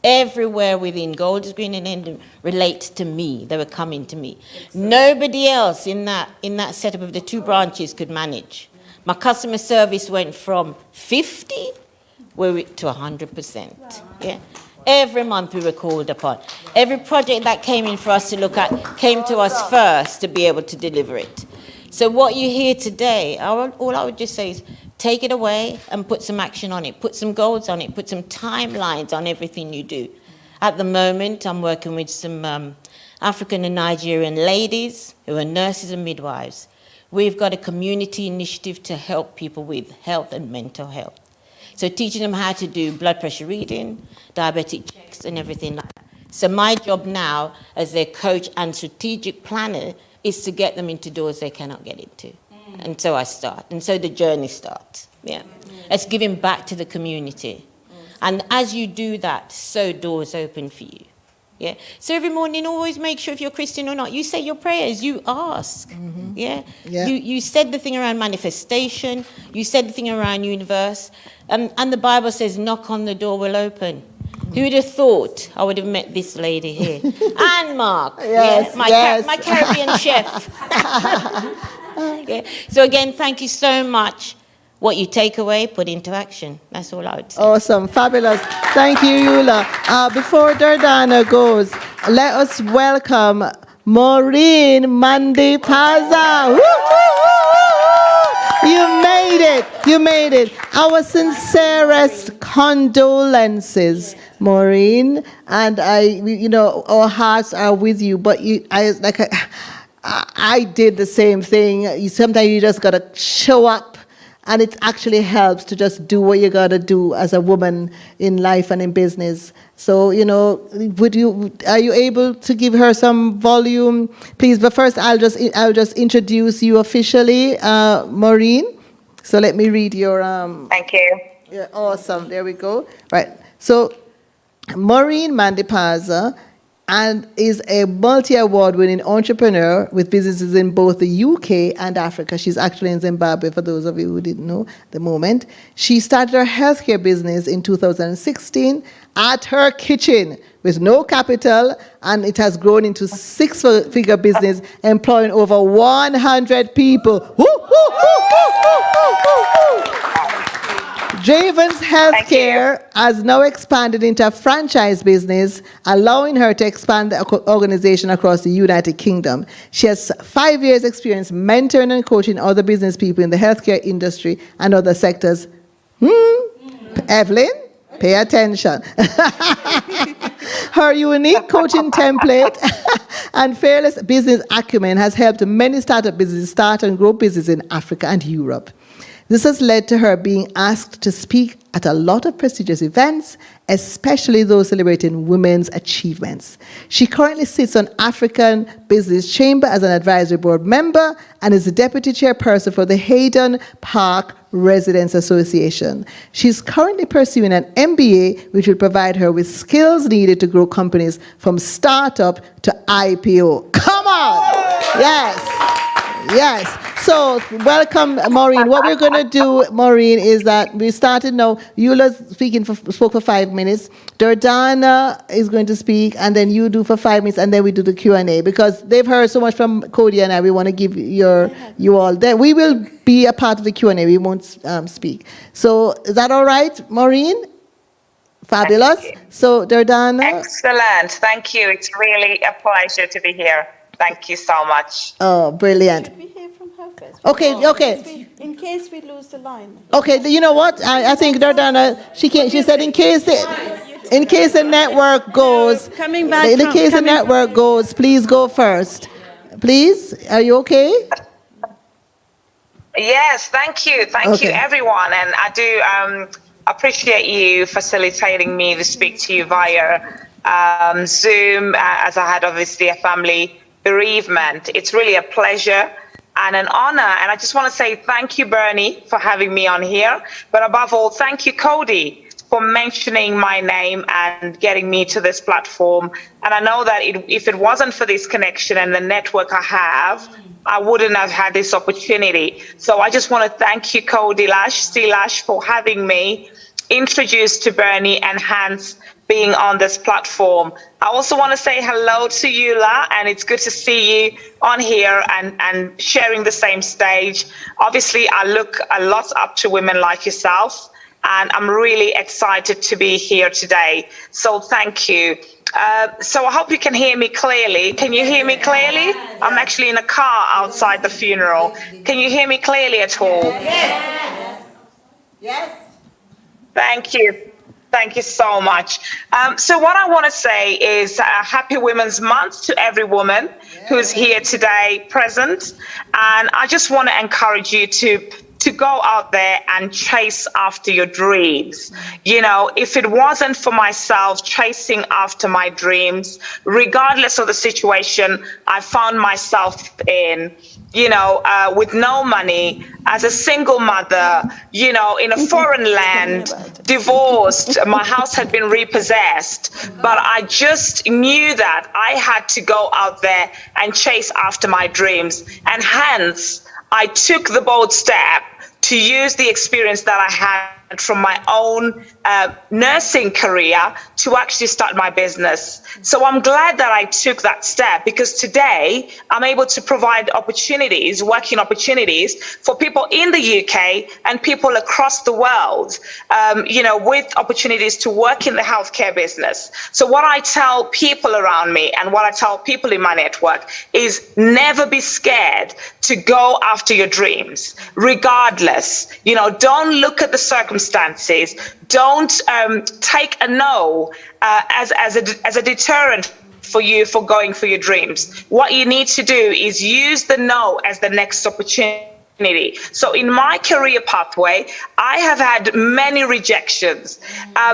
[SPEAKER 18] Everywhere within Golders Green and Hendon relates to me. They were coming to me. Nobody else in that setup of the 2 branches could manage. My customer service went from 50 to 100%. Yeah. Every month we were called upon. Every project that came in for us to look at came to us first to be able to deliver it. So what you hear today, all I would just say is take it away and put some action on it. Put some goals on it. Put some timelines on everything you do. At the moment, I'm working with some African and Nigerian ladies who are nurses and midwives. We've got a community initiative to help people with health and mental health. So teaching them how to do blood pressure reading, diabetic checks, and everything like that. So my job now as their coach and strategic planner is to get them into doors they cannot get into. And so I start. And so the journey starts. Yeah. It's giving back to the community. And as you do that, so doors open for you. Yeah. So every morning, always make sure if you're Christian or not, you say your prayers, you ask. Yeah. You said the thing around manifestation, you said the thing around universe, and the Bible says, knock on the door will open. Who would have thought I would have met this lady here? And Mark,
[SPEAKER 1] Yes,
[SPEAKER 18] my Caribbean chef. Yeah. So again, thank you so much. What you take away, put into action. That's all I would say.
[SPEAKER 1] Awesome, fabulous. Thank you, Eula. Before Durdana goes, let us welcome Maureen Mandipaza. Woo, woo, woo, woo. You made it. You made it. Our sincerest condolences, Maureen. And our hearts are with you. But I did the same thing. Sometimes you just gotta show up. And it actually helps to just do what you gotta do as a woman in life and in business. So, are you able to give her some volume, please? But first, I'll just introduce you officially, Maureen. So let me read your.
[SPEAKER 19] Thank you.
[SPEAKER 1] Yeah, awesome. There we go. Right. So, Maureen Mandipaza and is a multi-award-winning entrepreneur with businesses in both the UK and Africa. She's actually in Zimbabwe, for those of you who didn't know at the moment. She started her healthcare business in 2016 at her kitchen with no capital, and it has grown into six-figure business, employing over 100 people. Woo, woo, woo, woo, woo, woo, woo. Draven's Healthcare has now expanded into a franchise business, allowing her to expand the organization across the United Kingdom. She has 5 years' experience mentoring and coaching other business people in the healthcare industry and other sectors. Evelyn, pay attention. Her unique coaching template and fearless business acumen has helped many startup businesses start and grow business in Africa and Europe. This has led to her being asked to speak at a lot of prestigious events, especially those celebrating women's achievements. She currently sits on African Business Chamber as an advisory board member and is the deputy chairperson for the Hayden Park Residents Association. She's currently pursuing an MBA, which will provide her with skills needed to grow companies from startup to IPO. Come on! Yes. Yes. So welcome, Maureen. What we're going to do, Maureen, is that we started now. Eula spoke for 5 minutes. Durdana is going to speak, and then you do for 5 minutes, and then we do the Q&A. Because they've heard so much from Cody and I, we want to give you all that. We will be a part of the Q&A. We won't speak. So is that all right, Maureen? Fabulous. So Durdana.
[SPEAKER 19] Excellent. Thank you. It's really a pleasure to be here. Thank you so much.
[SPEAKER 1] Oh, brilliant.
[SPEAKER 5] We hear from her first.
[SPEAKER 1] Okay.
[SPEAKER 5] In case we lose the line.
[SPEAKER 1] Okay, you know what? I think Durdana, she said in case the network goes, the network goes, please go first. Please, are you okay?
[SPEAKER 19] Yes, thank you. Thank you, everyone. And I do appreciate you facilitating me to speak to you via Zoom, as I had obviously a family bereavement. It's really a pleasure and an honor. And I just want to say thank you, Bernie, for having me on here. But above all, thank you, Cody, for mentioning my name and getting me to this platform. And I know that if it wasn't for this connection and the network I have, I wouldn't have had this opportunity. So I just want to thank you, Cody Lash, for having me introduced to Bernie and Hans being on this platform. I also want to say hello to Eula, and it's good to see you on here and sharing the same stage. Obviously, I look a lot up to women like yourself, and I'm really excited to be here today. So thank you. So I hope you can hear me clearly. Can you hear me clearly? I'm actually in a car outside the funeral. Can you hear me clearly at all?
[SPEAKER 1] Yes. Yes.
[SPEAKER 19] Thank you. Thank you so much. So what I want to say is Happy Women's Month to every woman who's here today present. And I just want to encourage you to go out there and chase after your dreams. You know, if it wasn't for myself chasing after my dreams, regardless of the situation I found myself in, you know, with no money, as a single mother, you know, in a foreign land, divorced, my house had been repossessed, but I just knew that I had to go out there and chase after my dreams. And hence, I took the bold step to use the experience that I had from my own nursing career to actually start my business. So I'm glad that I took that step, because today I'm able to provide opportunities, working opportunities for people in the UK and people across the world, you know, with opportunities to work in the healthcare business. So what I tell people around me and what I tell people in my network is never be scared to go after your dreams, regardless. You know, don't look at the circumstances. Don't take a no as a deterrent for you for going for your dreams. What you need to do is use the no as the next opportunity. So in my career pathway, I have had many rejections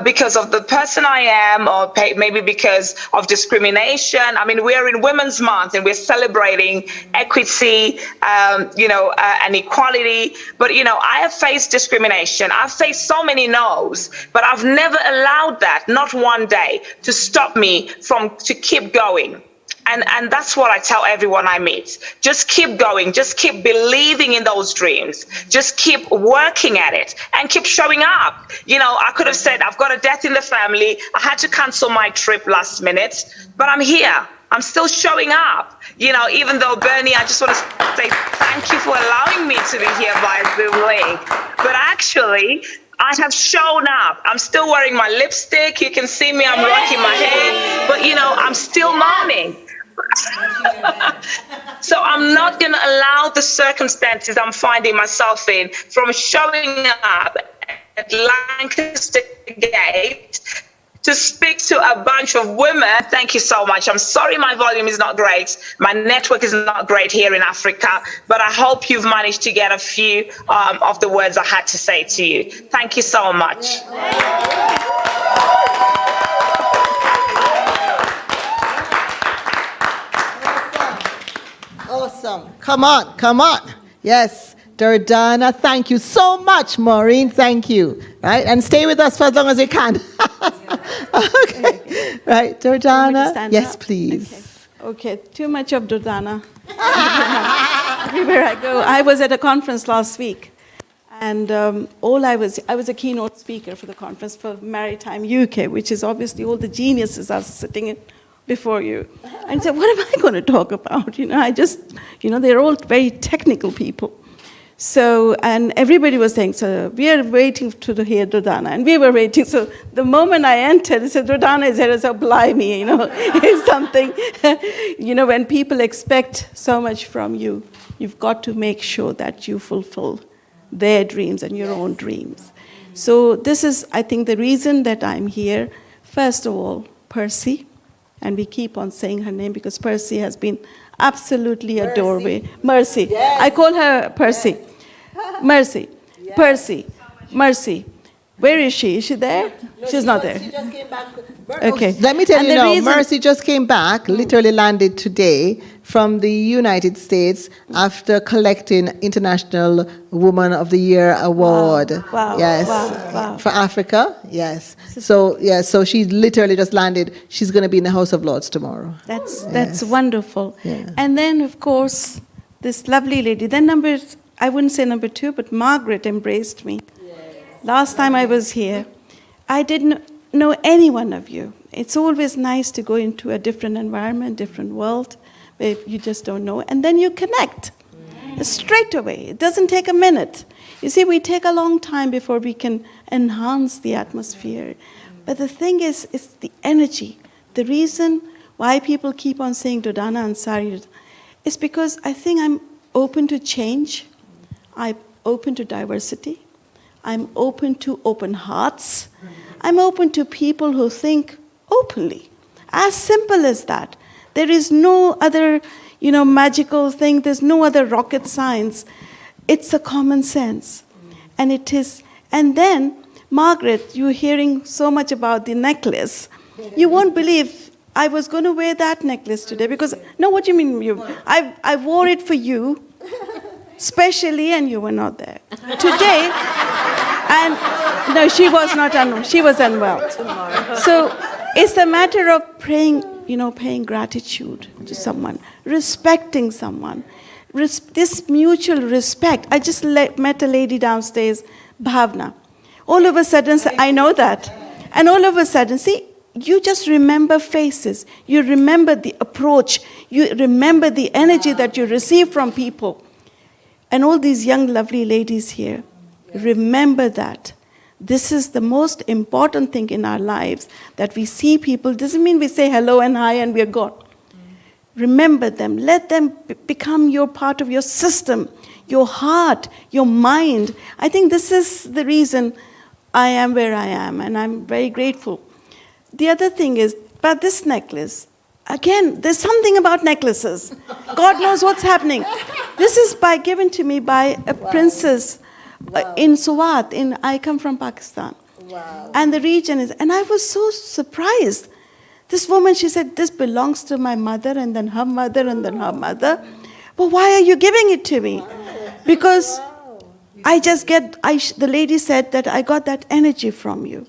[SPEAKER 19] because of the person I am, or maybe because of discrimination. I mean, we're in Women's Month and we're celebrating equity, you know, and equality. But, you know, I have faced discrimination. I've faced so many no's, but I've never allowed that, not one day, to stop me to keep going. And that's what I tell everyone I meet. Just keep going. Just keep believing in those dreams. Just keep working at it and keep showing up. You know, I could have said, I've got a death in the family. I had to cancel my trip last minute, but I'm here. I'm still showing up. You know, even though, Bernie, I just want to say thank you for allowing me to be here via Zoom link. But actually, I have shown up. I'm still wearing my lipstick. You can see me, I'm rocking my hair, but you know, I'm still mourning. So I'm not going to allow the circumstances I'm finding myself in from showing up at Lancaster Gate to speak to a bunch of women. Thank you so much. I'm sorry my volume is not great. My network is not great here in Africa, but I hope you've managed to get a few of the words I had to say to you. Thank you so much.
[SPEAKER 1] Awesome. Come on, come on. Yes, Durdana, thank you so much, Maureen. Thank you. Right, and stay with us for as long as you can. Okay. Right, Durdana. Yes, please.
[SPEAKER 6] Okay, too much of Durdana. Everywhere I go. I was at a conference last week, and I was a keynote speaker for the conference for Maritime UK, which is obviously all the geniuses are sitting before you. And I said, what am I going to talk about? You know, they're all very technical people. So, and everybody was saying, so we are waiting to hear Durdana, and we were waiting. So the moment I entered, I said, Durdana is here. I said, blimey, you know, it's something. You know, when people expect so much from you, you've got to make sure that you fulfill their dreams and your own dreams. So this is, I think, the reason that I'm here. First of all, Percy. And we keep on saying her name because Percy has been absolutely adorable. Mercy. Yes. I call her Percy. Yes. Mercy. Yes. Percy. Mercy. Where is she? Is she there? No, she's not there.
[SPEAKER 1] She just came back.
[SPEAKER 6] Okay.
[SPEAKER 1] Let me tell you now, Mercy just came back, literally landed today from the United States after collecting International Woman of the Year Award.
[SPEAKER 6] Wow.
[SPEAKER 1] Yes.
[SPEAKER 6] Wow.
[SPEAKER 1] For Africa. Yes. So so she literally just landed. She's going to be in the House of Lords tomorrow.
[SPEAKER 6] That's wonderful.
[SPEAKER 1] Yeah.
[SPEAKER 6] And then, of course, this lovely lady. Then I wouldn't say number 2, but Margaret embraced me. Last time I was here, I didn't know any one of you. It's always nice to go into a different environment, different world, where you just don't know, and then you connect straight away. It doesn't take a minute. You see, we take a long time before we can enhance the atmosphere. But the thing is, it's the energy. The reason why people keep on saying Durdana Ansari is because I think I'm open to change. I'm open to diversity. I'm open to open hearts. I'm open to people who think openly. As simple as that. There is no other, magical thing. There's no other rocket science. It's a common sense. And it is. And then, Margaret, you're hearing so much about the necklace. You won't believe I was going to wear that necklace today because, no, what do you mean you? I wore it for you, specially, and you were not there. Today, and no, she was not unwell. She was unwell. So it's a matter of praying, paying gratitude to someone, respecting someone. This mutual respect. I just met a lady downstairs, Bhavna. All of a sudden, I know that. And all of a sudden, see, you just remember faces. You remember the approach. You remember the energy that you receive from people. And all these young, lovely ladies here, remember that. This is the most important thing in our lives, that we see people. Doesn't mean we say hello and hi and we're gone. Remember them. Let them become your part of your system, your heart, your mind. I think this is the reason I am where I am, and I'm very grateful. The other thing is, about this necklace, again, there's something about necklaces. God knows what's happening. This is given to me by a princess in Suwat. I come from Pakistan. Wow. And the region is, and I was so surprised. This woman, she said, this belongs to my mother, and then her mother, and then her mother. But why are you giving it to me? Because the lady said that I got that energy from you.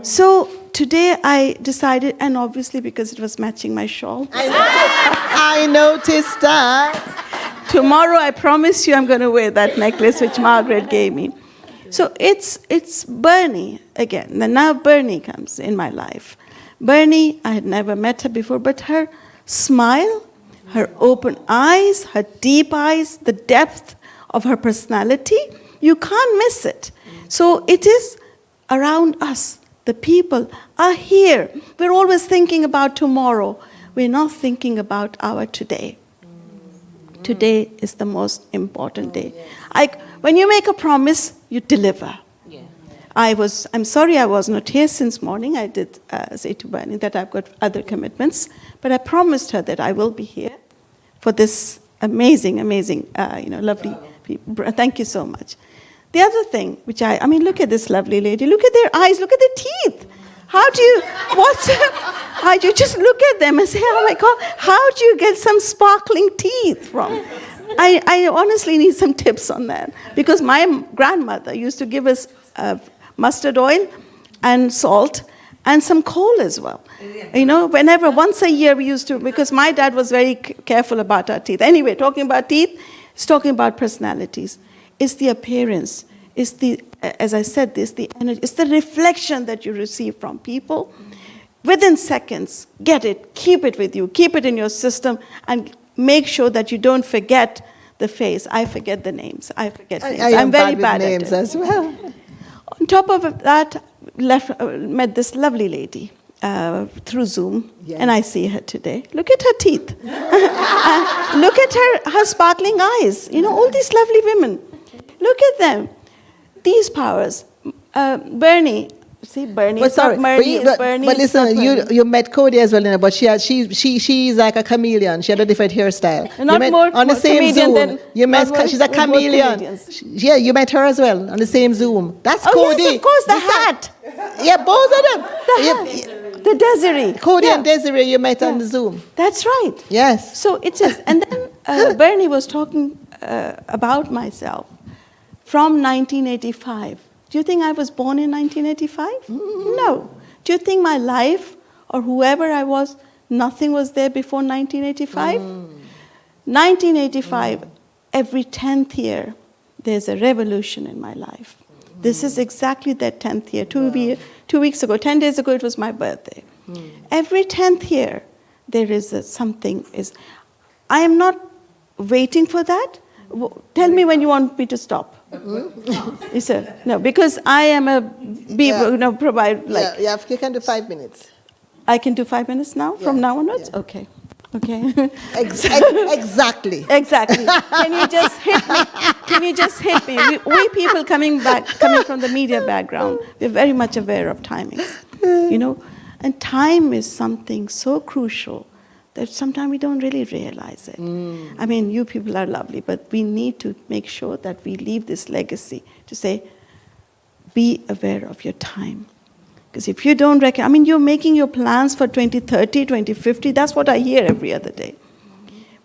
[SPEAKER 6] So today I decided, and obviously because it was matching my shawl.
[SPEAKER 1] I noticed that.
[SPEAKER 6] Tomorrow I promise you I'm going to wear that necklace which Margaret gave me. So it's Bernie again. And now Bernie comes in my life. Bernie, I had never met her before, but her smile, her open eyes, her deep eyes, the depth of her personality, you can't miss it. So it is around us. The people are here. We're always thinking about tomorrow. We're not thinking about our today. Today is the most important day. When you make a promise, you deliver. I'm sorry I was not here since morning. I did say to Bernie that I've got other commitments, but I promised her that I will be here for this amazing, lovely people. Thank you so much. The other thing, look at this lovely lady. Look at their eyes. Look at their teeth. How do you just look at them and say, oh my God, how do you get some sparkling teeth from? I honestly need some tips on that. Because my grandmother used to give us mustard oil and salt and some coal as well. Whenever, once a year we used to, because my dad was very careful about our teeth. Anyway, talking about teeth, it's talking about personalities. It's the appearance. It's as I said this, the energy. It's the reflection that you receive from people. Within seconds, get it, keep it with you, keep it in your system, and make sure that you don't forget the face. I forget the names. I'm very bad at
[SPEAKER 1] names as well.
[SPEAKER 6] On top of that, met this lovely lady through Zoom, and I see her today. Look at her teeth. Look at her sparkling eyes. All these lovely women. Look at them. These powers. Bernie. See, Bernie.
[SPEAKER 1] But sorry, but listen, you met Cody as well, but she's like a chameleon. She had a different hairstyle. On the same Zoom. She's a chameleon. You met her as well on the same Zoom. That's Cody.
[SPEAKER 6] Yes, of course, the hat.
[SPEAKER 1] Yeah, both of them.
[SPEAKER 6] The Desiree.
[SPEAKER 1] Cody and Desiree, you met on the Zoom.
[SPEAKER 6] That's right.
[SPEAKER 1] Yes.
[SPEAKER 6] So it is. And then Bernie was talking about myself from 1985. Do you think I was born in 1985? No. Do you think my life or whoever I was, nothing was there before 1985? 1985, every 10th year, there's a revolution in my life. This is exactly that 10th year. 2 weeks ago, 10 days ago, it was my birthday. Every 10th year, there is something. I am not waiting for that. Tell me when you want me to stop. You said, no, because I am provide like...
[SPEAKER 1] You can do 5 minutes.
[SPEAKER 6] I can do 5 minutes now, from now onwards?
[SPEAKER 1] Yeah.
[SPEAKER 6] Okay.
[SPEAKER 20] Okay.
[SPEAKER 1] Exactly.
[SPEAKER 20] Exactly. Can you just hit me? Can you just hit me? We people coming from the media background, we're very much aware of timings, you know, and time is something so crucial that sometimes we don't really realize it. I mean, you people are lovely, but we need to make sure that we leave this legacy to say, be aware of your time. Because if you don't I mean, you're making your plans for 2030, 2050, that's what I hear every other day.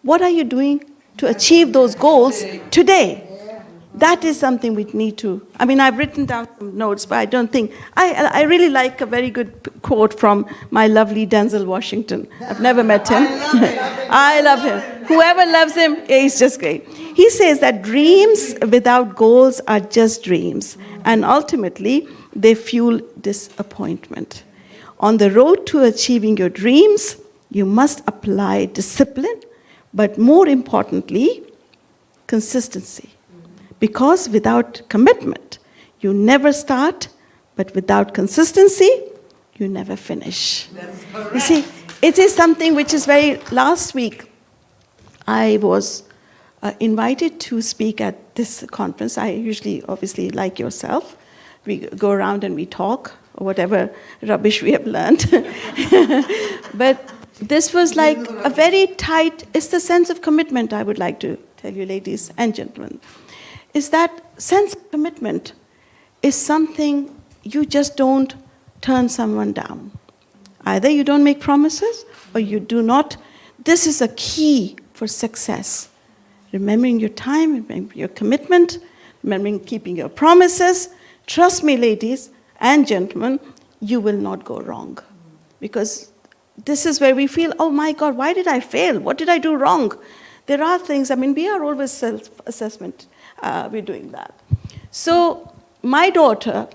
[SPEAKER 20] What are you doing to achieve those goals today? That is something we need to, I mean, I've written down some notes, but I don't think, I really like a very good quote from my lovely Denzel Washington. I've never met him. I love him. Whoever loves him, he's just great. He says that dreams without goals are just dreams, and ultimately, they fuel disappointment. On the road to achieving your dreams, you must apply discipline, but more importantly, consistency. Because without commitment, you never start, but without consistency, you never finish.
[SPEAKER 1] That's correct.
[SPEAKER 20] You see, it is something which is last week, I was invited to speak at this conference. I usually, obviously, like yourself, we go around and we talk, or whatever rubbish we have learned. But this was like a very tight, it's the sense of commitment I would like to tell you, ladies and gentlemen. Is that sense of commitment is something you just don't turn someone down. Either you don't make promises or you do not. This is a key for success. Remembering your time, remembering your commitment, remembering keeping your promises. Trust me, ladies and gentlemen, you will not go wrong. Because this is where we feel, oh my God, why did I fail? What did I do wrong? There are things, I mean, we are always self-assessment. We're doing that. So my daughter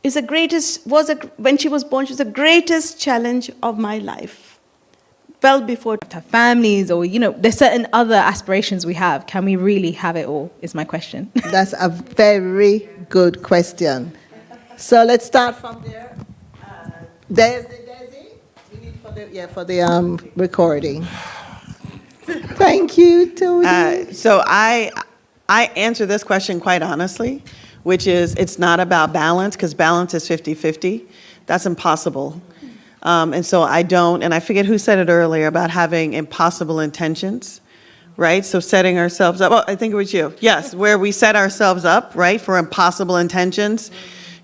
[SPEAKER 20] is when she was born, she was the greatest challenge of my life. Well before
[SPEAKER 14] our families, or, you know, there's certain other aspirations we have. Can we really have it all, is my question.
[SPEAKER 1] That's a very good question. So let's start from there. Desi, we need for the recording. Thank you, Tony.
[SPEAKER 9] So I answer this question quite honestly, which is it's not about balance, because balance is 50-50. That's impossible. And so I don't, and I forget who said it earlier about having impossible intentions, right? So setting ourselves up, I think it was you. Yes, where we set ourselves up, right, for impossible intentions.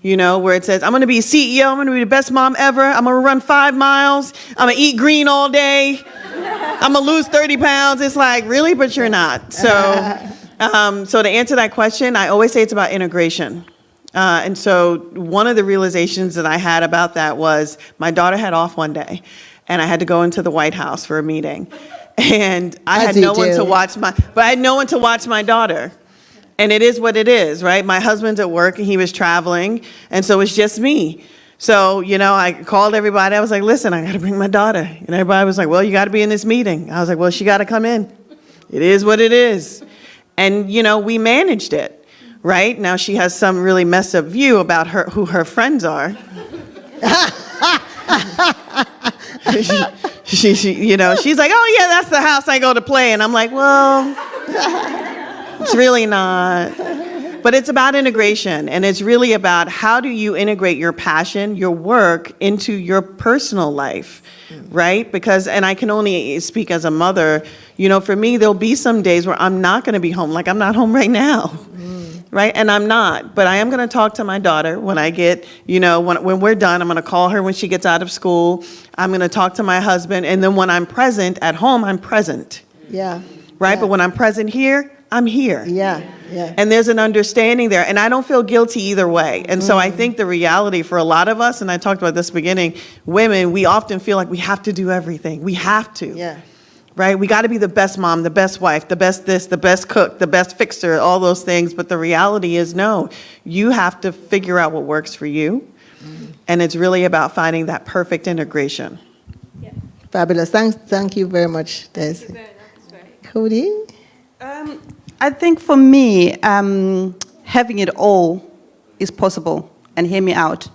[SPEAKER 9] You know, where it says, I'm going to be a CEO, I'm going to be the best mom ever, I'm going to run 5 miles, I'm going to eat green all day, I'm going to lose 30 pounds. It's like, really? But you're not. So to answer that question, I always say it's about integration. And so one of the realizations that I had about that was my daughter had off one day, and I had to go into the White House for a meeting. And I had no one to watch my daughter. And it is what it is, right? My husband's at work and he was traveling, and so it's just me. So, you know, I called everybody. I was like, listen, I got to bring my daughter. And everybody was like, well, you got to be in this meeting. I was like, well, she got to come in. It is what it is. And, you know, we managed it, right? Now she has some really messed up view about who her friends are. You know, she's like, oh, yeah, that's the house I go to play. And I'm like, well... It's really not. But it's about integration, and it's really about how do you integrate your passion, your work, into your personal life, right? Because, and I can only speak as a mother, you know, for me, there'll be some days where I'm not going to be home, like I'm not home right now, right? And I'm not, but I am going to talk to my daughter when I get, you know, when we're done. I'm going to call her when she gets out of school. I'm going to talk to my husband, and then when I'm present at home, I'm present.
[SPEAKER 1] Yeah.
[SPEAKER 9] Right?
[SPEAKER 1] Yeah.
[SPEAKER 9] But when I'm present here, I'm here.
[SPEAKER 1] Yeah, yeah.
[SPEAKER 9] And there's an understanding there, and I don't feel guilty either way. And so I think the reality for a lot of us, and I talked about this beginning, women, we often feel like we have to do everything. We have to.
[SPEAKER 1] Yeah.
[SPEAKER 9] Right? We got to be the best mom, the best wife, the best this, the best cook, the best fixer, all those things. But the reality is, no, you have to figure out what works for you. And it's really about finding that perfect integration.
[SPEAKER 1] Yeah. Fabulous. Thank you very much, Des. Cody?
[SPEAKER 8] I think for me, having it all is possible. And hear me out.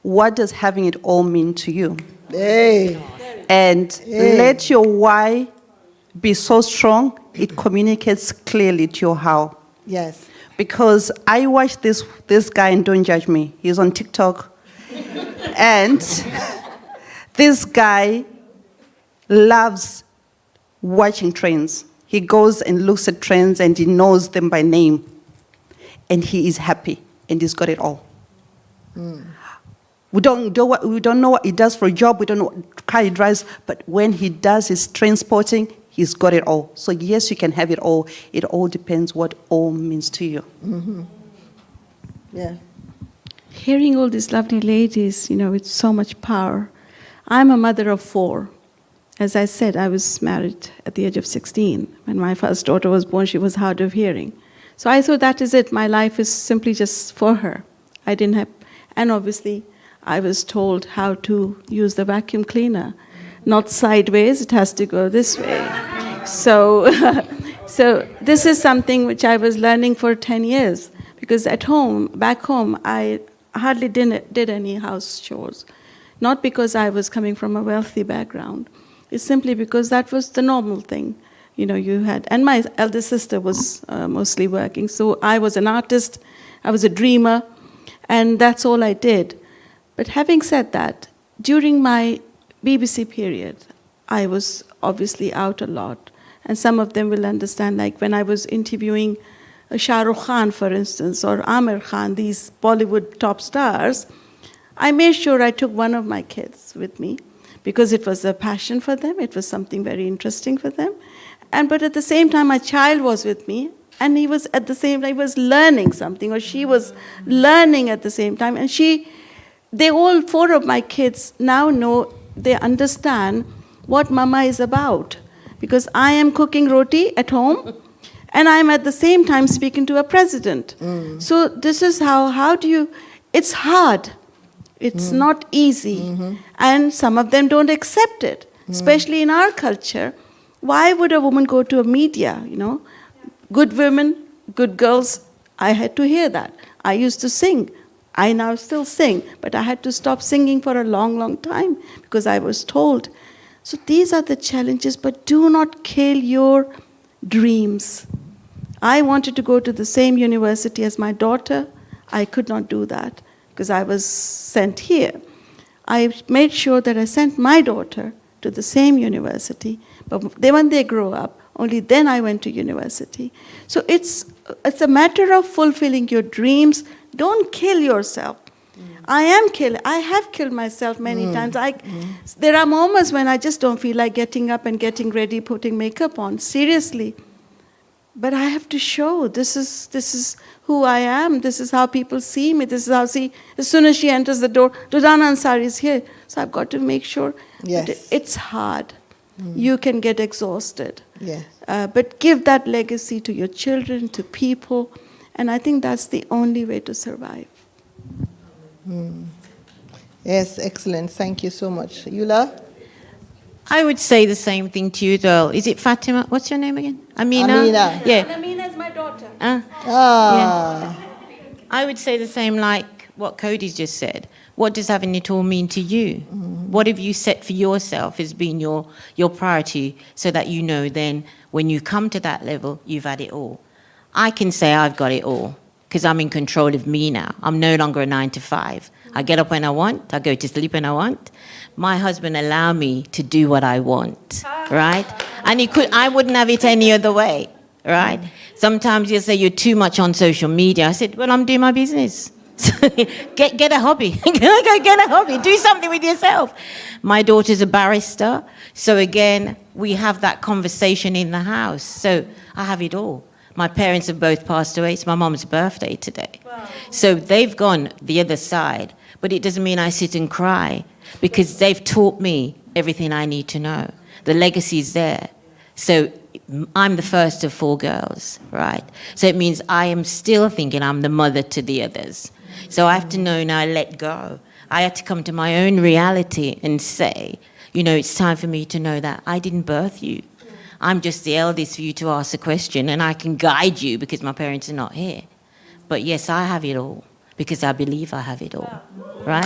[SPEAKER 8] What does having it all mean to you?
[SPEAKER 1] Hey.
[SPEAKER 8] And let your why be so strong, it communicates clearly to your how.
[SPEAKER 1] Yes.
[SPEAKER 8] Because I watched this guy, and don't judge me, he's on TikTok. And this guy loves watching trends. He goes and looks at trends and he knows them by name. And he is happy and he's got it all. We don't know what he does for a job, we don't know what car he drives, but when he does his transporting, he's got it all. So yes, you can have it all. It all depends what all means to you.
[SPEAKER 1] Yeah.
[SPEAKER 20] Hearing all these lovely ladies, with so much power. I'm a mother of 4. As I said, I was married at the age of 16. When my first daughter was born, she was hard of hearing. So I thought, that is it. My life is simply just for her. I didn't have, and obviously, I was told how to use the vacuum cleaner. Not sideways, it has to go this way. So this is something which I was learning for 10 years. Because back home, I hardly did any house chores. Not because I was coming from a wealthy background. It's simply because that was the normal thing. You had, and my elder sister was mostly working. So I was an artist, I was a dreamer, and that's all I did. But having said that, during my BBC period, I was obviously out a lot. And some of them will understand, like when I was interviewing Shah Rukh Khan, for instance, or Amir Khan, these Bollywood top stars, I made sure I took one of my kids with me because it was a passion for them, it was something very interesting for them. But at the same time, my child was with me, and he was at the same time, he was learning something, or she was learning at the same time. And they all 4 of my kids now know, they understand what mama is about. Because I am cooking roti at home, and I'm at the same time speaking to a president. So this is how do you, it's hard. It's not easy. And some of them don't accept it, especially in our culture. Why would a woman go to a media, Good women, good girls, I had to hear that. I used to sing. I now still sing, but I had to stop singing for a long, long time because I was told. So these are the challenges, but do not kill your dreams. I wanted to go to the same university as my daughter. I could not do that because I was sent here. I made sure that I sent my daughter to the same university, but when they grow up, only then I went to university. So it's a matter of fulfilling your dreams. Don't kill yourself. I have killed myself many times. There are moments when I just don't feel like getting up and getting ready, putting makeup on, seriously. But I have to show this is who I am. This is how people see me. This is how as soon as she enters the door, Durdana Ansari is here. So I've got to make sure. Yes. It's hard. You can get exhausted.
[SPEAKER 1] Yes.
[SPEAKER 20] But give that legacy to your children, to people. And I think that's the only way to survive.
[SPEAKER 1] Yes, excellent. Thank you so much. Eula?
[SPEAKER 18] I would say the same thing to you, though. Is it Fatima? What's your name again? Amina?
[SPEAKER 1] Amina.
[SPEAKER 18] Yeah.
[SPEAKER 20] Amina is my daughter.
[SPEAKER 18] Yeah. I would say the same like what Cody's just said. What does having it all mean to you? What have you set for yourself as being your priority so that you know then when you come to that level, you've had it all? I can say I've got it all because I'm in control of me now. I'm no longer a 9 to 5. I get up when I want. I go to sleep when I want. My husband allowed me to do what I want, right? And I wouldn't have it any other way, right? Sometimes you'll say you're too much on social media. I said, well, I'm doing my business. Get a hobby. Go get a hobby. Do something with yourself. My daughter's a barrister. So again, we have that conversation in the house. So I have it all. My parents have both passed away. It's my mom's birthday today. Wow. So they've gone the other side. But it doesn't mean I sit and cry because they've taught me everything I need to know. The legacy's there. So I'm the first of 4 girls, right? So it means I am still thinking I'm the mother to the others. So I have to know now, let go. I had to come to my own reality and say, it's time for me to know that I didn't birth you. I'm just the eldest for you to ask a question, and I can guide you because my parents are not here. But yes, I have it all because I believe I have it all, right?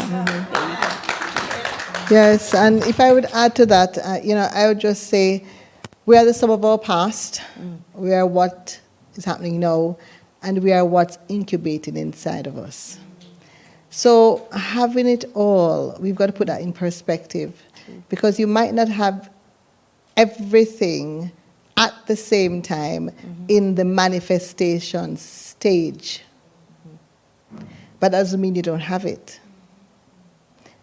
[SPEAKER 1] Yes, and if I would add to that, I would just say we are the sum of our past. We are what is happening now, and we are what's incubating inside of us. So having it all, we've got to put that in perspective, because you might not have everything at the same time in the manifestation stage. But that doesn't mean you don't have it.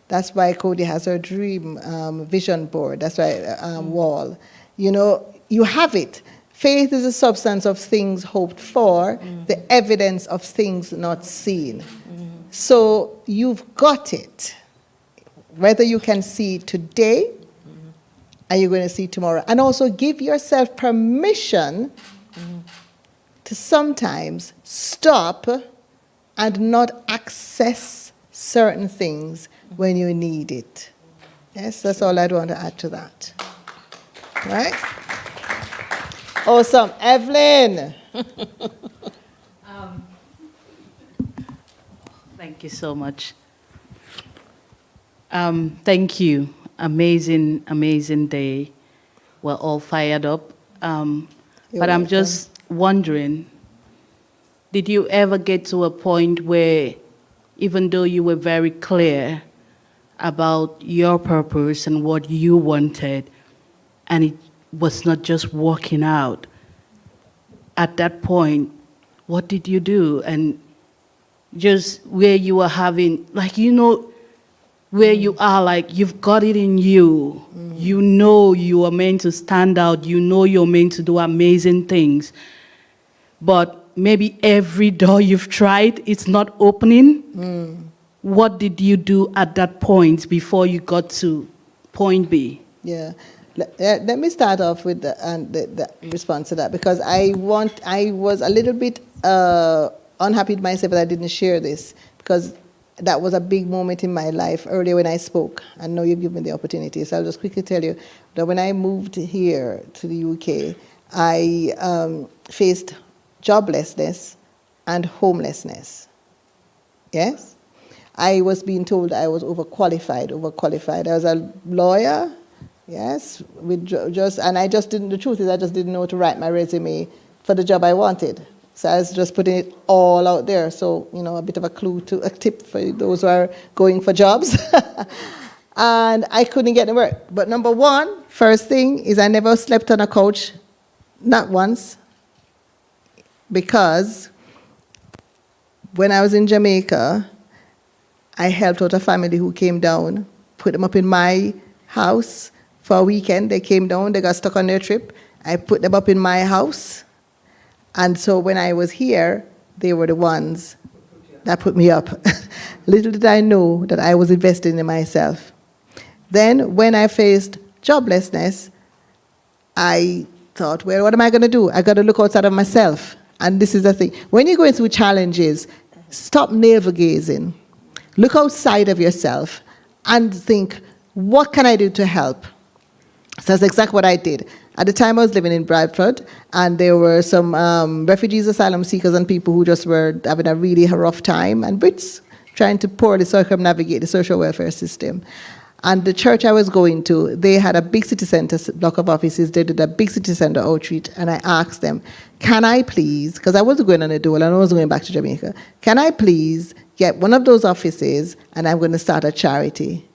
[SPEAKER 1] That's why Cody has her dream vision board. That's why wall. You have it. Faith is the substance of things hoped for, the evidence of things not seen. So you've got it. Whether you can see it today, and you're going to see it tomorrow. And also give yourself permission to sometimes stop and not access certain things when you need it. Yes, that's all I'd want to add to that. Right? Awesome. Evelyn.
[SPEAKER 6] Thank you so much. Thank you. Amazing, amazing day. We're all fired up. But I'm just wondering, did you ever get to a point where, even though you were very clear about your purpose and what you wanted, and it was not just working out, at that point, what did you do? And just where you were having, where you are, you've got it in you. You know you are meant to stand out. You know you're meant to do amazing things. But maybe every door you've tried, it's not opening. What did you do at that point before you got to point B?
[SPEAKER 1] Yeah. Let me start off with the response to that, because I was a little bit unhappy with myself that I didn't share this, because that was a big moment in my life earlier when I spoke, and now you've given me the opportunity. So I'll just quickly tell you that when I moved here to the UK, I faced joblessness and homelessness. Yes? I was being told I was overqualified. I was a lawyer, yes, and I just didn't, the truth is I just didn't know how to write my resume for the job I wanted. So I was just putting it all out there. So, a bit of a tip for those who are going for jobs. And I couldn't get the work. But number one, first thing is I never slept on a couch, not once, because when I was in Jamaica, I helped out a family who came down, put them up in my house for a weekend. They came down, they got stuck on their trip. I put them up in my house. And so when I was here, they were the ones that put me up. Little did I know that I was investing in myself. Then when I faced joblessness, I thought, well, what am I going to do? I got to look outside of myself. And this is the thing. When you're going through challenges, stop navel gazing. Look outside of yourself and think, what can I do to help? So that's exactly what I did. At the time I was living in Bradford, and there were some refugees, asylum seekers, and people who just were having a really rough time, and Brits trying to poorly circumnavigate the social welfare system. And the church I was going to, they had a big city centre block of offices. They did a big city centre outreach, and I asked them, can I please, because I wasn't going on a dole, and I wasn't going back to Jamaica, can I please get one of those offices, and I'm going to start a charity?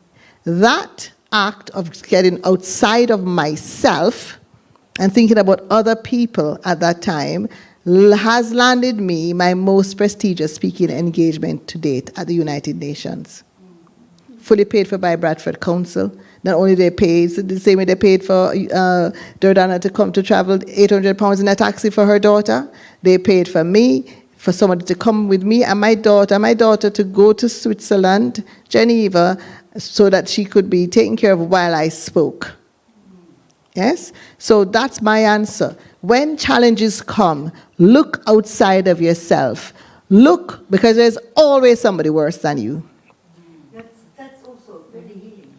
[SPEAKER 1] That act of getting outside of myself and thinking about other people at that time has landed me my most prestigious speaking engagement to date at the United Nations. Fully paid for by Bradford Council. Not only they paid, the same way they paid for Durdana to come to travel £800 in a taxi for her daughter, they paid for me, for somebody to come with me and my daughter to go to Switzerland, Geneva, so that she could be taken care of while I spoke. Yes? So that's my answer. When challenges come, look outside of yourself. Look, because there's always somebody worse than you.
[SPEAKER 21] That's also very healing.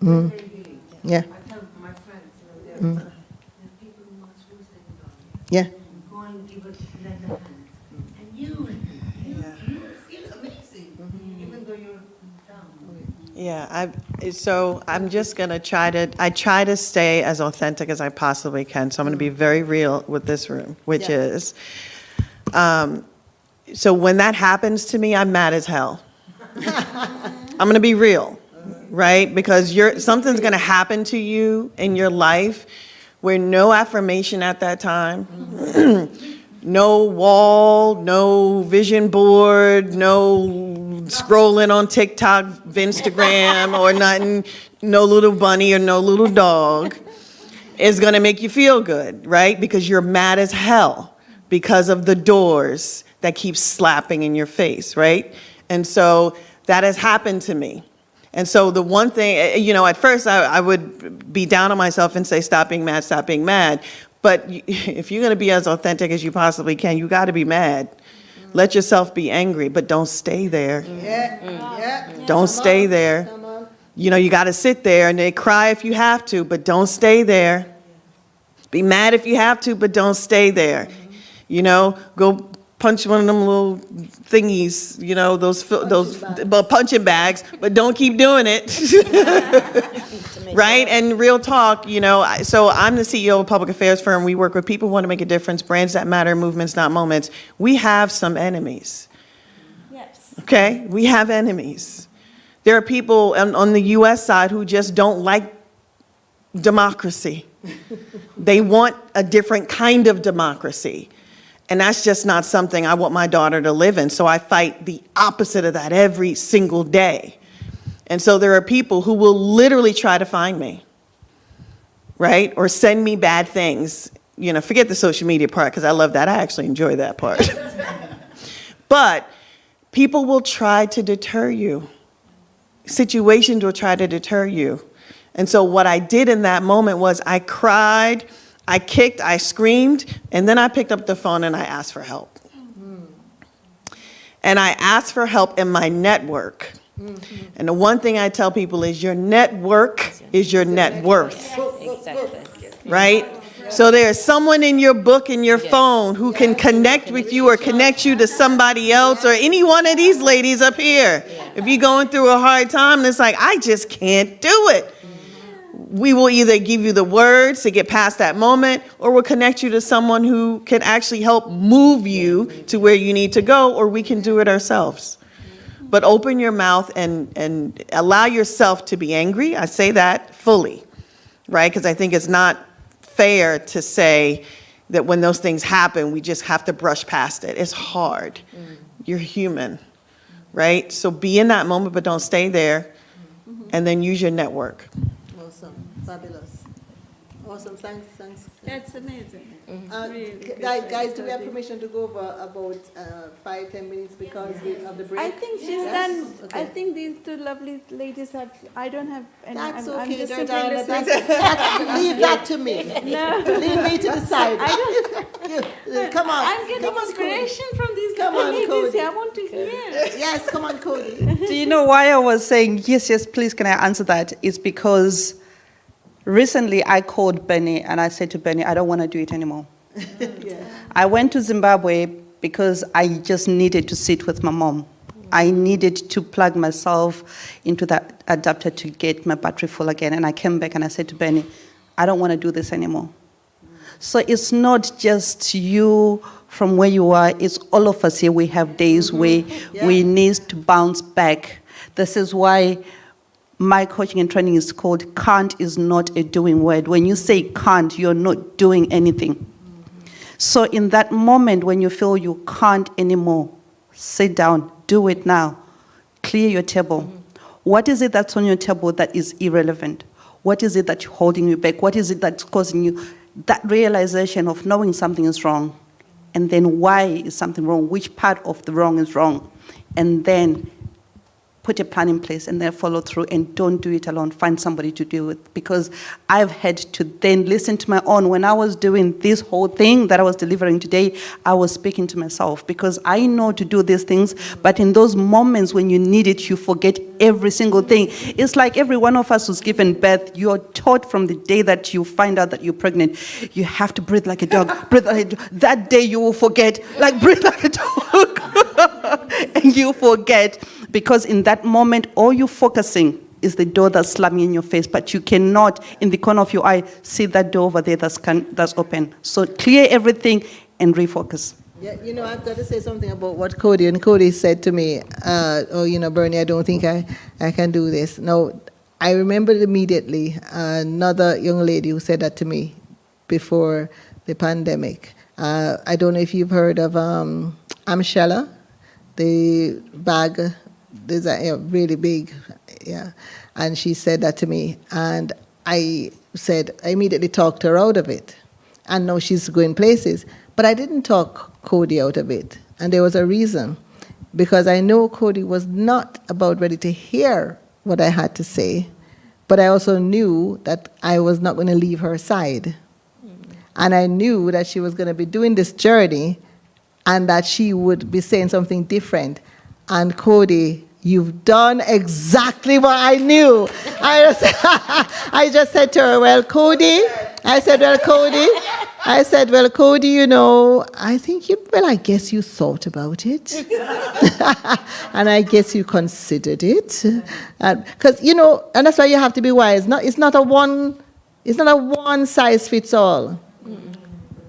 [SPEAKER 1] Mm.
[SPEAKER 21] Very healing.
[SPEAKER 1] Yeah.
[SPEAKER 21] I tell my friends, there are people who are suicidal.
[SPEAKER 1] Yeah.
[SPEAKER 21] Go and give it, lend a hand. And you feel amazing, even though you're down.
[SPEAKER 9] Yeah, so I'm just going to I try to stay as authentic as I possibly can. So I'm going to be very real with this room, which is, so when that happens to me, I'm mad as hell. I'm going to be real, right? Because something's going to happen to you in your life where no affirmation at that time, no wall, no vision board, no scrolling on TikTok, Instagram, or nothing, no little bunny or no little dog is going to make you feel good, right? Because you're mad as hell because of the doors that keep slapping in your face, right? And so that has happened to me. And so the one thing, you know, at first I would be down on myself and say, stop being mad, stop being mad. But if you're going to be as authentic as you possibly can, you got to be mad. Let yourself be angry, but don't stay there. Don't stay there. You know, you got to sit there and they cry if you have to, but don't stay there. Be mad if you have to, but don't stay there. You know, go punch one of them little thingies, you know, those punching bags, but don't keep doing it. Right? And real talk, you know, so I'm the CEO of a public affairs firm. We work with people who want to make a difference, brands that matter, movements, not moments. We have some enemies. Yes. Okay? We have enemies. There are people on the U.S. side who just don't like democracy. They want a different kind of democracy. And that's just not something I want my daughter to live in. So I fight the opposite of that every single day. And so there are people who will literally try to find me, right? Or send me bad things. You know, forget the social media part, because I love that. I actually enjoy that part. But people will try to deter you. Situations will try to deter you. And so what I did in that moment was I cried, I kicked, I screamed, and then I picked up the phone and I asked for help. And I asked for help in my network. And the one thing I tell people is your network is your net worth.
[SPEAKER 18] Exactly.
[SPEAKER 9] Right? So there's someone in your book, in your phone, who can connect with you or connect you to somebody else or any one of these ladies up here. If you're going through a hard time and it's like, I just can't do it. We will either give you the words to get past that moment, or we'll connect you to someone who can actually help move you to where you need to go, or we can do it ourselves. But open your mouth and allow yourself to be angry. I say that fully, right? Because I think it's not fair to say that when those things happen, we just have to brush past it. It's hard. You're human, right? So be in that moment, but don't stay there. And then use your network.
[SPEAKER 1] Awesome. Fabulous. Awesome. Thanks.
[SPEAKER 20] That's amazing.
[SPEAKER 1] Guys, do we have permission to go over about 5-10 minutes because of the break?
[SPEAKER 20] I think she's done. Okay. I think these two lovely ladies have. I don't have any.
[SPEAKER 1] That's
[SPEAKER 20] I'm
[SPEAKER 1] okay,
[SPEAKER 20] just simply
[SPEAKER 1] Durdana.
[SPEAKER 20] listening.
[SPEAKER 1] Leave that to me.
[SPEAKER 20] No.
[SPEAKER 1] Leave me to the side.
[SPEAKER 20] I don't.
[SPEAKER 1] Come on.
[SPEAKER 20] I'm getting
[SPEAKER 1] Come on,
[SPEAKER 20] inspiration
[SPEAKER 1] Cody.
[SPEAKER 20] from these
[SPEAKER 1] Come on,
[SPEAKER 20] ladies.
[SPEAKER 1] Cody.
[SPEAKER 20] Here. I want to hear.
[SPEAKER 1] Yes, come on, Cody.
[SPEAKER 8] Do you know why I was saying, yes, please, can I answer that? It's because recently I called Benny and I said to Benny, I don't want to do it anymore. I went to Zimbabwe because I just needed to sit with my mom. I needed to plug myself into that adapter to get my battery full again. And I came back and I said to Benny, I don't want to do this anymore. So it's not just you from where you are, it's all of us here. We have days where we need to bounce back. This is why my coaching and training is called can't is not a doing word. When you say can't, you're not doing anything. So in that moment when you feel you can't anymore, sit down, do it now. Clear your table. What is it that's on your table that is irrelevant? What is it that's holding you back? What is it that's causing you that realization of knowing something is wrong? And then why is something wrong? Which part of the wrong is wrong? And then put a plan in place and then follow through, and don't do it alone. Find somebody to do it, because I've had to then listen to my own. When I was doing this whole thing that I was delivering today, I was speaking to myself, because I know to do these things, but in those moments when you need it, you forget every single thing. It's like every one of us who's given birth, you're taught from the day that you find out that you're pregnant, you have to breathe like a dog, breathe like a dog. That day you will forget, like breathe like a dog. And you forget, because in that moment, all you're focusing is the door that's slamming in your face, but you cannot, in the corner of your eye, see that door over there that's open. So clear everything and refocus.
[SPEAKER 1] Yeah, you know, I've got to say something about what Cody said to me. Oh, you know, Bernie, I don't think I can do this. No, I remembered immediately another young lady who said that to me before the pandemic. I don't know if you've heard of Amshella, the bag, there's a really big, yeah. And she said that to me, and I immediately talked her out of it. And now she's going places. But I didn't talk Cody out of it. And there was a reason. Because I know Cody was not about ready to hear what I had to say. But I also knew that I was not going to leave her side. And I knew that she was going to be doing this journey and that she would be saying something different. And Cody, you've done exactly what I knew. I just said to her, well, Cody, you know, I guess you thought about it. And I guess you considered it. Because, you know, and that's why you have to be wise. It's not a one size fits all.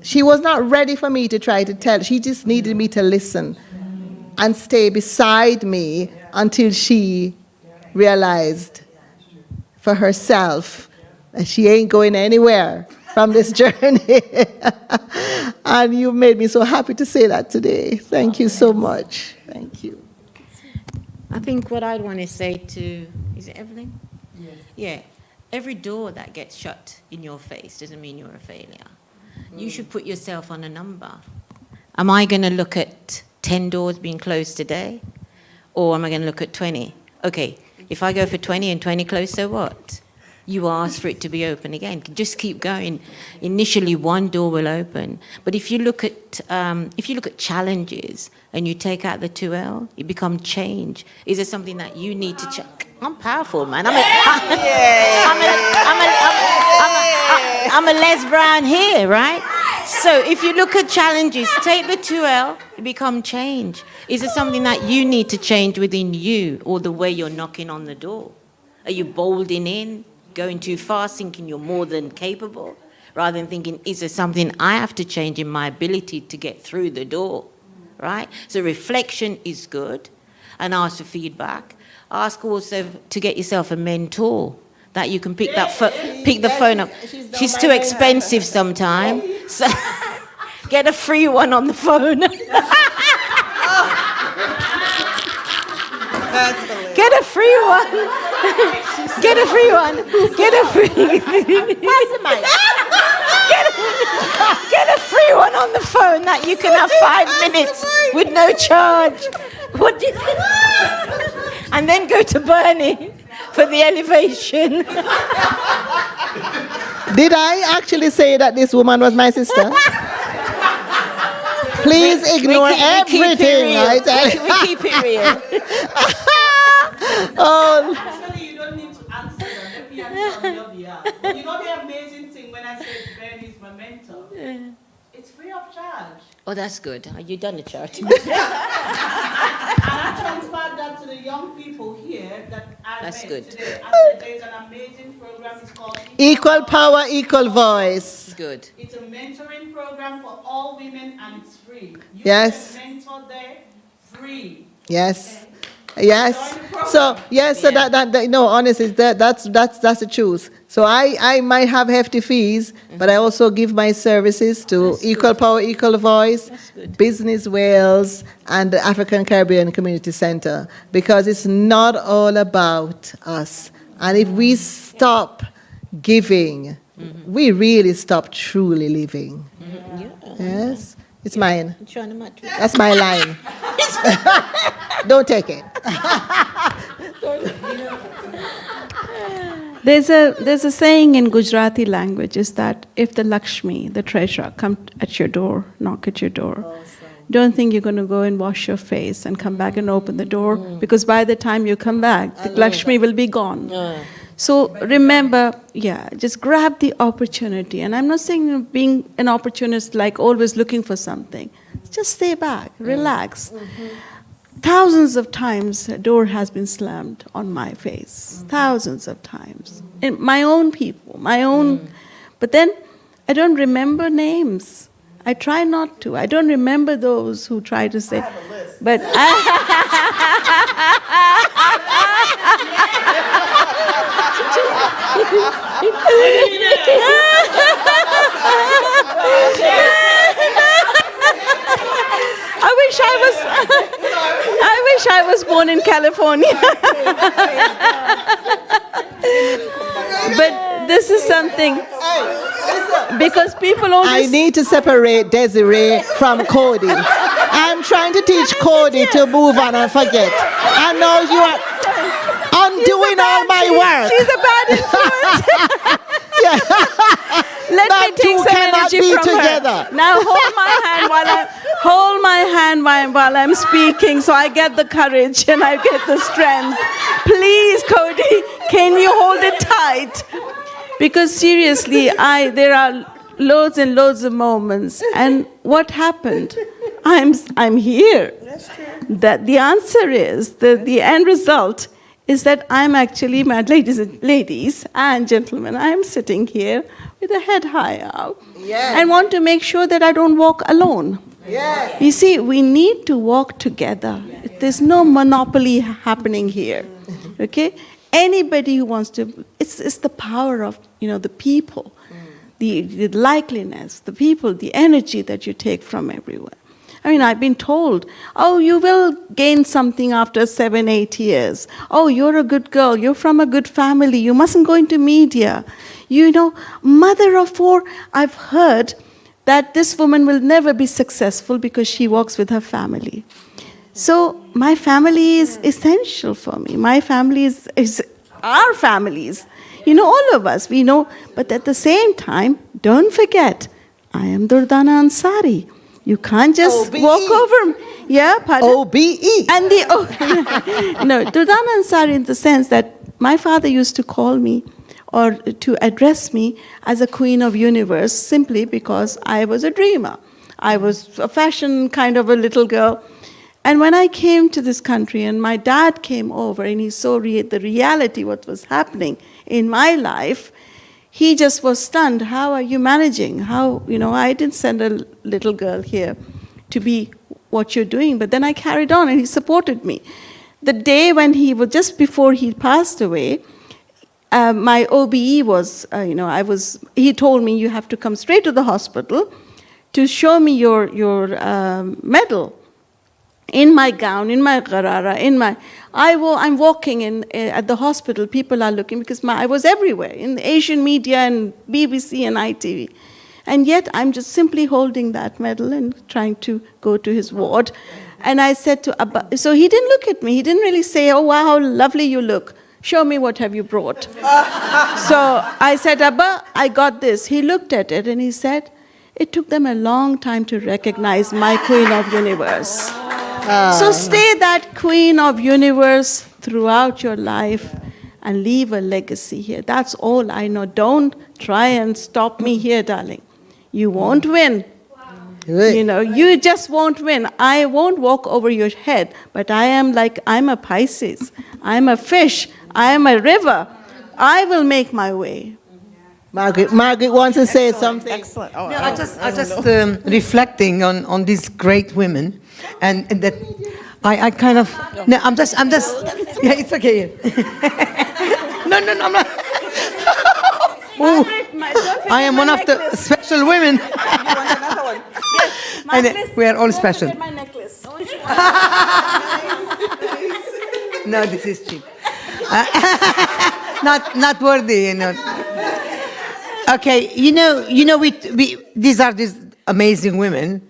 [SPEAKER 1] She was not ready for me to try to tell. She just needed me to listen and stay beside me until she realized for herself that she ain't going anywhere from this journey. And you made me so happy to say that today. Thank you so much. Thank you.
[SPEAKER 18] I think what I'd want to say to, is it Evelyn? Yes. Yeah. Every door that gets shut in your face doesn't mean you're a failure. You should put yourself on a number. Am I going to look at 10 doors being closed today? Or am I going to look at 20? Okay, if I go for 20 and 20 close, so what? You ask for it to be open again. Just keep going. Initially, one door will open. But if you look at challenges and you take out the 2L, it becomes change. Is there something that you need to check? I'm powerful, man. I'm a Les Brown here, right? So if you look at challenges, take the 2L, it become change. Is there something that you need to change within you or the way you're knocking on the door? Are you bolting in, going too fast, thinking you're more than capable, rather than thinking, is there something I have to change in my ability to get through the door, right? So reflection is good, and ask for feedback. Ask also to get yourself a mentor that you can pick the phone up. She's too expensive sometimes. So get a free one on the phone. Get a free one. Get a free one. Get a free. Get a free one on the phone that you can have 5 minutes with no charge. And then go to Bernie for the elevation.
[SPEAKER 1] Did I actually say that this woman was my sister? Please ignore everything.
[SPEAKER 18] We keep it real.
[SPEAKER 1] Oh.
[SPEAKER 6] Actually, you don't need to answer them. Let me answer on your behalf. But you know the amazing thing when I say Ben is my mentor? It's free of charge.
[SPEAKER 18] Oh, that's good. You done the charity.
[SPEAKER 6] And I transferred that to the young people here that I
[SPEAKER 18] That's
[SPEAKER 6] met
[SPEAKER 18] good.
[SPEAKER 6] today. I said there's an amazing program. It's called
[SPEAKER 1] Equal Power, Equal Voice.
[SPEAKER 18] Good.
[SPEAKER 6] It's a mentoring program for all women, and it's free. You
[SPEAKER 1] Yes.
[SPEAKER 6] can mentor there free.
[SPEAKER 1] Yes. Yes. So yes. So that no, honestly, that's the truth. So I might have hefty fees, but I also give my services to Equal Power, Equal Voice, Business Wales, and the African Caribbean Community Center, because it's not all about us. And if we stop giving, we really stop truly living. Yes. It's mine. That's my line. Don't take it.
[SPEAKER 20] There's a saying in Gujarati language is that if the Lakshmi, the treasure, come at your door, knock at your door, don't think you're going to go and wash your face and come back and open the door, because by the time you come back, the Lakshmi will be gone. So remember, just grab the opportunity. And I'm not saying being an opportunist like always looking for something. Just stay back, relax. thousands of times a door has been slammed on my face. Thousands of times. And my own people, my own. But then I don't remember names. I try not to. I don't remember those who try to say. But I wish I was born in California. But this is something, because people always...
[SPEAKER 1] I need to separate Desiree from Cody. I'm trying to teach Cody to move on and forget. I know you are undoing all my work.
[SPEAKER 20] She's a bad influence. Let me take some energy from
[SPEAKER 1] together.
[SPEAKER 20] her. Now hold my hand while I'm speaking, so I get the courage and I get the strength. Please, Cody, can you hold it tight? Because seriously, there are loads and loads of moments. And what happened? I'm here.
[SPEAKER 9] That's true.
[SPEAKER 20] That the answer is, the end result is that I'm actually, my ladies and gentlemen, I'm sitting here with a head high up and want to make sure that I don't walk alone.
[SPEAKER 1] Yes.
[SPEAKER 20] You see, we need to walk together. There's no monopoly happening here. Okay? Anybody who wants to, it's the power of, the people, the likeliness, the people, the energy that you take from everywhere. I mean, I've been told, oh, you will gain something after 7, 8 years. Oh, you're a good girl. You're from a good family. You mustn't go into media. Mother of 4, I've heard that this woman will never be successful because she walks with her family. So my family is essential for me. My family is our families. All of us, we know. But at the same time, don't forget, I am Durdana Ansari. You can't just walk over me. Yeah, pardon?
[SPEAKER 1] OBE.
[SPEAKER 20] And no, Durdana Ansari in the sense that my father used to call me or to address me as a queen of universe simply because I was a dreamer. I was a fashion kind of a little girl. And when I came to this country and my dad came over and he saw the reality, what was happening in my life, he just was stunned. How are you managing? I didn't send a little girl here to be what you're doing. But then I carried on and he supported me. The day when just before he passed away, my OBE was, he told me, you have to come straight to the hospital to show me your medal. In my gown, in my gharara, I'm walking at the hospital. People are looking because I was everywhere in the Asian media and BBC and ITV, and yet I'm just simply holding that medal and trying to go to his ward. And I said to Abba, so he didn't look at me. He didn't really say, "Oh wow, how lovely you look. Show me what have you brought." So I said, "Abba, I got this." He looked at it and he said, "It took them a long time to recognize my Queen of Universe." So stay that Queen of Universe throughout your life and leave a legacy here. That's all I know. Don't try and stop me here, darling. You won't win. You just won't win. I won't walk over your head, but I'm a Pisces. I'm a fish. I am a river. I will make my way.
[SPEAKER 1] Margaret wants to say something. Excellent.
[SPEAKER 12] No, I just reflecting on these great women, and that I kind of no, I'm just yeah, it's okay. no, I'm not. I am one of the special women.
[SPEAKER 20] You want another one? Yes.
[SPEAKER 12] And we are all special.
[SPEAKER 20] Get my necklace.
[SPEAKER 12] No, this is cheap. Not worthy, Okay, we these are these amazing women.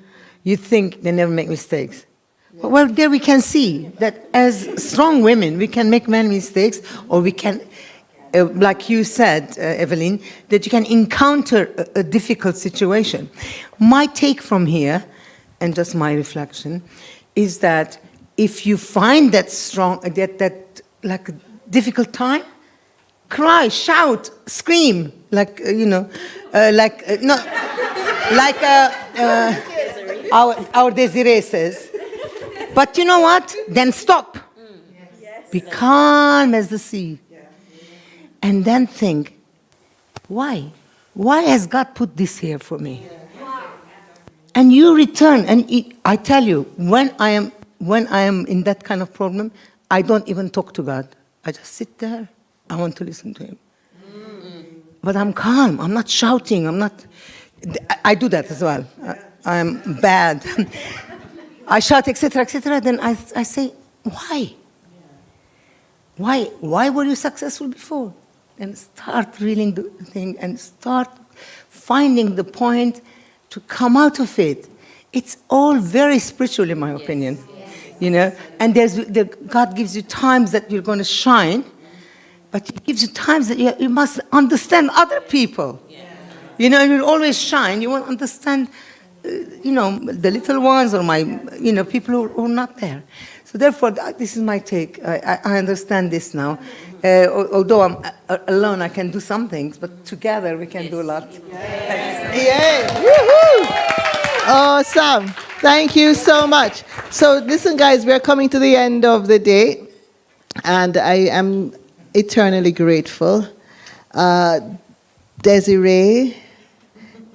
[SPEAKER 12] You think they never make mistakes. Well, there we can see that as strong women, we can make many mistakes, or we can, like you said, Evelyn, that you can encounter a difficult situation. My take from here, and just my reflection, is that if you find that strong, that like a difficult time, cry, shout, scream, our Desiree says. But you know what? Then stop. Be calm as the sea. And then think, why? Why has God put this here for me? And you return. And I tell you, when I am in that kind of problem, I don't even talk to God. I just sit there. I want to listen to him. But I'm calm. I'm not shouting. I do that as well. I'm bad. I shout, etc., etc. Then I say, why? Why were you successful before? And start reeling the thing and start finding the point to come out of it. It's all very spiritual, in my opinion. You know, and God gives you times that you're going to shine, but He gives you times that you must understand other people. You know, you'll always shine. You won't understand, the little ones or people who are not there. So therefore, this is my take. I understand this now. Although I'm alone, I can do some things, but together we can do a lot.
[SPEAKER 1] Yay! Woohoo! Awesome. Thank you so much. So listen, guys, we're coming to the end of the day, and I am eternally grateful. Desiree,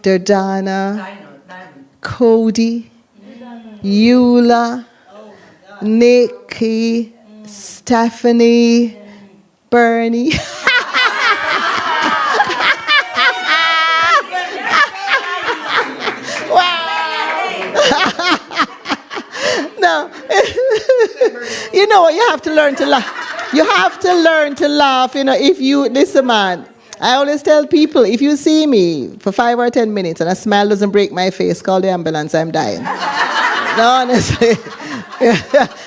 [SPEAKER 1] Durdana, Cody, Eula, Nikki, Stephanie, Bernie. No, you know what? You have to learn to laugh. You have to learn to laugh. If you listen, man. I always tell people, if you see me for 5 or 10 minutes and a smile doesn't break my face, call the ambulance. I'm dying. No, honestly,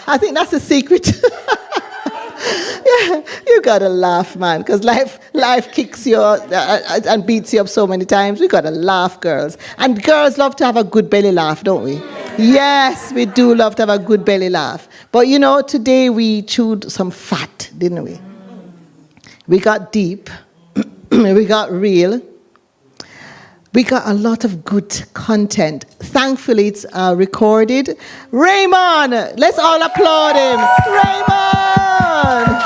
[SPEAKER 1] I think that's the secret. Yeah, you gotta laugh, man, because life kicks you and beats you up so many times. We gotta laugh, girls. And girls love to have a good belly laugh, don't we? Yes, we do love to have a good belly laugh. But today we chewed some fat, didn't we? We got deep. We got real. We got a lot of good content. Thankfully, it's recorded. Raymond, let's all applaud him. Raymond!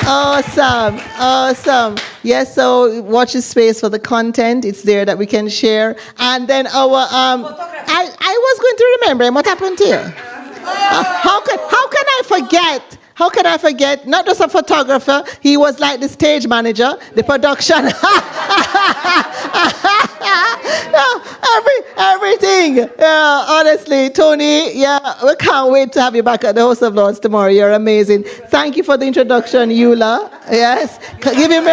[SPEAKER 1] Awesome. Yes, so watch this space for the content. It's there that we can share. And then our, I was going to remember him. What happened to you? How can I forget? How can I forget? Not just a photographer, he was like the stage manager, the production. Everything. Yeah, honestly, Tony, we can't wait to have you back at the House of Lords tomorrow. You're amazing. Thank you for the introduction, Eula. Yes. Give him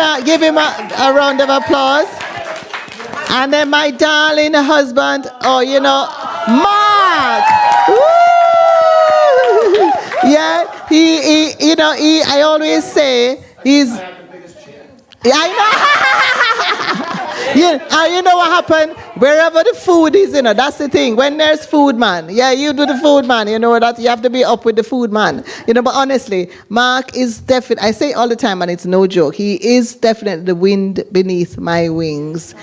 [SPEAKER 1] a round of applause. And then my darling husband, Mark. Woo! Yeah, I always say he's. I know. You know what happened? Wherever the food is, that's the thing. When there's food, man, you do the food, man. You know that you have to be up with the food, man. But honestly, Mark is definitely. I say it all the time, and it's no joke. He is definitely the wind beneath my wings.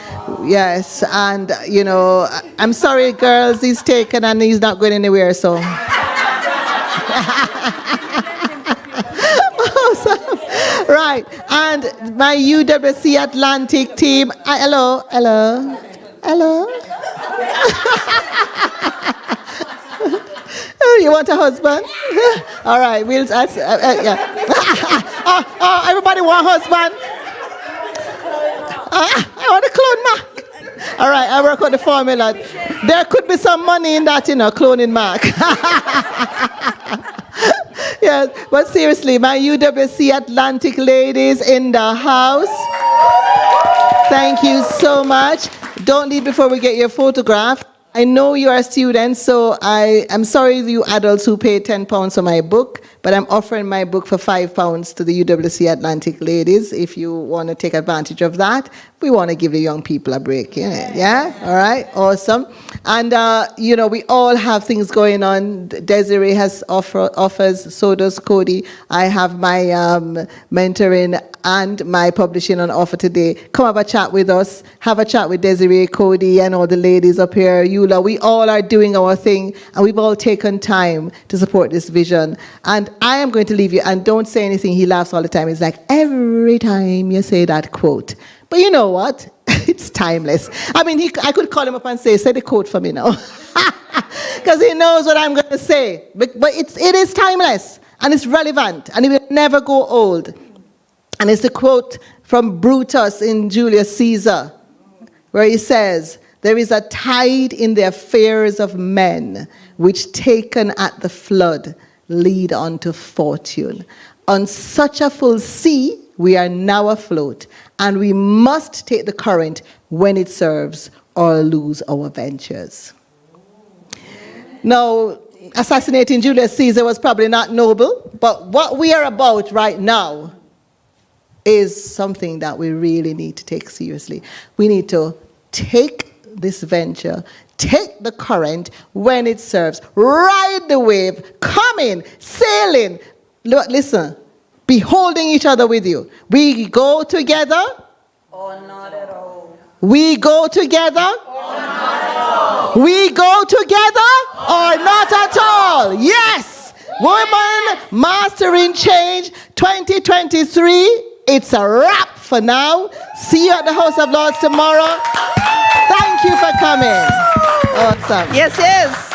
[SPEAKER 1] Yes, and I'm sorry, girls. He's taken and he's not going anywhere. So. Awesome. Right, and my UWC Atlantic team. Hello. You want a husband? All right, we'll. Yeah. Everybody want a husband? I want a clone Mark. All right, I work on the formula. There could be some money in that, cloning Mark. Yes, but seriously, my UWC Atlantic ladies in the house. Thank you so much. Don't leave before we get your photograph. I know you are students, so I'm sorry you adults who pay £10 for my book, but I'm offering my book for £5 to the UWC Atlantic ladies. If you want to take advantage of that, we want to give the young people a break. Yeah? All right? Awesome. And, we all have things going on. Desiree has offers, so does Cody. I have my mentoring and my publishing on offer today. Come have a chat with us. Have a chat with Desiree, Cody, and all the ladies up here. Eula. We all are doing our thing, and we've all taken time to support this vision. And I am going to leave you, and don't say anything. He laughs all the time. It's like, every time you say that quote. But you know what? It's timeless. I mean, I could call him up and say the quote for me now. Because he knows what I'm going to say. But it is timeless, and it's relevant, and it will never go old. And it's a quote from Brutus in Julius Caesar, where he says, there is a tide in the affairs of men, which taken at the flood, lead on to fortune. On such a full sea, we are now afloat, and we must take the current when it serves, or lose our ventures. Now, assassinating Julius Caesar was probably not noble, but what we are about right now is something that we really need to take seriously. We need to take this venture, take the current when it serves, ride the wave, coming, sailing. Listen, be holding each other with you. We go together.
[SPEAKER 5] Or not at all.
[SPEAKER 1] We go together.
[SPEAKER 5] Or not at all.
[SPEAKER 1] We go together or not at all. Yes. Women Mastering Change 2023. It's a wrap for now. See you at the House of Lords tomorrow. Thank you for coming. Awesome.
[SPEAKER 5] Yes, yes.